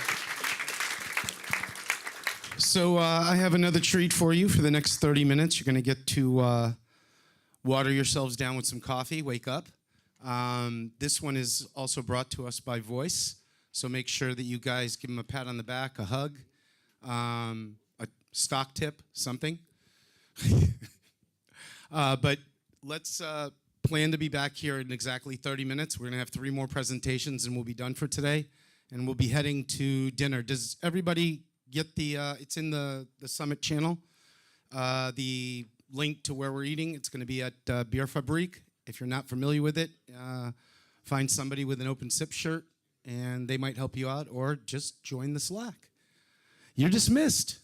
So I have another treat for you for the next 30 minutes. You're going to get to water yourselves down with some coffee, wake up. This one is also brought to us by Voys. So make sure that you guys give them a pat on the back, a hug, a stock tip, something. But let's plan to be back here in exactly 30 minutes. We're going to have 3 more presentations and we'll be done for today. And we'll be heading to dinner. Does everybody get the, it's in the Summit channel, the link to where we're eating. It's going to be at Beer Fabrik. If you're not familiar with it, find somebody with an OpenSIPS shirt and they might help you out, or just join the Slack. You're dismissed.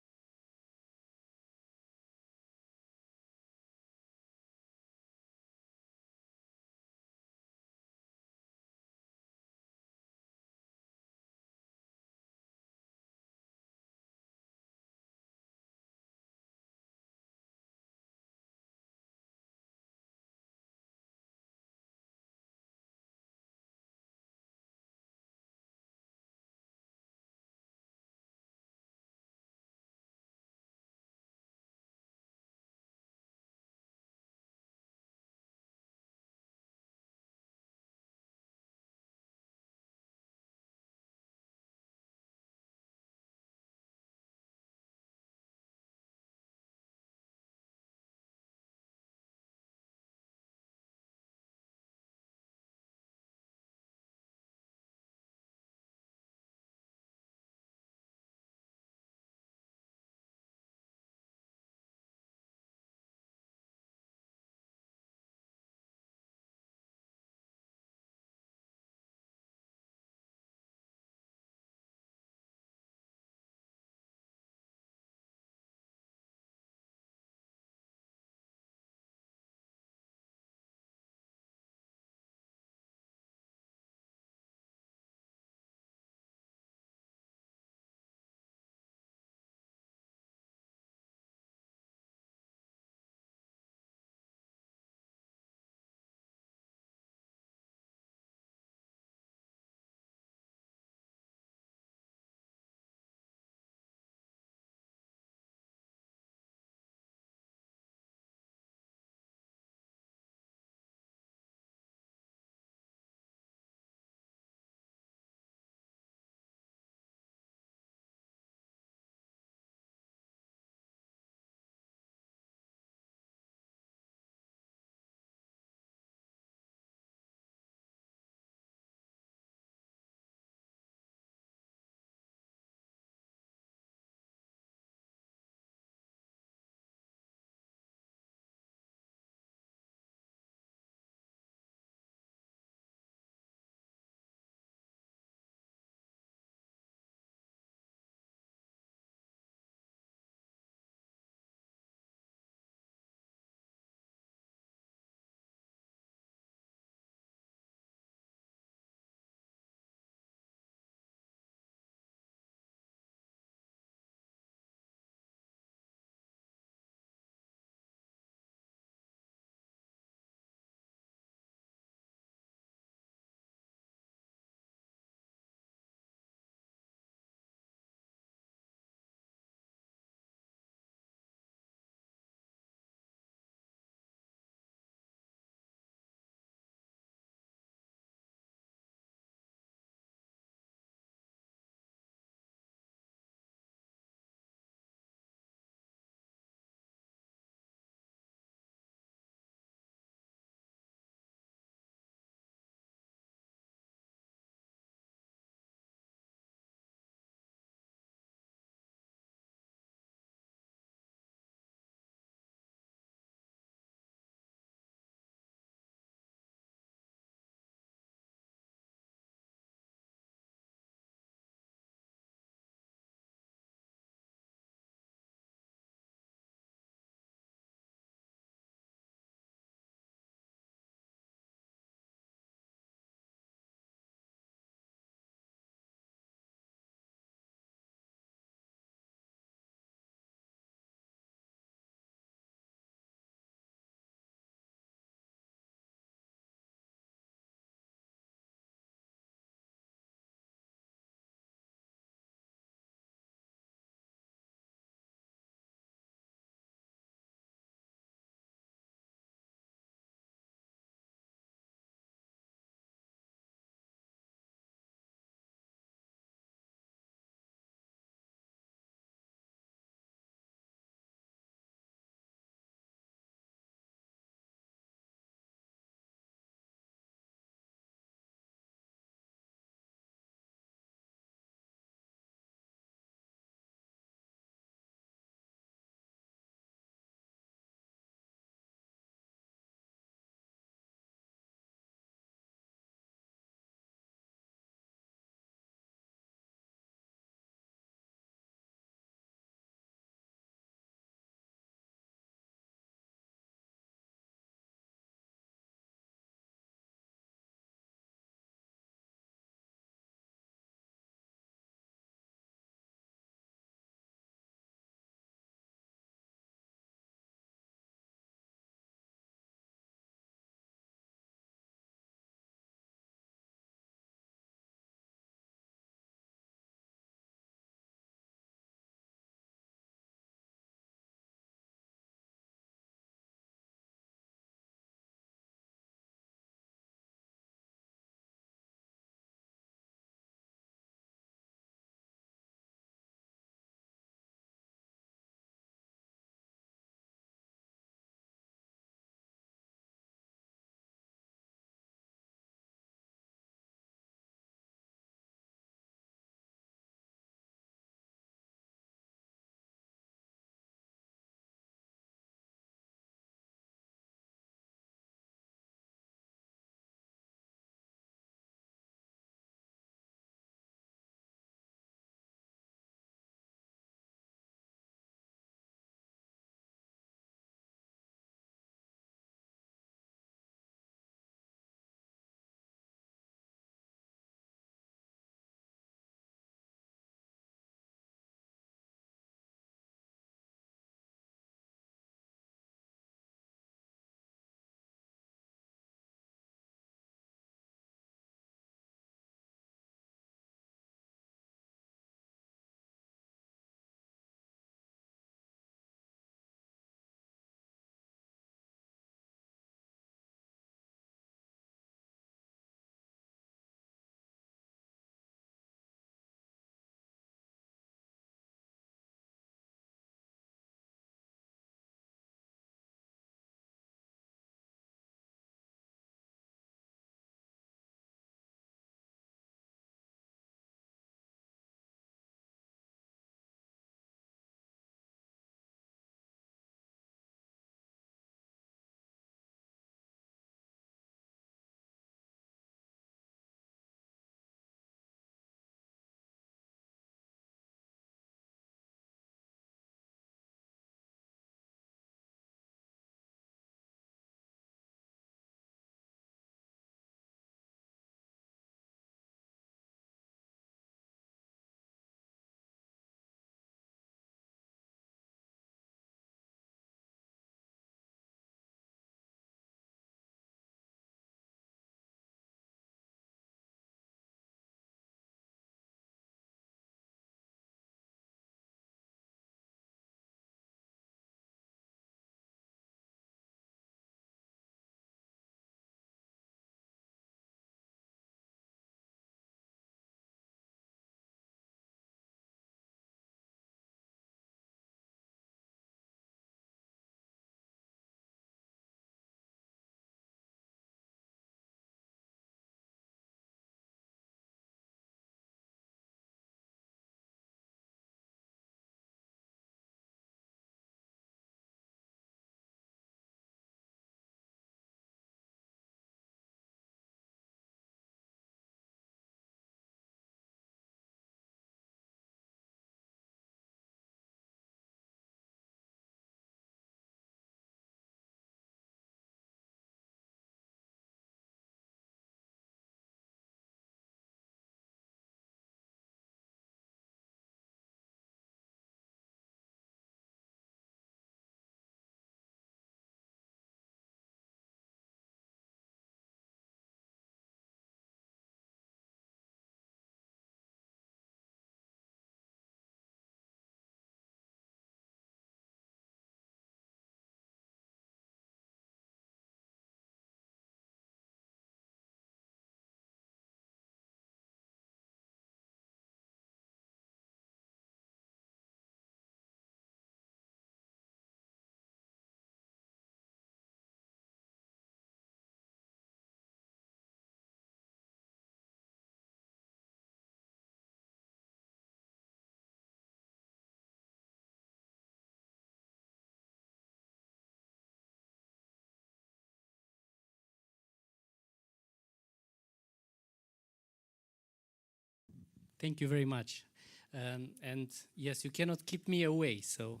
Thank you very much. And yes, you cannot keep me away, so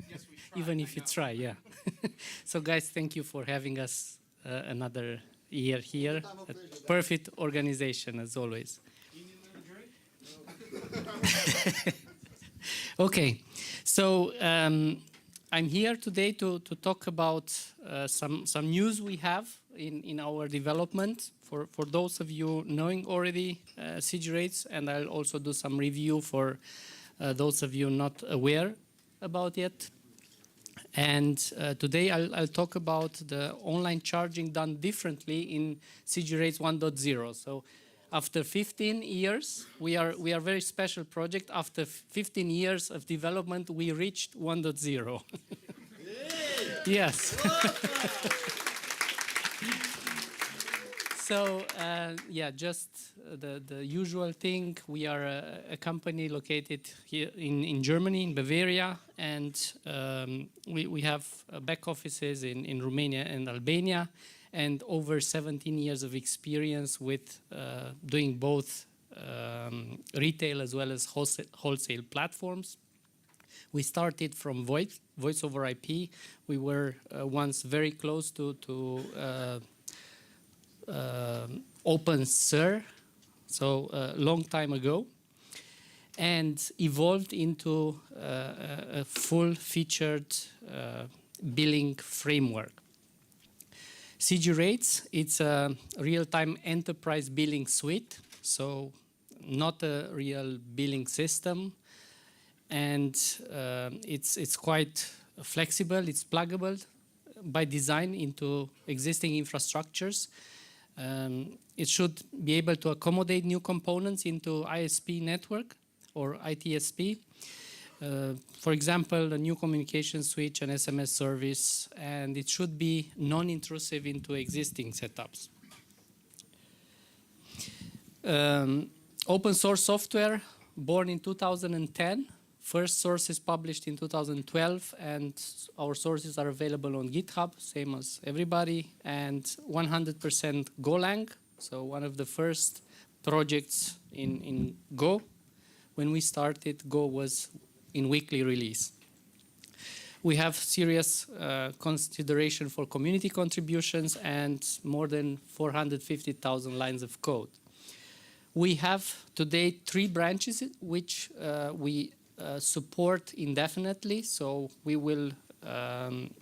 Yes, we try, even if you try, yeah. So guys, thank you for having us another year here. A perfect organization, as always. Okay, so I'm here today to talk about some news we have in our development for those of you knowing already CG rates, and I'll also do some review for those of you not aware about it. And today I'll talk about the online charging done differently in CG rates 1.0. So after 15 years, we are a very special project. After 15 years of development, we reached 1.0. Yes. So yeah, just the usual thing. We are a company located here in Germany, in Bavaria, and we have back offices in Romania and Albania, and over 17 years of experience with doing both retail as well as wholesale platforms. We started from voice over IP. We were once very close to OpenSIPS, so a long time ago, and evolved into a full-featured billing framework. CG Rates, it's a real-time enterprise billing suite, so not a real billing system, and it's quite flexible, it's pluggable by design into existing infrastructures. It should be able to accommodate new components into ISP network or ITSP. For example, a new communication switch, an SMS service, and it should be non-intrusive into existing setups. Open source software, born in 2010. First sources published in 2012, and our sources are available on GitHub, same as everybody, and 100% Golang, so one of the first projects in Go. When we started, Go was in weekly release. We have serious consideration for community contributions and more than 450,000 lines of code. We have today 3 branches which we support indefinitely, so we will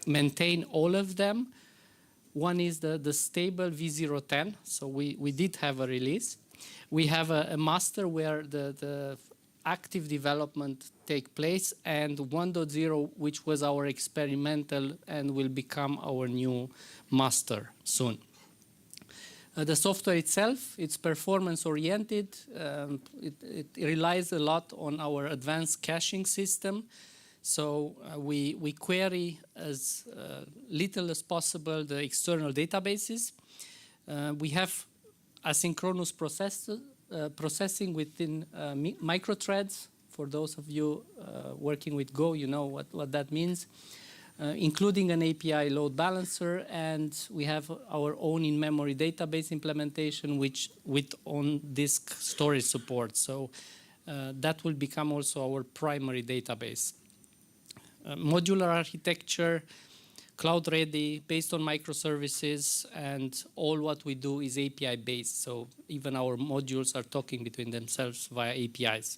maintain all of them. One is the stable v010, so we did have a release. We have a master where the active development take place, and 1.0, which was our experimental and will become our new master soon. The software itself, it's performance-oriented. It relies a lot on our advanced caching system. So we query as little as possible the external databases. We have asynchronous processing within microthreads. For those of you working with Go, you know what that means. Including an API load balancer, and we have our own in-memory database implementation which with on-disk storage support. So that will become also our primary database. Modular architecture, cloud ready, based on microservices, and all what we do is API based. So even our modules are talking between themselves via APIs.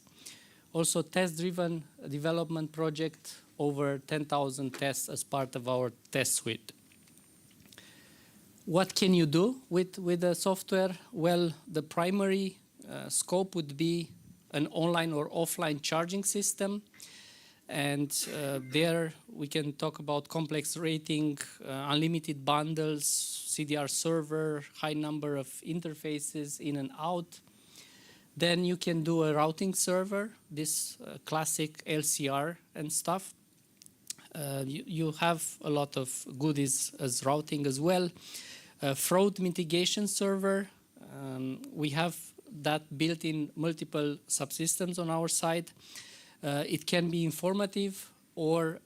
Also test-driven development project, over 10,000 tests as part of our test suite. What can you do with the software? Well, the primary scope would be an online or offline charging system. And there we can talk about complex rating, unlimited bundles, CDR server, high number of interfaces in and out. Then you can do a routing server, this classic LCR and stuff. You have a lot of goodies as routing as well. Fraud mitigation server, we have that built in multiple subsystems on our side. It can be informative or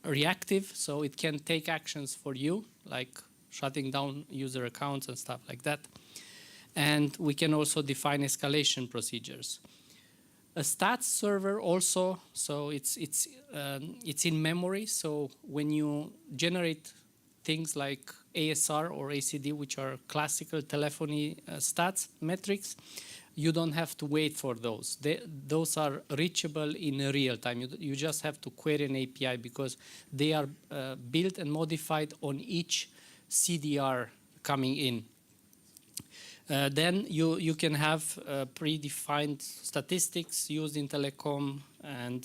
reactive, so it can take actions for you, like shutting down user accounts and stuff like that. And we can also define escalation procedures. A stats server also, so it's in memory. So when you generate things like ASR or ACD, which are classical telephony stats metrics, you don't have to wait for those. Those are reachable in real time. You just have to query an API because they are built and modified on each CDR coming in. Then you can have predefined statistics used in telecom, and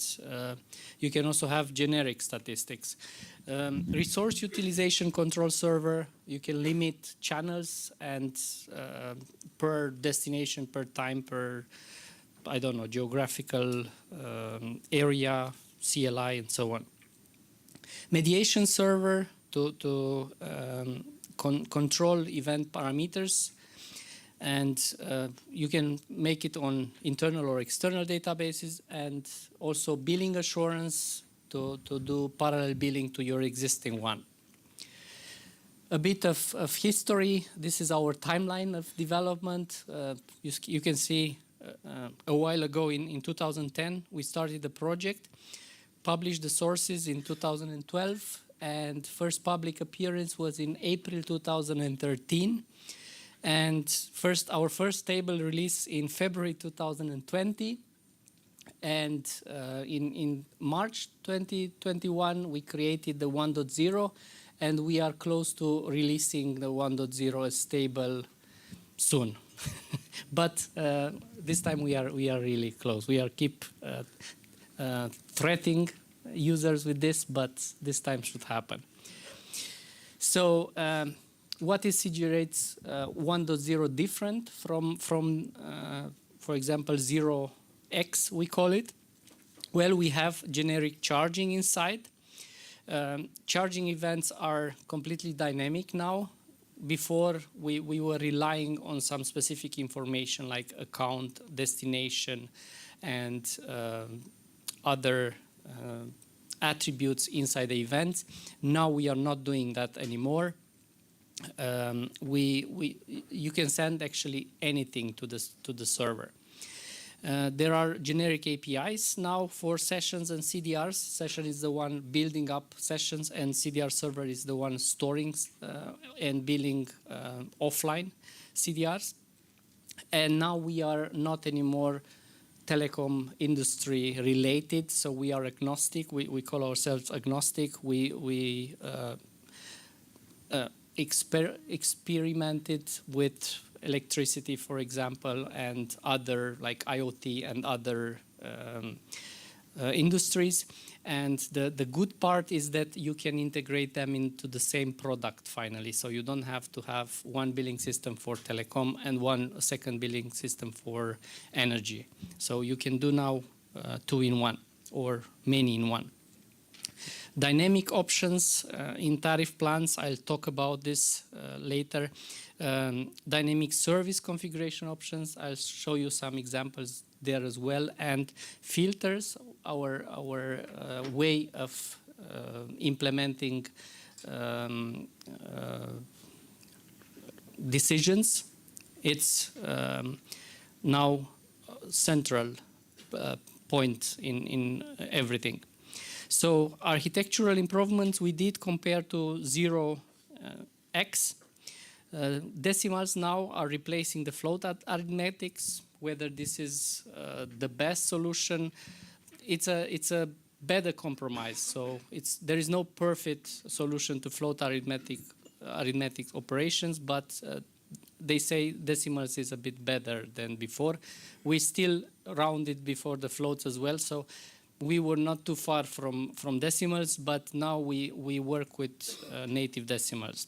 you can also have generic statistics. Resource utilization control server, you can limit channels and per destination, per time, per, I don't know, geographical area, CLI, and so on. Mediation server to control event parameters. And you can make it on internal or external databases, and also billing assurance to do parallel billing to your existing one. A bit of history. This is our timeline of development. You can see a while ago in 2010, we started the project, published the sources in 2012, and first public appearance was in April 2013. And our first stable release in February 2020. And in March 2021, we created the 1.0, and we are close to releasing the 1.0 as stable soon. But this time we are really close. We are keep threatening users with this, but this time should happen. So. What is CGRate's 1.0 different from for example, 0x, we call it? Well, we have generic charging inside. Charging events are completely dynamic now. Before, we were relying on some specific information like account, destination, and other attributes inside the event. Now we are not doing that anymore. You can send actually anything to the server. There are generic APIs now for sessions and CDRs. Session is the one building up sessions, and CDR server is the one storing and building offline CDRs. And now we are not anymore telecom industry related, so we are agnostic. We call ourselves agnostic. We experimented with electricity, for example, and other like IoT and other industries. And the good part is that you can integrate them into the same product finally. So you don't have to have one billing system for telecom and one second billing system for energy. So you can do now two in one or many in one. Dynamic options in tariff plans, I'll talk about this later. Dynamic service configuration options, I'll show you some examples there as well. And filters, our way of implementing decisions. It's now central point in everything. So architectural improvements we did compared to 0x. Decimals now are replacing the float arithmetics. Whether this is the best solution, it's a better compromise. So there is no perfect solution to float arithmetic operations, but they say decimals is a bit better than before. We still rounded before the floats as well, so we were not too far from decimals, but now we work with native decimals.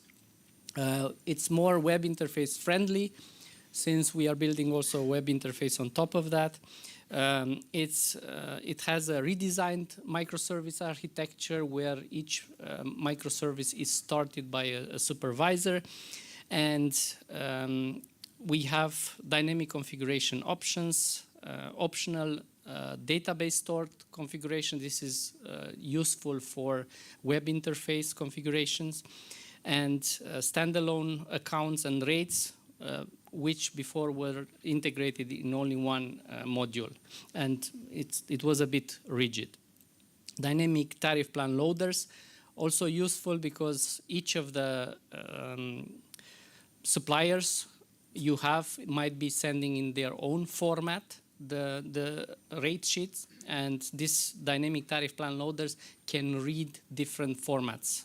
It's more web interface friendly, since we are building also a web interface on top of that. It has a redesigned microservice architecture where each microservice is started by a supervisor, and we have dynamic configuration options, optional database stored configuration. This is useful for web interface configurations, and standalone accounts and rates which before were integrated in only one module, and it was a bit rigid. Dynamic tariff plan loaders, also useful because each of the suppliers you have might be sending in their own format the rate sheets, and these dynamic tariff plan loaders can read different formats.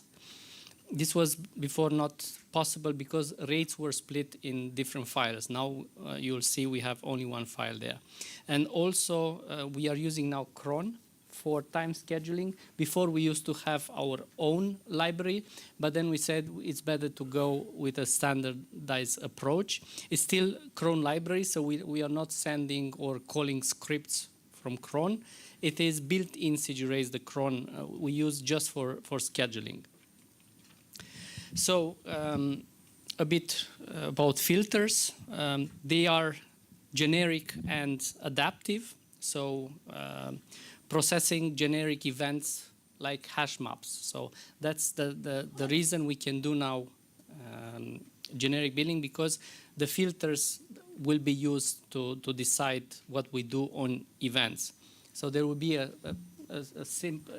This was before not possible because rates were split in different files. Now you'll see we have only one file there. And also we are using now cron for time scheduling. Before we used to have our own library, but then we said it's better to go with a standardized approach. It's still cron library, so we are not sending or calling scripts from cron. It is built-in CGRaise, the cron we use just for scheduling. So a bit about filters. They are generic and adaptive. So processing generic events like hash maps. So that's the reason we can do now generic billing, because the filters will be used to decide what we do on events. So there will be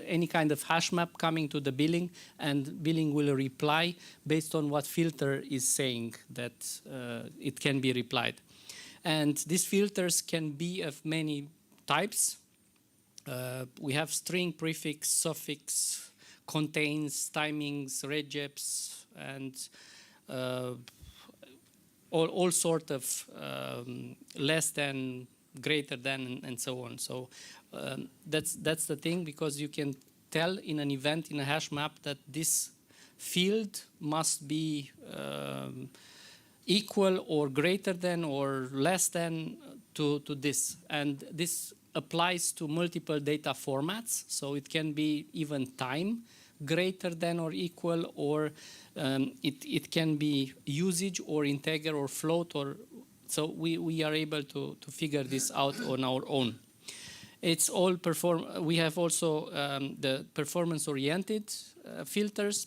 any kind of hash map coming to the billing, and billing will reply based on what filter is saying that it can be replied. And these filters can be of many types. We have string, prefix, suffix, contains, timings, regex, and all sort of less than, greater than, and so on. So that's the thing, because you can tell in an event in a hash map that this field must be equal or greater than or less than to this. And this applies to multiple data formats. So it can be even time greater than or equal, or it can be usage or integer or float, or so we are able to figure this out on our own. It's all we have also the performance-oriented filters.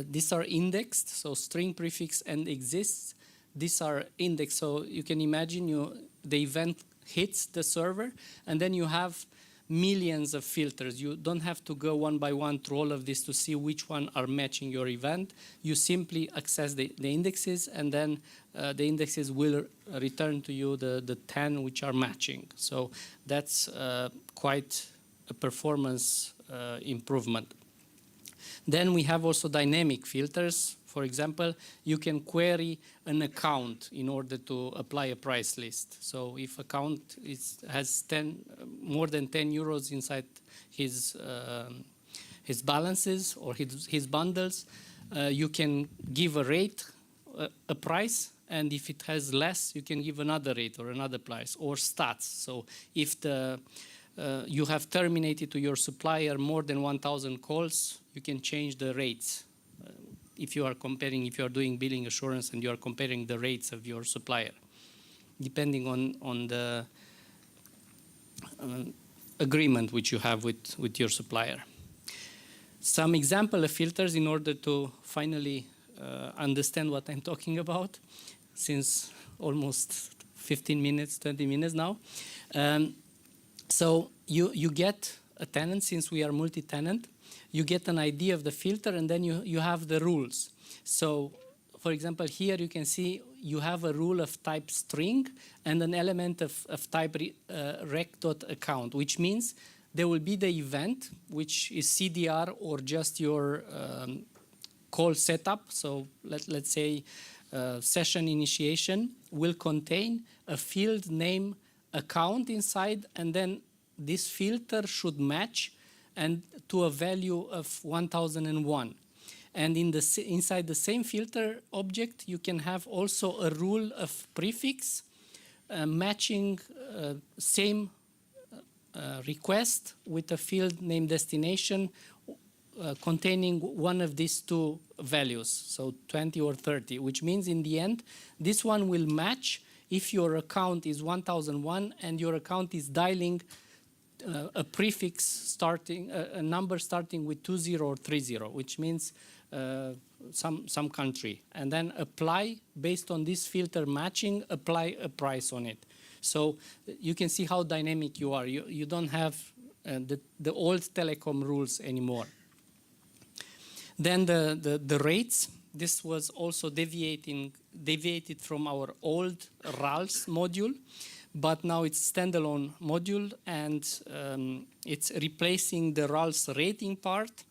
These are indexed, so string, prefix, and exists. These are indexed, so you can imagine the event hits the server, and then you have millions of filters. You don't have to go one by one through all of this to see which one are matching your event. You simply access the indexes, and then the indexes will return to you the 10 which are matching. So that's quite a performance improvement. Then we have also dynamic filters. For example, you can query an account in order to apply a price list. So if account has more than 10 euros inside his balances or his bundles, you can give a rate, a price, and if it has less, you can give another rate or another price, or stats. So if you have terminated to your supplier more than 1,000 calls, you can change the rates. If you are doing billing assurance and you are comparing the rates of your supplier, depending on the agreement which you have with your supplier. Some example of filters in order to finally understand what I'm talking about, since almost 15 minutes, 20 minutes now. So you get a tenant, since we are multi-tenant, you get an idea of the filter, and then you have the rules. So, for example, here you can see you have a rule of type string and an element of type rec.account, which means there will be the event, which is CDR or just your call setup. So let's say session initiation will contain a field name account inside, and then this filter should match and to a value of 1001. And inside the same filter object, you can have also a rule of prefix matching same request with a field name destination containing one of these two values, so 20 or 30, which means in the end, this one will match if your account is 1001 and your account is dialing a prefix starting, a number starting with 20 or 30, which means some country, and then apply based on this filter matching, apply a price on it. So you can see how dynamic you are. You don't have the old telecom rules anymore. Then the rates. This was also deviated from our old RALS module, but now it's standalone module, and it's replacing the RALS rating part,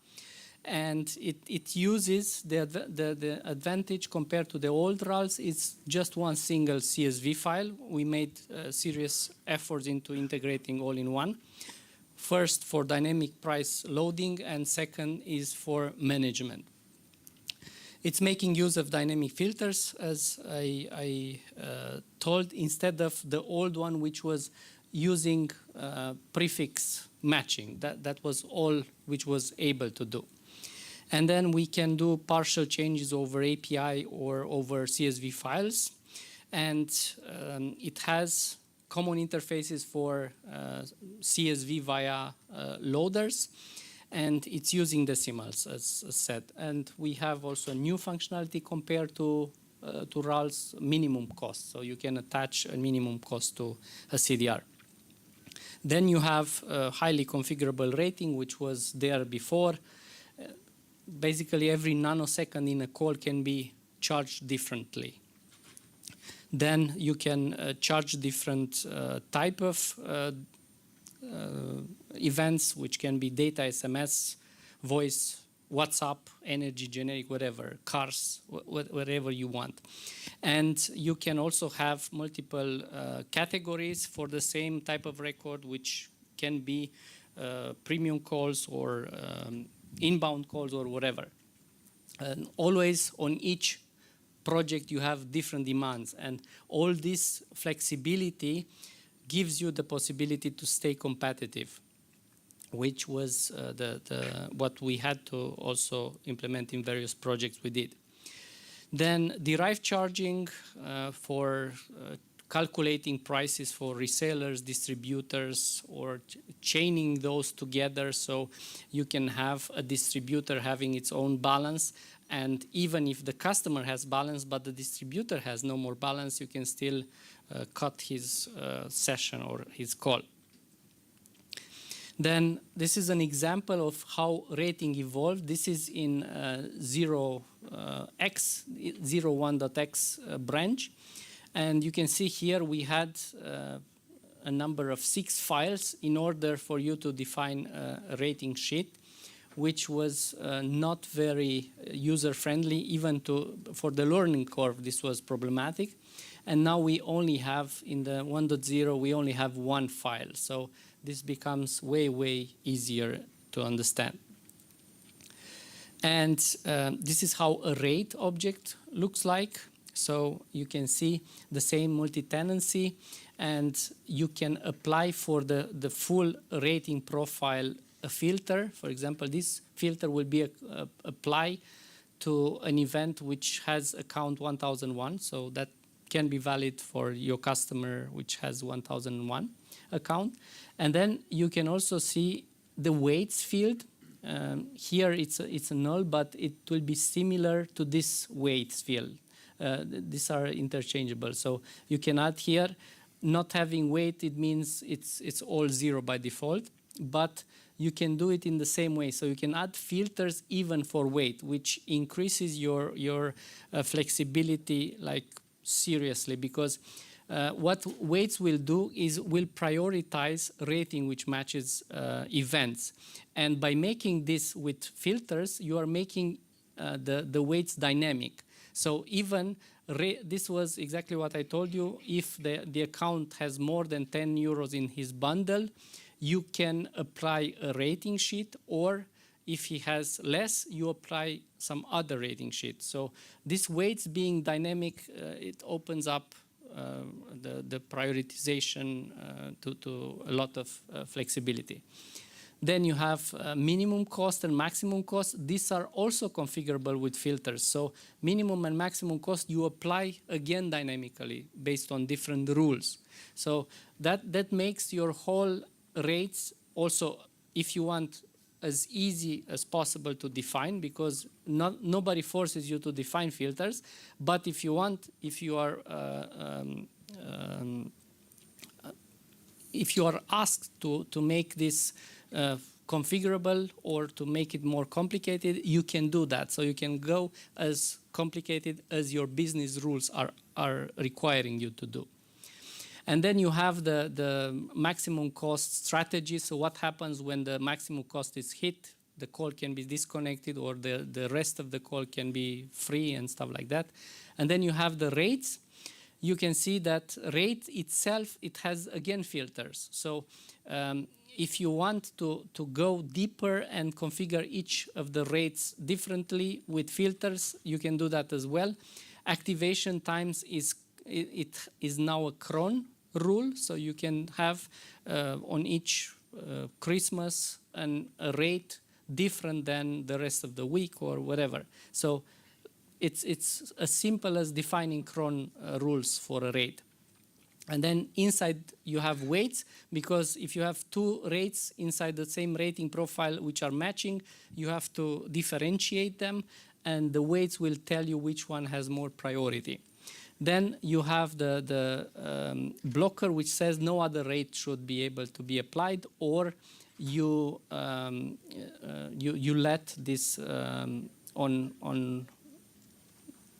and it uses the advantage compared to the old RALS. It's just one single CSV file. We made serious efforts into integrating all in one. First for dynamic price loading, and second is for management. It's making use of dynamic filters, as I told, instead of the old one, which was using prefix matching. That was all which was able to do. And then we can do partial changes over API or over CSV files. And it has common interfaces for CSV via loaders. And it's using decimals, as said. And we have also new functionality compared to RAL's minimum cost. So you can attach a minimum cost to a CDR. Then you have a highly configurable rating, which was there before. Basically, every nanosecond in a call can be charged differently. Then you can charge different type of events, which can be data, SMS, voice, WhatsApp, energy, generic, whatever, cars, whatever you want. And you can also have multiple categories for the same type of record, which can be premium calls or inbound calls or whatever. And always on each project you have different demands, and all this flexibility gives you the possibility to stay competitive, which was what we had to also implement in various projects we did. Then derived charging for calculating prices for resellers, distributors, or chaining those together, so you can have a distributor having its own balance, and even if the customer has balance but the distributor has no more balance, you can still cut his session or his call. Then this is an example of how rating evolved. This is in 01.x branch. And you can see here we had a number of 6 files in order for you to define a rating sheet, which was not very user-friendly. Even for the learning curve, this was problematic. And now we only have, in the 1.0, we only have 1 file. So this becomes way, way easier to understand. And this is how a rate object looks like. So you can see the same multi-tenancy, and you can apply for the full rating profile a filter. For example, this filter will be apply to an event which has account 1001. So that can be valid for your customer which has 1001 account. And then you can also see the weights field. Here it's a null, but it will be similar to this weights field. These are interchangeable. So you can add here, not having weight, it means it's all 0 by default, but you can do it in the same way. So you can add filters even for weight, which increases your flexibility like seriously, because what weights will do is will prioritize rating which matches events. And by making this with filters, you are making the weights dynamic. So even, this was exactly what I told you, if the account has more than 10 euros in his bundle, you can apply a rating sheet, or if he has less, you apply some other rating sheet. So this weights being dynamic, it opens up the prioritization to a lot of flexibility. Then you have minimum cost and maximum cost. These are also configurable with filters. So minimum and maximum cost you apply again dynamically based on different rules. So that makes your whole rates also, if you want, as easy as possible to define, because nobody forces you to define filters. But if you want, if you are asked to make this configurable or to make it more complicated, you can do that. So you can go as complicated as your business rules are requiring you to do. And then you have the maximum cost strategy. So what happens when the maximum cost is hit? The call can be disconnected, or the rest of the call can be free and stuff like that. And then you have the rates. You can see that rate itself, it has, again, filters. So if you want to go deeper and configure each of the rates differently with filters, you can do that as well. Activation times is now a cron rule, so you can have on each Christmas a rate different than the rest of the week or whatever. So it's as simple as defining cron rules for a rate. And then inside you have weights, because if you have two rates inside the same rating profile which are matching, you have to differentiate them, and the weights will tell you which one has more priority. Then you have the blocker, which says no other rate should be able to be applied, or you let this on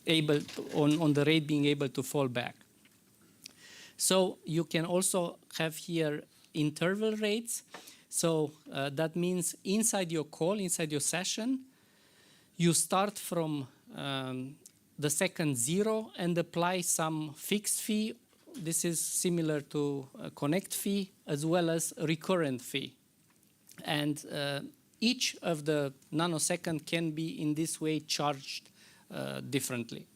the rate being able to fall back. So you can also have here interval rates. So that means inside your call, inside your session, you start from the second 0 and apply some fixed fee. This is similar to a connect fee as well as a recurrent fee. And each of the nanosecond can be in this way charged differently.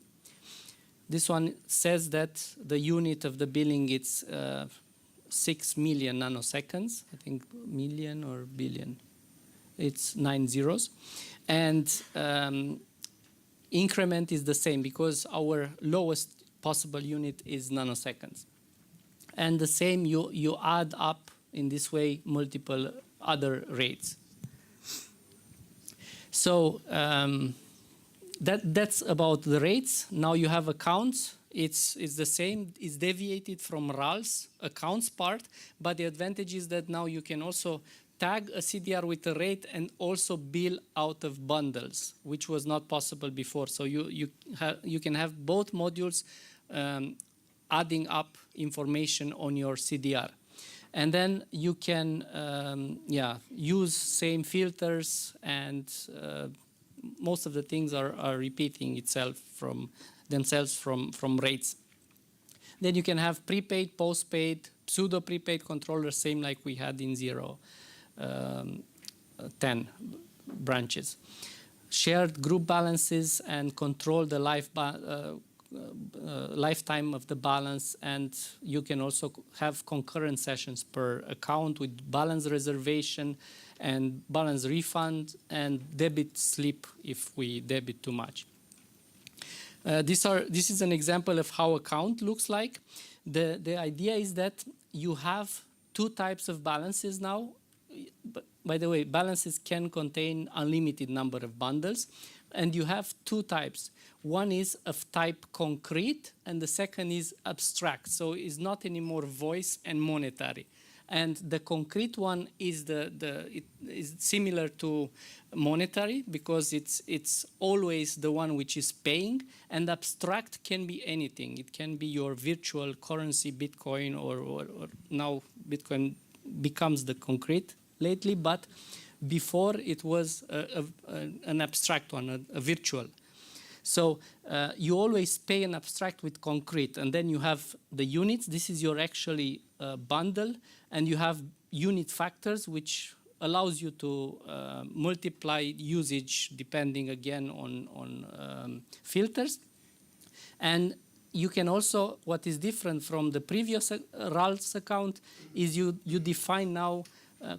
This one says that the unit of the billing is 6 million nanoseconds. I think million or billion. It's 9 zeros. And increment is the same, because our lowest possible unit is nanoseconds. And the same, you add up in this way multiple other rates. So that's about the rates. Now you have accounts. It's the same. It's deviated from RAL's accounts part, but the advantage is that now you can also tag a CDR with a rate and also bill out of bundles, which was not possible before. So you can have both modules adding up information on your CDR. And then you can use same filters, and most of the things are repeating itself from themselves from rates. Then you can have prepaid, postpaid, pseudo prepaid controllers, same like we had in 10 branches. Shared group balances and control the lifetime of the balance, and you can also have concurrent sessions per account with balance reservation and balance refund and debit slip if we debit too much. This is an example of how account looks like. The idea is that you have two types of balances now. By the way, balances can contain unlimited number of bundles, and you have two types. One is of type concrete, and the second is abstract. So it's not anymore voice and monetary. And the concrete one is it is similar to monetary, because it's always the one which is paying, and abstract can be anything. It can be your virtual currency, Bitcoin, or now Bitcoin becomes the concrete lately, but before it was an abstract one, a virtual. So you always pay an abstract with concrete, and then you have the units. This is your actually bundle, and you have unit factors, which allows you to multiply usage depending again on filters. And you can also, what is different from the previous RALS account is you define now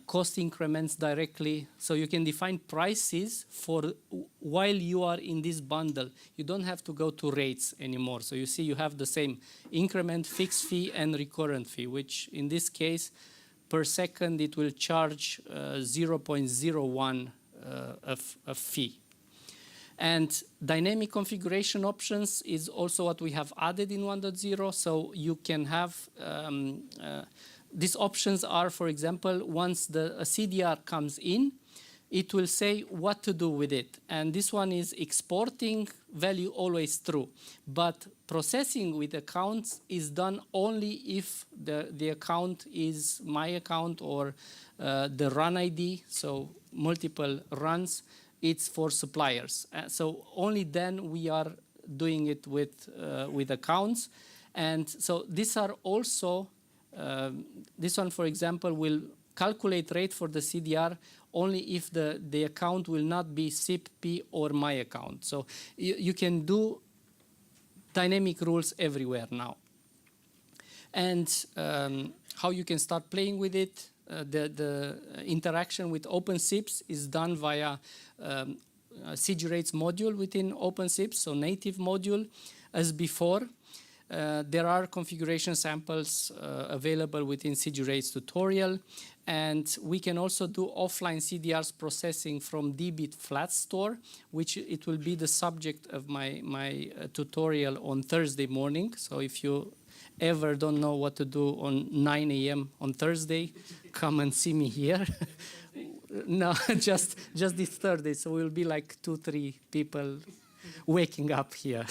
cost increments directly. So you can define prices for while you are in this bundle. You don't have to go to rates anymore. So you see you have the same increment, fixed fee, and recurrent fee, which in this case per second it will charge 0.01 of fee. And dynamic configuration options is also what we have added in 1.0. So you can have, these options are, for example, once a CDR comes in, it will say what to do with it. And this one is exporting value always true. But processing with accounts is done only if the account is my account or the run ID, so multiple runs. It's for suppliers. So only then we are doing it with accounts. And so these are also, this one, for example, will calculate rate for the CDR only if the account will not be Sippy or my account. So you can do dynamic rules everywhere now. And how you can start playing with it, the interaction with OpenSIPS is done via CGRates module within OpenSIPS, so native module as before. There are configuration samples available within CGRates tutorial, and we can also do offline CDRs processing from dbit flat store, which it will be the subject of my tutorial on Thursday morning. So if you ever don't know what to do on 9 a.m. on Thursday, come and see me here. No, just this Thursday. So we'll be like 2-3 people waking up here.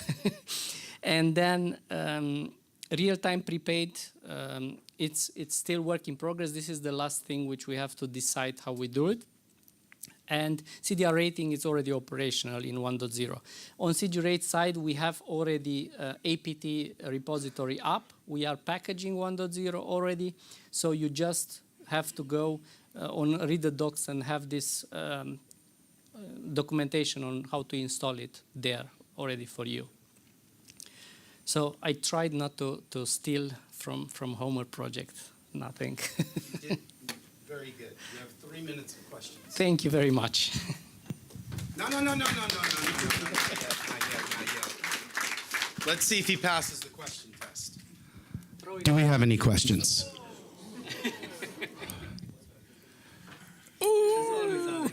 And then real-time prepaid, it's still work in progress. This is the last thing which we have to decide how we do it. And CDR rating is already operational in 1.0. On CGRate side, we have already APT repository up. We are packaging 1.0 already. So you just have to go read the docs and have this documentation on how to install it there already for you. So I tried not to steal from Homer project, nothing. You did very good. You have 3 minutes of questions. Thank you very much. No. Not yet. Let's see if he passes the question test. Do we have any questions? Ooh.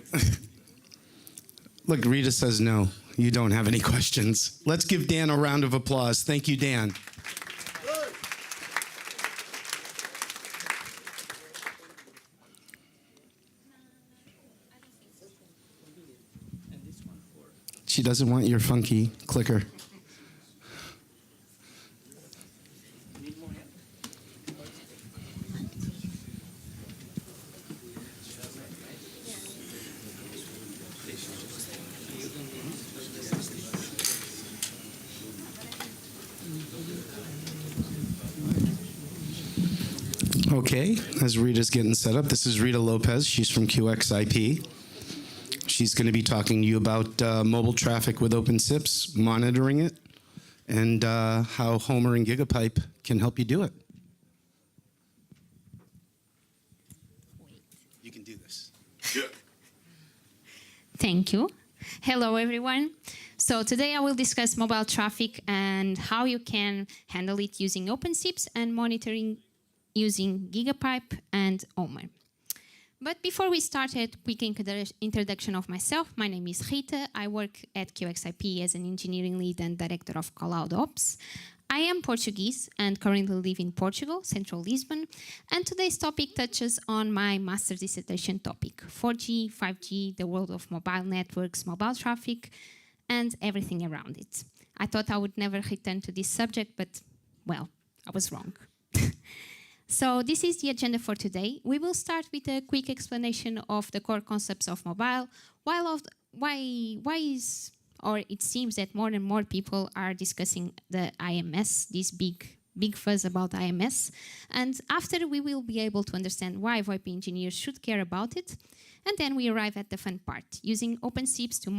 Look, Rita says no. You don't have any questions. Let's give Dan a round of applause. Thank you, Dan. She doesn't want your funky clicker. Okay, as Rita's getting set up, this is Rita Lopez. She's from QXIP. She's going to be talking to you about mobile traffic with OpenSIPS, monitoring it, and how Homer and Gigapipe can help you do it. You can do this. Thank you. Hello, everyone. So today I will discuss mobile traffic and how you can handle it using OpenSIPS and monitoring using Gigapipe and Homer. But before we start, a quick introduction of myself. My name is Rita. I work at QXIP as an engineering lead and director of Cloud Ops. I am Portuguese and currently live in Portugal, central Lisbon. And today's topic touches on my master's dissertation topic, 4G, 5G, the world of mobile networks, mobile traffic, and everything around it. I thought I would never return to this subject, but, well, I was wrong. So this is the agenda for today. We will start with a quick explanation of the core concepts of mobile, or it seems that more and more people are discussing the IMS, this big fuzz about IMS. And after, we will be able to understand why VoIP engineers should care about it. And then we arrive at the fun part, using OpenSIPS to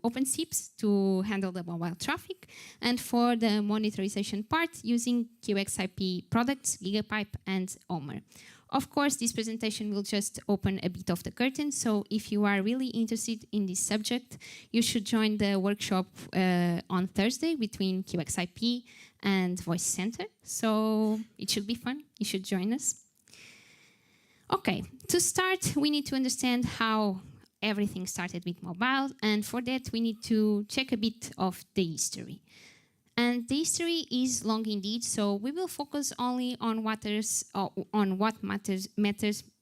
OpenSIPS to handle the mobile traffic, and for the monitorization part, using QXIP products, Gigapipe and Homer. Of course, this presentation will just open a bit of the curtain, so if you are really interested in this subject, you should join the workshop on Thursday between QXIP and Voice Center. So it should be fun. You should join us. Okay, to start, we need to understand how everything started with mobile, and for that we need to check a bit of the history. And the history is long indeed, so we will focus only on what matters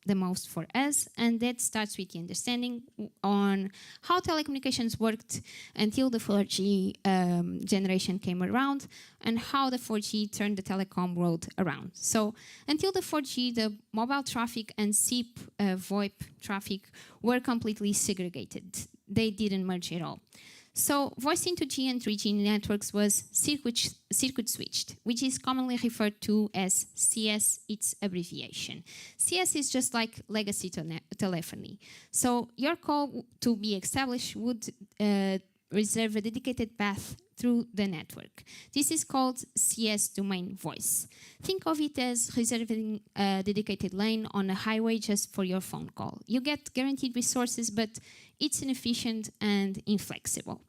the most for us, and that starts with the understanding on how telecommunications worked until the 4G generation came around, and how the 4G turned the telecom world around. So until the 4G, the mobile traffic and SIP VoIP traffic were completely segregated. They didn't merge at all. So voice into 2G and 3G networks was circuit switched, which is commonly referred to as CS, its abbreviation. CS is just like legacy telephony. So your call to be established would reserve a dedicated path through the network. This is called CS domain voice. Think of it as reserving a dedicated lane on a highway just for your phone call. You get guaranteed resources, but it's inefficient and inflexible.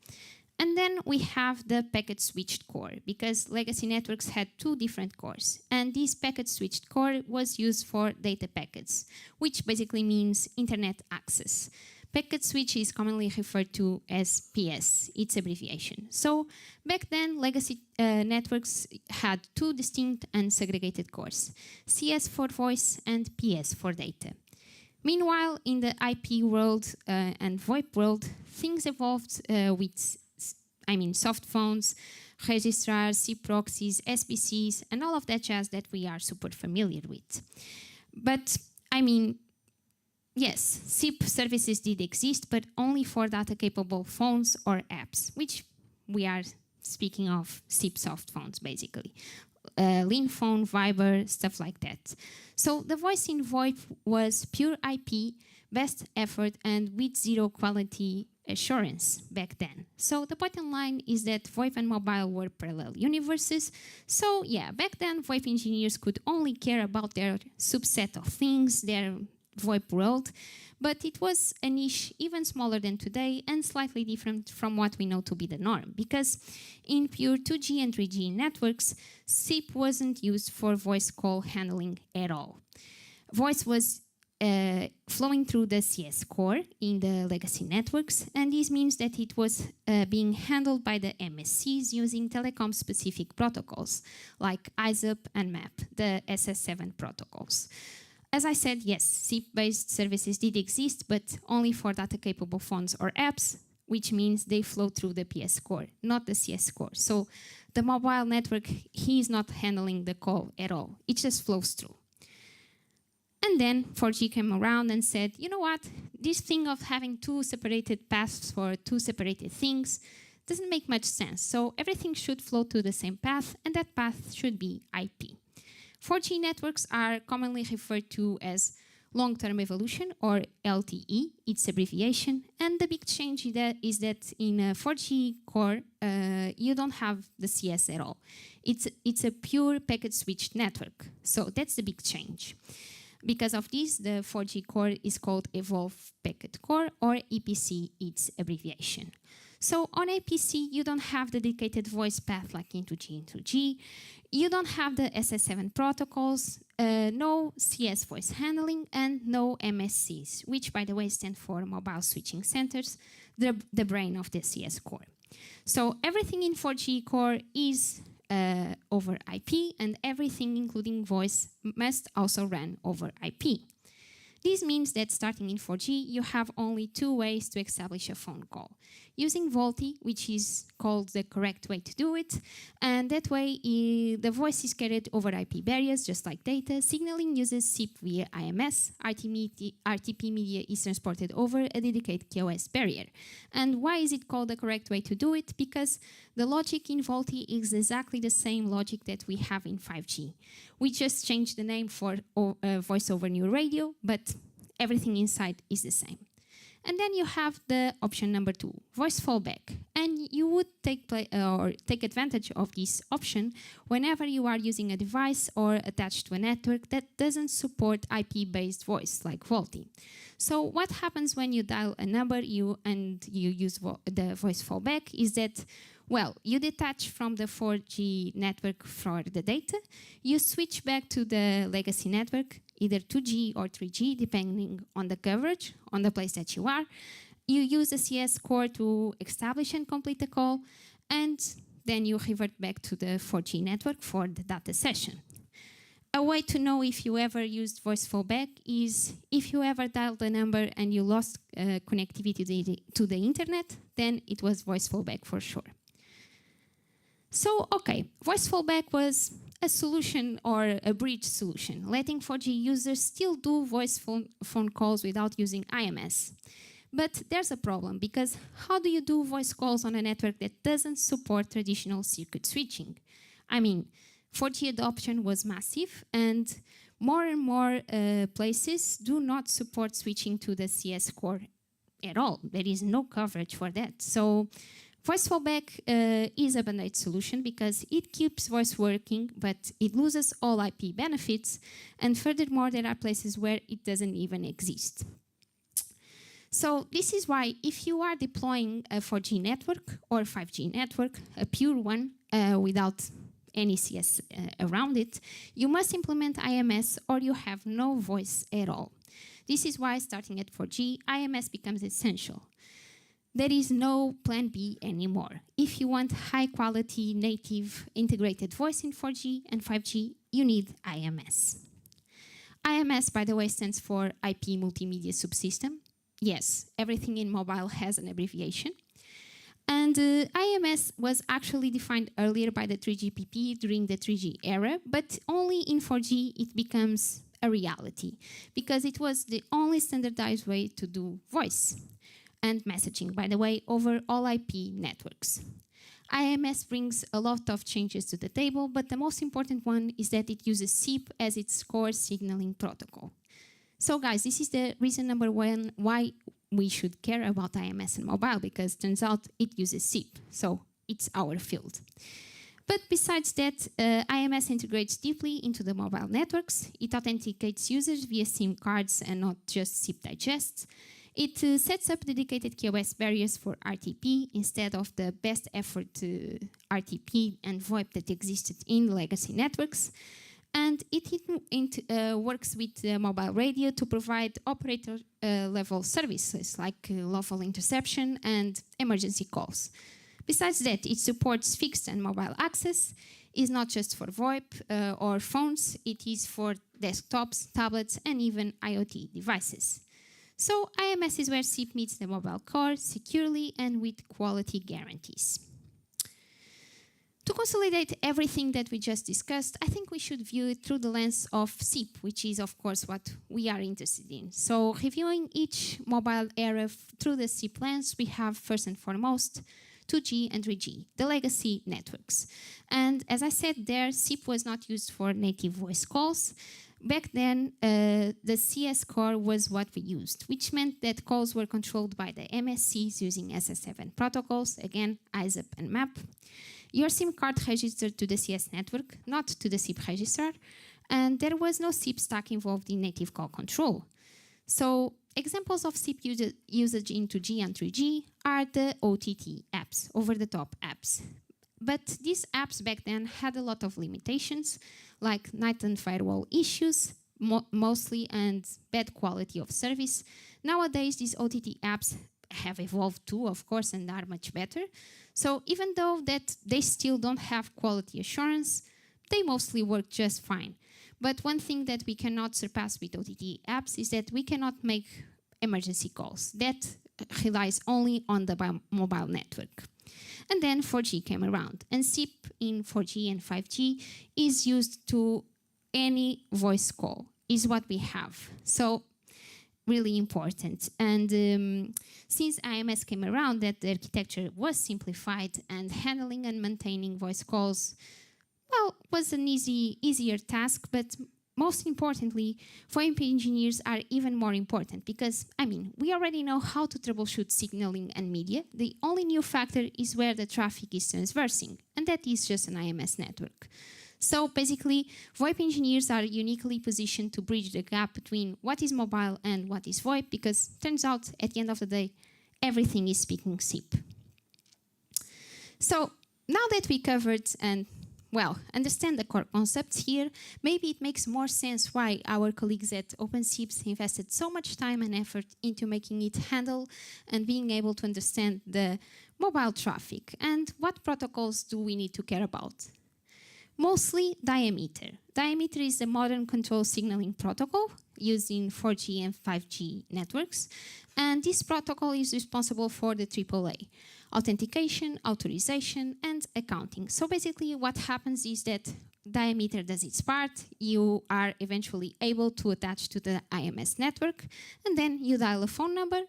And then we have the packet switched core, because legacy networks had two different cores. And this packet switched core was used for data packets, which basically means internet access. Packet switch is commonly referred to as PS, its abbreviation. So back then, legacy networks had two distinct and segregated cores, CS for voice and PS for data. Meanwhile, in the IP world and VoIP world, things evolved with soft phones, registrars, SIP proxies, SBCs, and all of that jazz that we are super familiar with. But, yes, SIP services did exist, but only for data-capable phones or apps, which we are speaking of SIP soft phones, basically. Lean phone, Viber, stuff like that. So the voice in VoIP was pure IP, best effort, and with zero quality assurance back then. So the bottom line is that VoIP and mobile were parallel universes. So yeah, back then VoIP engineers could only care about their subset of things, their VoIP world, but it was a niche even smaller than today and slightly different from what we know to be the norm, because in pure 2G and 3G networks, SIP wasn't used for voice call handling at all. Voice was flowing through the CS core in the legacy networks, and this means that it was being handled by the MSCs using telecom-specific protocols like SIP and MAP, the SS7 protocols. As I said, yes, SIP-based services did exist, but only for data-capable phones or apps, which means they flow through the PS core, not the CS core. So the mobile network, he is not handling the call at all. It just flows through. And then 4G came around and said, you know what, this thing of having two separated paths for two separated things doesn't make much sense. So everything should flow to the same path, and that path should be IP. 4G networks are commonly referred to as long-term evolution, or LTE, its abbreviation. And the big change is that in a 4G core, you don't have the CS at all. It's a pure packet switched network. So that's the big change. Because of this, the 4G core is called Evolved Packet Core, or EPC, its abbreviation. So on APC, you don't have the dedicated voice path like in 2G and 2G. You don't have the SS7 protocols, no CS voice handling, and no MSCs, which, by the way, stand for Mobile Switching Centers, the brain of the CS core. So everything in 4G core is over IP, and everything, including voice, must also run over IP. This means that starting in 4G, you have only two ways to establish a phone call. Using VoLTE, which is called the correct way to do it, and that way the voice is carried over IP barriers, just like data. Signaling uses SIP via IMS. RTP media is transported over a dedicated QoS barrier. And why is it called the correct way to do it? Because the logic in VoLTE is exactly the same logic that we have in 5G. We just changed the name for voice over new radio, but everything inside is the same. And then you have the option number 2, voice fallback. And you would take advantage of this option whenever you are using a device or attached to a network that doesn't support IP-based voice, like VoLTE. So what happens when you dial a number and you use the voice fallback is that, well, you detach from the 4G network for the data, you switch back to the legacy network, either 2G or 3G, depending on the coverage, on the place that you are. You use the CS core to establish and complete the call, and then you revert back to the 4G network for the data session. A way to know if you ever used voice fallback is if you ever dialed a number and you lost connectivity to the internet, then it was voice fallback for sure. So, okay, voice fallback was a solution or a bridge solution, letting 4G users still do voice phone calls without using IMS. But there's a problem, because how do you do voice calls on a network that doesn't support traditional circuit switching? I mean, 4G adoption was massive, and more places do not support switching to the CS core at all. There is no coverage for that. So voice fallback is a band-aid solution because it keeps voice working, but it loses all IP benefits, and furthermore, there are places where it doesn't even exist. So this is why if you are deploying a 4G network or 5G network, a pure one without any CS around it, you must implement IMS or you have no voice at all. This is why starting at 4G, IMS becomes essential. There is no plan B anymore. If you want high quality native integrated voice in 4G and 5G, you need IMS. IMS, by the way, stands for IP Multimedia Subsystem. Yes, everything in mobile has an abbreviation. And IMS was actually defined earlier by the 3GPP during the 3G era, but only in 4G it becomes a reality, because it was the only standardized way to do voice and messaging, by the way, over all IP networks. IMS brings a lot of changes to the table, but the most important one is that it uses SIP as its core signaling protocol. So guys, this is the reason number one why we should care about IMS and mobile, because turns out it uses SIP, so it's our field. But besides that, IMS integrates deeply into the mobile networks. It authenticates users via SIM cards and not just SIP digests. It sets up dedicated QoS barriers for RTP instead of the best effort RTP and VoIP that existed in legacy networks. And it works with mobile radio to provide operator-level services like lawful interception and emergency calls. Besides that, it supports fixed and mobile access. It's not just for VoIP or phones, it is for desktops, tablets, and even IoT devices. So IMS is where SIP meets the mobile core securely and with quality guarantees. To consolidate everything that we just discussed, I think we should view it through the lens of SIP, which is, of course, what we are interested in. So reviewing each mobile era through the SIP lens, we have, first and foremost, 2G and 3G, the legacy networks. And as I said there, SIP was not used for native voice calls. Back then, the CS core was what we used, which meant that calls were controlled by the MSCs using SS7 protocols, again, ISAP and MAP. Your SIM card registered to the CS network, not to the SIP registrar, and there was no SIP stack involved in native call control. So examples of SIP usage in 2G and 3G are the OTT apps, over-the-top apps. But these apps back then had a lot of limitations, like night and firewall issues, mostly, and bad quality of service. Nowadays, these OTT apps have evolved too, of course, and are much better. So even though that they still don't have quality assurance, they mostly work just fine. But one thing that we cannot surpass with OTT apps is that we cannot make emergency calls. That relies only on the mobile network. And then 4G came around, and SIP in 4G and 5G is used to any voice call, is what we have. So really important. And since IMS came around, that the architecture was simplified, and handling and maintaining voice calls, well, was an easier task, but most importantly, VoIP engineers are even more important because, I mean, we already know how to troubleshoot signaling and media. The only new factor is where the traffic is transversing, and that is just an IMS network. So basically, VoIP engineers are uniquely positioned to bridge the gap between what is mobile and what is VoIP, because turns out, at the end of the day, everything is speaking SIP. So now that we covered and well, understand the core concepts here, maybe it makes more sense why our colleagues at OpenSIPS invested so much time and effort into making it handle and being able to understand the mobile traffic and what protocols do we need to care about. Mostly diameter. Diameter is a modern control signaling protocol used in 4G and 5G networks, and this protocol is responsible for the AAA. Authentication, authorization, and accounting. So basically what happens is that diameter does its part, you are eventually able to attach to the IMS network, and then you dial a phone number,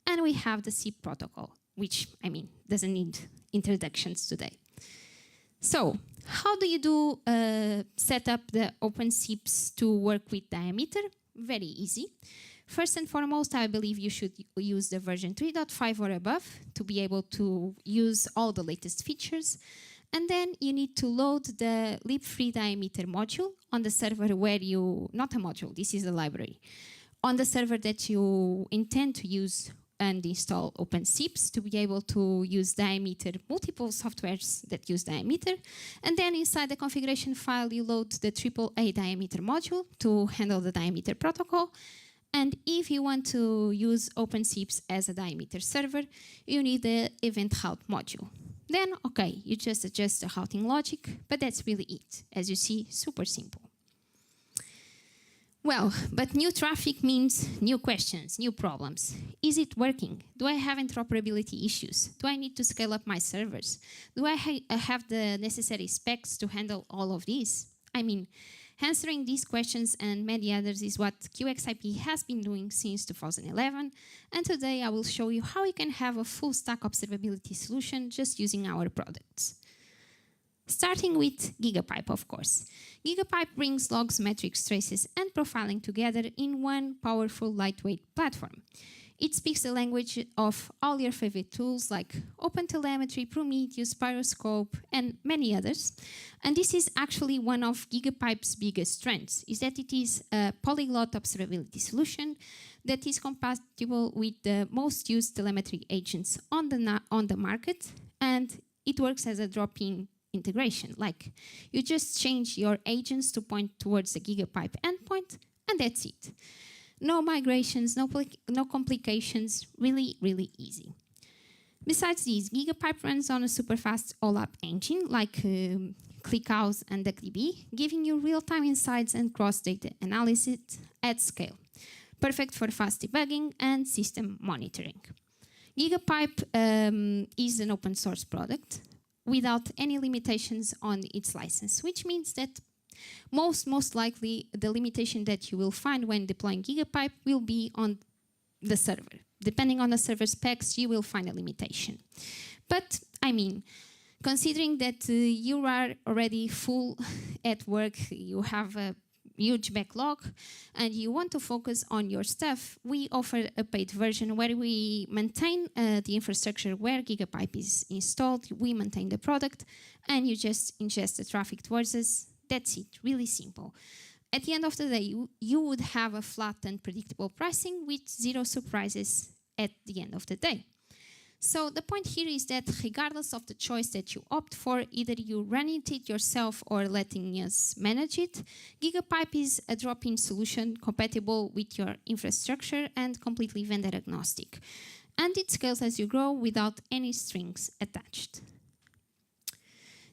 and we have the SIP protocol, which, I mean, doesn't need introductions today. So, how do you set up the OpenSIPS to work with diameter? Very easy. First and foremost, I believe you should use the version 3.5 or above to be able to use all the latest features. And then you need to load the lib3 diameter module on the server where you, not a module, this is a library, on the server that you intend to use and install OpenSIPS to be able to use diameter, multiple softwares that use diameter. And then inside the configuration file, you load the AAA diameter module to handle the diameter protocol. And if you want to use OpenSIPS as a diameter server, you need the event route module. Then, okay, you just adjust the routing logic, but that's really it. As you see, super simple. Well, but new traffic means new questions, new problems. Is it working? Do I have interoperability issues? Do I need to scale up my servers? Do I have the necessary specs to handle all of this? I mean, answering these questions and many others is what QXIP has been doing since 2011, and today I will show you how you can have a full stack observability solution just using our products. Starting with Gigapipe, of course. Gigapipe brings logs, metrics, traces, and profiling together in one powerful, lightweight platform. It speaks the language of all your favorite tools like OpenTelemetry, Prometheus, Pyroscope, and many others. And this is actually one of Gigapipe's biggest strengths, is that it is a polyglot observability solution that is compatible with the most used telemetry agents on the market, and it works as a drop-in integration. Like, you just change your agents to point towards the Gigapipe endpoint, and that's it. No migrations, no complications, really, really easy. Besides this, Gigapipe runs on a super fast OLAP engine like ClickHouse and DuckDB, giving you real-time insights and cross-data analysis at scale. Perfect for fast debugging and system monitoring. Gigapipe is an open source product without any limitations on its license, which means that most likely the limitation that you will find when deploying Gigapipe will be on the server. Depending on the server specs, you will find a limitation. But, I mean, considering that you are already full at work, you have a huge backlog, and you want to focus on your stuff, we offer a paid version where we maintain the infrastructure where Gigapipe is installed, we maintain the product, and you just ingest the traffic towards us. That's it, really simple. At the end of the day, you would have a flat and predictable pricing with zero surprises at the end of the day. So the point here is that regardless of the choice that you opt for, either you run it yourself or letting us manage it, Gigapipe is a drop-in solution compatible with your infrastructure and completely vendor agnostic. And it scales as you grow without any strings attached.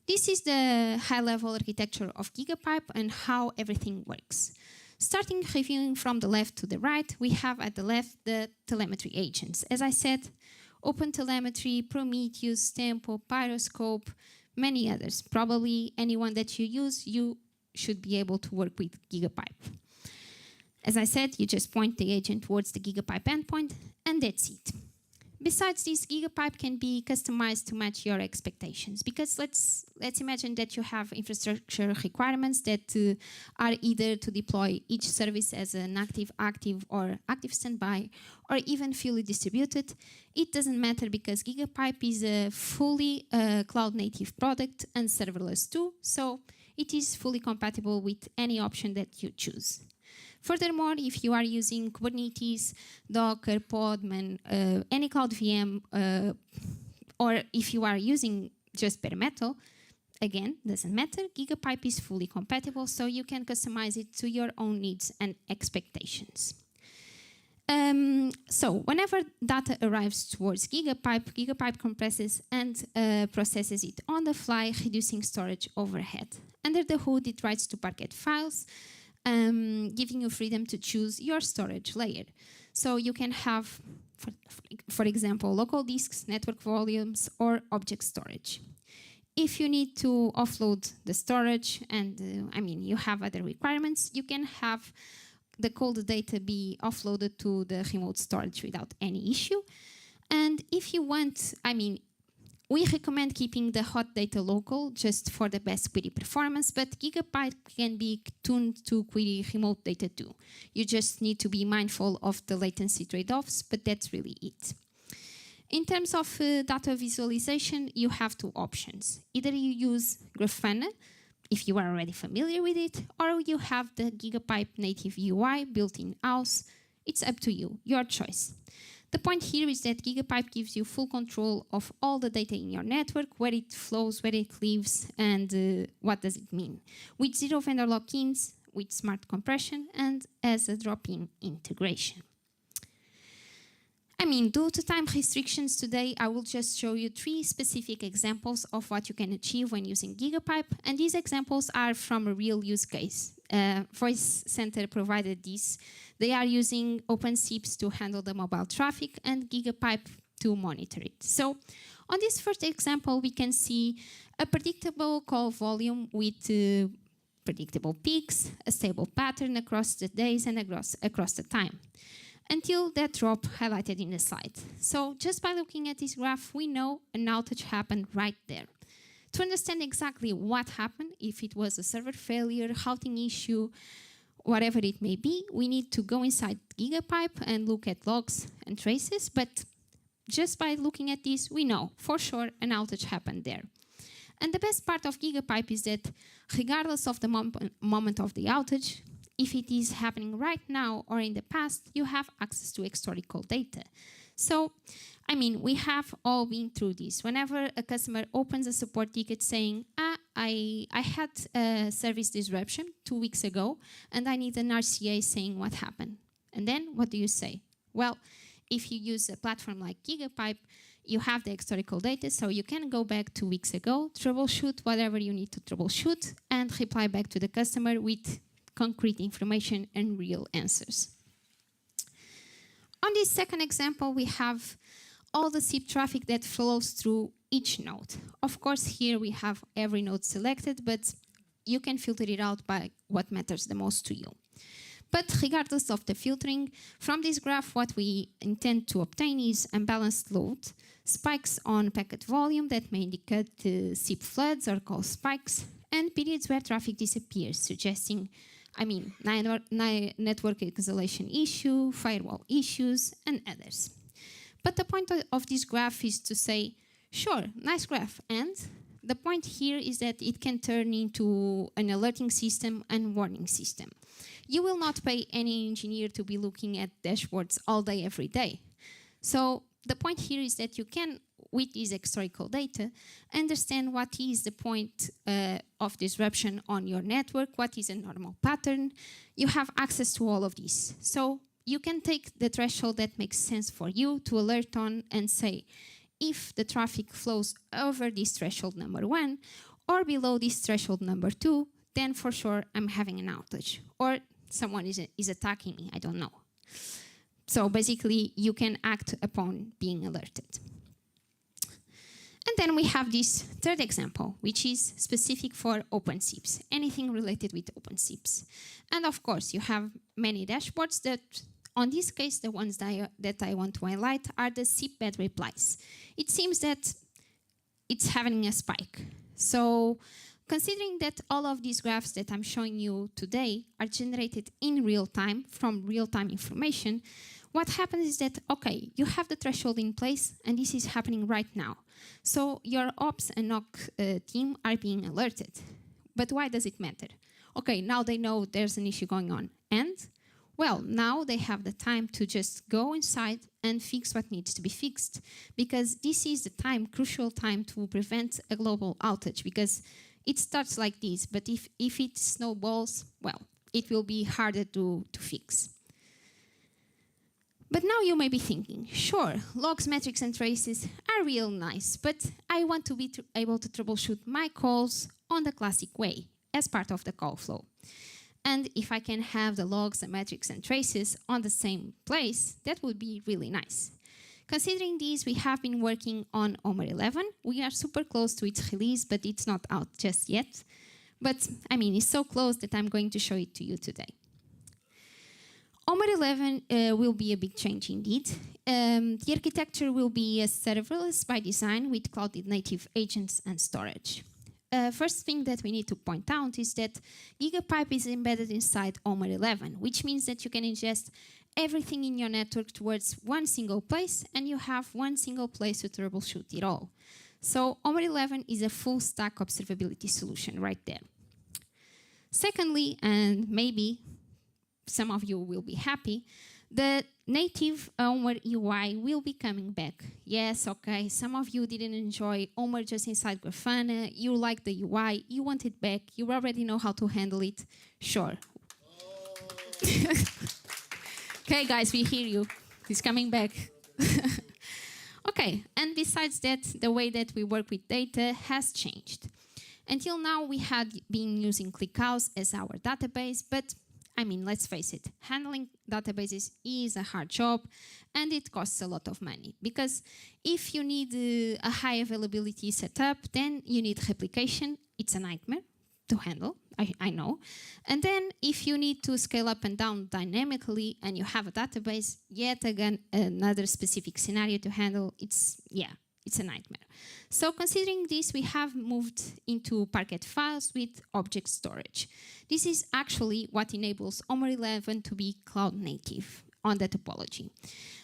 This is the high-level architecture of Gigapipe and how everything works. Starting reviewing from the left to the right, we have at the left the telemetry agents. As I said, OpenTelemetry, Prometheus, Tempo, Pyroscope, many others. Probably anyone that you use, you should be able to work with Gigapipe. As I said, you just point the agent towards the Gigapipe endpoint, and that's it. Besides this, Gigapipe can be customized to match your expectations, because let's imagine that you have infrastructure requirements that are either to deploy each service as an active, or active standby, or even fully distributed. It doesn't matter because Gigapipe is a fully cloud-native product and serverless too, so it is fully compatible with any option that you choose. Furthermore, if you are using Kubernetes, Docker, Podman, any cloud VM, or if you are using just bare metal, again, doesn't matter. Gigapipe is fully compatible, so you can customize it to your own needs and expectations. So whenever data arrives towards Gigapipe, Gigapipe compresses and processes it on the fly, reducing storage overhead. Under the hood, it writes to parquet files, giving you freedom to choose your storage layer. So you can have, for example, local disks, network volumes, or object storage. If you need to offload the storage and, you have other requirements, you can have the cold data be offloaded to the remote storage without any issue. And if you want, we recommend keeping the hot data local just for the best query performance, but Gigapipe can be tuned to query remote data too. You just need to be mindful of the latency trade-offs, but that's really it. In terms of data visualization, you have two options. Either you use Grafana, if you are already familiar with it, or you have the Gigapipe native UI built in-house. It's up to you, your choice. The point here is that Gigapipe gives you full control of all the data in your network, where it flows, where it lives, and what does it mean. With zero vendor lock-ins, with smart compression, and as a drop-in integration. Due to time restrictions today, I will just show you 3 specific examples of what you can achieve when using Gigapipe, and these examples are from a real use case. Voice Center provided this. They are using OpenSIPS to handle the mobile traffic and Gigapipe to monitor it. So on this first example, we can see a predictable call volume with predictable peaks, a stable pattern across the days and across the time, until that drop highlighted in the slide. So just by looking at this graph, we know an outage happened right there. To understand exactly what happened, if it was a server failure, routing issue, whatever it may be, we need to go inside Gigapipe and look at logs and traces, but just by looking at this, we know for sure an outage happened there. And the best part of Gigapipe is that regardless of the moment of the outage, if it is happening right now or in the past, you have access to historical data. So, we have all been through this. Whenever a customer opens a support ticket saying, I had a service disruption 2 weeks ago, and I need an RCA saying what happened. And then what do you say? Well, if you use a platform like Gigapipe, you have the historical data, so you can go back 2 weeks ago, troubleshoot whatever you need to troubleshoot, and reply back to the customer with concrete information and real answers. On this second example, we have all the SIP traffic that flows through each node. Of course, here we have every node selected, but you can filter it out by what matters the most to you. But regardless of the filtering, from this graph, what we intend to obtain is unbalanced load, spikes on packet volume that may indicate SIP floods or call spikes, and periods where traffic disappears, suggesting network isolation issue, firewall issues, and others. But the point of this graph is to say, sure, nice graph, and the point here is that it can turn into an alerting system and warning system. You will not pay any engineer to be looking at dashboards all day, every day. So the point here is that you can, with this historical data, understand what is the point of disruption on your network, what is a normal pattern. You have access to all of this. So you can take the threshold that makes sense for you to alert on and say, if the traffic flows over this threshold number 1 or below this threshold number 2, then for sure I'm having an outage. Or someone is attacking me, I don't know. So basically, you can act upon being alerted. And then we have this third example, which is specific for OpenSIPS, anything related with OpenSIPS. And of course, you have many dashboards that, on this case, the ones that I want to highlight are the SIP bad replies. It seems that it's having a spike. So considering that all of these graphs that I'm showing you today are generated in real time from real-time information, what happens is that, okay, you have the threshold in place and this is happening right now. So your ops and NOC team are being alerted. But why does it matter? Okay, now they know there's an issue going on. And Well, now they have the time to just go inside and fix what needs to be fixed, because this is the time, crucial time, to prevent a global outage, because it starts like this, but if it snowballs, well, it will be harder to fix. But now you may be thinking, sure, logs, metrics, and traces are real nice, but I want to be able to troubleshoot my calls on the classic way, as part of the call flow. And if I can have the logs, the metrics, and traces on the same place, that would be really nice. Considering this, we have been working on Homer 11. We are super close to its release, but it's not out just yet. But, I mean, it's so close that I'm going to show it to you today. Homer 11 will be a big change indeed. The architecture will be a serverless by design with cloud-native agents and storage. First thing that we need to point out is that Gigapipe is embedded inside Homer 11, which means that you can ingest everything in your network towards one single place, and you have one single place to troubleshoot it all. So Homer 11 is a full stack observability solution right there. Secondly, and maybe some of you will be happy, the native Homer UI will be coming back. Yes, okay, some of you didn't enjoy Homer just inside Grafana, you like the UI, you want it back, you already know how to handle it, sure. Okay, guys, we hear you. He's coming back. Okay, and besides that, the way that we work with data has changed. Until now, we had been using ClickHouse as our database, but I mean, let's face it, handling databases is a hard job and it costs a lot of money, because if you need a high availability setup, then you need replication. It's a nightmare to handle, I know. And then if you need to scale up and down dynamically and you have a database, yet again, another specific scenario to handle, it's a nightmare. So considering this, we have moved into Parquet files with object storage. This is actually what enables Homer 11 to be cloud native on the topology.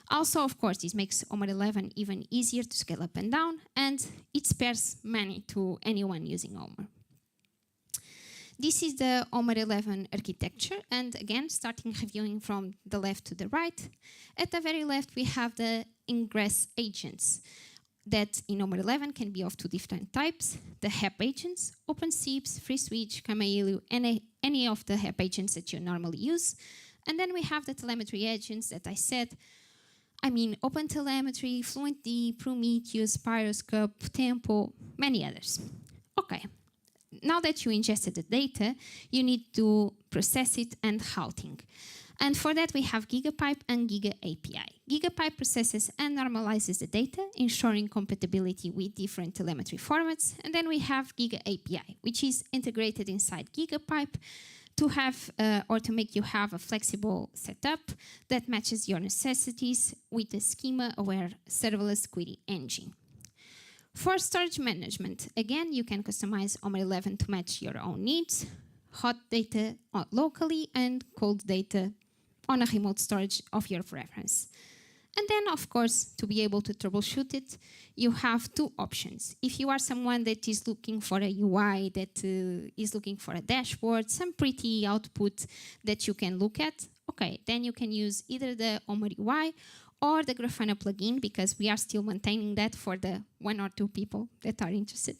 Also, of course, this makes Homer 11 even easier to scale up and down, and it spares money to anyone using Homer. This is the Homer 11 architecture, and again, starting reviewing from the left to the right. At the very left, we have the ingress agents that in Homer 11 can be of two different types: the HAP agents, OpenSIPS, FreeSwitch, Camailu, any of the HAP agents that you normally use. And then we have the telemetry agents that I said. I mean, OpenTelemetry, FluentD, Prometheus, Pyroscope, Tempo, many others. Okay. Now that you ingested the data, you need to process it and routing. And for that, we have Gigapipe and Giga API. Gigapipe processes and normalizes the data, ensuring compatibility with different telemetry formats. And then we have Giga API, which is integrated inside Gigapipe to have or to make you have a flexible setup that matches your necessities with a schema-aware serverless query engine. For storage management, again, you can customize Homer 11 to match your own needs, hot data locally and cold data on a remote storage of your preference. And then, of course, to be able to troubleshoot it, you have two options. If you are someone that is looking for a UI, that is looking for a dashboard, some pretty output that you can look at, okay, then you can use either the Homer UI or the Grafana plugin, because we are still maintaining that for the one or two people that are interested.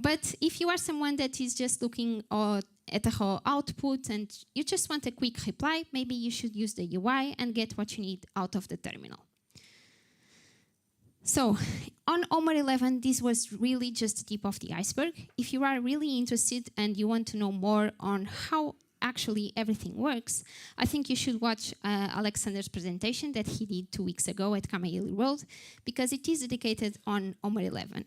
But if you are someone that is just looking at the raw output and you just want a quick reply, maybe you should use the UI and get what you need out of the terminal. So on Homer 11, this was really just the tip of the iceberg. If you are really interested and you want to know more on how actually everything works, I think you should watch Alexander's presentation that he did 2 weeks ago at Camailu World, because it is dedicated on Homer 11.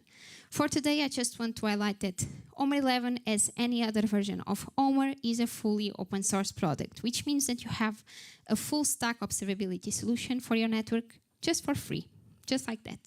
For today, I just want to highlight that Homer 11, as any other version of Homer, is a fully open source product, which means that you have a full stack observability solution for your network just for free, just like that.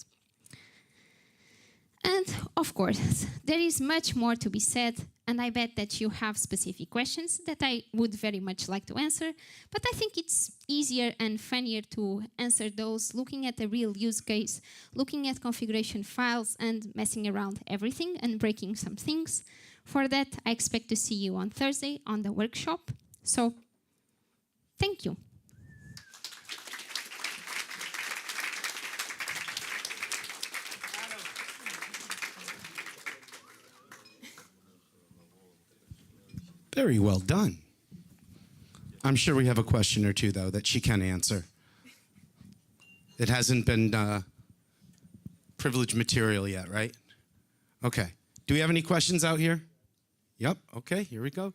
And of course, there is much more to be said, and I bet that you have specific questions that I would very much like to answer, but I think it's easier and funnier to answer those looking at a real use case, looking at configuration files and messing around everything and breaking some things. For that, I expect to see you on Thursday on the workshop. So Thank you. Very well done. I'm sure we have a question or two, though, that she can answer. It hasn't been privileged material yet, right? Okay. Do we have any questions out here? Yep. Okay, here we go.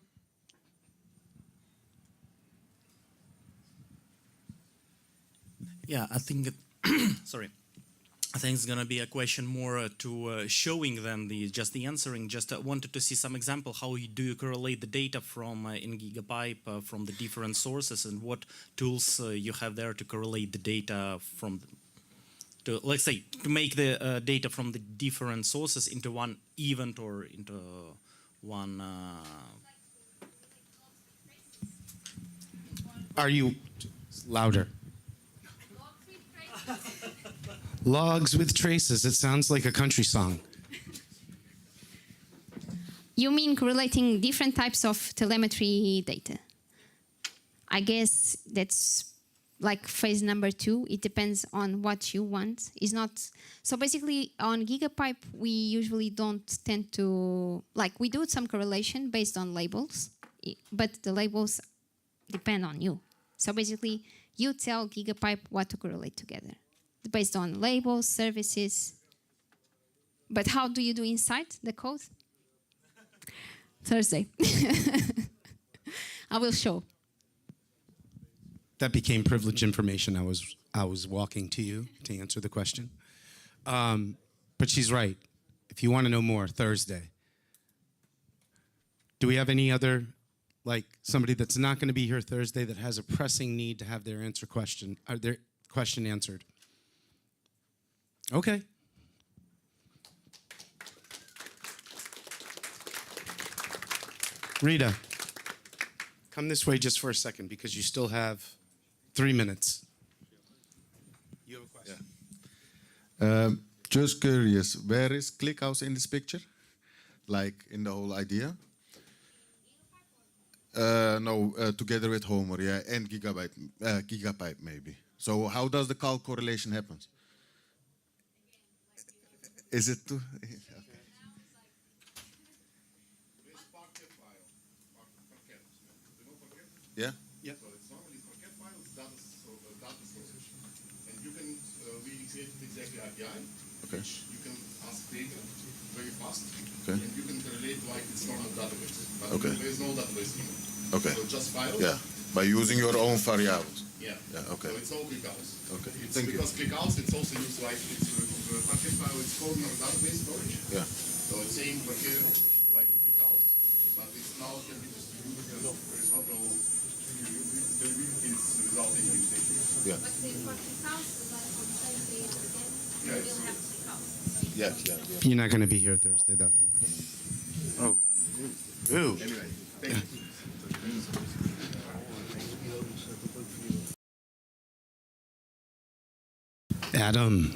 Yeah, I think, sorry. I think it's gonna be a question more to showing than just the answering. Just wanted to see some example. How do you correlate the data from in Gigapipe from the different sources, and what tools you have there to correlate the data from, let's say, to make the data from the different sources into one event or into one. Are you louder? Logs with traces. It sounds like a country song. You mean correlating different types of telemetry data? I guess that's like phase number 2. It depends on what you want. It's not so basically on Gigapipe we usually don't tend to we do some correlation based on labels, but the labels depend on you. So basically you tell Gigapipe what to correlate together based on labels, services. But how do you do inside the code? Thursday. I will show. That became privileged information. I was walking to you to answer the question. But she's right. If you want to know more, Thursday. Do we have any other, somebody that's not going to be here Thursday that has a pressing need to have their question answered? Okay. Rita, come this way just for a second because you still have 3 minutes. You have a question? Just curious, where is ClickHouse in this picture? Like in the whole idea? No, together with Homer, yeah, and Gigapipe maybe. So how does the call correlation happen? Is it too? Yeah. Yeah. So it's normally Parquet files, data sources, and you can we created exactly API, which you can ask data very fast, and you can correlate like it's normal database, but there is no database anymore. Okay. So just files. Yeah. By using your own variables. Yeah. Yeah. Okay. So it's all ClickHouse. Okay. It's Thank you. because ClickHouse it's also used like it's Parquet file. It's called in our database storage. Yeah. So it's saying Parquet like ClickHouse, but it's now can be distributed because there is not no it's without any limitation. Yeah. Yeah. You're not going to be here Thursday, though. Oh. Ooh. Anyway, thank you. Adam.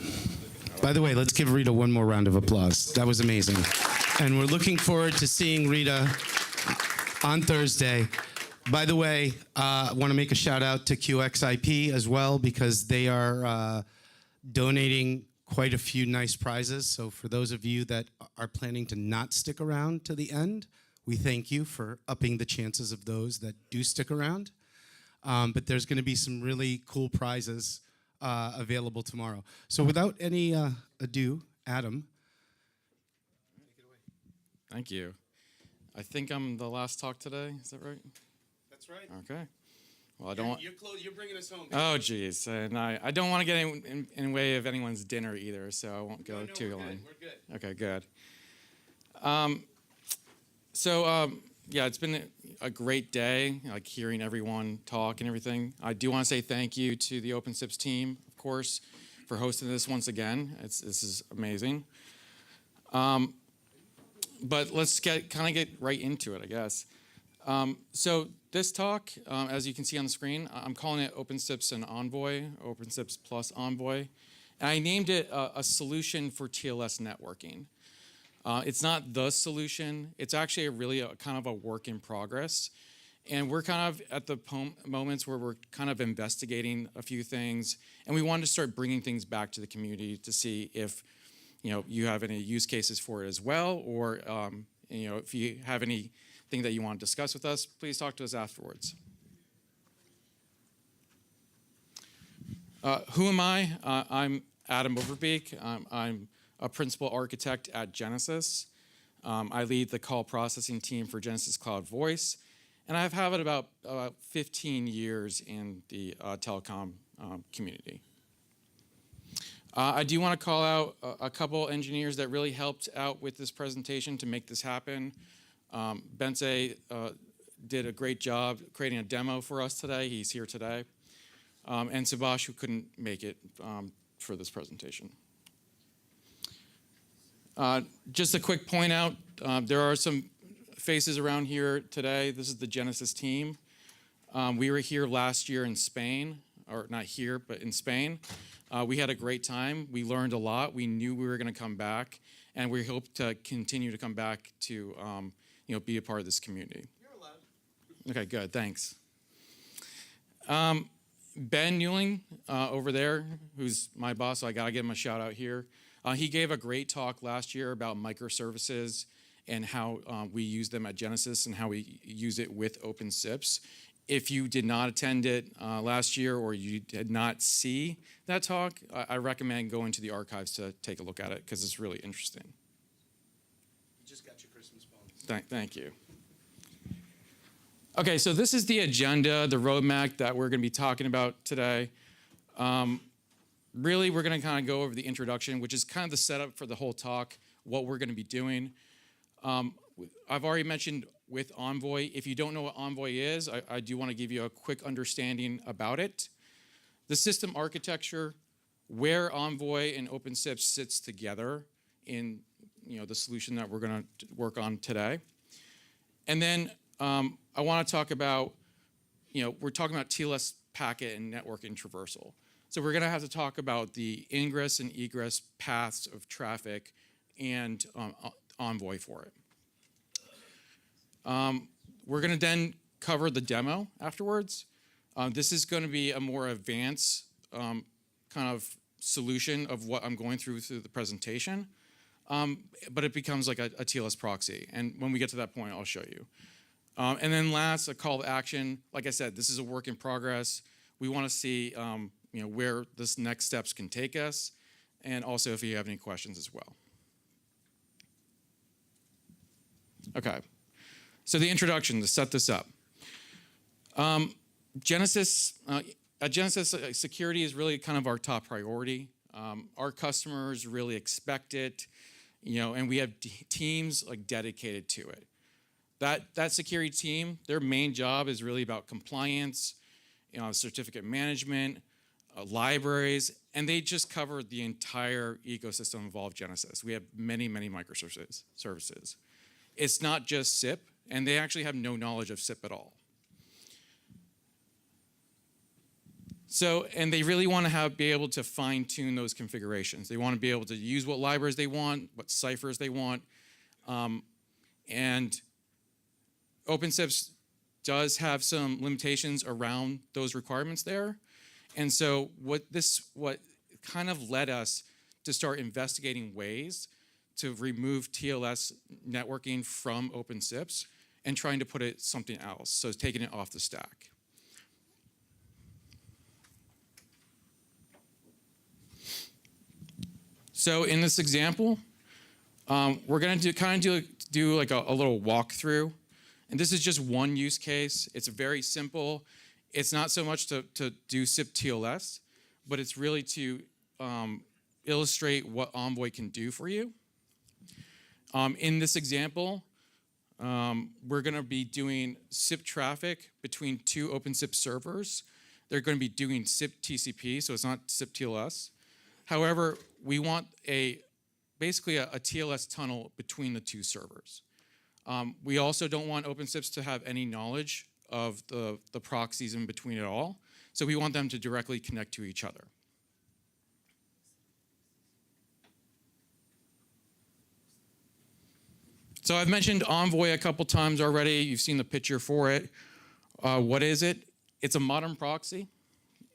By the way, let's give Rita one more round of applause. That was amazing. And we're looking forward to seeing Rita on Thursday. By the way, I want to make a shout out to QXIP as well because they are donating quite a few nice prizes. So for those of you that are planning to not stick around to the end, we thank you for upping the chances of those that do stick around. But there's going to be some really cool prizes available tomorrow. So without any ado, Adam. Thank you. I think I'm the last talk today. Is that right? That's right. Okay. Well, I don't. You're bringing us home. Oh, geez, and I don't want to get in the way of anyone's dinner either, so I won't go too long. We're good. Okay, good. Yeah, it's been a great day, like hearing everyone talk and everything. I do want to say thank you to the OpenSIPS team, of course, for hosting this once again. This is amazing. But let's get right into it, I guess. So this talk, as you can see on the screen, I'm calling it OpenSIPS and Envoy, OpenSIPS plus Envoy. And I named it a solution for TLS networking. It's not the solution. It's actually really kind of a work in progress. And we're kind of at the moments where we're kind of investigating a few things, and we wanted to start bringing things back to the community to see if you have any use cases for it as well, or if you have anything that you want to discuss with us, please talk to us afterwards. Who am I? I'm Adam Overbeek. I'm a principal architect at Genesis. I lead the call processing team for Genesis Cloud Voice, and I've had about 15 years in the telecom community. I do want to call out a couple engineers that really helped out with this presentation to make this happen. Benze did a great job creating a demo for us today. He's here today. And Subash, who couldn't make it for this presentation. Just a quick point out, there are some faces around here today. This is the Genesis team. We were here last year in Spain, or not here, but in Spain. We had a great time. We learned a lot. We knew we were going to come back, and we hope to continue to come back to be a part of this community. You're allowed. Okay, good, thanks. Ben Newling over there, who's my boss, so I gotta give him a shout out here. He gave a great talk last year about microservices and how we use them at Genesis and how we use it with OpenSIPS. If you did not attend it last year or you did not see that talk, I recommend going to the archives to take a look at it because it's really interesting. You just got your Christmas bonus. Thank you. Okay, so this is the agenda, the roadmap that we're going to be talking about today. Really, we're going to kind of go over the introduction, which is kind of the setup for the whole talk, what we're going to be doing. I've already mentioned with Envoy. If you don't know what Envoy is, I do want to give you a quick understanding about it. The system architecture, where Envoy and OpenSIPS sits together in the solution that we're going to work on today. And then I want to talk about, we're talking about TLS packet and network traversal. So we're going to have to talk about the ingress and egress paths of traffic and Envoy for it. We're going to then cover the demo afterwards. This is going to be a more advanced kind of solution of what I'm going through the presentation, but it becomes like a TLS proxy. And when we get to that point, I'll show you. And then last, a call to action. Like I said, this is a work in progress. We want to see where this next steps can take us, and also if you have any questions as well. Okay, so the introduction to set this up. Genesis, at Genesis, security is really kind of our top priority. Our customers really expect it, and we have teams like dedicated to it. That security team, their main job is really about compliance, certificate management, libraries, and they just cover the entire ecosystem of all of Genesis. We have many, many microservices. It's not just SIP, and they actually have no knowledge of SIP at all. So, and they really want to be able to fine-tune those configurations. They want to be able to use what libraries they want, what ciphers they want, and OpenSIPS does have some limitations around those requirements there. And so what kind of led us to start investigating ways to remove TLS networking from OpenSIPS and trying to put it something else, so taking it off the stack. So in this example, we're going to do like a little walkthrough. And this is just one use case. It's very simple. It's not so much to do SIP TLS, but it's really to illustrate what Envoy can do for you. In this example, we're going to be doing SIP traffic between two OpenSIP servers. They're going to be doing SIP TCP, so it's not SIP TLS. However, we want basically a TLS tunnel between the two servers. We also don't want OpenSIPS to have any knowledge of the proxies in between at all. So we want them to directly connect to each other. So I've mentioned Envoy a couple times already. You've seen the picture for it. What is it? It's a modern proxy.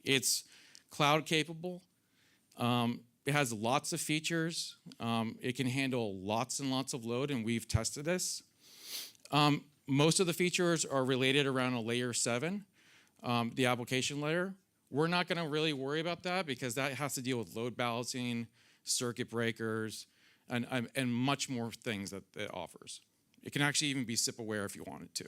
It's cloud capable. It has lots of features. It can handle lots and lots of load, and we've tested this. Most of the features are related around a layer 7, the application layer. We're not going to really worry about that because that has to deal with load balancing, circuit breakers, and much more things that it offers. It can actually even be SIP aware if you wanted to.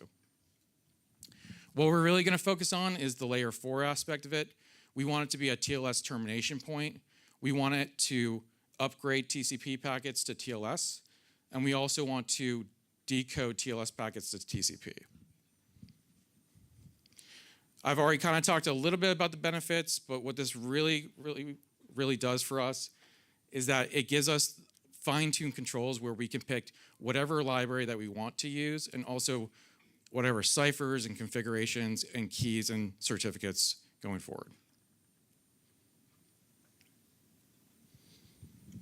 What we're really going to focus on is the layer 4 aspect of it. We want it to be a TLS termination point. We want it to upgrade TCP packets to TLS, and we also want to decode TLS packets to TCP. I've already kind of talked a little bit about the benefits, but what this really does for us is that it gives us fine-tuned controls where we can pick whatever library that we want to use, and also whatever ciphers and configurations and keys and certificates going forward.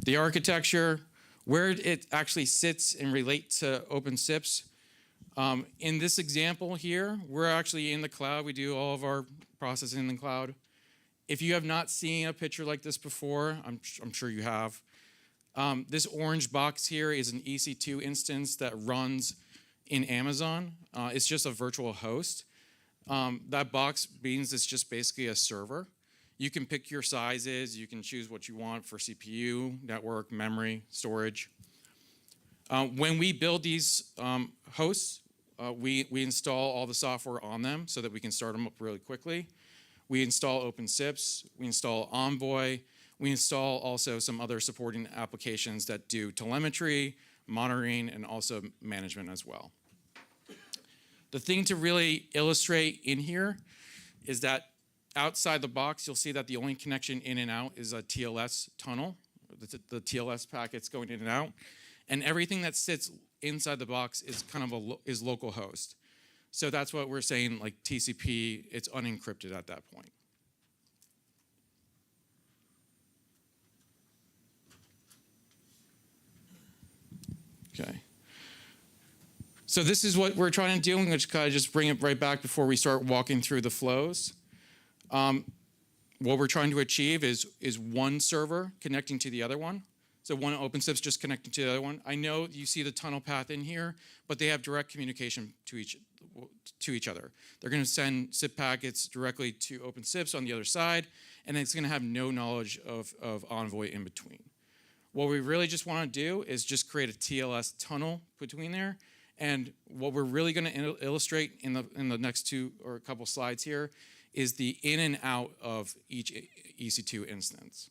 The architecture, where it actually sits and relates to OpenSIPS. In this example here, we're actually in the cloud. We do all of our processing in the cloud. If you have not seen a picture like this before, I'm sure you have. This orange box here is an EC2 instance that runs in Amazon. It's just a virtual host. That box means it's just basically a server. You can pick your sizes. You can choose what you want for CPU, network, memory, storage. When we build these hosts, we install all the software on them so that we can start them up really quickly. We install OpenSIPS. We install Envoy. We install also some other supporting applications that do telemetry, monitoring, and also management as well. The thing to really illustrate in here is that outside the box, you'll see that the only connection in and out is a TLS tunnel, the TLS packets going in and out. And everything that sits inside the box is kind of is local host. So that's what we're saying, like TCP, it's unencrypted at that point. Okay. So this is what we're trying to do. I'm going to kind of just bring it right back before we start walking through the flows. What we're trying to achieve is one server connecting to the other one. So one OpenSIPS just connecting to the other one. I know you see the tunnel path in here, but they have direct communication to each other. They're going to send SIP packets directly to OpenSIPS on the other side, and it's going to have no knowledge of Envoy in between. What we really just want to do is just create a TLS tunnel between there. And what we're really going to illustrate in the next two or a couple slides here is the in and out of each EC2 instance.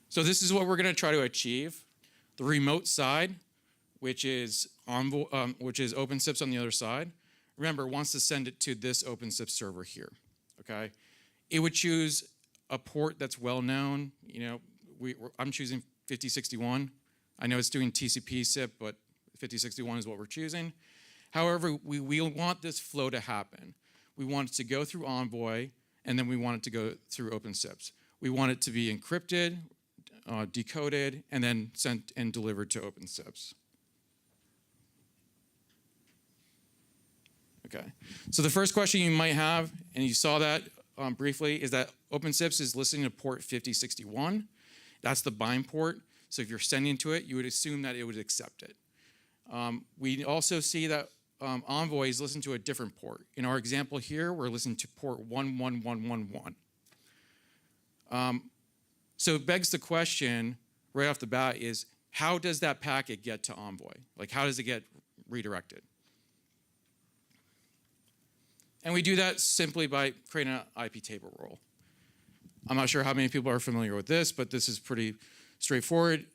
So this is what we're going to try to achieve. The remote side, which is OpenSIPS on the other side, remember, wants to send it to this OpenSIPS server here. Okay, it would choose a port that's well known. You know, I'm choosing 5061. I know it's doing TCP SIP, but 5061 is what we're choosing. However, we want this flow to happen. We want it to go through Envoy, and then we want it to go through OpenSIPS. We want it to be encrypted, decoded, and then sent and delivered to OpenSIPS. Okay, so the first question you might have, and you saw that briefly, is that OpenSIPS is listening to port 5061. That's the bind port. So if you're sending to it, you would assume that it would accept it. We also see that Envoy is listening to a different port. In our example here, we're listening to port 11111. So it begs the question right off the bat is, how does that packet get to Envoy? Like, how does it get redirected? And we do that simply by creating an IP table role. I'm not sure how many people are familiar with this, but this is pretty straightforward.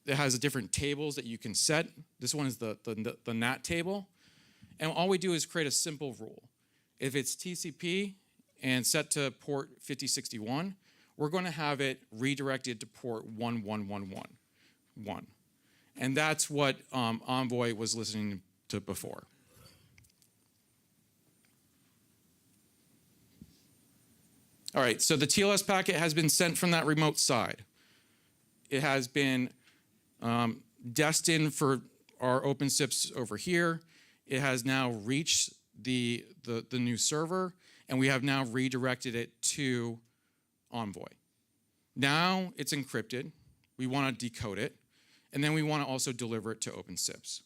It has different tables that you can set. This one is the NAT table. And all we do is create a simple rule. If it's TCP and set to port 5061, we're going to have it redirected to port 11111. And that's what Envoy was listening to before. All right, so the TLS packet has been sent from that remote side. It has been destined for our OpenSIPS over here. It has now reached the new server, and we have now redirected it to Envoy. Now it's encrypted. We want to decode it, and then we want to also deliver it to OpenSIPS.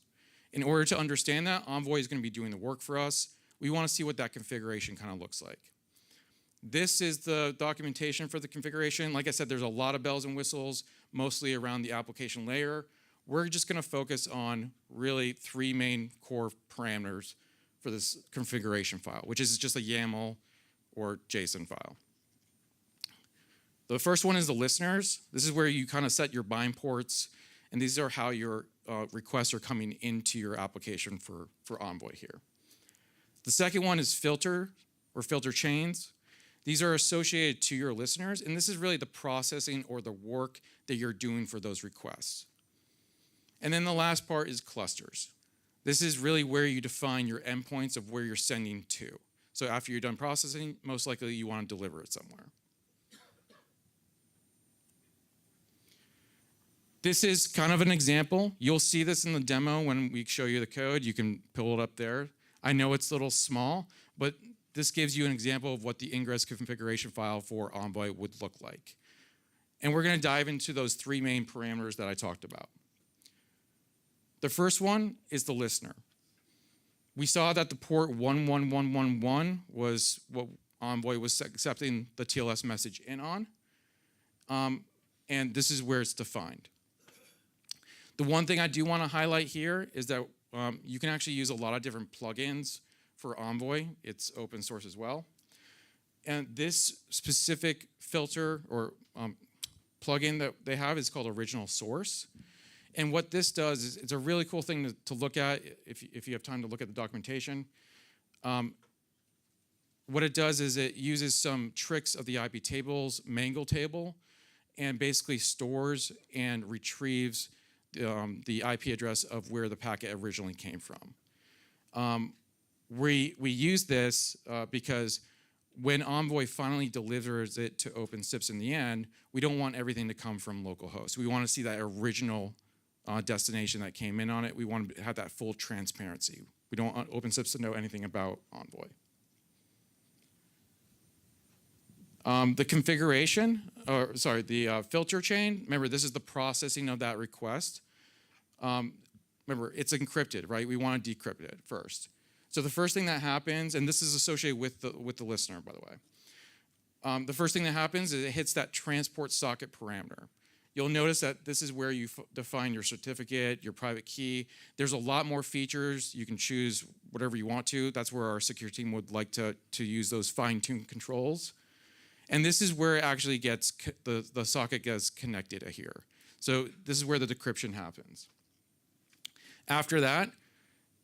In order to understand that, Envoy is going to be doing the work for us. We want to see what that configuration kind of looks like. This is the documentation for the configuration. Like I said, there's a lot of bells and whistles, mostly around the application layer. We're just going to focus on really 3 main core parameters for this configuration file, which is just a YAML or JSON file. The first one is the listeners. This is where you kind of set your bind ports, and these are how your requests are coming into your application for Envoy here. The second one is filter or filter chains. These are associated to your listeners, and this is really the processing or the work that you're doing for those requests. And then the last part is clusters. This is really where you define your endpoints of where you're sending to. So after you're done processing, most likely you want to deliver it somewhere. This is kind of an example. You'll see this in the demo when we show you the code. You can pull it up there. I know it's a little small, but this gives you an example of what the ingress configuration file for Envoy would look like. And we're going to dive into those 3 main parameters that I talked about. The first one is the listener. We saw that the port 11111 was what Envoy was accepting the TLS message in on. And this is where it's defined. The one thing I do want to highlight here is that you can actually use a lot of different plugins for Envoy. It's open source as well. And this specific filter or plugin that they have is called Original Source. And what this does is it's a really cool thing to look at if you have time to look at the documentation. What it does is it uses some tricks of the IP tables Mangle table and basically stores and retrieves the IP address of where the packet originally came from. We use this because when Envoy finally delivers it to OpenSIPS in the end, we don't want everything to come from localhost. We want to see that original destination that came in on it. We want to have that full transparency. We don't want OpenSIPS to know anything about Envoy. The configuration, the filter chain, remember this is the processing of that request. Remember, it's encrypted, right? We want to decrypt it first. So the first thing that happens, and this is associated with the listener, by the way. The first thing that happens is it hits that transport socket parameter. You'll notice that this is where you define your certificate, your private key. There's a lot more features. You can choose whatever you want to. That's where our security team would like to use those fine-tuned controls. And this is where it actually gets, the socket gets connected here. So this is where the decryption happens. After that,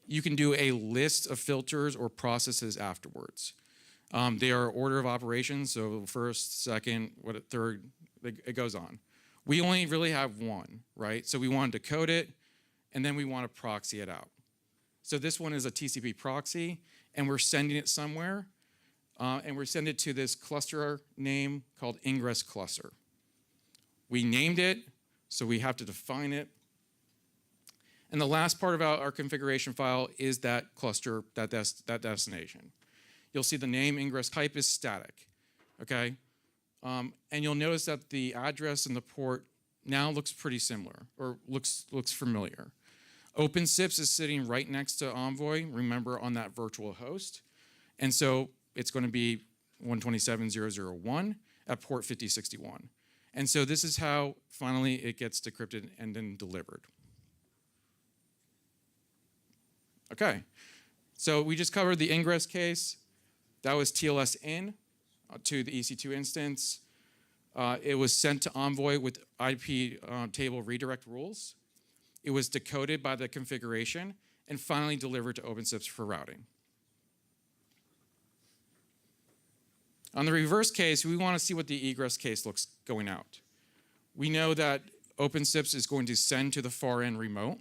you can do a list of filters or processes afterwards. They are order of operations, so first, second, third, it goes on. We only really have one, right? So we want to decode it, and then we want to proxy it out. So this one is a TCP proxy, and we're sending it somewhere, and we're sending it to this cluster name called ingress cluster. We named it, so we have to define it. And the last part about our configuration file is that cluster, that destination. You'll see the name ingress type is static, okay? And you'll notice that the address and the port now looks pretty similar, or looks familiar. OpenSIPS is sitting right next to Envoy, remember, on that virtual host. And so it's going to be 127.0.0.1 at port 5061. And so this is how finally it gets decrypted and then delivered. Okay, so we just covered the ingress case. That was TLS in to the EC2 instance. It was sent to Envoy with IP table redirect rules. It was decoded by the configuration and finally delivered to OpenSIPS for routing. On the reverse case, we want to see what the egress case looks going out. We know that OpenSIPS is going to send to the far end remote.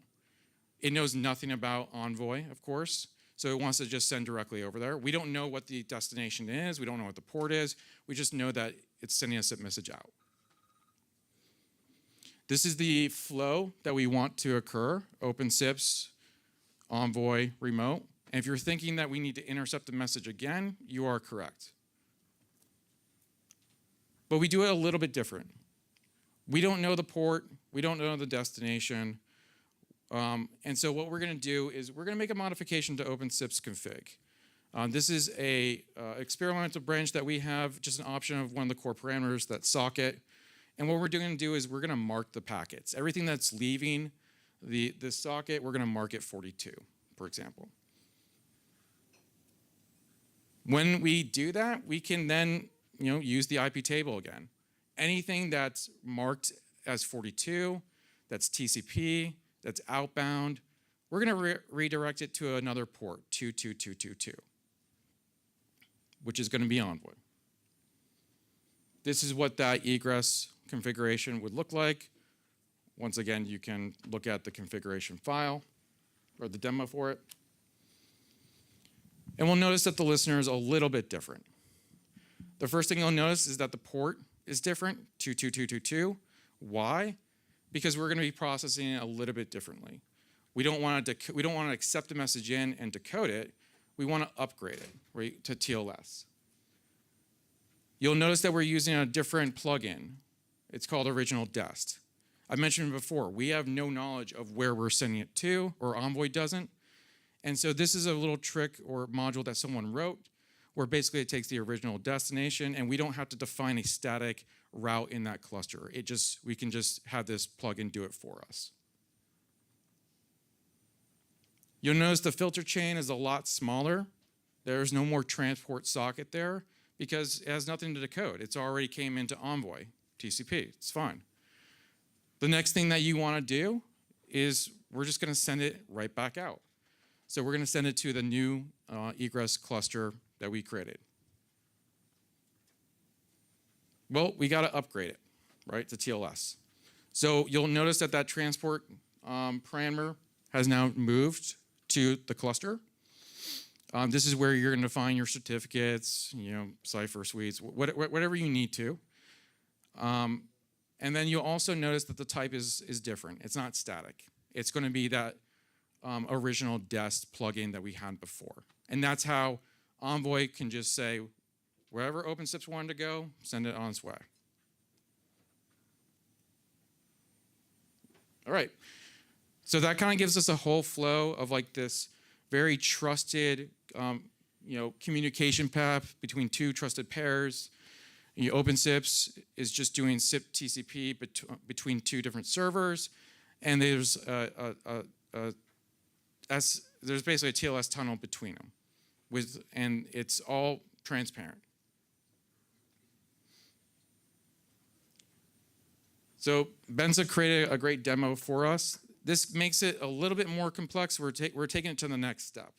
It knows nothing about Envoy, of course, so it wants to just send directly over there. We don't know what the destination is. We don't know what the port is. We just know that it's sending a SIP message out. This is the flow that we want to occur, OpenSIPS, Envoy, remote. And if you're thinking that we need to intercept the message again, you are correct. But we do it a little bit different. We don't know the port, we don't know the destination. And so what we're gonna do is we're gonna make a modification to OpenSIPS config. This is a experimental branch that we have, just an option of one of the core parameters, that socket. And what we're gonna do is we're gonna mark the packets. Everything that's leaving this socket, we're gonna mark it 42, for example. When we do that, we can then use the IP table again. Anything that's marked as 42, that's TCP, that's outbound, we're gonna redirect it to another port, 22222, which is gonna be Envoy. This is what that egress configuration would look like. Once again, you can look at the configuration file or the demo for it. And we'll notice that the listener is a little bit different. The first thing you'll notice is that the port is different, 22222. Why? Because we're going to be processing it a little bit differently. We don't want to accept the message in and decode it. We want to upgrade it, right, to TLS. You'll notice that we're using a different plugin. It's called Original Dest. I mentioned before, we have no knowledge of where we're sending it to, or Envoy doesn't. And so this is a little trick or module that someone wrote, where basically it takes the original destination and we don't have to define a static route in that cluster. We can just have this plugin do it for us. You'll notice the filter chain is a lot smaller. There's no more transport socket there because it has nothing to decode. It's already came into Envoy, TCP, it's fine. The next thing that you want to do is we're just going to send it right back out. So we're going to send it to the new egress cluster that we created. Well, we got to upgrade it, right, to TLS. So you'll notice that that transport parameter has now moved to the cluster. This is where you're going to define your certificates, cipher suites, whatever you need to. And then you'll also notice that the type is different. It's not static. It's going to be that original Dest plugin that we had before. And that's how Envoy can just say, wherever OpenSIPS wanted to go, send it on its way. All right. So that kind of gives us a whole flow of like this very trusted communication path between two trusted pairs. OpenSIPS is just doing SIP TCP between two different servers. And there's basically a TLS tunnel between them, and it's all transparent. So Benza created a great demo for us. This makes it a little bit more complex. We're taking it to the next step.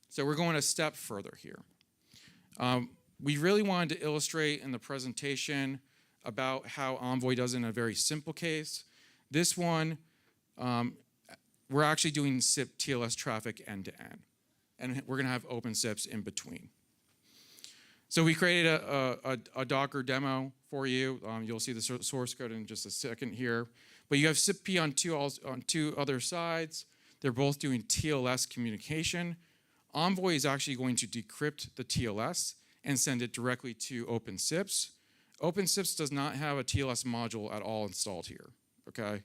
So we're going a step further here. We really wanted to illustrate in the presentation about how Envoy does it in a very simple case. This one, we're actually doing SIP TLS traffic end to end. And we're going to have OpenSIPS in between. So we created a Docker demo for you. You'll see the source code in just a second here. But you have SIPP on two other sides. They're both doing TLS communication. Envoy is actually going to decrypt the TLS and send it directly to OpenSIPS. OpenSIPS does not have a TLS module at all installed here, okay?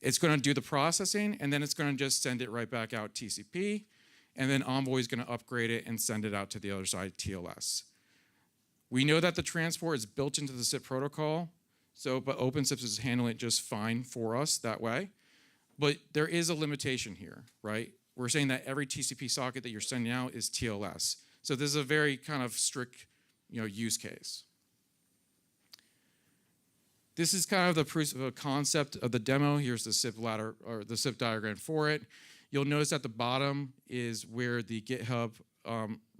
It's going to do the processing, and then it's going to just send it right back out TCP, and then Envoy is going to upgrade it and send it out to the other side TLS. We know that the transport is built into the SIP protocol, but OpenSIPS is handling it just fine for us that way. But there is a limitation here, right? We're saying that every TCP socket that you're sending out is TLS. So this is a very kind of strict, use case. This is kind of the proof of concept of the demo. Here's the SIP ladder or the SIP diagram for it. You'll notice at the bottom is where the GitHub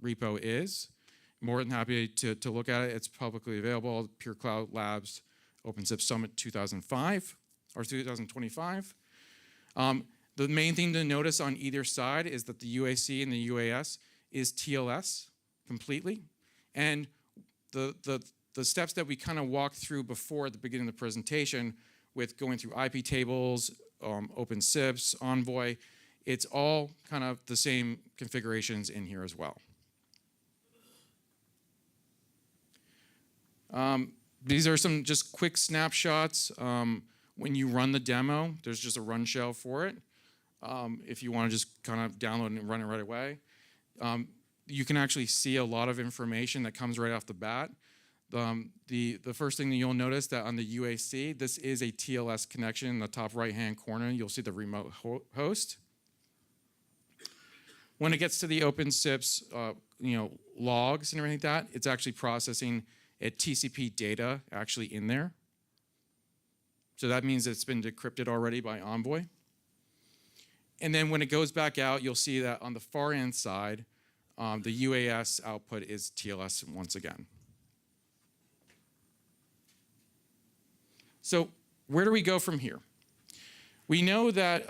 repo is. More than happy to look at it. It's publicly available. Pure Cloud Labs, OpenSIPS Summit 2005 or 2025. The main thing to notice on either side is that the UAC and the UAS is TLS completely, and the the steps that we kind of walked through before at the beginning of the presentation with going through IP tables, OpenSIPS, Envoy, it's all kind of the same configurations in here as well. These are some just quick snapshots. When you run the demo, there's just a run shell for it. If you want to just kind of download and run it right away. You can actually see a lot of information that comes right off the bat. The first thing that you'll notice that on the UAC, this is a TLS connection in the top right-hand corner. You'll see the remote host. When it gets to the OpenSIPS, logs and everything like that, it's actually processing a TCP data actually in there. So that means it's been decrypted already by Envoy. And then when it goes back out, you'll see that on the far end side, the UAS output is TLS once again. So where do we go from here? We know that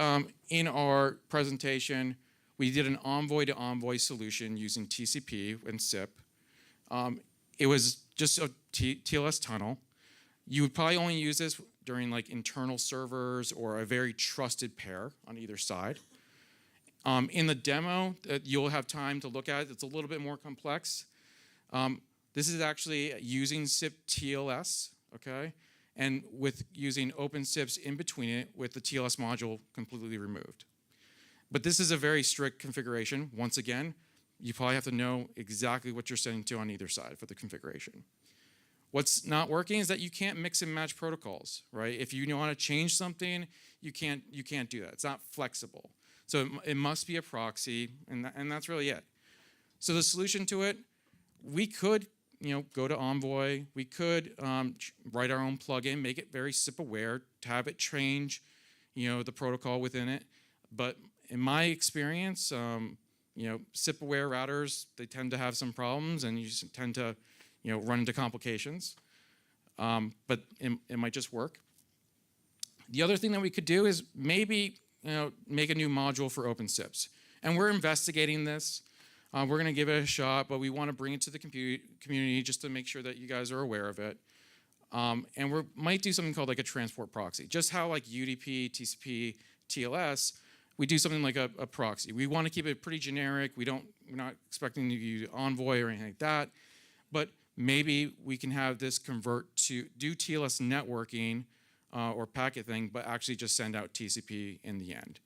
in our presentation, we did an envoy-to-envoy solution using TCP and SIP. It was just a TLS tunnel. You would probably only use this during like internal servers or a very trusted pair on either side. In the demo that you'll have time to look at, it's a little bit more complex. This is actually using SIP TLS, okay? And with using OpenSIPS in between it with the TLS module completely removed. But this is a very strict configuration. Once again, you probably have to know exactly what you're sending to on either side for the configuration. What's not working is that you can't mix and match protocols, right? If you want to change something, you can't do that. It's not flexible. So it must be a proxy, and that's really it. So the solution to it, we could go to Envoy. We could write our own plugin, make it very SIP aware, to have it change, the protocol within it. But in my experience, SIP aware routers, they tend to have some problems, and you tend to, run into complications. But it might just work. The other thing that we could do is maybe make a new module for OpenSIPS. And we're investigating this. We're going to give it a shot, but we want to bring it to the community just to make sure that you guys are aware of it. And we might do something called like a transport proxy. Just how like UDP, TCP, TLS, we do something like a proxy. We want to keep it pretty generic. We're not expecting to use Envoy or anything like that. But maybe we can have this convert to do TLS networking or packet thing, but actually just send out TCP in the end.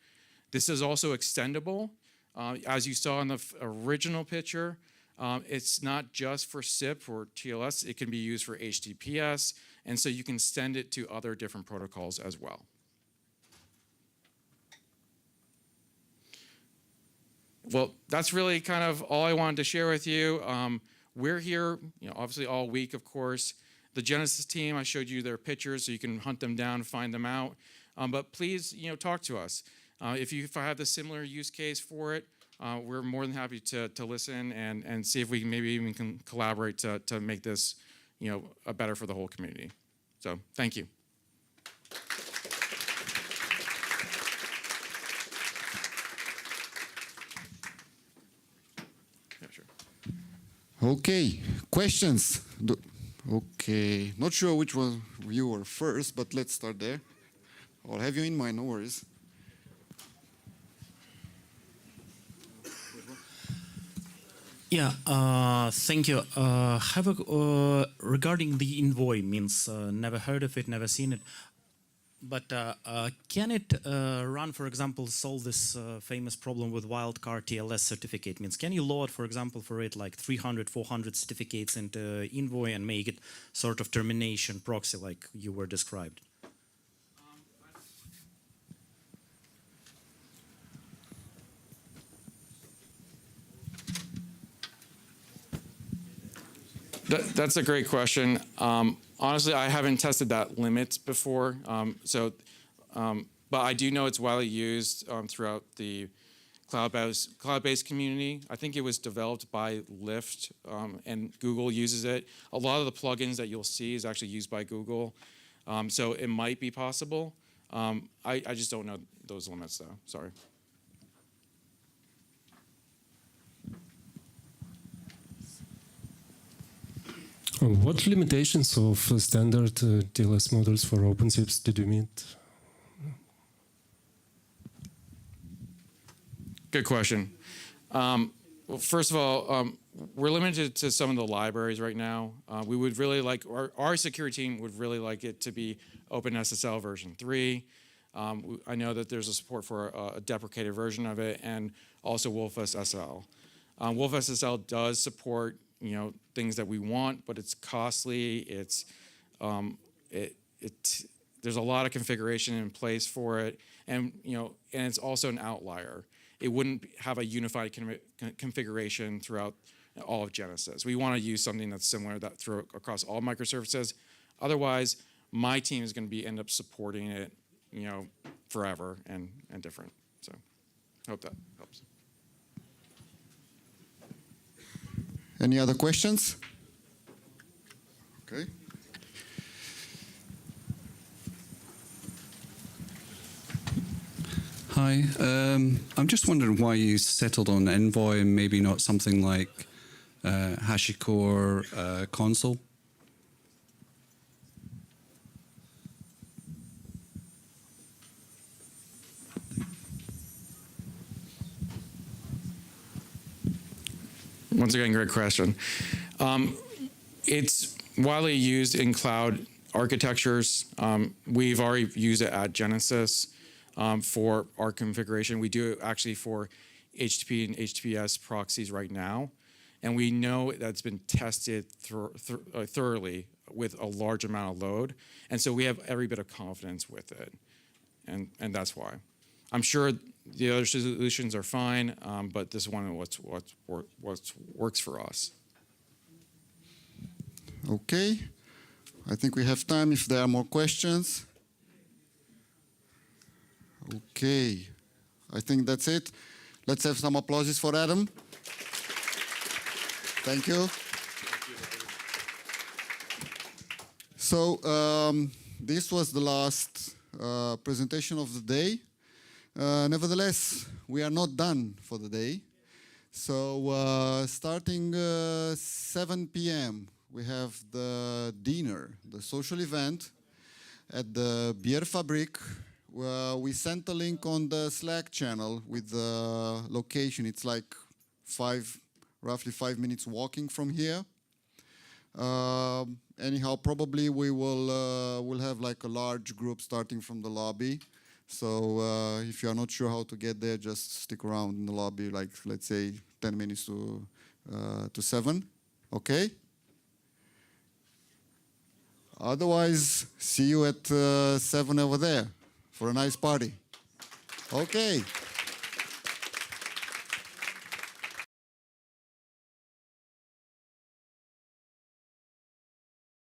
This is also extendable. As you saw in the original picture, it's not just for SIP or TLS. It can be used for HTTPS, and so you can send it to other different protocols as well. Well, that's really kind of all I wanted to share with you. We're here, obviously all week, of course. The Genesis team, I showed you their pictures so you can hunt them down, find them out. But please, talk to us. If I have the similar use case for it, we're more than happy to listen and see if we maybe even can collaborate to make this, better for the whole community. So, thank you. Yeah, sure. Okay, questions? Okay, not sure which one you were first, but let's start there. I'll have you in mind, no worries. Yeah, thank you. Regarding the Envoy, means never heard of it, never seen it. But can it run, for example, solve this famous problem with wildcard TLS certificate? Means can you load, for example, for it like 300, 400 certificates into Envoy and make it sort of termination proxy like you were described? That's a great question. Honestly, I haven't tested that limit before, but I do know it's widely used throughout the cloud-based community. I think it was developed by Lyft, and Google uses it. A lot of the plugins that you'll see is actually used by Google, so it might be possible. I just don't know those limits, though. Sorry. What limitations of standard TLS models for OpenSIPs did you meet? Good question. Well, first of all, we're limited to some of the libraries right now. We would really like, our security team would really like it to be OpenSSL version 3. I know that there's a support for a deprecated version of it, and also WolfSSL. WolfSSL does support, things that we want, but it's costly. It's there's a lot of configuration in place for it, and and it's also an outlier. It wouldn't have a unified configuration throughout all of Genesis. We want to use something that's similar across all microservices. Otherwise, my team is going to end up supporting it, forever and different. So, I hope that helps. Any other questions? Okay. Hi, I'm just wondering why you settled on Envoy and maybe not something like HashiCorp Console. Once again, great question. It's widely used in cloud architectures. We've already used it at Genesis for our configuration. We do it actually for HTTP and HTTPS proxies right now. And we know that's been tested thoroughly with a large amount of load. And so we have every bit of confidence with it. And that's why. I'm sure the other solutions are fine, but this is one of what works for us. Okay. I think we have time if there are more questions. Okay. I think that's it. Let's have some applauses for Adam. Thank you. So this was the last presentation of the day. Nevertheless, we are not done for the day. So starting 7 p.m., we have the dinner, the social event at the Beer Fabrik. We sent a link on the Slack channel with the location. It's like roughly 5 minutes walking from here. Anyhow, probably we will have like a large group starting from the lobby. So if you are not sure how to get there, just stick around in the lobby, like let's say 10 minutes to 7. Okay? Otherwise, see you at 7 over there for a nice party. Okay.